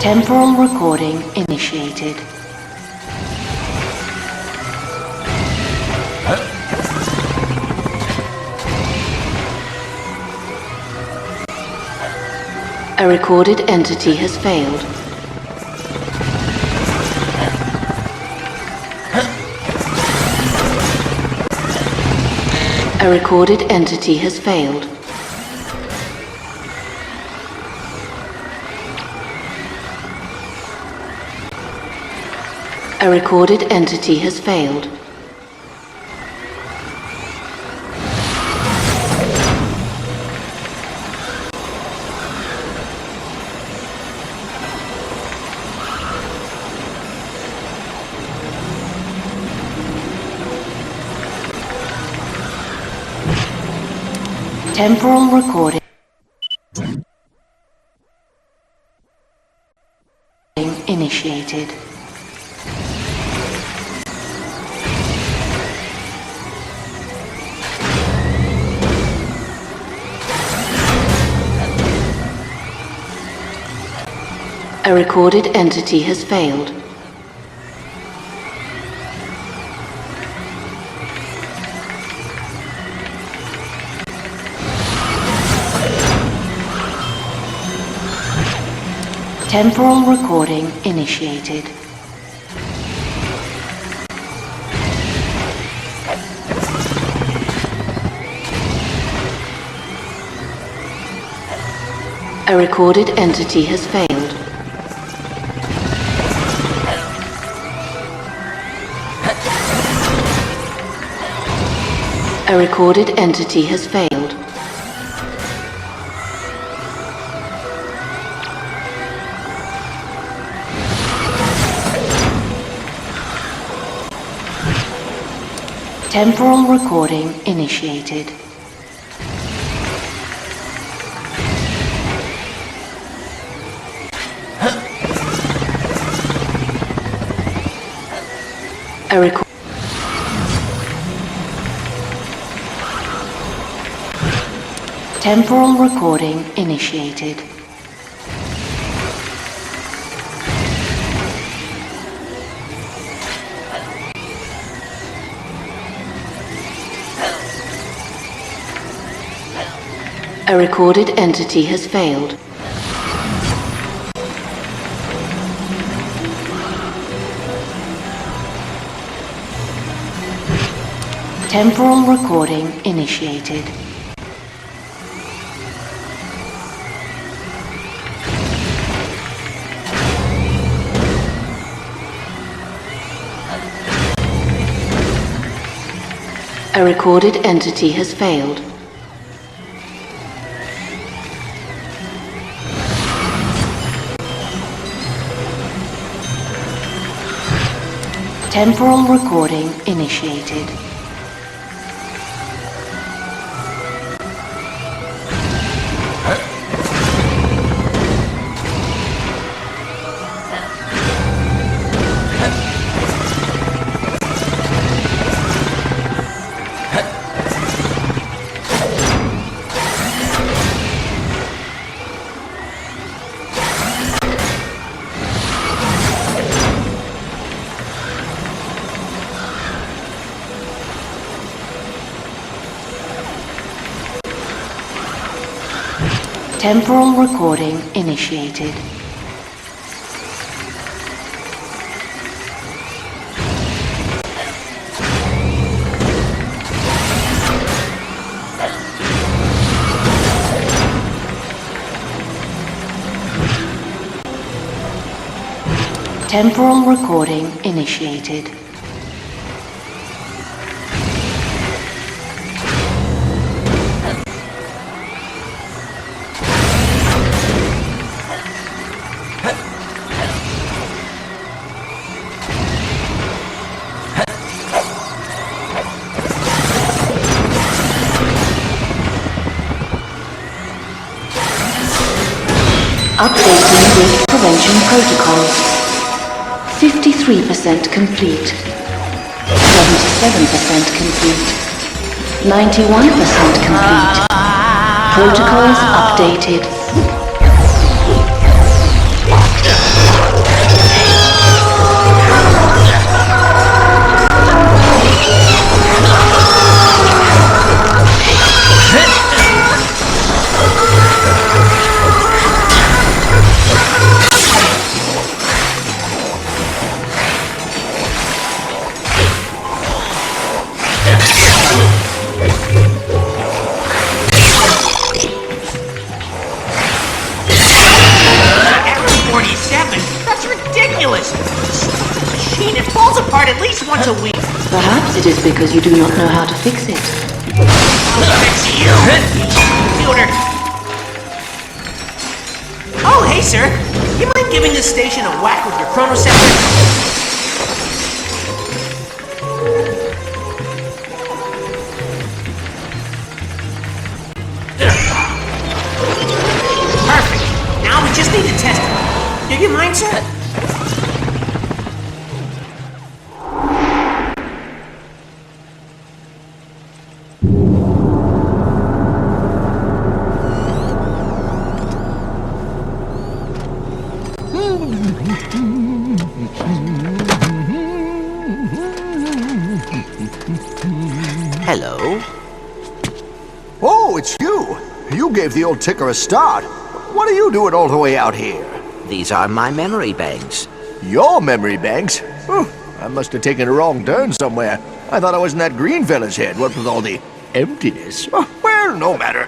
Temporal recording initiated. A recorded entity has failed. A recorded entity has failed. A recorded entity has failed. Temporal recording initiated. A recorded entity has failed. Temporal recording initiated. A recorded entity has failed. A recorded entity has failed. Temporal recording initiated. Temporal recording initiated. A recorded entity has failed. Temporal recording initiated. A recorded entity has failed. Temporal recording initiated. Temporal recording initiated. Temporal recording initiated. Updating rift prevention protocols. 53% complete. 77% complete. 91% complete. Protocols updated.
Machine, it falls apart at least once a week.
Perhaps it is because you do not know how to fix it.
Fix you, computer. Oh, hey, sir. You mind giving this station a whack with your chronoceptor? Perfect. Now we just need to test it. Do you mind, sir?
Hello?
Oh, it's you! You gave the old ticker a start. What are you doing all the way out here?
These are my memory banks.
Your memory banks? Oh, I must have taken a wrong turn somewhere. I thought I was in that green fella's head, what with all the emptiness. Oh, well, no matter.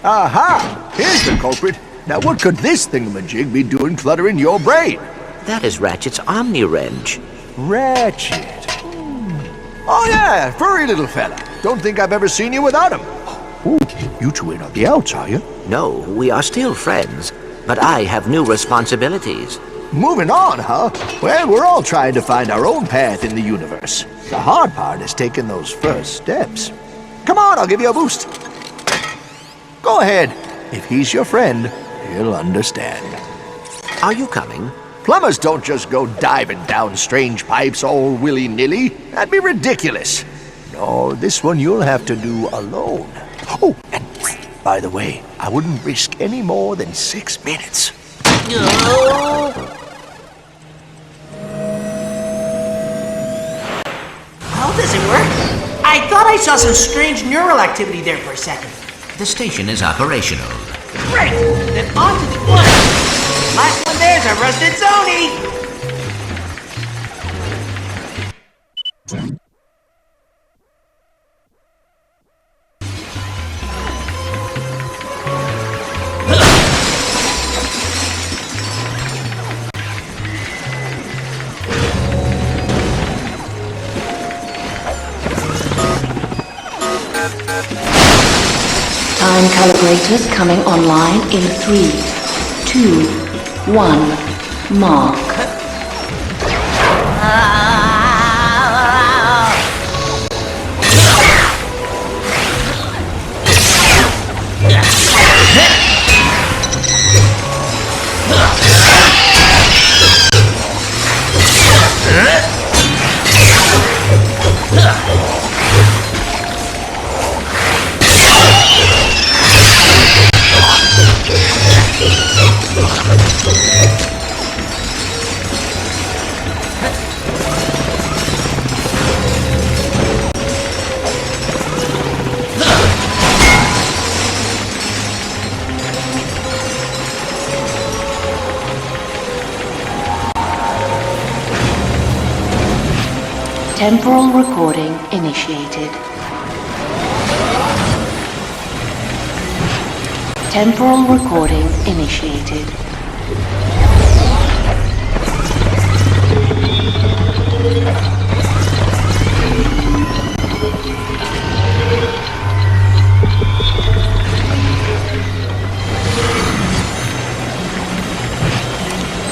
Aha! Here's the culprit. Now what could this thingamajig be doing cluttering your brain?
That is Ratchet's Omni-Wrench.
Ratchet. Oh yeah, furry little fella. Don't think I've ever seen you without him. Ooh, you two ain't on the outs, are you?
No, we are still friends, but I have new responsibilities.
Moving on, huh? Well, we're all trying to find our own path in the universe. The hard part is taking those first steps. Come on, I'll give you a boost. Go ahead. If he's your friend, he'll understand.
Are you coming?
Plumbers don't just go diving down strange pipes all willy-nilly. That'd be ridiculous. No, this one you'll have to do alone. Oh, and by the way, I wouldn't risk any more than 6 minutes.
How does it work? I thought I saw some strange neural activity there for a second.
The station is operational.
Great! Then on to the one. Last one there's a rusted Zony!
Time calibrators coming online in 3, 2, 1, mark. Temporal recording initiated. Temporal recording initiated.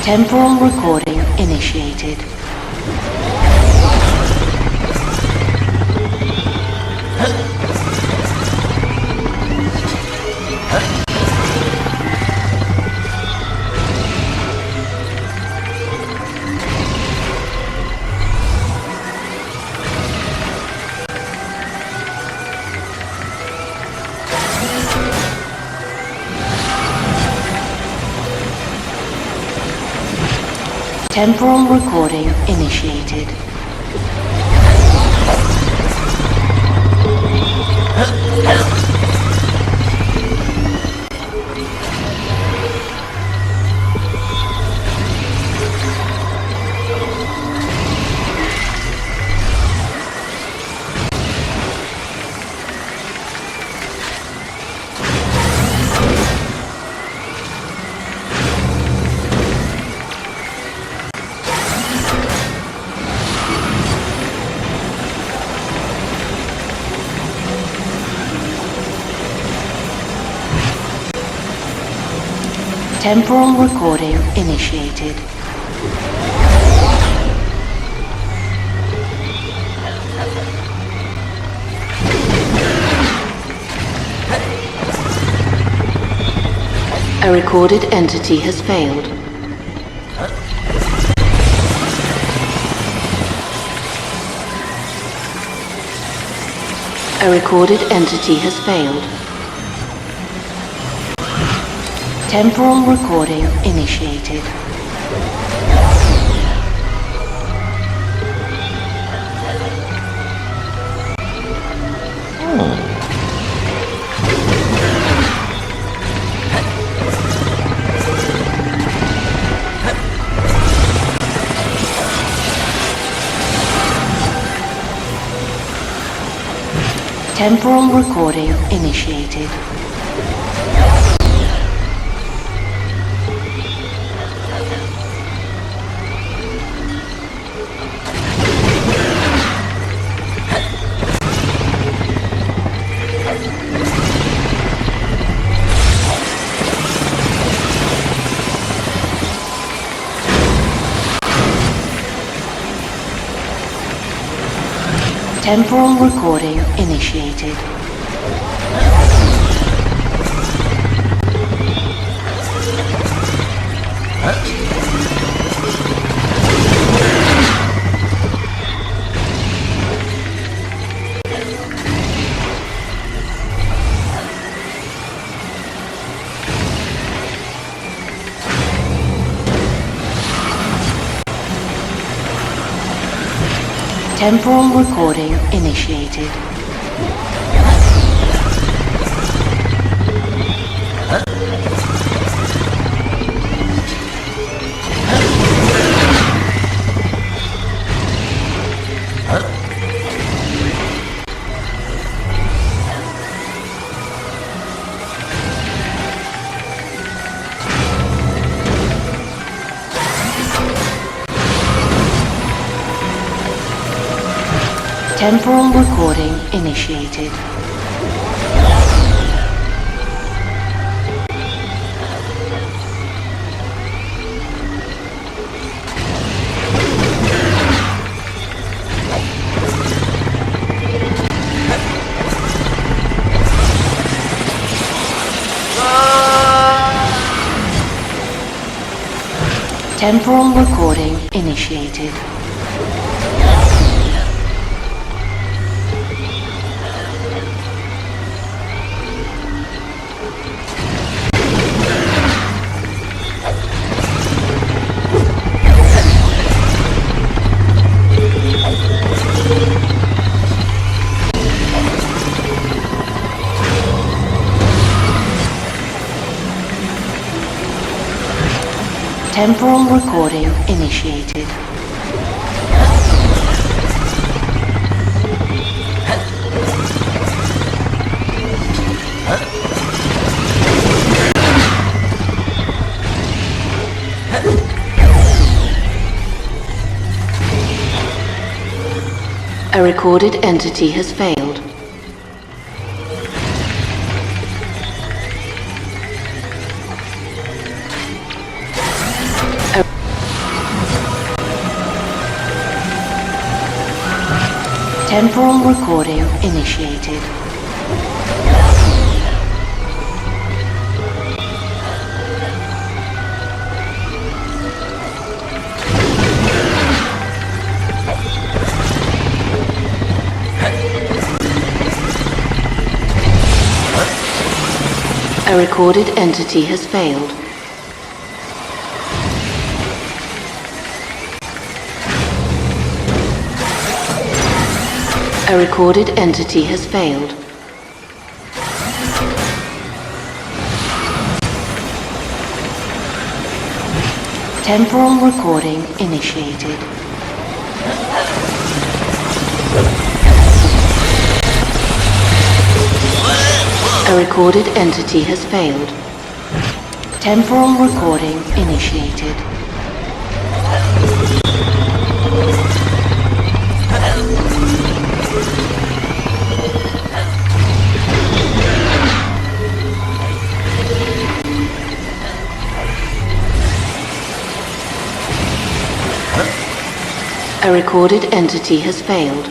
Temporal recording initiated. Temporal recording initiated. Temporal recording initiated. A recorded entity has failed. A recorded entity has failed. Temporal recording initiated. Temporal recording initiated. Temporal recording initiated. Temporal recording initiated. Temporal recording initiated. Temporal recording initiated. Temporal recording initiated. A recorded entity has failed. Temporal recording initiated. A recorded entity has failed. A recorded entity has failed. Temporal recording initiated. A recorded entity has failed. Temporal recording initiated. A recorded entity has failed.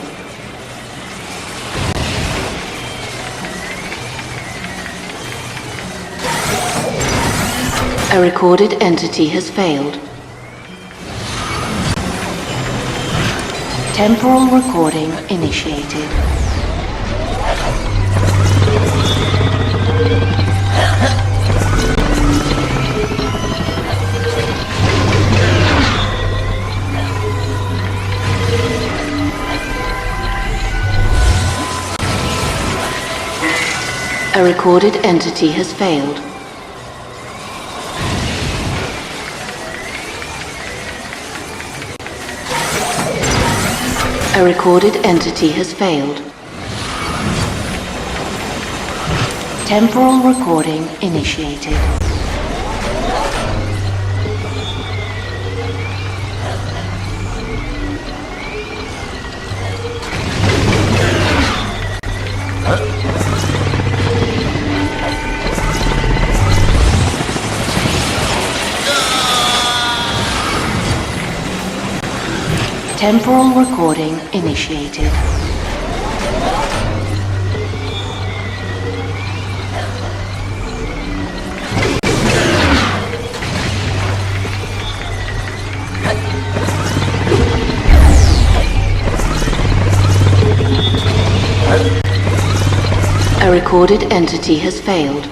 A recorded entity has failed. Temporal recording initiated. A recorded entity has failed. A recorded entity has failed. Temporal recording initiated. Temporal recording initiated. A recorded entity has failed.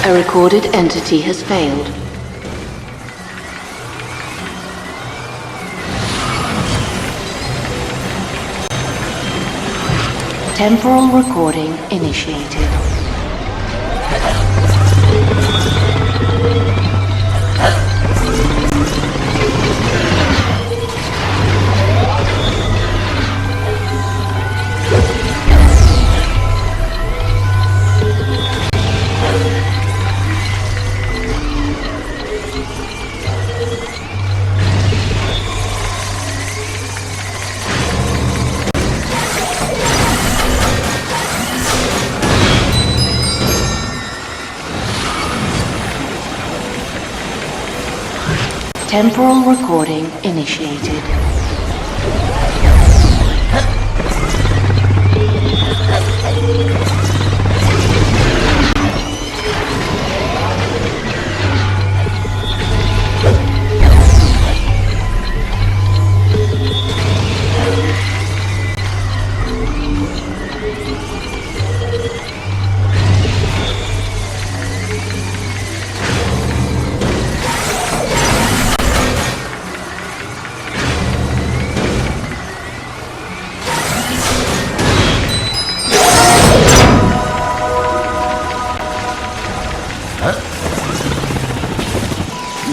A recorded entity has failed. Temporal recording initiated. Temporal recording initiated.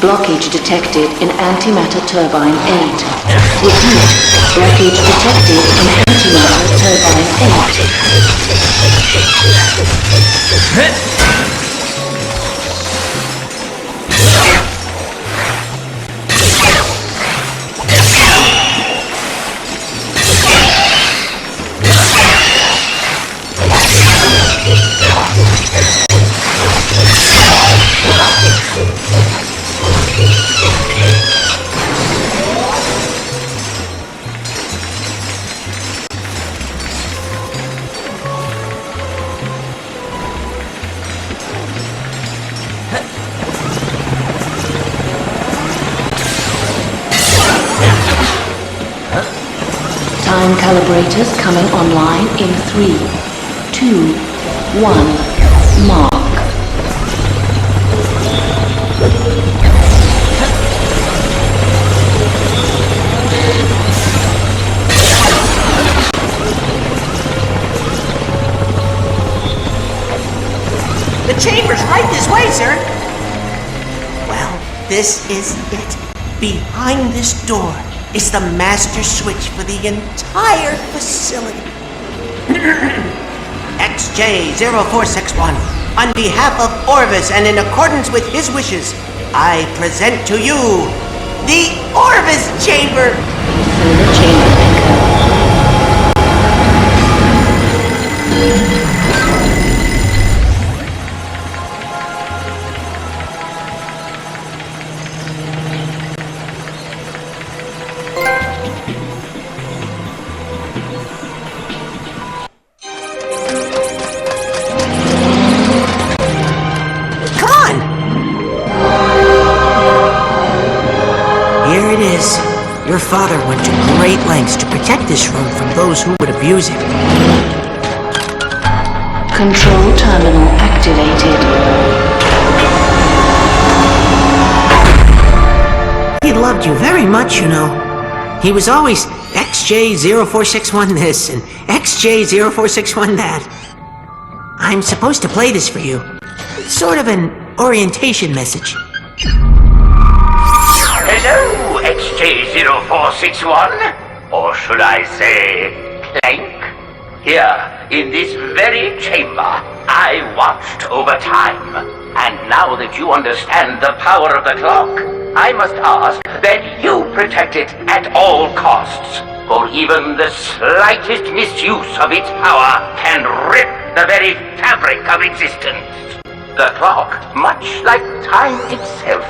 Blockage detected in antimatter turbine 8. Repeat, blockage detected in antimatter turbine 8. Time calibrators coming online in 3, 2, 1, mark.
The chamber's right this way, sir. Well, this is it. Behind this door is the master switch for the entire facility. XJ0461, on behalf of Orvis and in accordance with his wishes, I present to you the Orvis Chamber.
The chamber
Your father went to great lengths to protect this room from those who would abuse it.
Control terminal activated.
He loved you very much, you know. He was always XJ0461 this and XJ0461 that. I'm supposed to play this for you. It's sort of an orientation message.
Hello, XJ0461, or should I say, Clank? Here, in this very chamber, I watched over time. And now that you understand the power of the clock, I must ask that you protect it at all costs. For even the slightest misuse of its power can rip the very fabric of existence. The clock, much like time itself,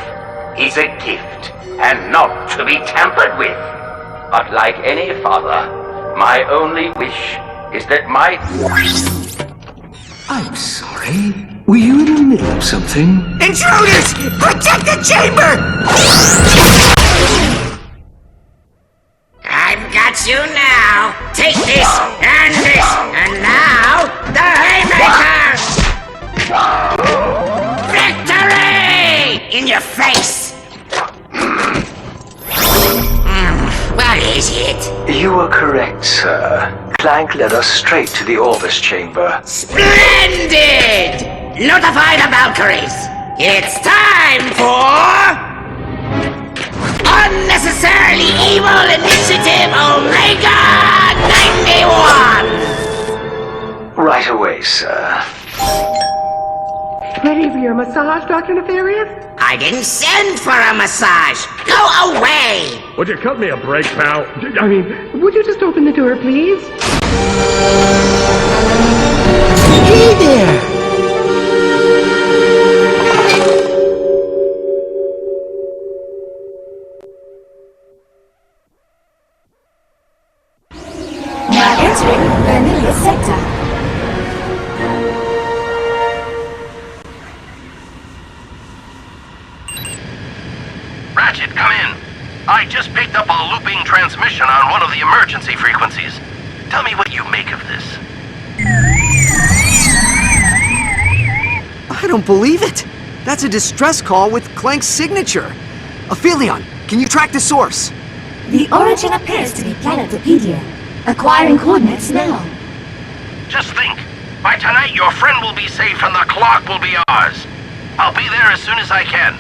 is a gift, and not to be tampered with. But like any father, my only wish is that my...
I'm sorry. Were you in the middle of something?
Intruders! Protect the chamber!
I've got you now. Take this, and now the haymaker! Victory! In your face! What is it?
You were correct, sir. Clank led us straight to the Orvis chamber.
Splendid! Notify the Valkyries! It's time for... Unnecessarily Evil Initiative Omega 91!
Right away, sir.
Ready for your massage, Dr. Nefarious?
I didn't send for a massage! Go away!
Would you cut me a break, pal? I mean...
Would you just open the door, please?
Hey there!
Now entering Vermilius sector.
Ratchet, come in. I just picked up a looping transmission on one of the emergency frequencies. Tell me what you make of this.
I don't believe it! That's a distress call with Clank's signature. Aphelion, can you track the source?
The origin appears to be Planetopedia. Acquiring coordinates now.
Just think, by tonight your friend will be safe and the clock will be ours. I'll be there as soon as I can.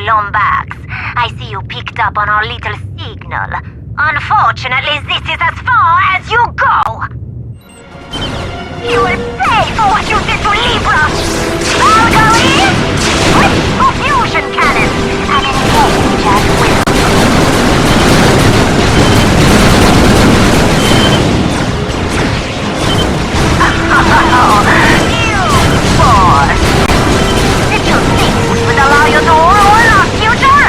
Lombax. I see you picked up on our little signal. Unfortunately, this is as far as you go. You will pay for what you did to Libra! Valkyrie! With fusion cannon and engage at will. You boss! Did you think we would allow you to ruin our future?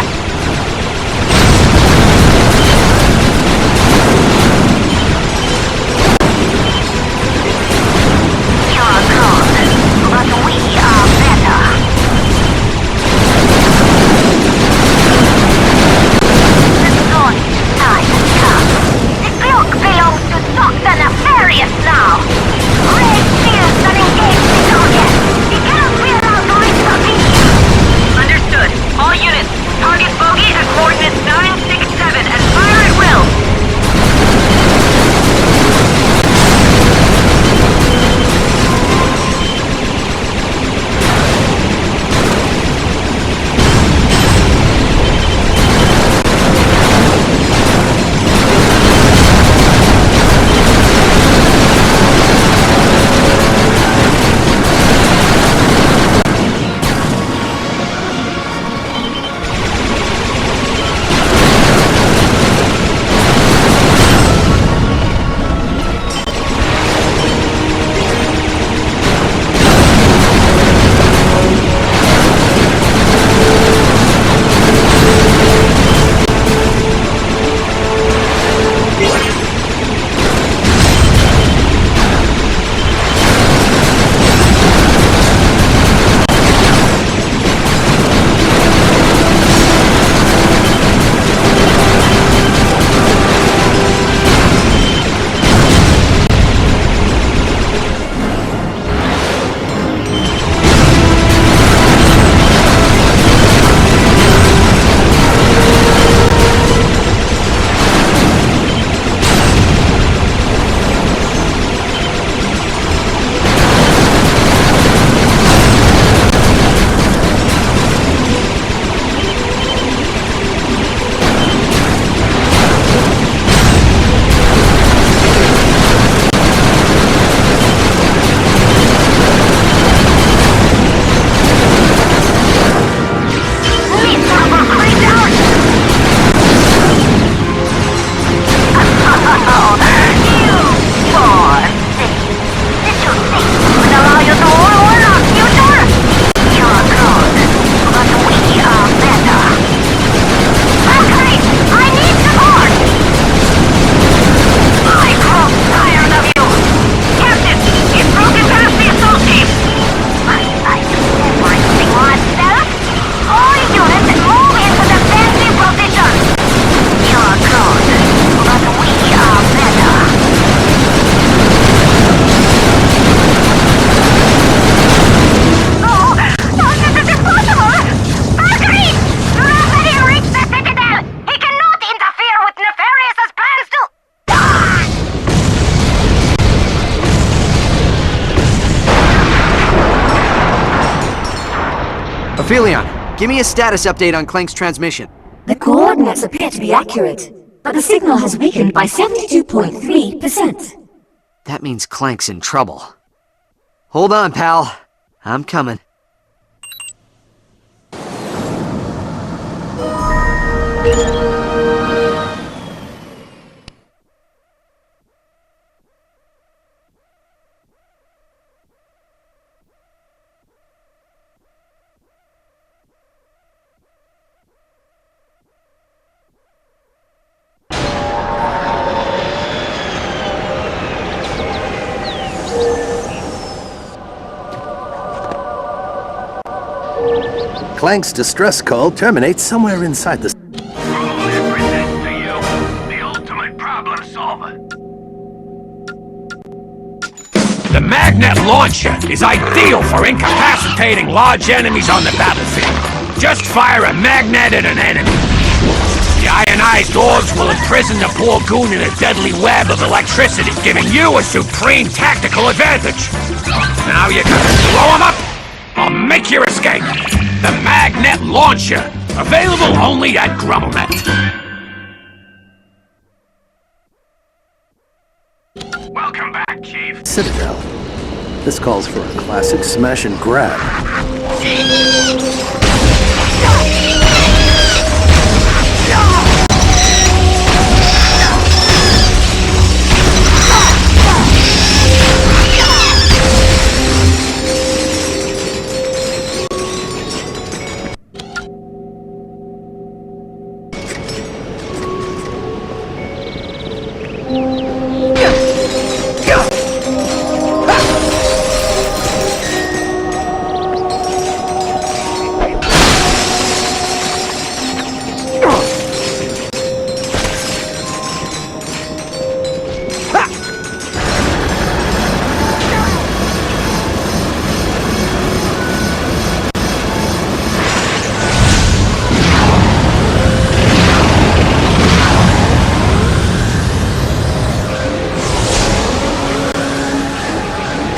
You're good, but we are better. The good time has come. The cloak belongs to Dr. Nefarious now. Red shields and engage the target. He cannot be allowed to reach the beach. Understood. All units, target bogey at coordinates 967 and fire at will.
Aphelion, give me a status update on Clank's transmission.
The coordinates appear to be accurate, but the signal has weakened by 72.3%.
That means Clank's in trouble. Hold on, pal. I'm coming.
Clank's distress call terminates somewhere inside the...
I present to you the ultimate problem solver.
The magnet launcher is ideal for incapacitating large enemies on the battlefield. Just fire a magnet at an enemy. The ionized orbs will imprison the poor goon in a deadly web of electricity, giving you a supreme tactical advantage. Now you can blow him up or make your escape. The magnet launcher. Available only at GrumbleNet.
Welcome back, Chief.
Citadel. This calls for a classic smash and grab.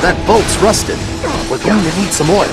That bolt's rusted. We're going to need some oil.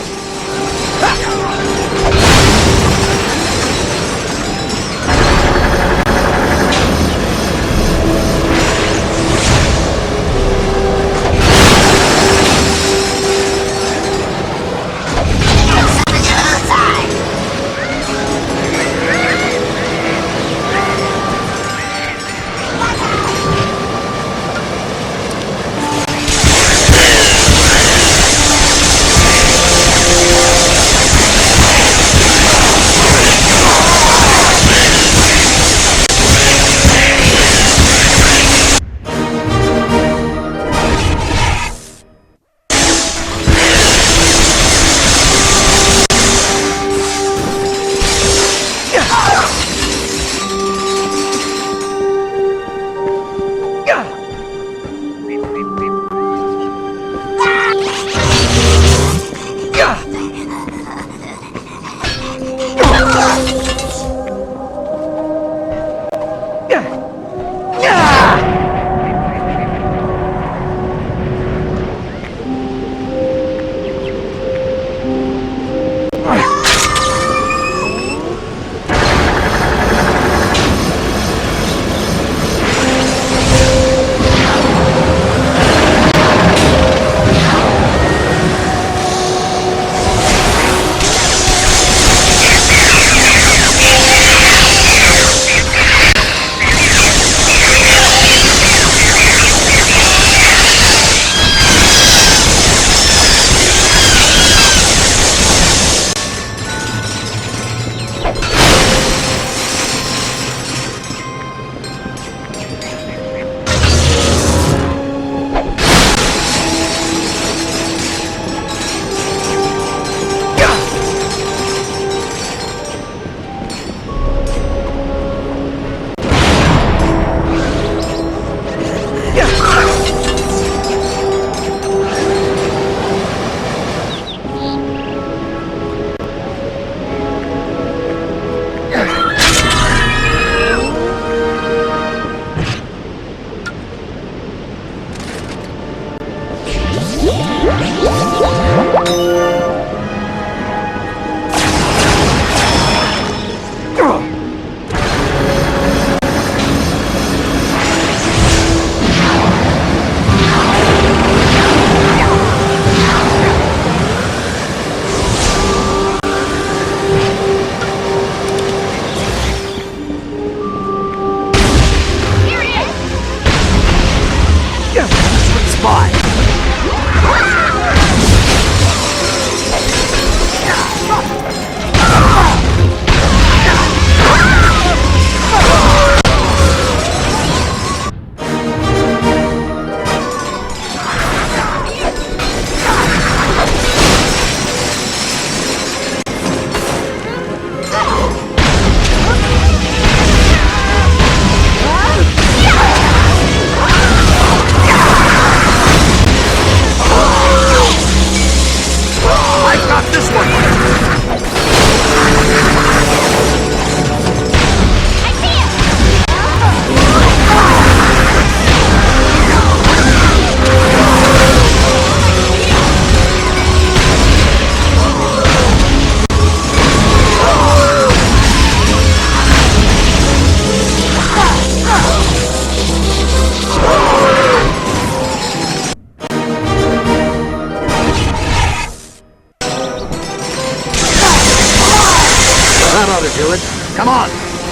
do it. Come on.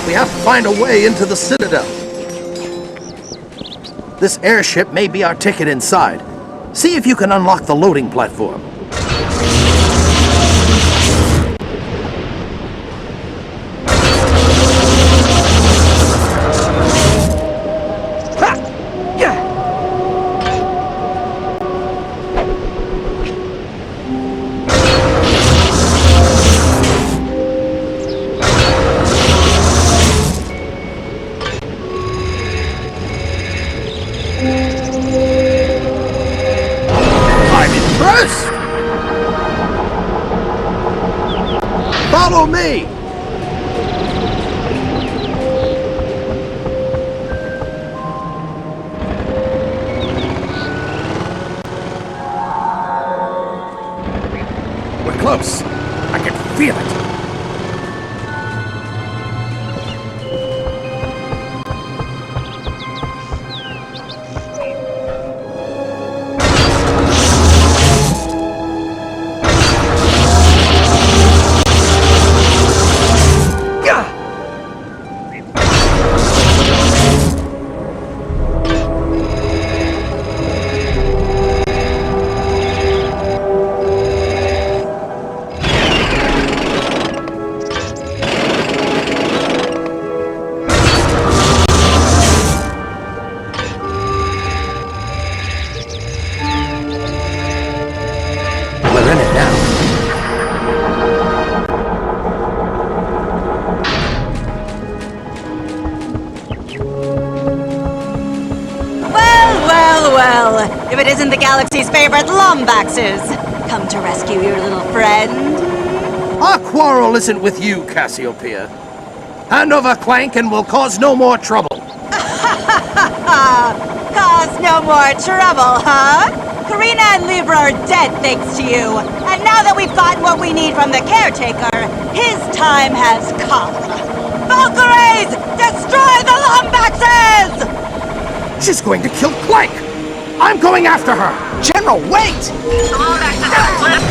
We have to find a way into the Citadel. This airship may be our ticket inside. See if you can unlock the loading platform. Follow me!
We're close. I can feel it.
We're in it now.
Well, if it isn't the galaxy's favorite Lombaxes, come to rescue your little friend.
Our quarrel isn't with you, Cassiopeia. Hand over Clank and we'll cause no more trouble.
Cause no more trouble, huh? Karina and Libra are dead thanks to you. And now that we've gotten what we need from the caretaker, his time has come. Valkyries! Destroy the Lombaxes!
She's going to kill Clank! I'm going after her! General, wait!
The Lombaxes have flipped.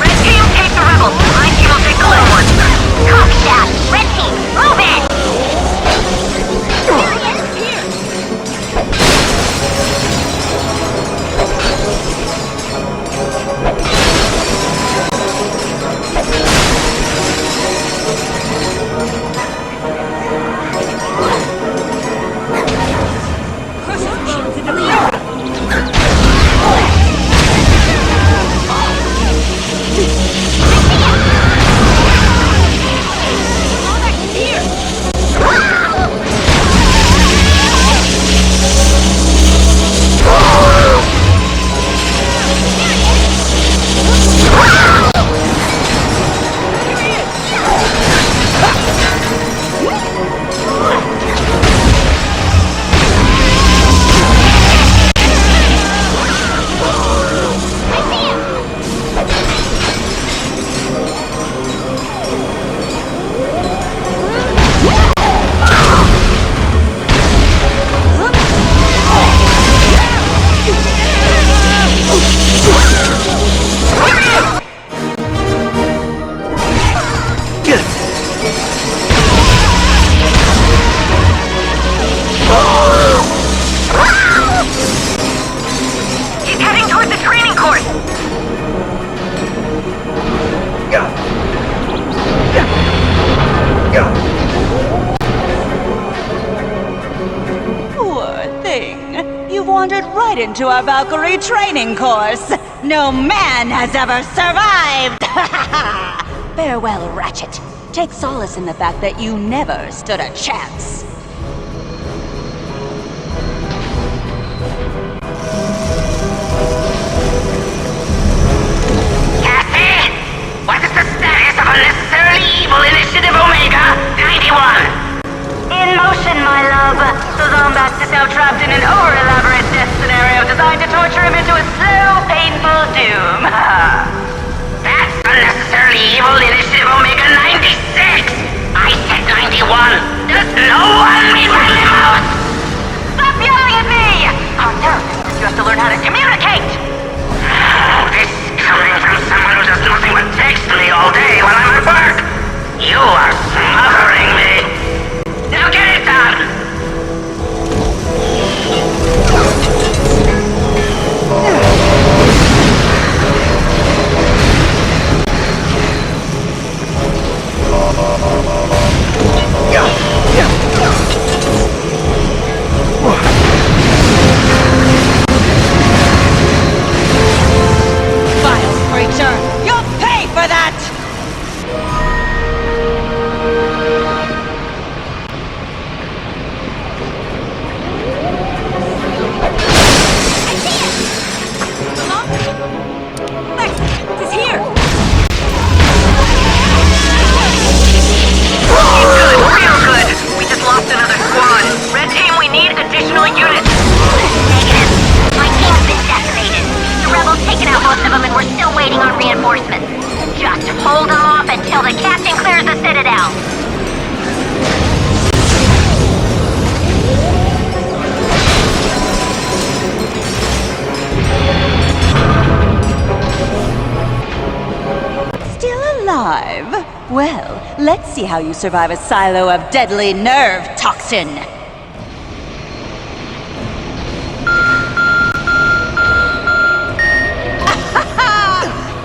Red team, take the rebels. My team will take the little ones. Copy that. Red team, move it!
Into our Valkyrie training course. No man has ever survived! Farewell, Ratchet. Take solace in the fact that you never stood a chance.
Cassie! What is the status of unnecessarily evil Initiative Omega 91?
In motion, my love. The Lombax is now trapped in an over-elaborate death scenario designed to torture him into a slow, painful doom.
That's unnecessarily evil Initiative Omega 96! I said 91! Does no one read my mouth?
Stop yelling at me! Our therapist you have to learn how to communicate!
This coming from someone who does nothing but text me all day while I'm at work! You are smothering me! Now get it done!
Vile creature! You'll pay for that! It's here!
Good, real good! We just lost another squad. Red team, we need additional units.
Negative. My team's been decimated. The rebels taken out most of them and we're still waiting on reinforcements. Just hold them off until the captain clears the citadel.
Still alive? Well, let's see how you survive a silo of deadly nerve toxin.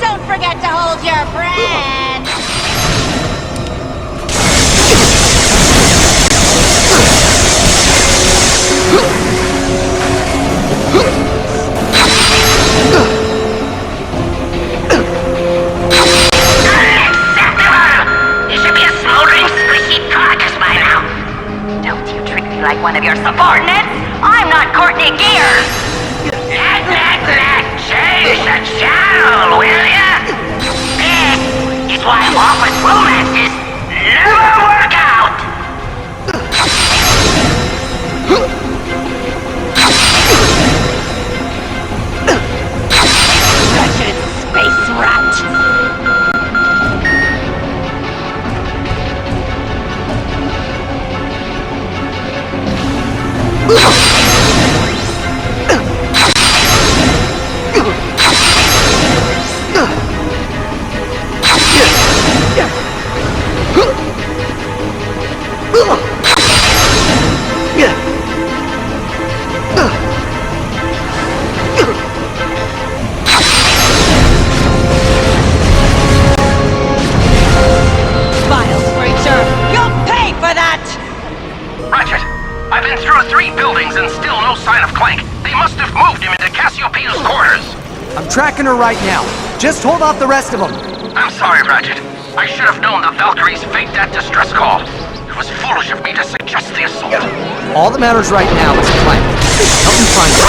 Don't forget to hold your breath!
You should be a smoldering, squishy carcass by now.
Don't you treat me like one of your subordinates! I'm not Courtney Gears!
Change the channel, will ya? It's why office romances never work out.
Wretched space rat! Vile creature! You'll pay for that!
Ratchet, I've been through 3 buildings and still no sign of Clank. They must have moved him into Cassiopeia's quarters.
I'm tracking her right now. Just hold off the rest of them.
I'm sorry, Ratchet. I should have known the Valkyries faked that distress call. It was foolish of me to suggest the assault.
All that matters right now is Clank. Help me find her.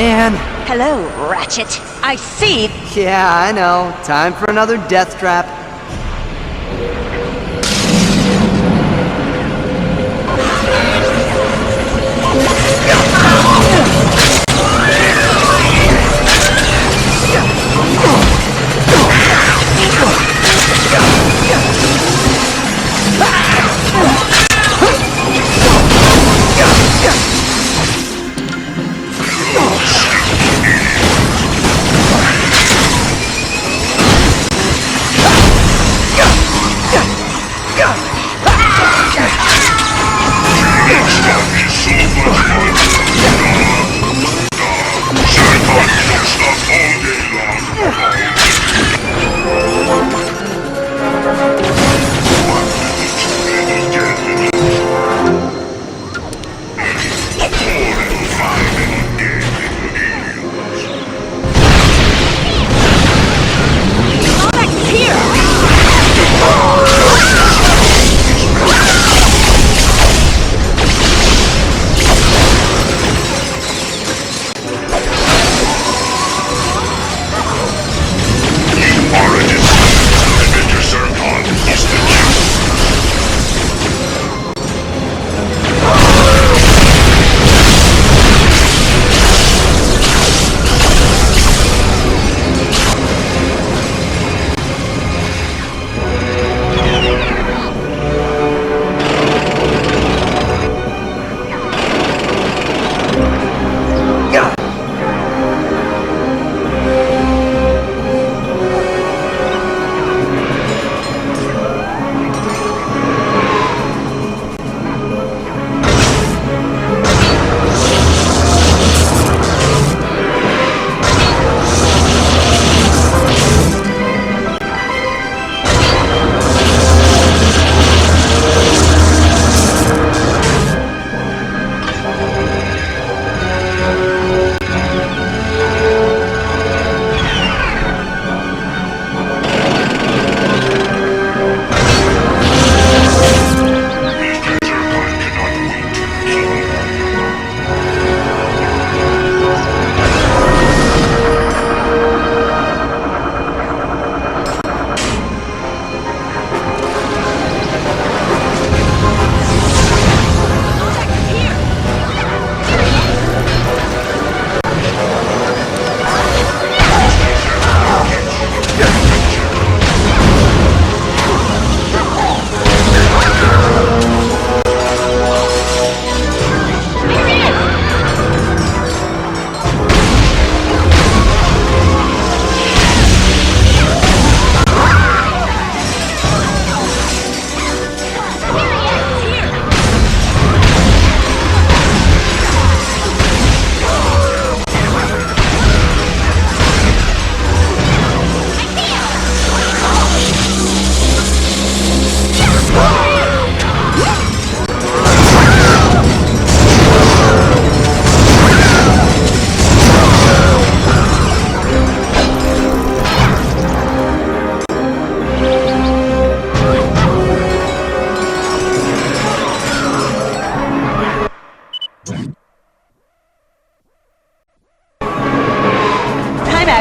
man.
Hello, Ratchet. I see.
Yeah, I know. Time for another death trap.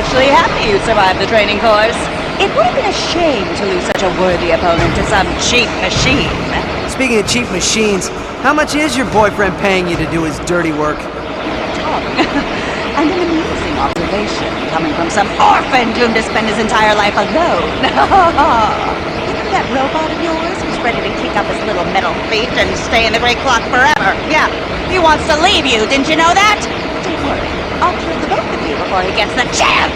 actually happy you survived the training course. It would have been a shame to lose such a worthy opponent to some cheap machine.
Speaking of cheap machines, how much is your boyfriend paying you to do his dirty work?
And an amusing observation coming from some orphan doomed to spend his entire life alone. You know that robot of yours who's ready to kick up his little metal feet and stay in the Great Clock forever? Yeah, he wants to leave you, didn't you know that? Don't worry, I'll kill the both of you before he gets the chance!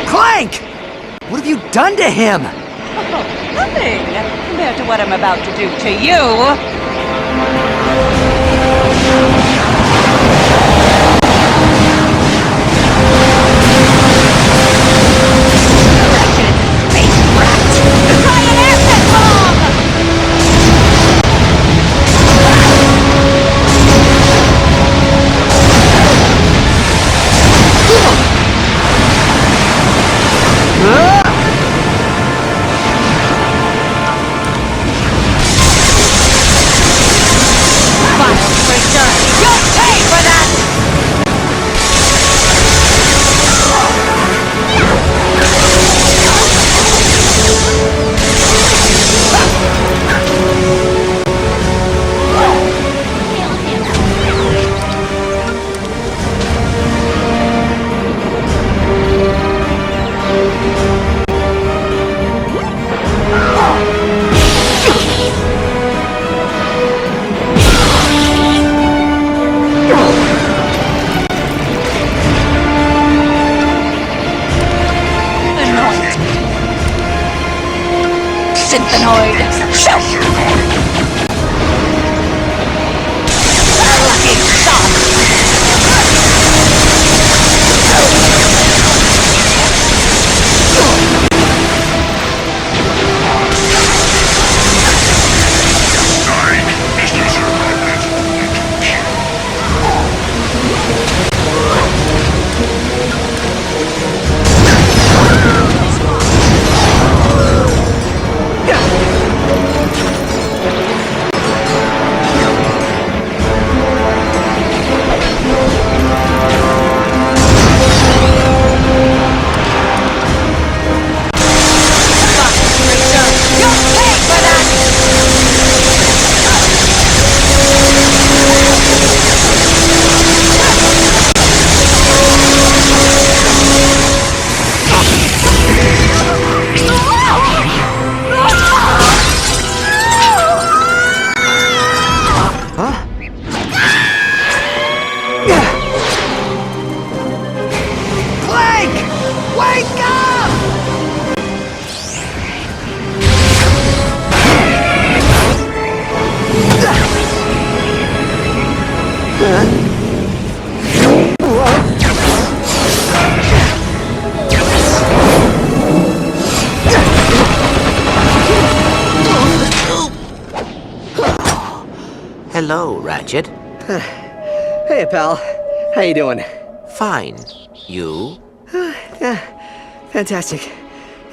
Clank! What have you done to him?
Oh, nothing compared to what I'm about to do to you. humanoid. Shoot! Lucky shot!
Clank! Wake up!
Hello, Ratchet.
Hey, pal. How you doing?
Fine. You?
Yeah, fantastic.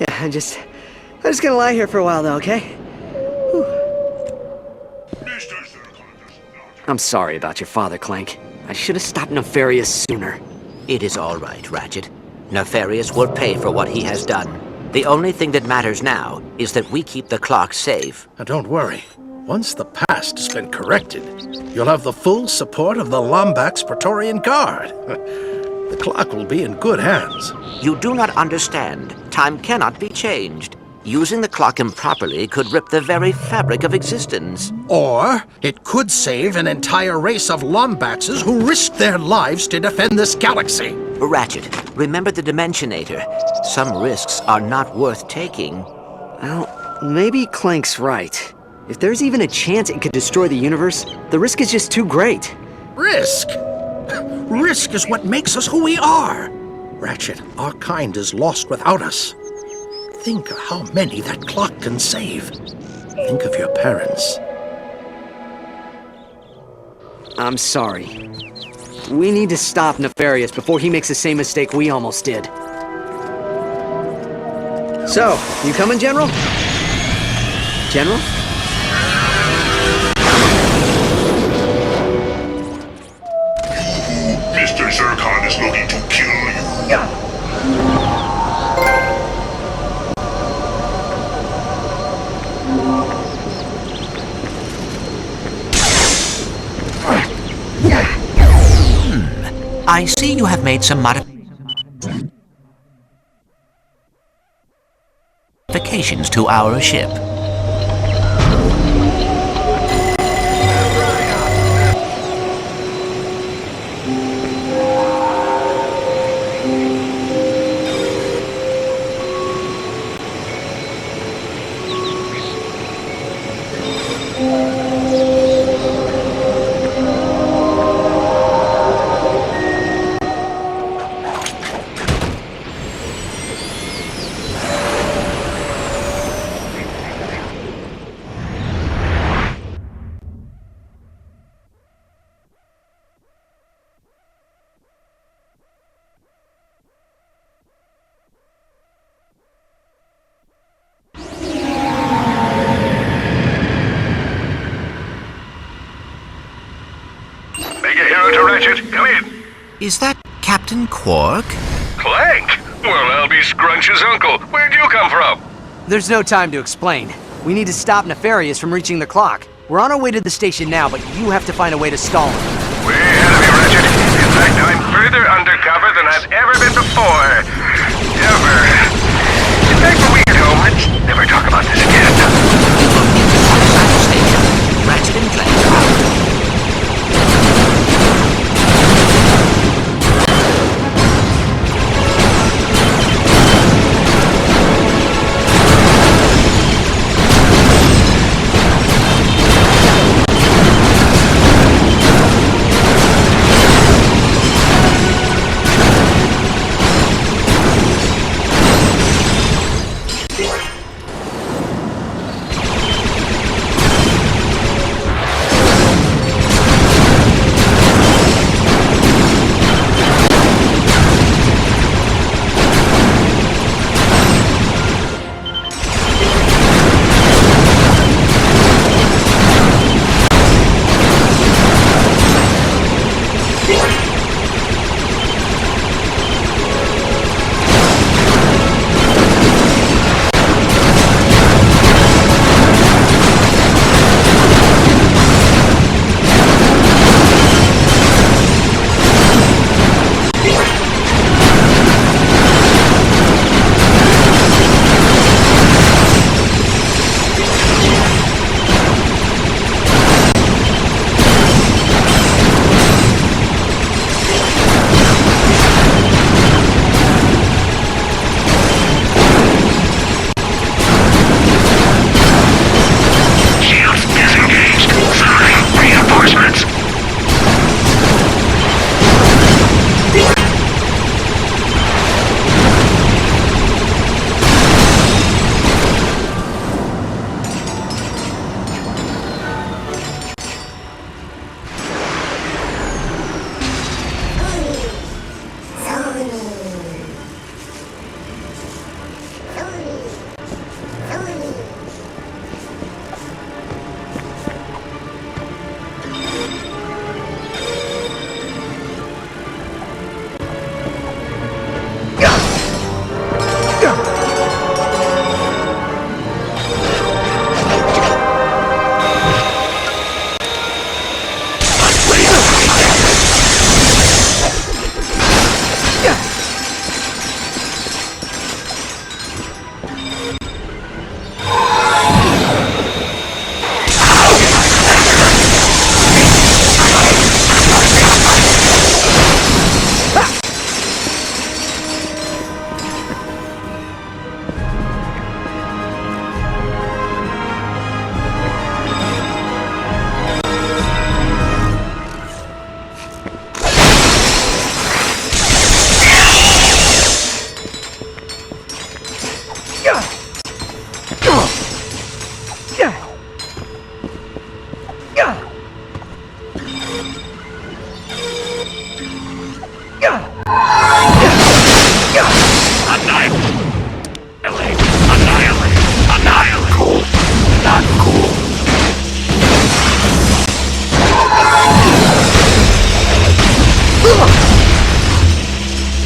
Yeah, I'm just gonna lie here for a while, though, okay? Whew. I'm sorry about your father, Clank. I should have stopped Nefarious sooner.
It is all right, Ratchet. Nefarious will pay for what he has done. The only thing that matters now is that we keep the clock safe.
Now don't worry. Once the past has been corrected, you'll have the full support of the Lombax Praetorian Guard. The clock will be in good hands.
You do not understand. Time cannot be changed. Using the clock improperly could rip the very fabric of existence.
Or it could save an entire race of Lombaxes who risked their lives to defend this galaxy.
Ratchet, remember the Dimensionator. Some risks are not worth taking.
Well, maybe Clank's right. If there's even a chance it could destroy the universe, the risk is just too great.
Risk? Risk is what makes us who we are. Ratchet, our kind is lost without us. Think of how many that clock can save. Think of your parents.
I'm sorry. We need to stop Nefarious before he makes the same mistake we almost did. So, you coming, General? General?
Mr. Zircon is looking to kill you.
I see you have made some modifications to our ship.
Come in.
Is that Captain Quark?
Clank? Well, I'll be Scrunch's uncle. Where'd you come from?
There's no time to explain. We need to stop Nefarious from reaching the clock. We're on our way to the station now, but you have to find a way to stall him.
Way ahead of you, Ratchet. In fact, I'm further undercover than I've ever been before. Ever. In fact, when we get home, let's never talk about this again.
Ratchet and Clank.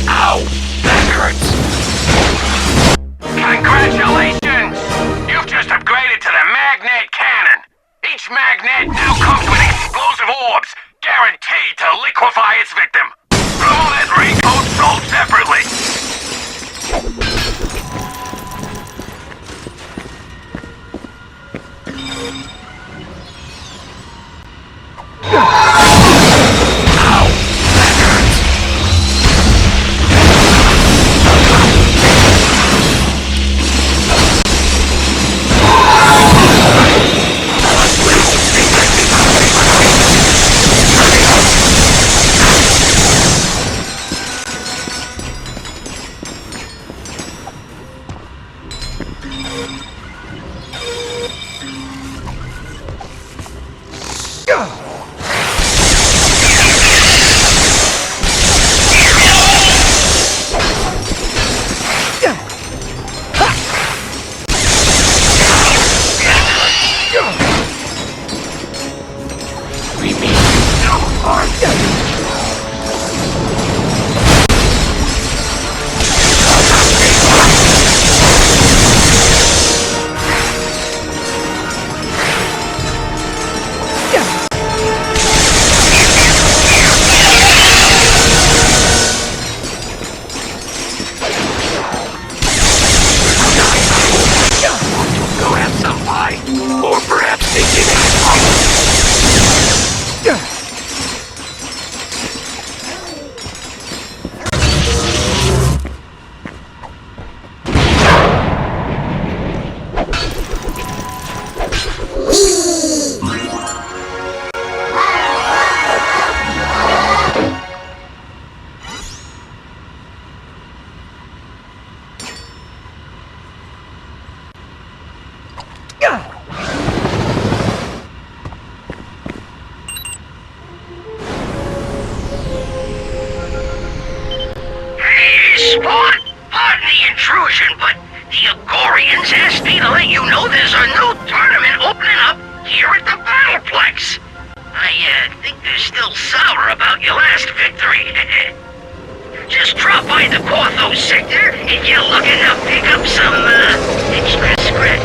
Ow! That hurts. Congratulations! You've just upgraded to the magnet cannon. Each magnet now comes with explosive orbs, guaranteed to liquefy its victim. All that raincoat sold separately.
Pardon the intrusion, but the Agorians asked me to let you know there's a new tournament opening up here at the Battleplex. I think they're still sour about your last victory. Just drop by the Corthos sector and you're looking to pick up some, extra scratch.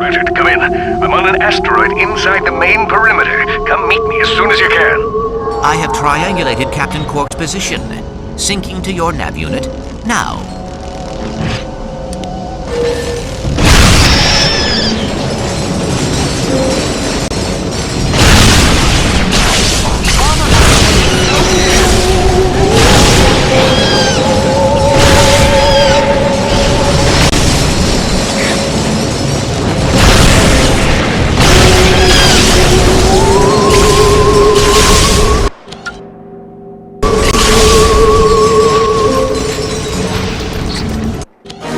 Ratchet. Come in. I'm on an asteroid inside the main perimeter. Come meet me as soon as you can.
I have triangulated Captain Quark's position. Syncing to your nav unit now.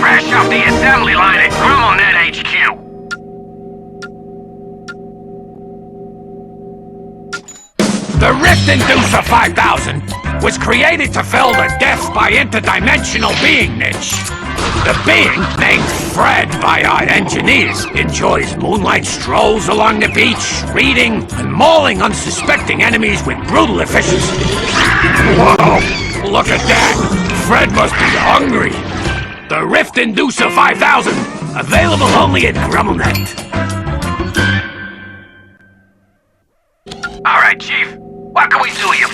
Fresh off the assembly line at Grummelnet HQ.
The Rift Inducer 5000 was created to fill the death by interdimensional being niche. The being, named Fred by our engineers, enjoys moonlight strolls along the beach, reading and mauling unsuspecting enemies with brutal efficiency. Whoa! Look at that! Fred must be hungry! The Rift Inducer 5000, available only at Grummelnet.
All right, Chief. What can we do you?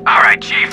All right, Chief.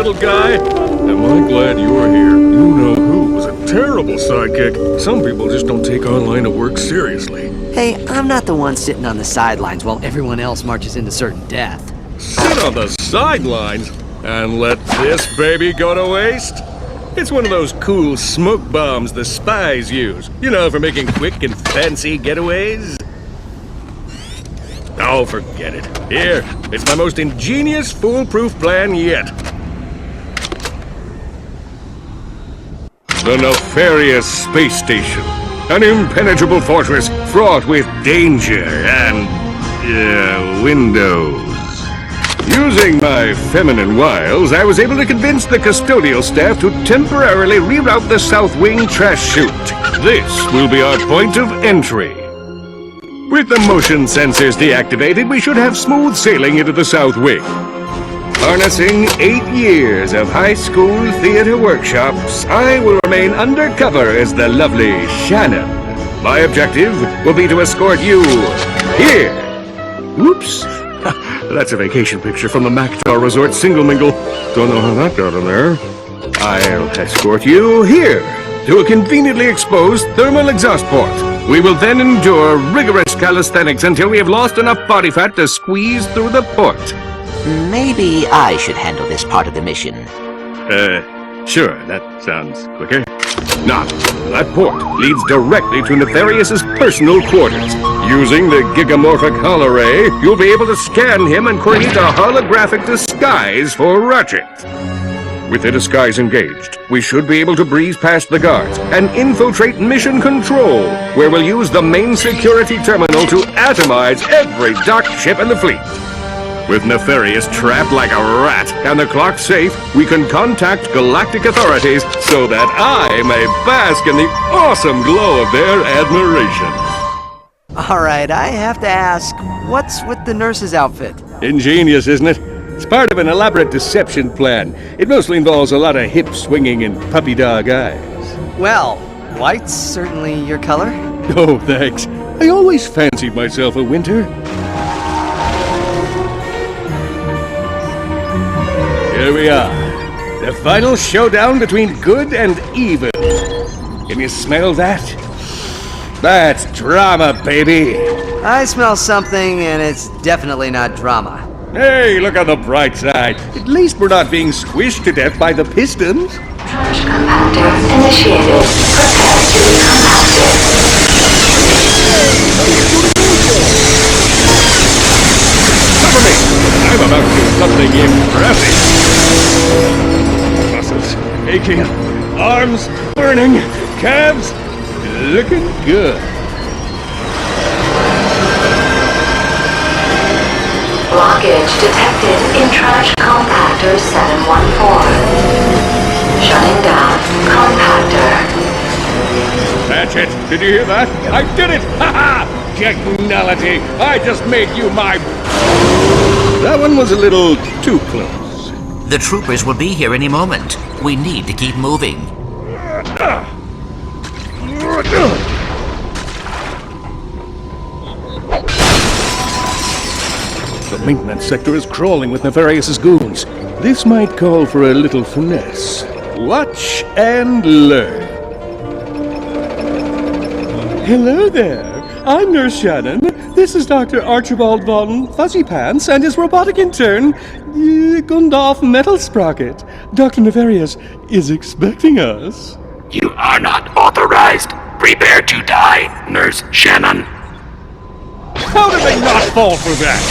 little guy. Am I glad you're here? You know who was a terrible sidekick. Some people just don't take online at work seriously.
Hey, I'm not the one sitting on the sidelines while everyone else marches into certain death.
Sit on the sidelines and let this baby go to waste? It's one of those cool smoke bombs the spies use. You know, for making quick and fancy getaways. Oh, forget it. Here, it's my most ingenious, foolproof plan yet. The nefarious space station. An impenetrable fortress fraught with danger and, windows. Using my feminine wiles, I was able to convince the custodial staff to temporarily reroute the South Wing trash chute. This will be our point of entry. With the motion sensors deactivated, we should have smooth sailing into the South Wing. Harnessing 8 years of high school theater workshops, I will remain undercover as the lovely Shannon. My objective will be to escort you here. Oops. That's a vacation picture from the Mactar Resort Single Mingle. Don't know how that got in there. I'll escort you here to a conveniently exposed thermal exhaust port. We will then endure rigorous calisthenics until we have lost enough body fat to squeeze through the port.
Maybe I should handle this part of the mission.
Sure, that sounds quicker. Now, that port leads directly to Nefarious's personal quarters. Using the gigamorphic holoray, you'll be able to scan him and create a holographic disguise for Ratchet. With the disguise engaged, we should be able to breeze past the guards and infiltrate Mission Control, where we'll use the main security terminal to atomize every docked ship in the fleet. With Nefarious trapped like a rat and the clock safe, we can contact galactic authorities so that I may bask in the awesome glow of their admiration.
Alright, I have to ask, what's with the nurse's outfit?
Ingenious, isn't it? It's part of an elaborate deception plan. It mostly involves a lot of hip swinging and puppy dog eyes.
Well, white's certainly your color.
Oh, thanks. I always fancied myself a winter. Here we are. The final showdown between good and evil. Can you smell that? That's drama, baby.
I smell something, and it's definitely not drama.
Hey, look on the bright side. At least we're not being squished to death by the pistons.
Trash compactor initiated. Prepare to be compacted.
Cover me! I'm about to do something impressive. Muscles aching, arms burning, calves looking good.
Blockage detected in trash compactor 714. Shutting down compactor.
Ratchet, did you hear that? I did it! Ha ha! Technology! I just made you my... That one was a little too close.
The troopers will be here any moment. We need to keep moving.
The maintenance sector is crawling with Nefarious's goons. This might call for a little finesse. Watch and learn. Hello there. I'm Nurse Shannon. This is Dr. Archibald von Fuzzy Pants and his robotic intern, Gundolf Metal Sprocket. Dr. Nefarious is expecting us.
You are not authorized. Prepare to die, Nurse Shannon.
How did they not fall for that?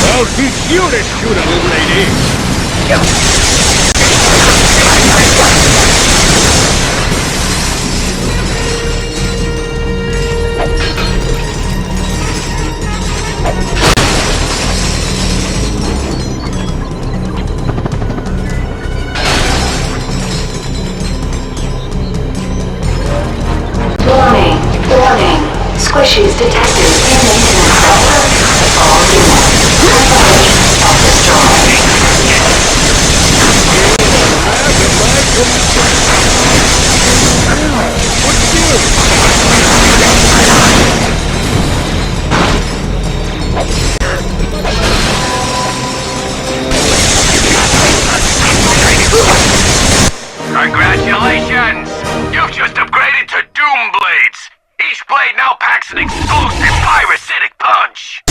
I'll teach you to shoot a little lady.
Warning. Squishies detected in maintenance sector. All units.
Congratulations! You've just upgraded to Doom Blades! Each blade now packs an explosive pyrocytic punch!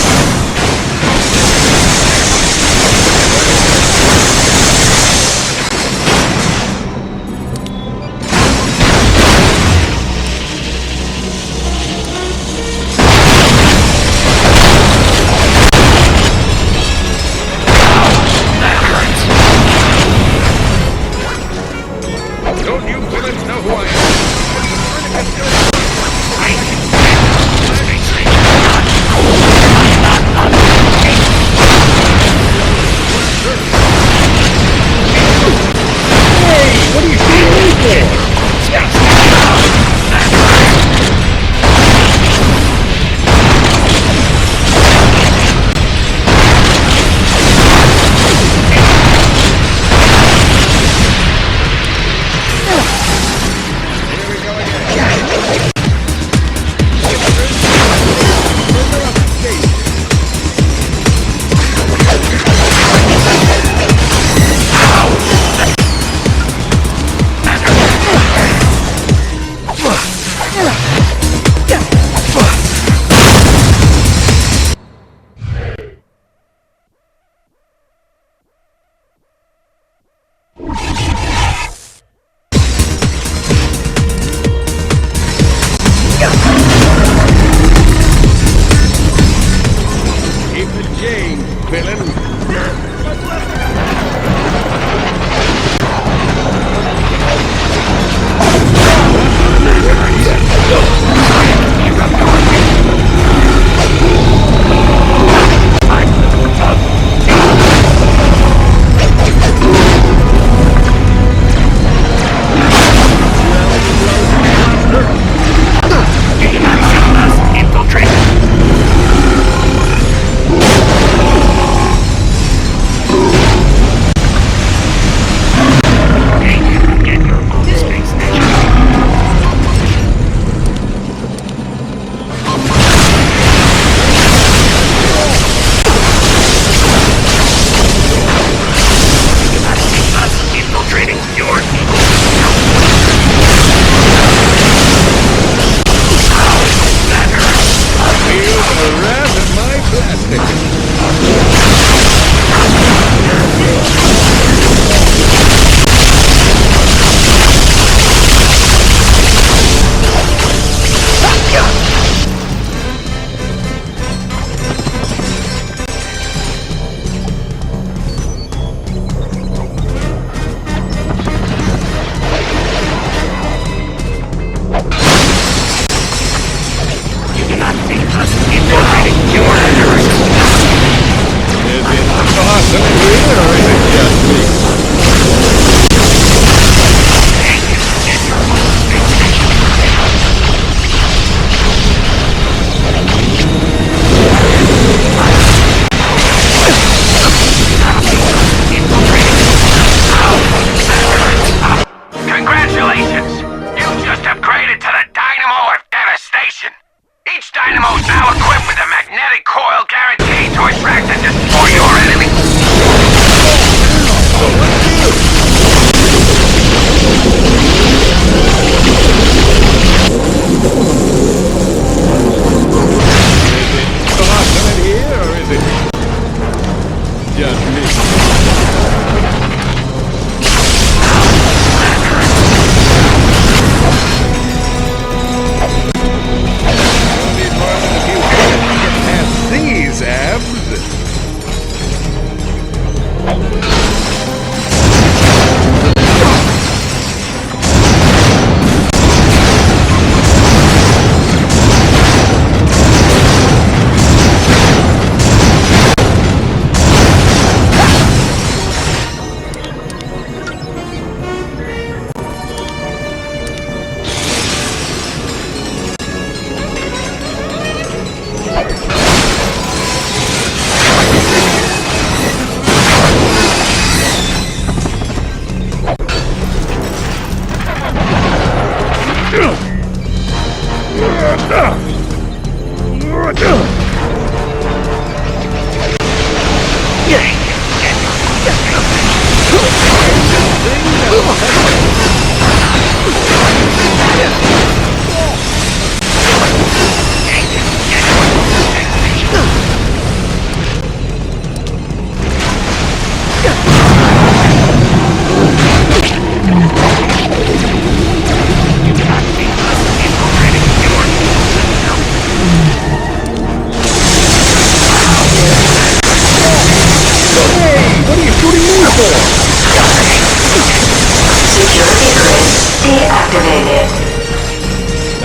Don't you villains know who I am?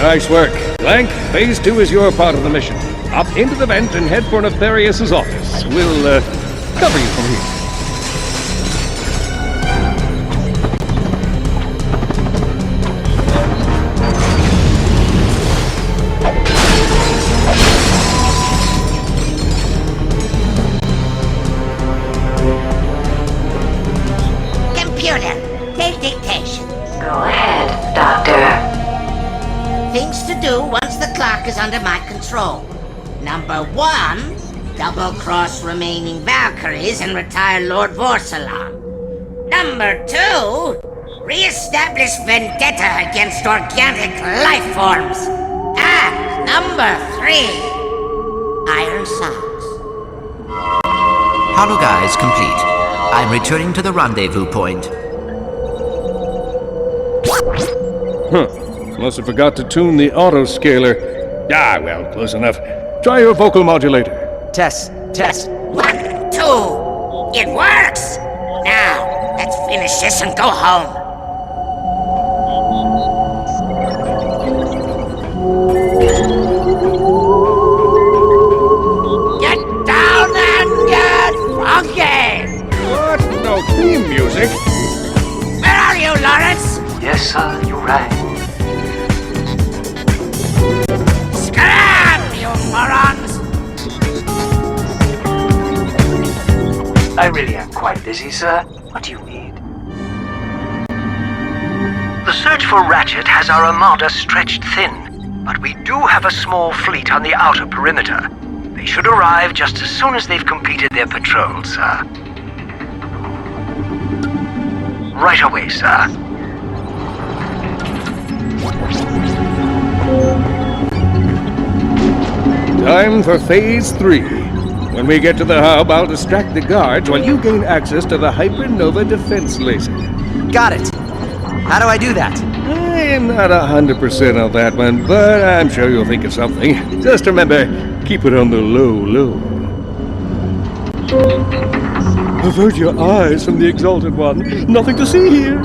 Nice work. Clank, Phase 2 is your part of the mission. Up into the vent and head for Nefarious' office. We'll, cover you from here.
Computer, take dictation.
Go ahead, Doctor.
Things to do once the clock is under my control. Number 1, double-cross remaining Valkyries and retire Lord Vorsalon. Number 2, re-establish vendetta against organic life forms. And number 3, Iron Socks.
Hollow guys complete. I'm returning to the rendezvous point.
Must have forgot to tune the auto-scaler. Ah, well, close enough. Try your vocal modulator.
Test.
1, 2. It works! Now, let's finish this and go home. Get down and get funky!
What? No theme music?
Where are you, Lawrence?
Yes, sir, you're right.
Scram, you morons!
I really am quite busy, sir. What do you need?
The search for Ratchet has our armada stretched thin, but we do have a small fleet on the outer perimeter. They should arrive just as soon as they've completed their patrol, sir. Right away, sir.
Time for Phase 3. When we get to the hub, I'll distract the guards while you gain access to the Hypernova defense laser.
Got it. How do I do that?
I'm not 100% on that one, but I'm sure you'll think of something. Just remember, keep it on the low. Avert your eyes from the Exalted One. Nothing to see here.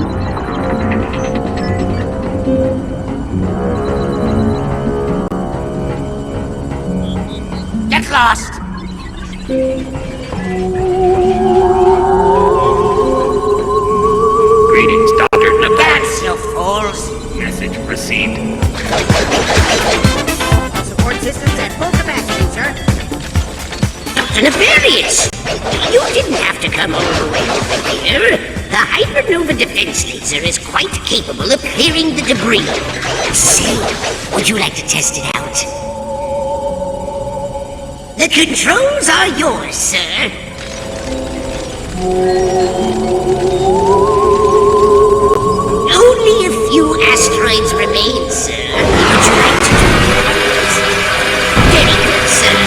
Get lost!
Greetings, Dr. Nefarious.
Dance, you fools!
Message received.
Support systems at full capacity, sir.
Dr. Nefarious! You didn't have to come all the way over here. The Hypernova defense laser is quite capable of clearing the debris. Say, would you like to test it out? The controls are yours, sir. Only a few asteroids remain, sir. Would you like to do yours? Very good, sir.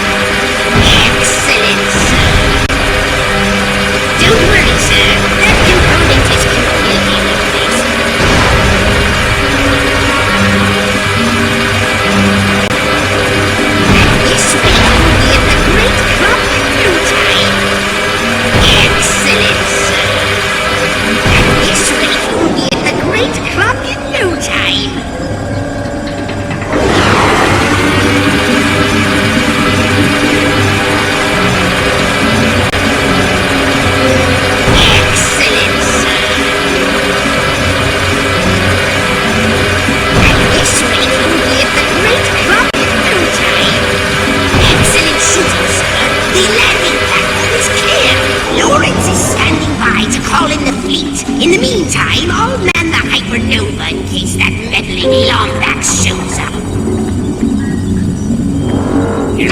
Excellent, sir. Don't worry, sir. That component is completely replaced. And this way you'll be at the great clock in no time. Excellent, sir. And this way you'll be at the great clock in no time.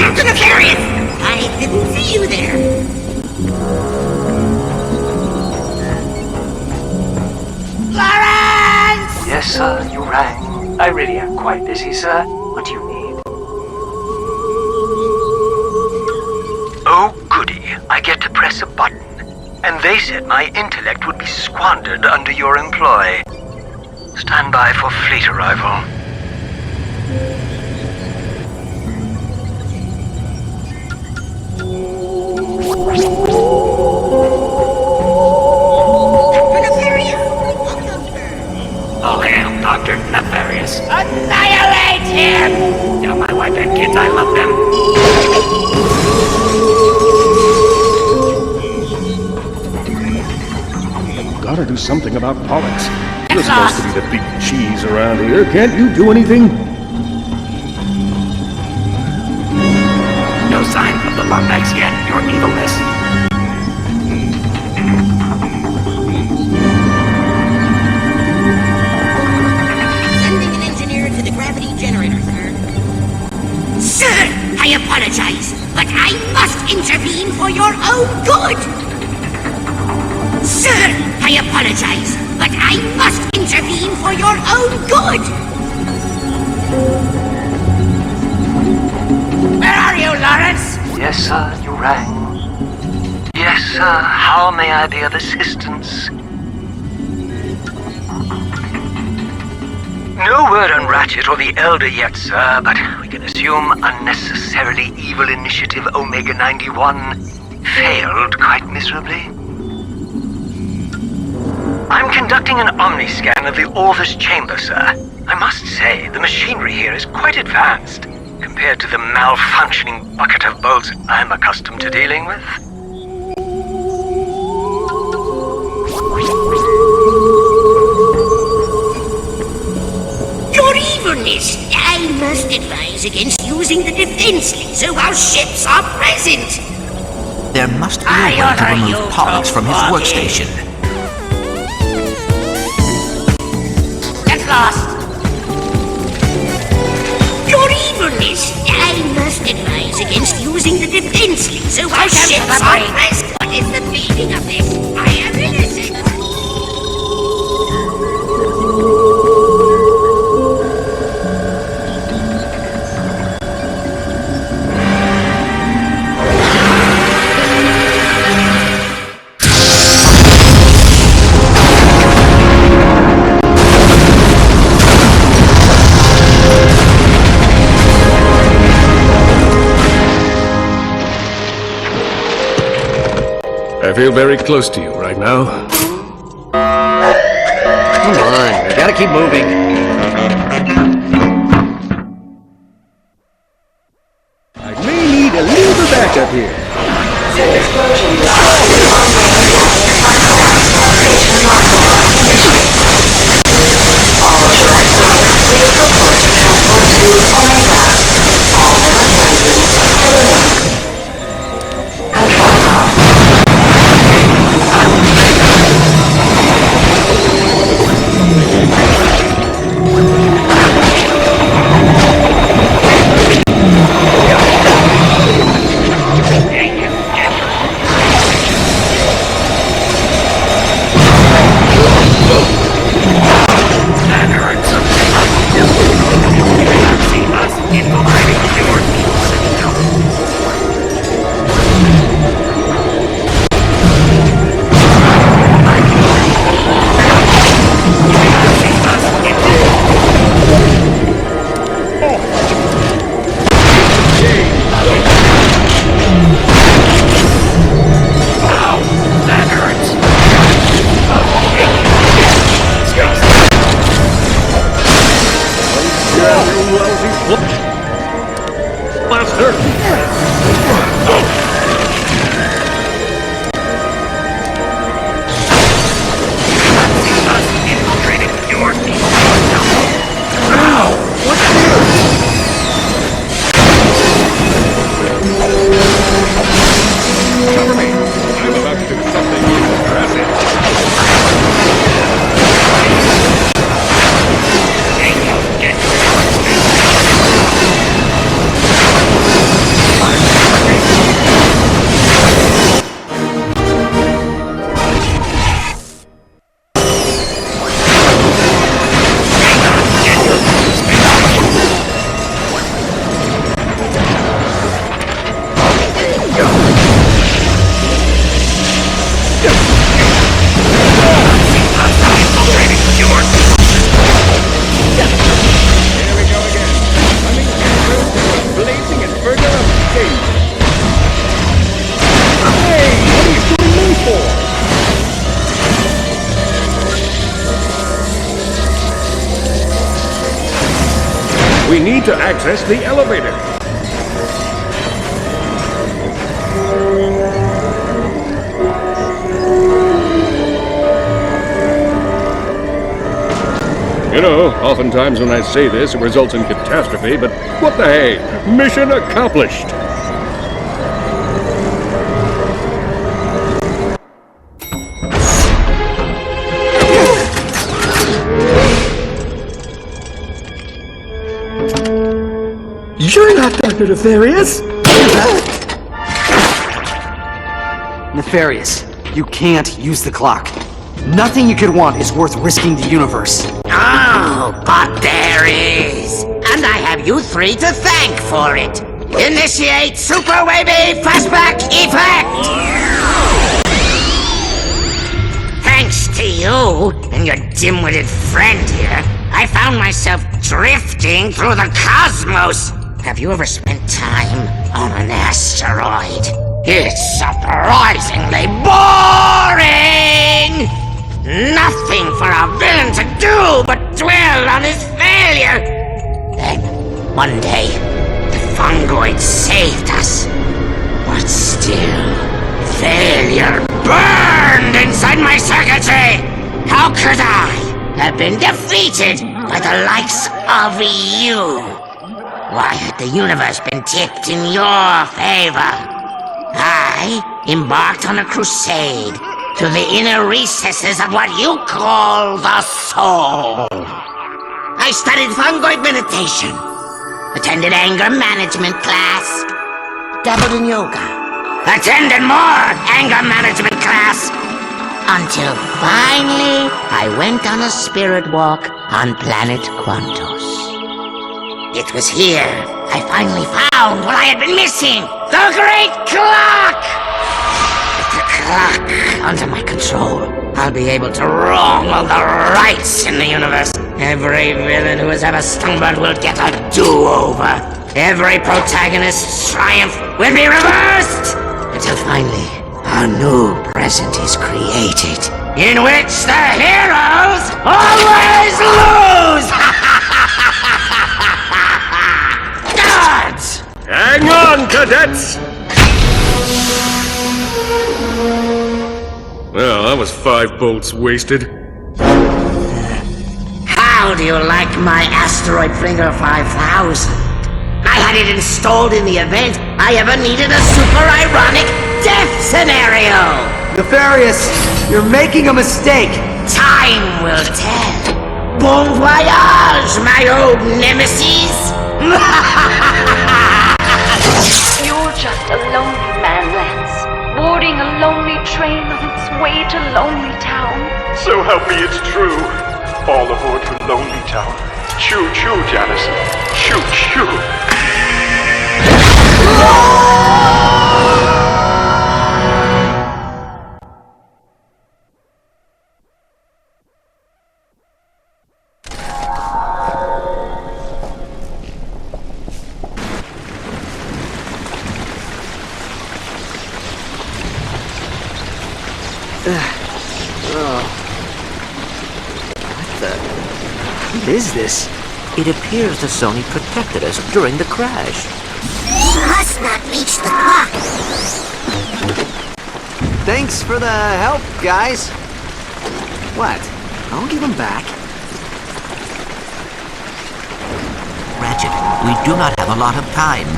Dr. Nefarious! I didn't see you there. Lawrence!
Yes, sir, you rang. I really am quite busy, sir. What do you need?
Oh, goody. I get to press a button. And they said my intellect would be squandered under your employ. Stand by for fleet arrival.
All hail, Dr. Nefarious.
Annihilate him!
Tell my wife and kids I love them.
Gotta do something about Pollux. You're supposed to be the big cheese around here. Can't you do anything?
No sign of the Lumbex yet, your evilness.
Sending an engineer to the gravity generator, sir. Sir, I apologize, but I must intervene for your own good. Sir, I apologize, but I must intervene for your own good. Where are you, Lawrence?
Yes, sir, you rang.
Yes, sir. How may I be of assistance? No word on Ratchet or the Elder yet, sir, but we can assume unnecessarily evil initiative Omega 91 failed quite miserably. I'm conducting an omniscan of the Orvis chamber, sir. I must say, the machinery here is quite advanced compared to the malfunctioning bucket of bolts I'm accustomed to dealing with.
Your evilness! I must advise against using the defense laser while ships are present.
There must be a way to remove Pollux from his workstation.
That's lost. Your evilness! I must advise against using the defense laser while ships are present. What is the meaning of this? I am innocent.
I feel very close to you right now.
Come on, we gotta keep moving.
I may need a little backup here. need to access the elevator. You know, oftentimes when I say this, it results in catastrophe, but what the hey? Mission accomplished!
You're not Dr. Nefarious! Nefarious, you can't use the clock. Nothing you could want is worth risking the universe.
Oh, but there is! And I have you three to thank for it! Initiate Super Wavy Flashback Effect! Thanks to you and your dim-witted friend here, I found myself drifting through the cosmos! Have you ever spent time on an asteroid? It's surprisingly boring! Nothing for a villain to do but dwell on his failure! Then, one day, the fungoid saved us. But still, failure burned inside my circuitry! How could I have been defeated by the likes of you? Why had the universe been tipped in your favor? I embarked on a crusade to the inner recesses of what you call the soul. I studied fungoid meditation, attended anger management class, dabbled in yoga, attended more anger management class, until finally I went on a spirit walk on planet Quantos. It was here I finally found what I had been missing, the Great Clock! With the clock under my control, I'll be able to wrong all the rights in the universe. Every villain who has ever stumbled will get a do-over. Every protagonist's triumph will be reversed! Until finally, a new present is created, in which the heroes always lose! Guards!
Hang on, cadets! Well, that was 5 bolts wasted.
How do you like my asteroid Finger 5000? I had it installed in the event I ever needed a super ironic death scenario!
Nefarious, you're making a mistake!
Time will tell. Bon voyage, my old nemesis!
You're just a lonely man, Lance, boarding a lonely train on its way to Lonely Town.
So help me, it's true. All aboard for Lonely Town. Choo-choo, Janice. Choo-choo.
What is this?
It appears the Sony protected us during the crash.
We must not reach the clock.
Thanks for the help, guys. What? I'll give them back.
Ratchet, we do not have a lot of time.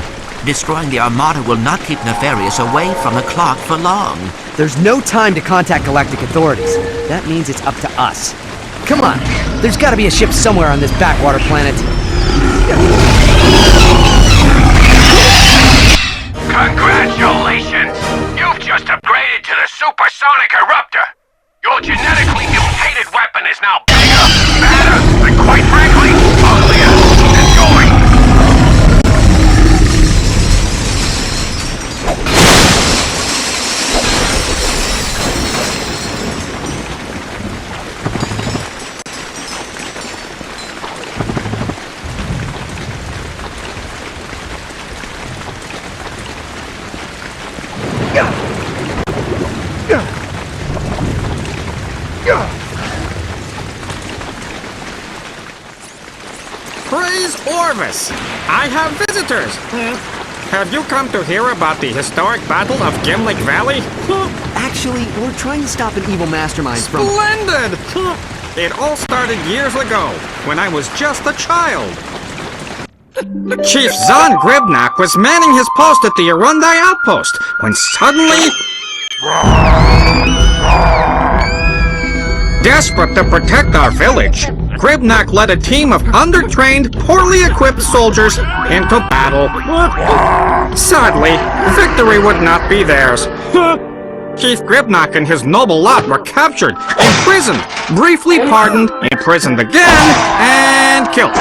Destroying the Armada will not keep Nefarious away from the clock for long.
There's no time to contact galactic authorities. That means it's up to us. Come on, there's gotta be a ship somewhere on this backwater planet.
Congratulations! You've just upgraded to the Supersonic Eruptor! Your genetically mutated weapon is now bigger, badder, and quite frankly, uglier. Enjoy!
Praise or
Orvis! I have visitors! Have you come to hear about the historic Battle of Gimlick Valley?
Actually, we're trying to stop an evil mastermind from...
Splendid! It all started years ago, when I was just a child. Chief Zahn Gribnak was manning his post at the Arundai outpost, when suddenly... Desperate to protect our village, Gribnak led a team of undertrained, poorly equipped soldiers into battle. Sadly, victory would not be theirs. Chief Gribnak and his noble lot were captured, imprisoned, briefly pardoned, imprisoned again, and killed.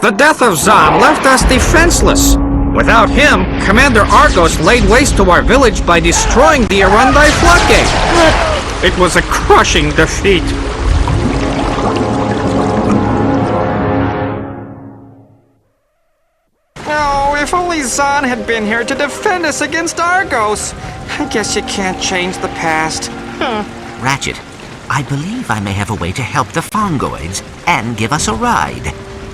The death of Zahn left us defenseless. Without him, Commander Argos laid waste to our village by destroying the Arundai floodgate. It was a crushing defeat. Oh, if only Zahn had been here to defend us against Argos. I guess you can't change the past.
Ratchet, I believe I may have a way to help the Fongoids and give us a ride.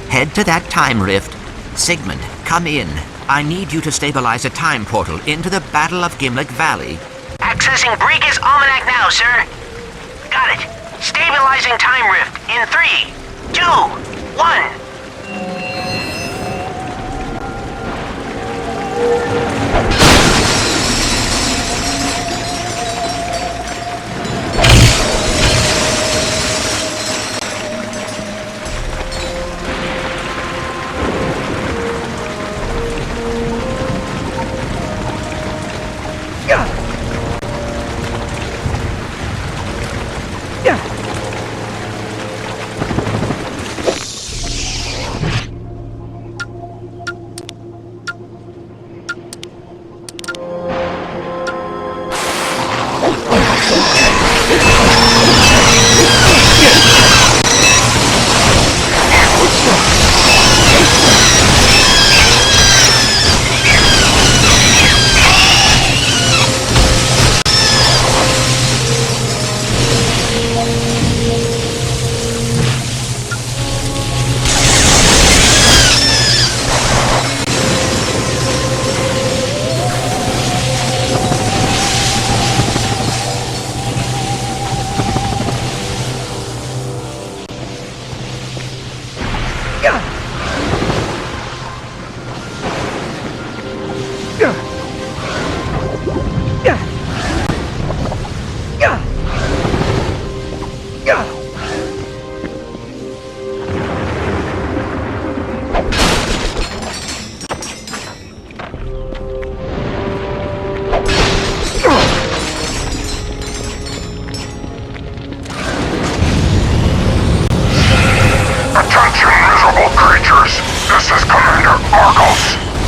Head to that time rift. Sigmund, come in. I need you to stabilize a time portal into the Battle of Gimlick Valley.
Accessing Briga's Almanac now, sir. Got it. Stabilizing time rift in 3, 2, 1.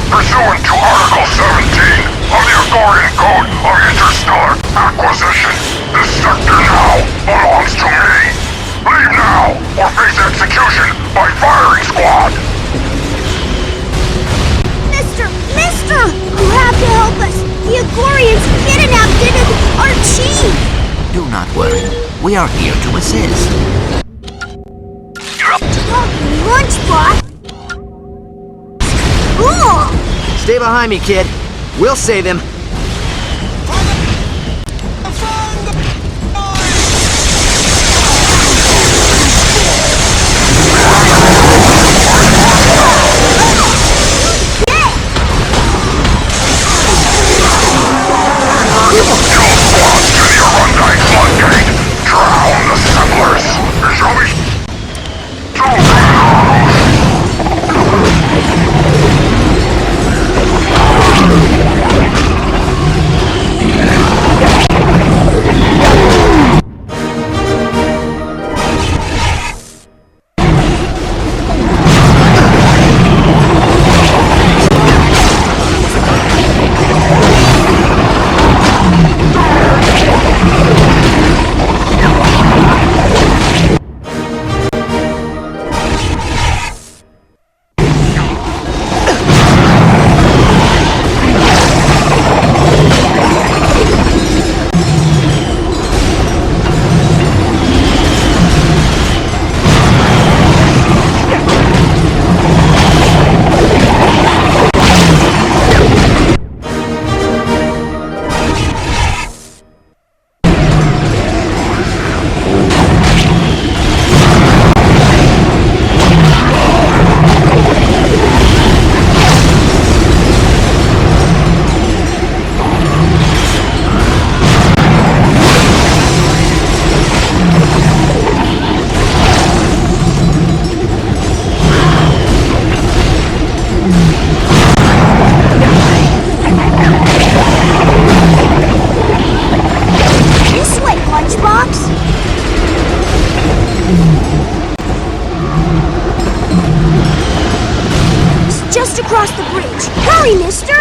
Pursuant to Article 17 of the Authority Code of Interstellar Acquisition, this sector now belongs to me. Leave now, or face execution by firing squad.
Mister! You have to help us! The Agorians kidnapped our chief!
Do not worry. We are here to assist.
You're up.
Lunchbot! Cool!
Stay behind me, kid. We'll save him.
just across the bridge. Hurry, mister!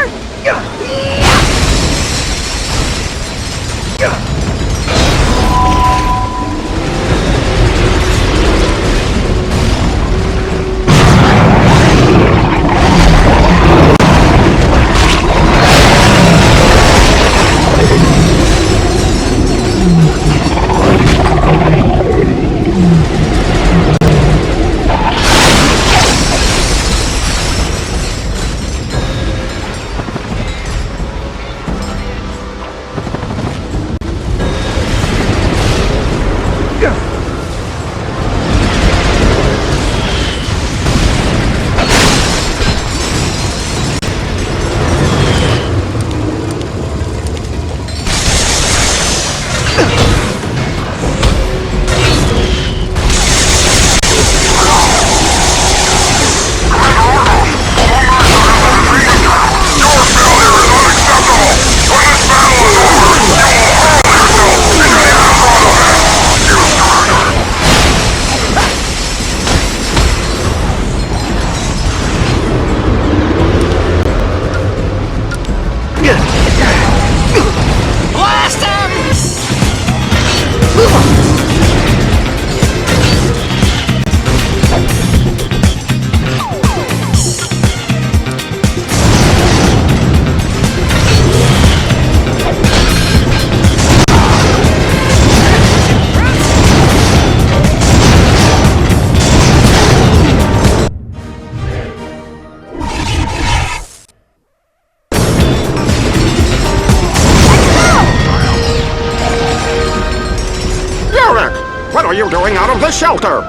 What are you doing out of the shelter?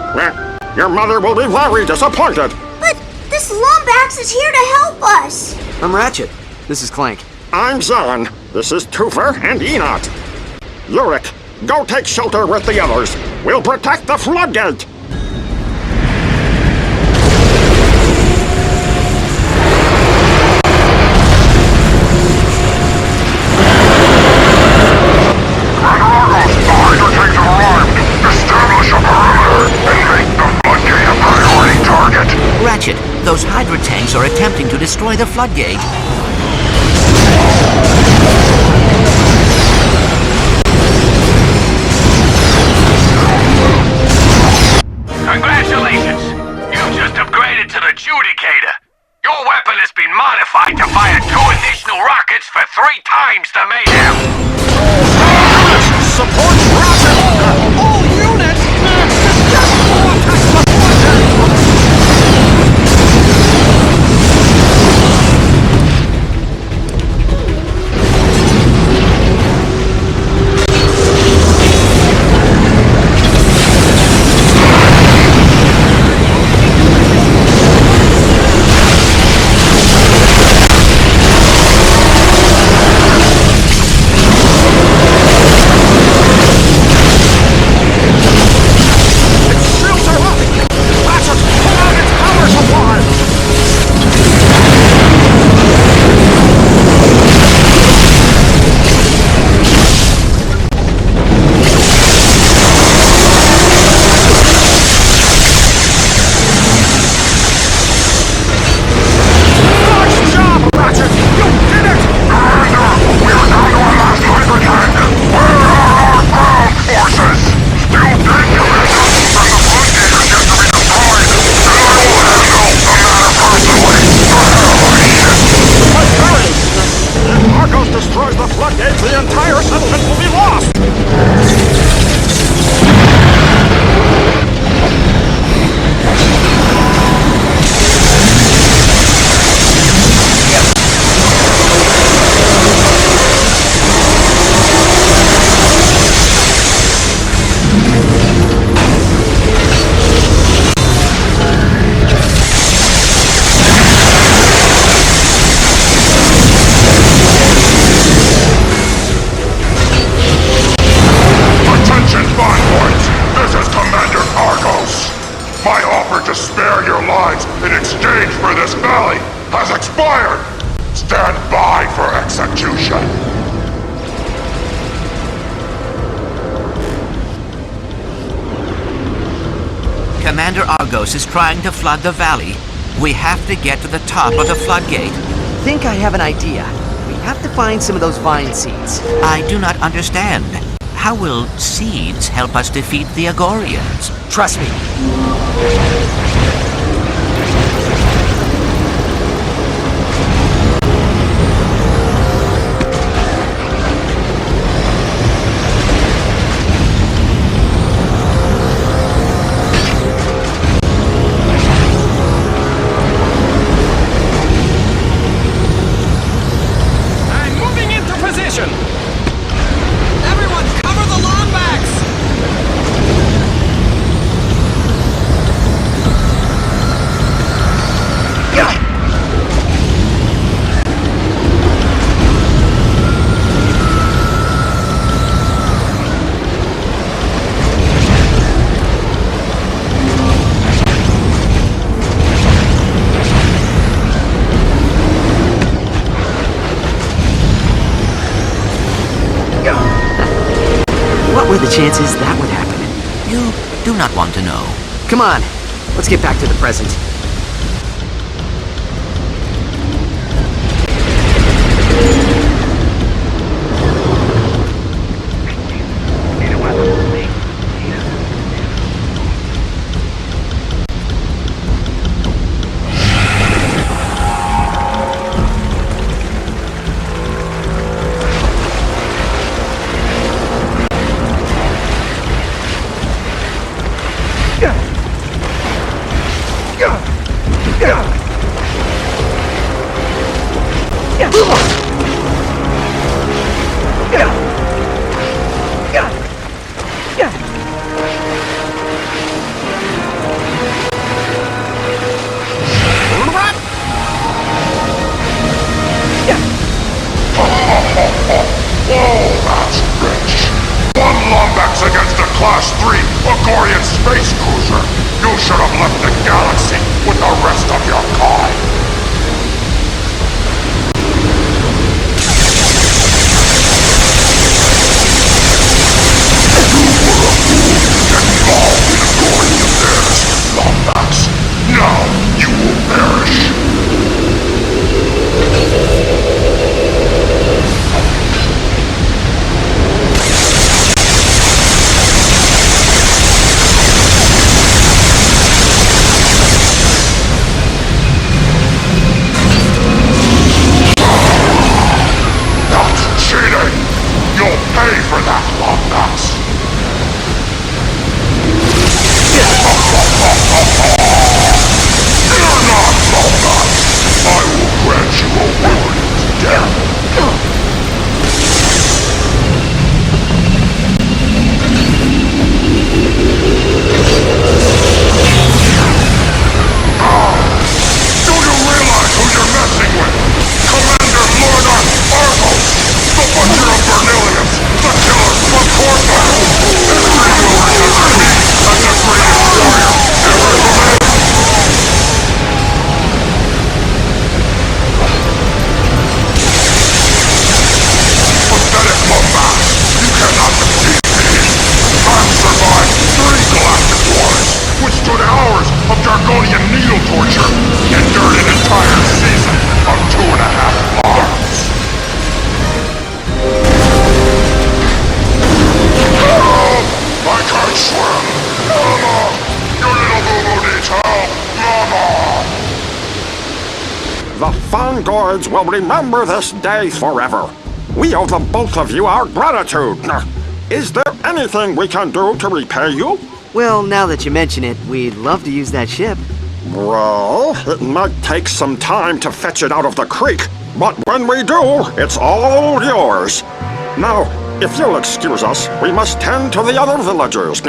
Your mother will be very disappointed.
But this Lombax is here to help us.
I'm Ratchet. This is Clank.
I'm Zan. This is Toofer and Enot. Yurik, go take shelter with the others. We'll protect the floodgate.
Ratchet, those Hydra tanks are attempting to destroy the floodgate.
Congratulations! You just upgraded to the Judicator. Your weapon has been modified to fire 2 additional rockets for 3 times the mayhem.
Support Ratchet! All units! Successful attack the floodgate!
Commander Argos is trying to flood the valley. We have to get to the top of the floodgate.
Think I have an idea. We have to find some of those vine seeds.
I do not understand. How will seeds help us defeat the Agorians?
Trust me. What were the chances that would happen?
You do not want to know.
Come on, let's get back to the present.
Class 3 Agorian space cruiser. You should have left the galaxy with the rest of your kind. Involved in Agorian affairs, Lombax. Now you will perish. Pay for that, Lombax! Fear not, Lombax! I will grant you a willing death! Do you realize who you're messing with? Commander Lorna Argos, the Butcher of Bernilius, the killer of Corpus! History will remember me as the greatest warrior ever to live! Pathetic Lombax! You cannot defeat me! I've survived 3 galactic wars, withstood hours of Dargonian needle torture, endured an entire season of 2.5 arms! I can't swim! Mama! Your little boo-boo needs help! Mama!
The Fongoids will remember this day forever. We owe the both of you our gratitude. Is there anything we can do to repay you?
Well, now that you mention it, we'd love to use that ship.
Well, it might take some time to fetch it out of the creek, but when we do, it's all yours. Now, if you'll excuse us, we must tend to the other villagers.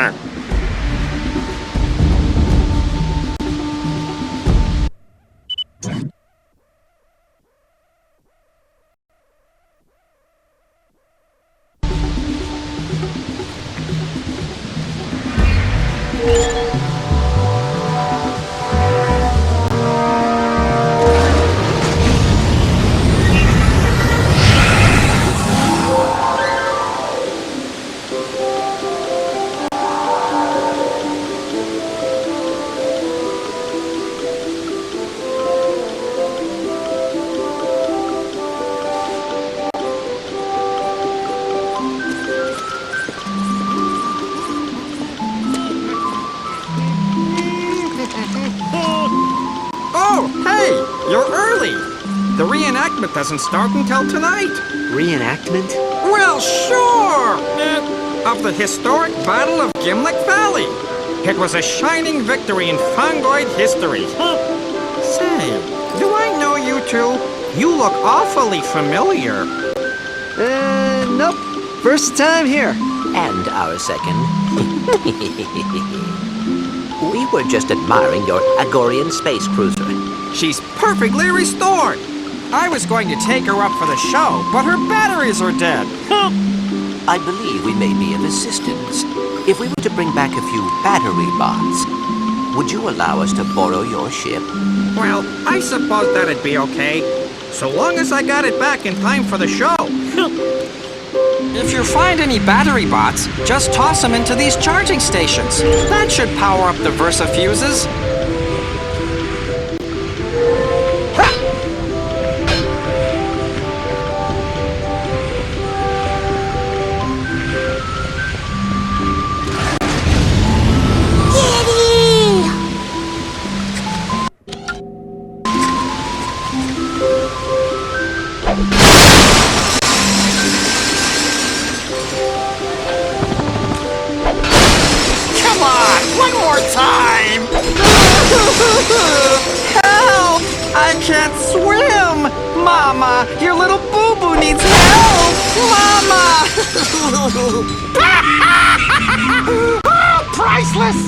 The reenactment doesn't start until tonight.
Reenactment?
Well, sure! Of the historic Battle of Gimlick Valley. It was a shining victory in Fungoid history. Say, do I know you two? You look awfully familiar.
Nope. First time here.
And our second. We were just admiring your Agorian space cruiser.
She's perfectly restored. I was going to take her up for the show, but her batteries are dead.
I believe we may be of assistance. If we were to bring back a few battery bots, would you allow us to borrow your ship?
Well, I suppose that'd be okay. So long as I got it back in time for the show. If you find any battery bots, just toss them into these charging stations. That should power up the Versa fuses. Help! I can't swim! Mama, your little boo-boo needs help! Mama!
Oh, priceless!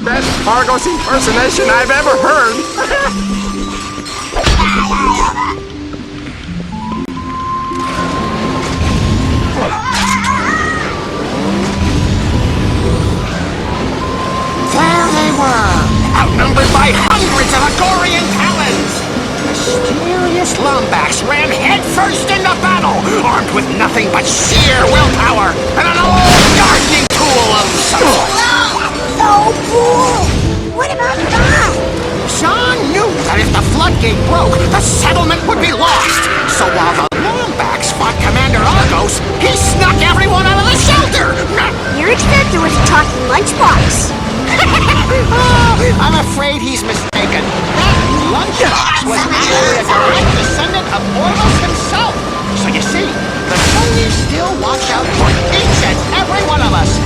Best Argos impersonation I've ever heard!
There they were, outnumbered by hundreds of Agorian talons! Mysterious Lombax ran headfirst into battle, armed with nothing but sheer willpower and an old gardening tool of some sort.
So cool! What about that?
Sean knew that if the floodgate broke, the settlement would be lost. So while the Lombax fought Commander Argos, he snuck everyone out of the shelter!
Your acceptor was a talking lunchbox.
Oh, I'm afraid he's mistaken. That lunchbox was actually a direct descendant of Orlos himself. So you see, the Tony's still watch out for each and every one of us.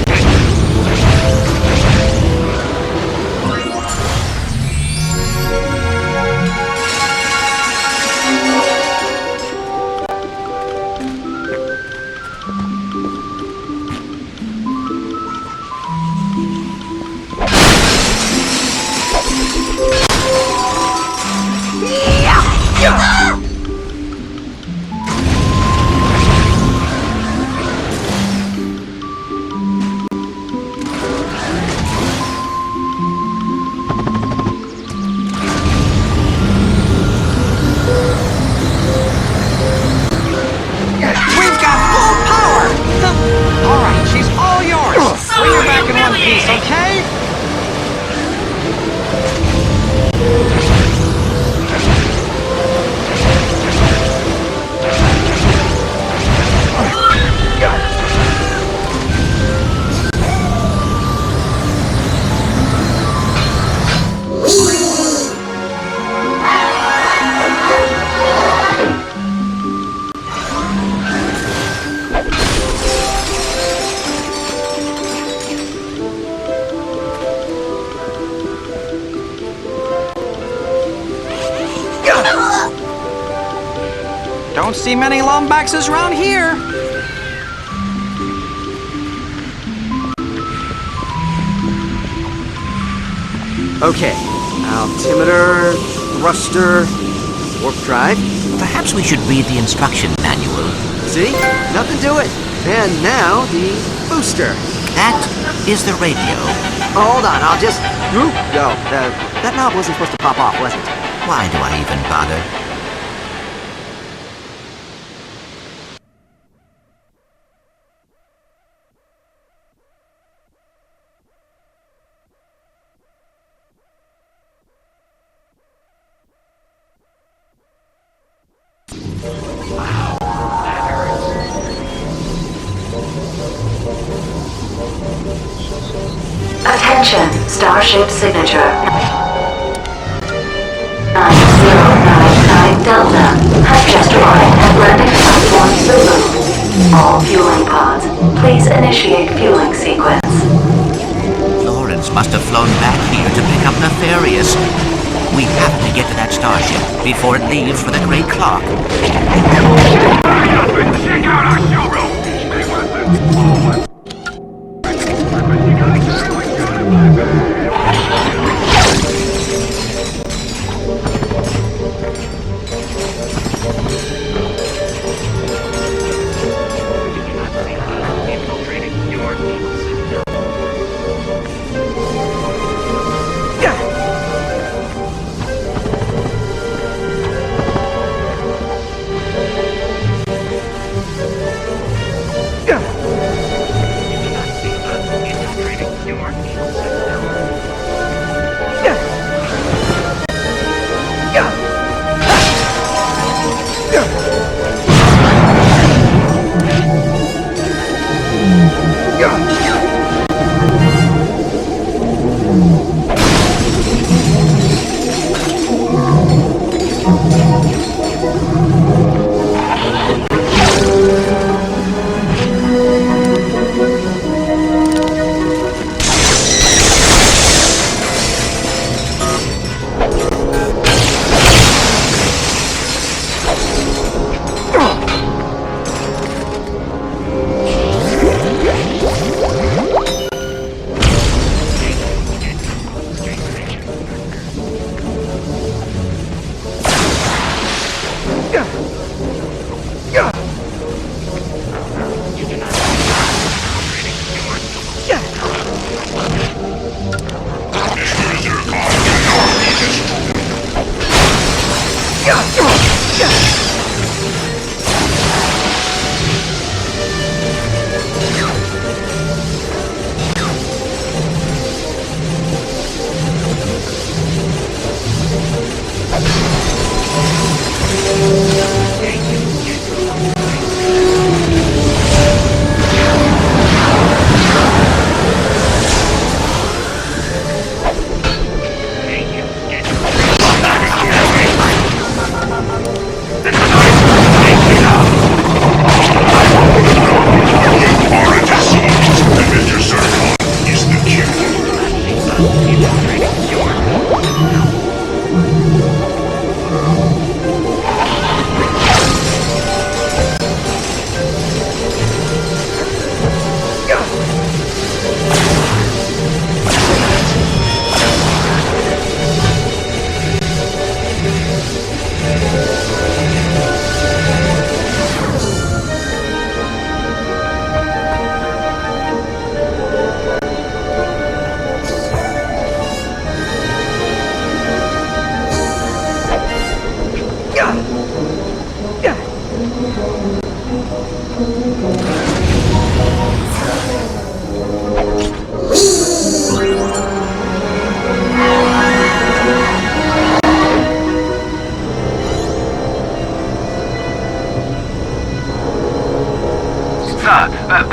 Don't see many Lombaxes around here.
Okay, altimeter, thruster, warp drive.
Perhaps we should read the instruction manual.
See? Nothing to it. And now the booster.
That is the radio.
Oh, hold on, I'll just... Go. That knob wasn't supposed to pop off, was it?
Why do I even bother?
Attention, Starship signature 9099.
leaves for the Great Clock.
Hurry up and check out our showroom!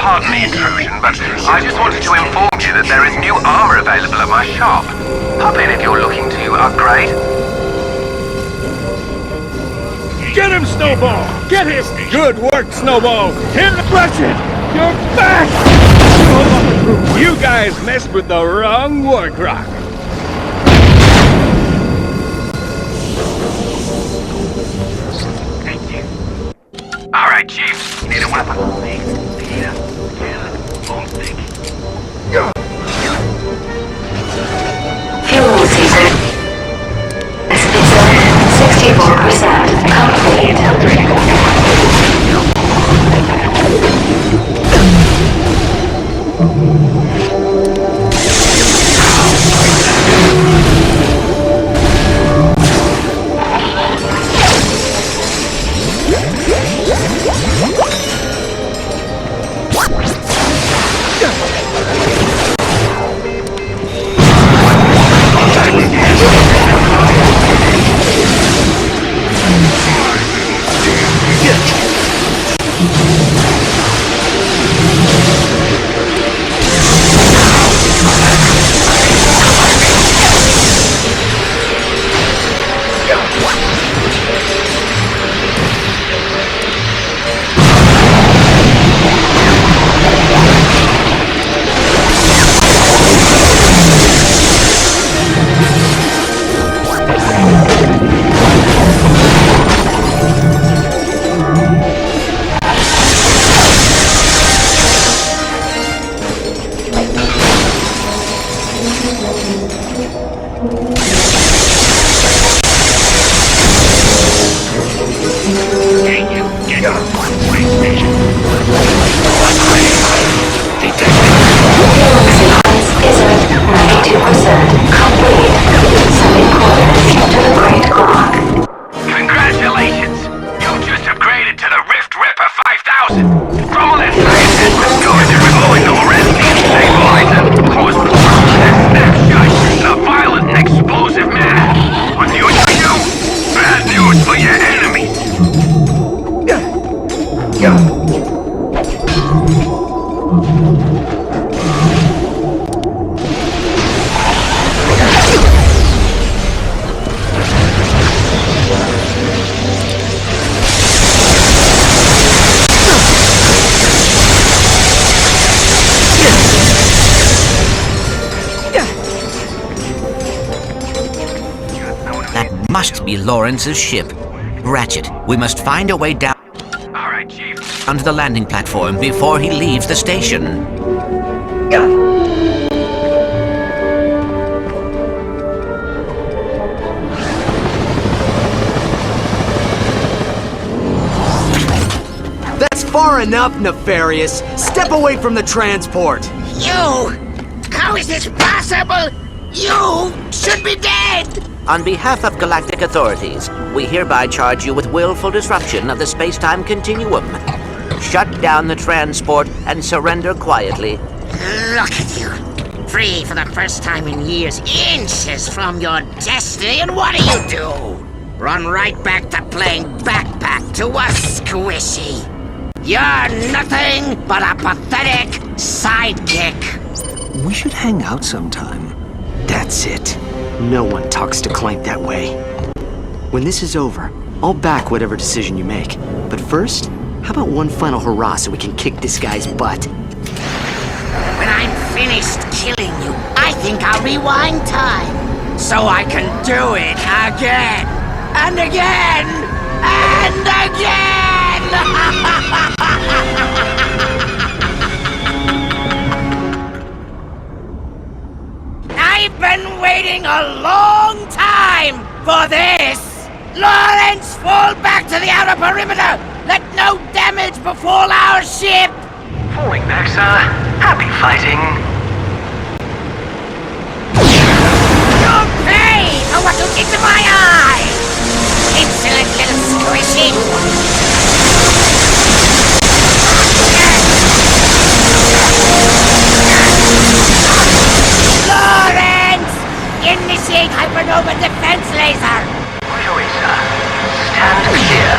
Pardon the intrusion, but I just wanted to inform you that there is new armor available at my shop. Pop in if you're looking to upgrade.
Get him, Snowball! Get him! Good work, Snowball! Hit Ratchet! You're back! You guys messed with the wrong war croc.
Alright, Chief. Need a weapon.
Fuel season. Speed 64% complete.
be Lawrence's ship. Ratchet, we must find a way down onto the landing platform before he leaves the station.
That's far enough, Nefarious. Step away from the transport.
You! How is this possible? You should be dead!
On behalf of galactic authorities, we hereby charge you with willful disruption of the space-time continuum. Shut down the transport and surrender quietly.
Look at you! Free for the first time in years, inches from your destiny, and what do? Run right back to playing backpack to a squishy. You're nothing but a pathetic sidekick.
We should hang out sometime. That's it. No one talks to Clank that way. When this is over, I'll back whatever decision you make. But first, how about one final hurrah so we can kick this guy's butt?
When I'm finished killing you, I think I'll rewind time. So I can do it again, and again, and again! I've been waiting a long time for this! Lawrence, fall back to the outer perimeter! Let no damage befall our ship!
Falling back, sir. Happy fighting.
You'll pay for what you did to my eyes! Insolent little squishy! Lawrence! Initiate hypernova defense laser!
Right away, sir. Stand clear.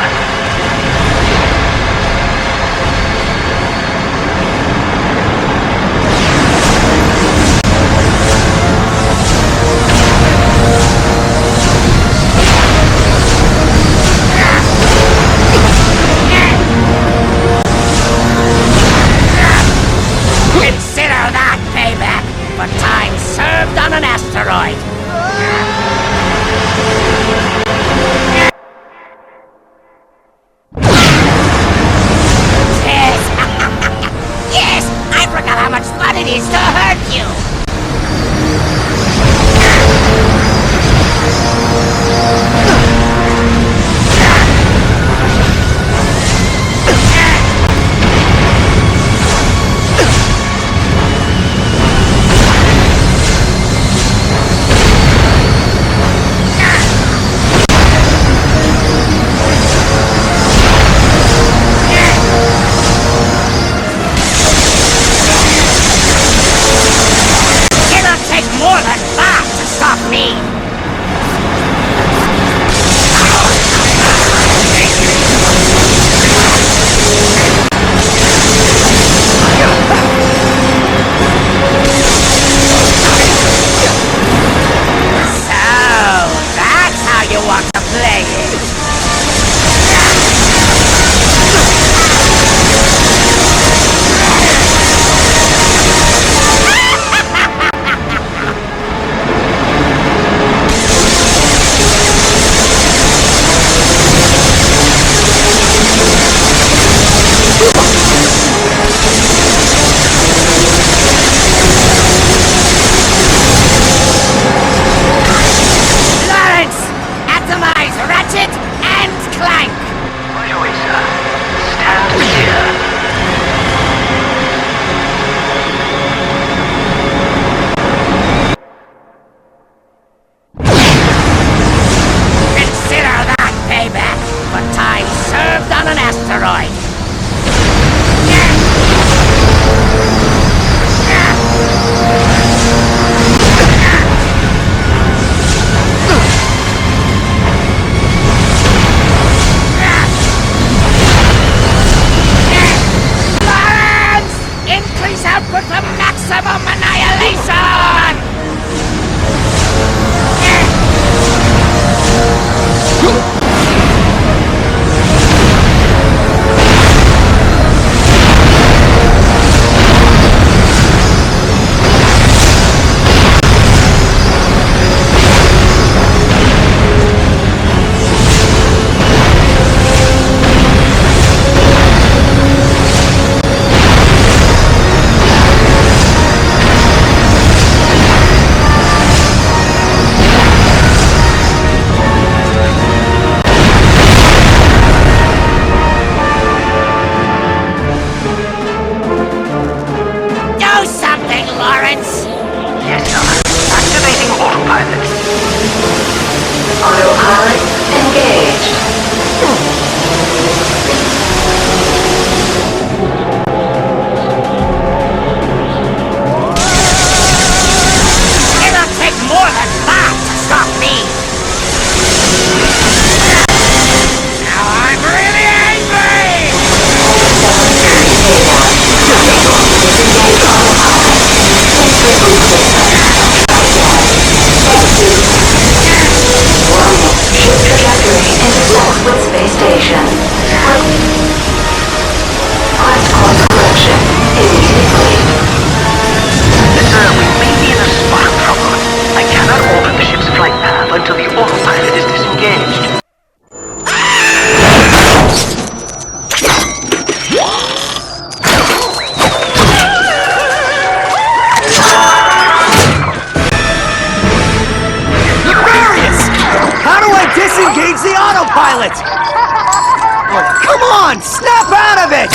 on! Snap out of it!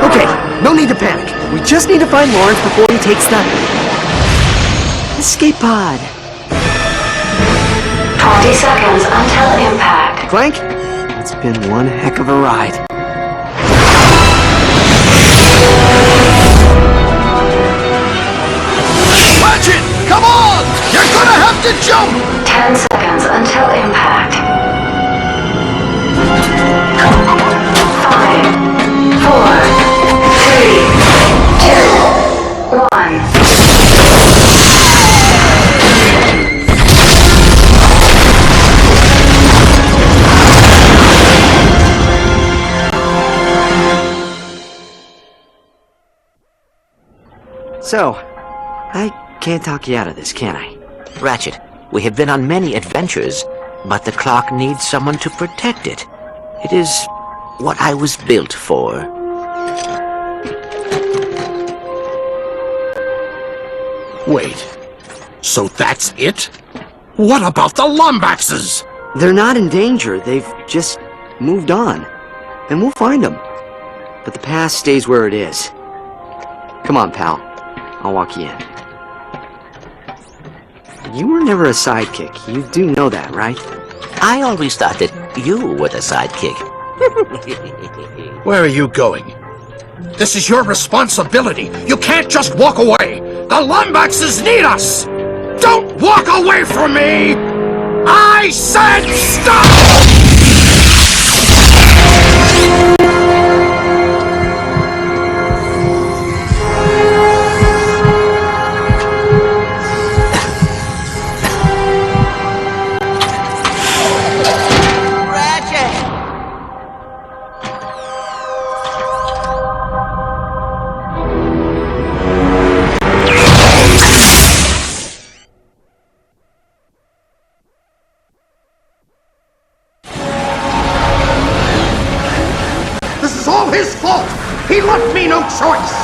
Okay, no need to panic. We just need to find Lawrence before he takes the escape pod.
20 seconds until impact.
Clank, it's been one heck of a ride.
Ratchet, come on! You're gonna have to jump!
10 seconds until impact. 5, 4, 3, 2, 1.
So, I can't talk you out of this, can I?
Ratchet, we have been on many adventures, but the clock needs someone to protect it. It is what I was built for.
Wait. So that's it? What about the Lombaxes?
They're not in danger. They've just moved on. And we'll find them. But the past stays where it is. Come on, pal. I'll walk you in. You were never a sidekick. You do know that, right?
I always thought that you were the sidekick.
Where are you going? This is your responsibility. You can't just walk away. The Lombaxes need us. Don't walk away from me! I said stop!
His fault! He left me no choice!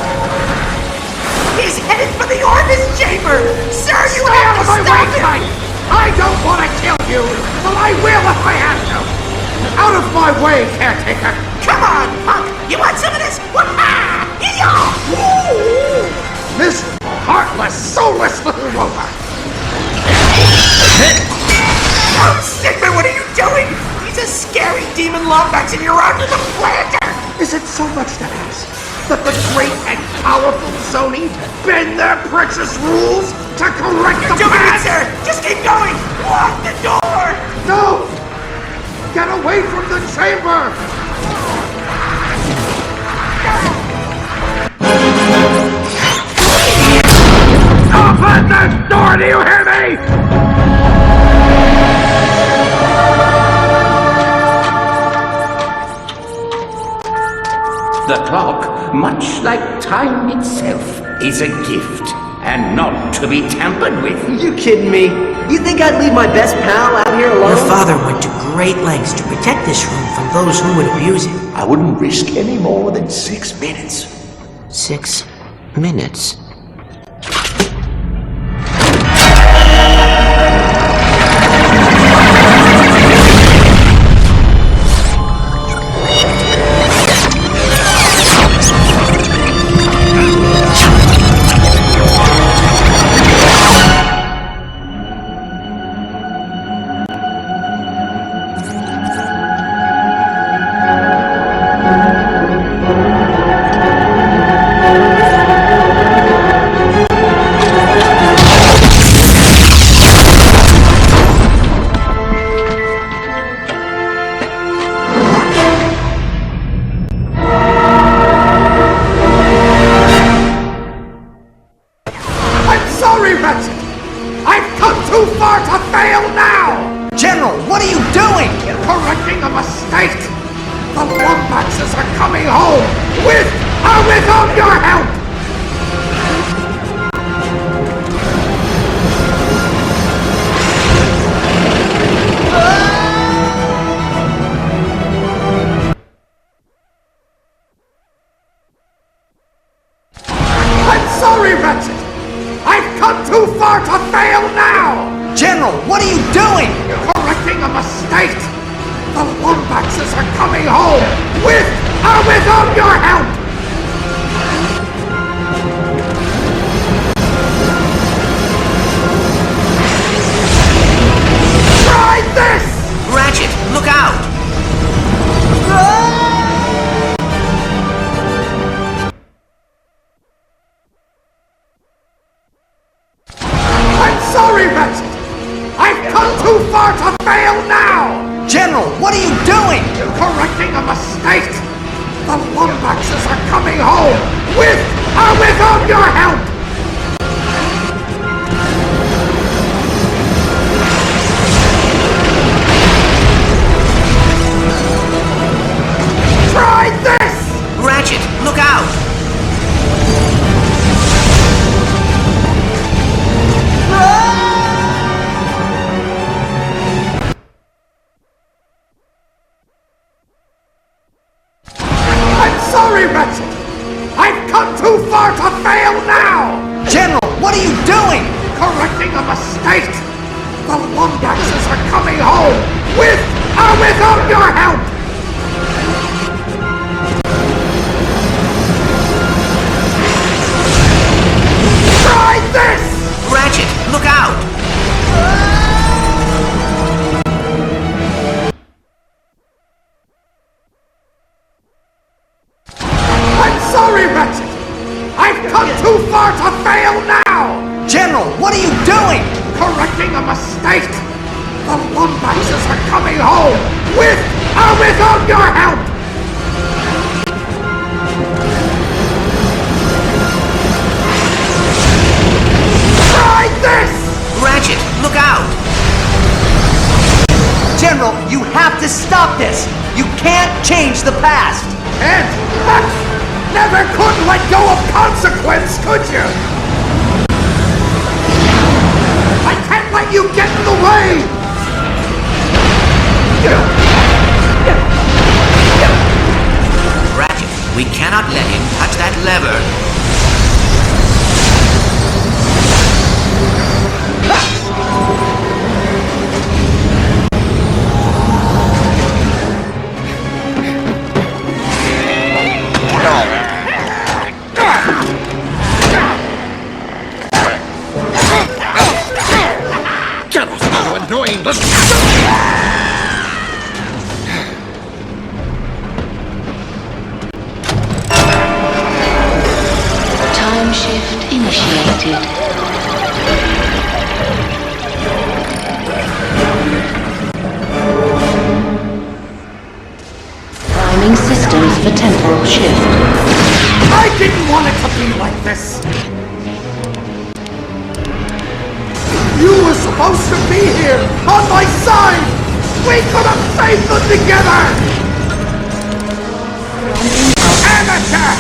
He's headed for the Orbis chamber! Sir, you
Stay
have
out of
to
my
stop
way,
him!
Clank! I don't want to kill you, but I will if I have to! Out of my way, caretaker!
Come on, punk! You want some of this?
This heartless, soulless little rover!
Oh, Sigmund, what are you doing? He's a scary demon Lombax and you're under the planter!
Is it so much to ask that the great and powerful Sony bend their precious rules to correct the
You're doing it,
past?
sir! Just keep going! Lock the door!
No! Get away from the chamber! Open the door, do you hear me?
The clock, much like time itself, is a gift, and not to be tampered with.
You kidding me? You think I'd leave my best pal out here alone?
Your father went to great lengths to protect this room from those who would abuse it.
I wouldn't risk any more than 6 minutes.
6 minutes?
Ratchet! I've come too far! far to fail now!
General, what are you doing?
Correcting a mistake! The Lombaxes are coming home! With or without your help! Try this!
Ratchet, look out!
I'm sorry, Ratchet! I've come too far to fail now!
General, what are you doing?
Correcting a mistake! The Lombaxes are coming home! With or without your help! Try this!
Ratchet, look out!
I'm sorry, Ratchet! I've come too far to fail now!
General, what are you doing?
Correcting a mistake! The Lombaxes are coming home! With or without your help! Try this!
Ratchet, look out!
I'm sorry, Ratchet! I've come too far to fail now!
General, what are you doing?
Correcting a mistake! The Lombaxes are coming home! With or without your help! Try this!
Ratchet, look out!
General, you have to stop this! You can't change the past!
And never could let go of consequence, could you? I can't let you get in the way!
Ratchet, we cannot let him touch that lever.
Get us how annoying this.
Time shift initiated. Priming systems for temporal shift.
I didn't want it to be like this! You were supposed to be here, on my side! We could have saved them together! Amateur!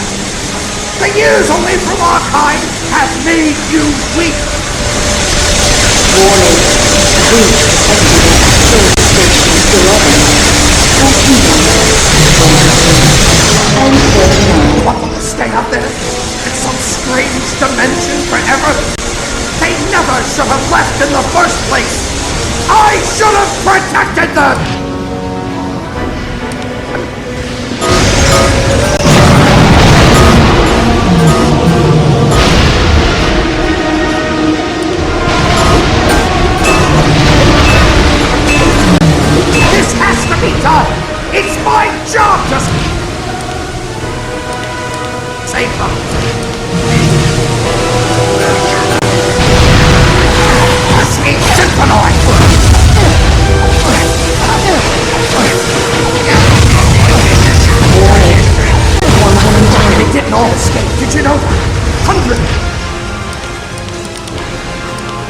The years away from our kind have made you weak!
Warning. Breach detected at Space Station 11. 14. And 39.
What, will they stay out there? In some strange dimension forever? They never should have left in the first place! I should have protected them! This has to be done! It's my job to save them! Sweet Symphonoi! They didn't all escape, did you know that? 100!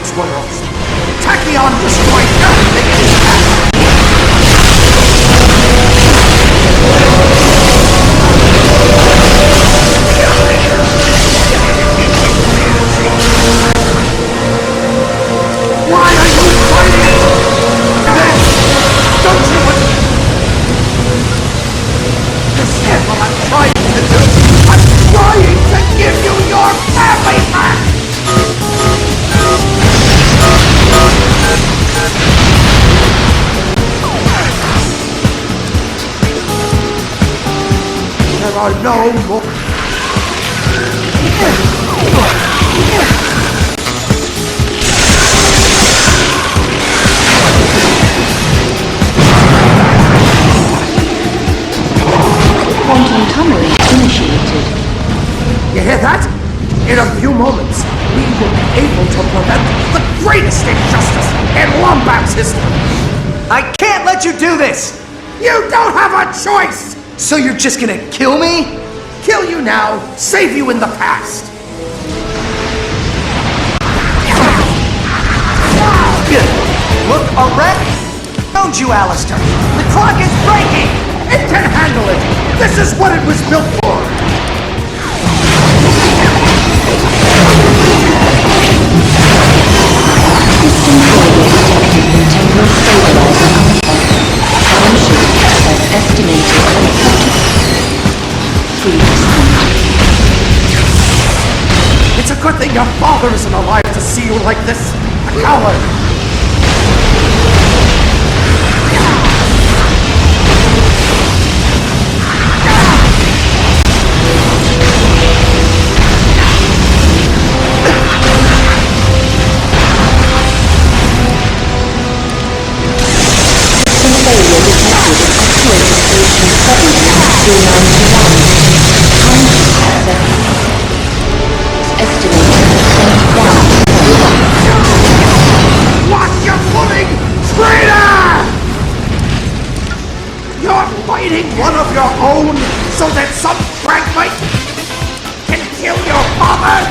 Squirrels! Tachyon destroyed everything in his path! Why are you fighting? This! Don't you This is what I'm trying to do! I'm trying to give you your family back! are no more.
Quantum tunneling initiated.
You hear that? In a few moments, we will be able to prevent the greatest injustice in Lombax's history.
I can't let you do this!
You don't have a choice!
So you're just gonna kill me?
Kill you now, save you in the past.
Look around you, Alistair. The clock is breaking!
It can handle it! This is what it was built for!
System failure detected in temporal stabilizer alpha. Time shift as estimated at 3%.
It's a good thing your father isn't alive to see you like this. A coward! Watch your footing! Traitor! You're fighting one of your own so that some fragmite can kill your father?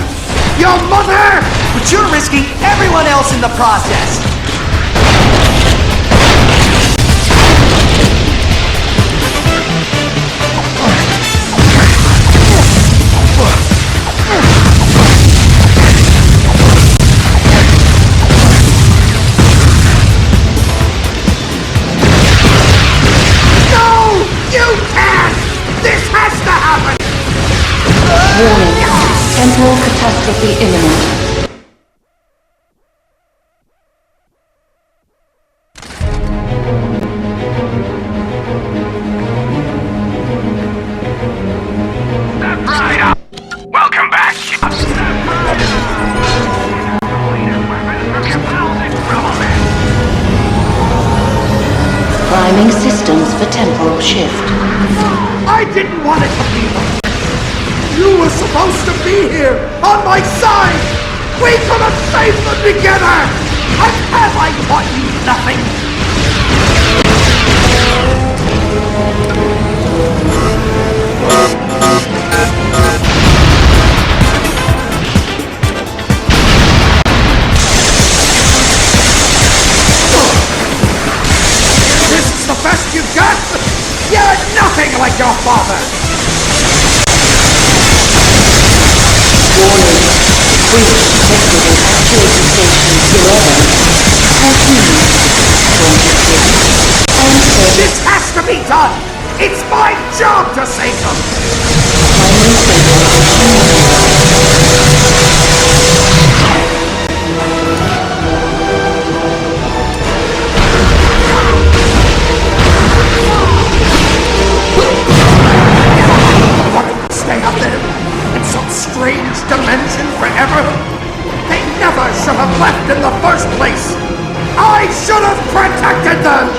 Your mother?
But you're risking everyone else in the process!
Warning. Temporal catastrophe imminent.
Right. Welcome back.
Priming systems for temporal shift.
I didn't want it to be like this. You were supposed to be here, on my side! We could have saved them together! And have I taught you nothing? This is the best you've got? You're nothing like your father!
Warning. Breach detected in actuator station 11. 13. 26.
This has to be done! It's my job to save them!
Primary stabilization.
Stay up there in some strange dimension forever? They never should have left in the first place! I should have protected them!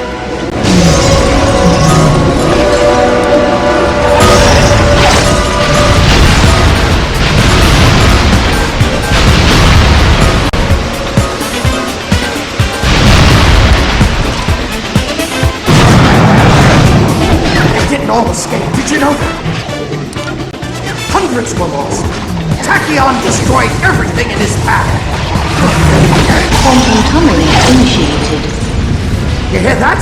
They didn't all escape, did you know that? Hundreds were lost. Tachyon destroyed everything in his path.
Quantum tunneling initiated.
You hear that?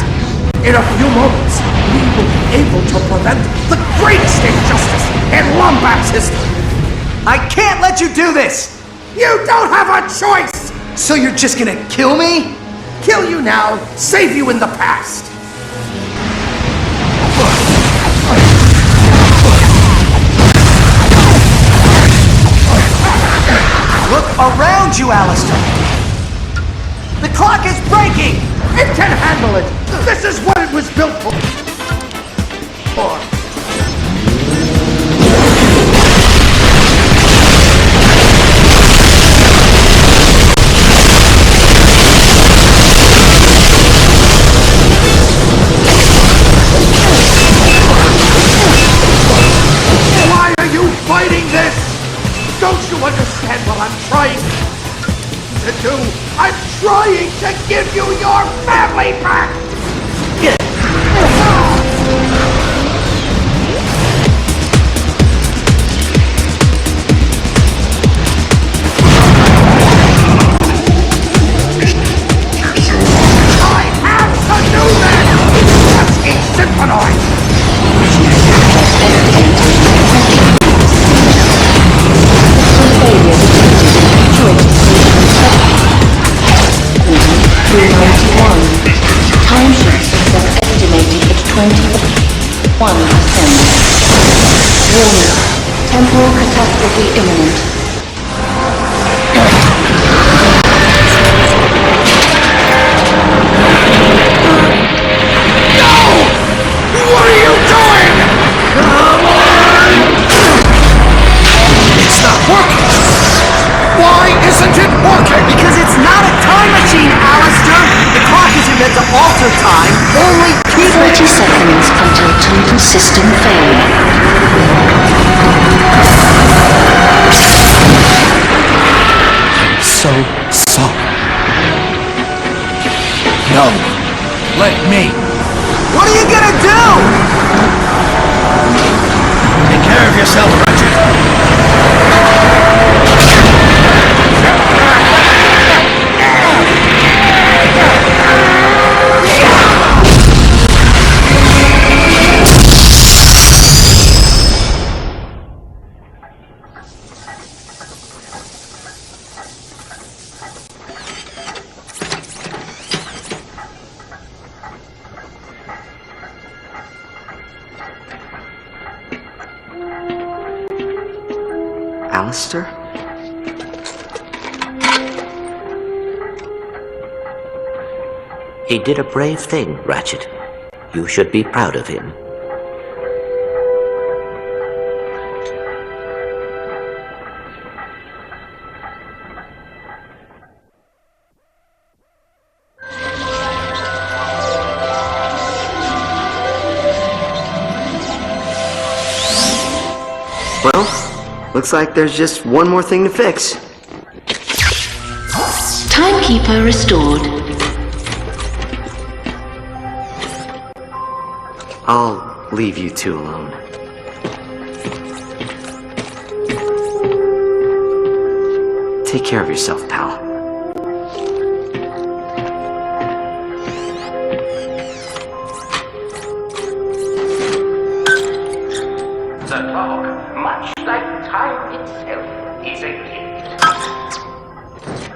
In a few moments, we will be able to prevent the greatest injustice in Lombax's history.
I can't let you do this!
You don't have a choice!
So you're just gonna kill me?
Kill you now, save you in the past.
Look around you, Alistair! The clock is breaking!
It can handle it! This is what it was built for! to do! I'm trying to give you your family back! I have to do this! Let's eat Symphanoid!
Time shift success estimated at 21%. Warning. Temporal catastrophe imminent.
What are you doing? Come on! It's not working! Why isn't it working?
Because it's not a time machine, Alistair! The clock isn't meant to alter time, only keep
30 seconds until total system failure.
I'm so sorry. No. Let me.
What are you gonna do?
Take care of yourself, Ratchet.
Alistair?
He did a brave thing, Ratchet. You should be proud of him.
Well, looks like there's just one more thing to fix.
Timekeeper restored.
I'll leave you two alone. Take care of yourself, pal.
The clock, much like time itself, is a gift.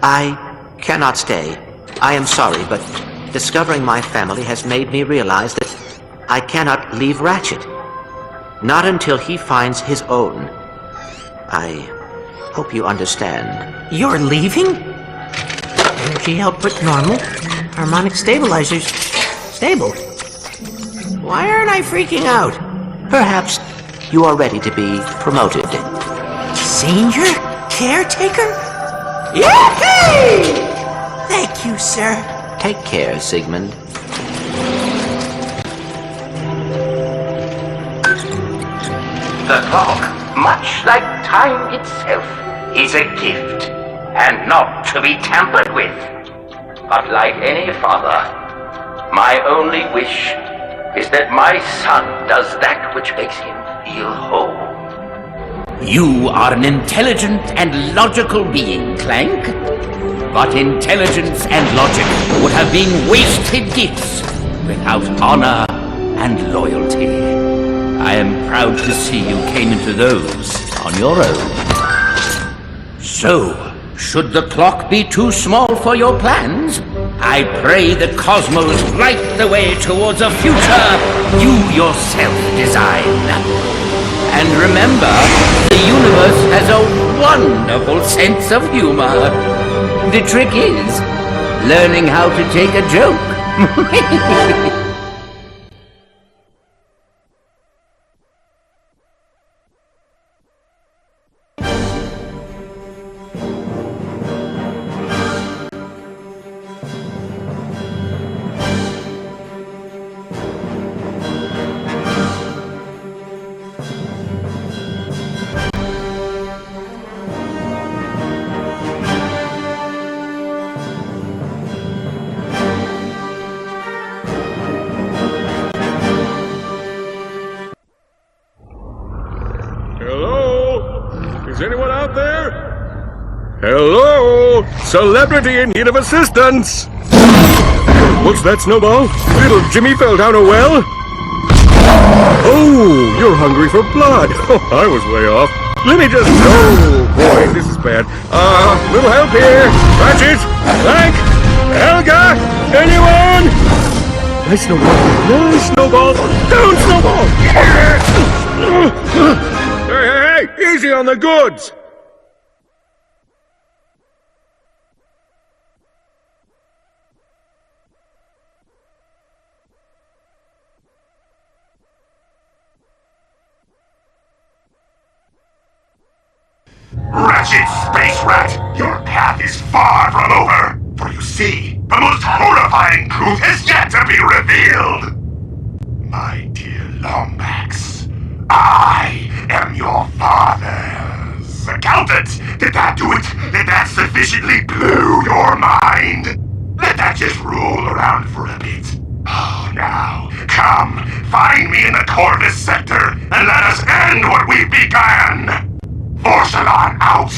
I cannot stay. I am sorry, but discovering my family has made me realize that I cannot leave Ratchet. Not until he finds his own. I hope you understand.
You're leaving? Energy output normal. Harmonic stabilizers stable. Why aren't I freaking out?
Perhaps you are ready to be promoted.
Senior caretaker? Yippee! Thank you, sir.
Take care, Sigmund.
The clock, much like time itself, is a gift, and not to be tampered with. But like any father, my only wish is that my son does that which makes him feel whole.
You are an intelligent and logical being, Clank. But intelligence and logic would have been wasted gifts without honor and loyalty. I am proud to see you came into those on your own. So, should the clock be too small for your plans, I pray the cosmos light the way towards a future you yourself design. And remember, the universe has a wonderful sense of humor. The trick is learning how to take a joke.
Hello? Celebrity in need of assistance! What's that, Snowball? Little Jimmy fell down a well? Oh, you're hungry for blood. Oh, I was way off. Let me just... Oh, boy, this is bad. Little help here. Ratchet, Clank, Helga, anyone? Nice Snowball. Nice Snowball. Down, Snowball! Hey, easy on the goods!
Ratchet Space Rat, your path is far from over. For you see, the most horrifying truth is yet to be revealed. My dear Lombax, I am your father's accountant. Did that do it? Did that sufficiently blow your mind? Let that just roll around for a bit. Oh, now, come, find me in the Corvus sector, and let us end what we began. Forcelon out!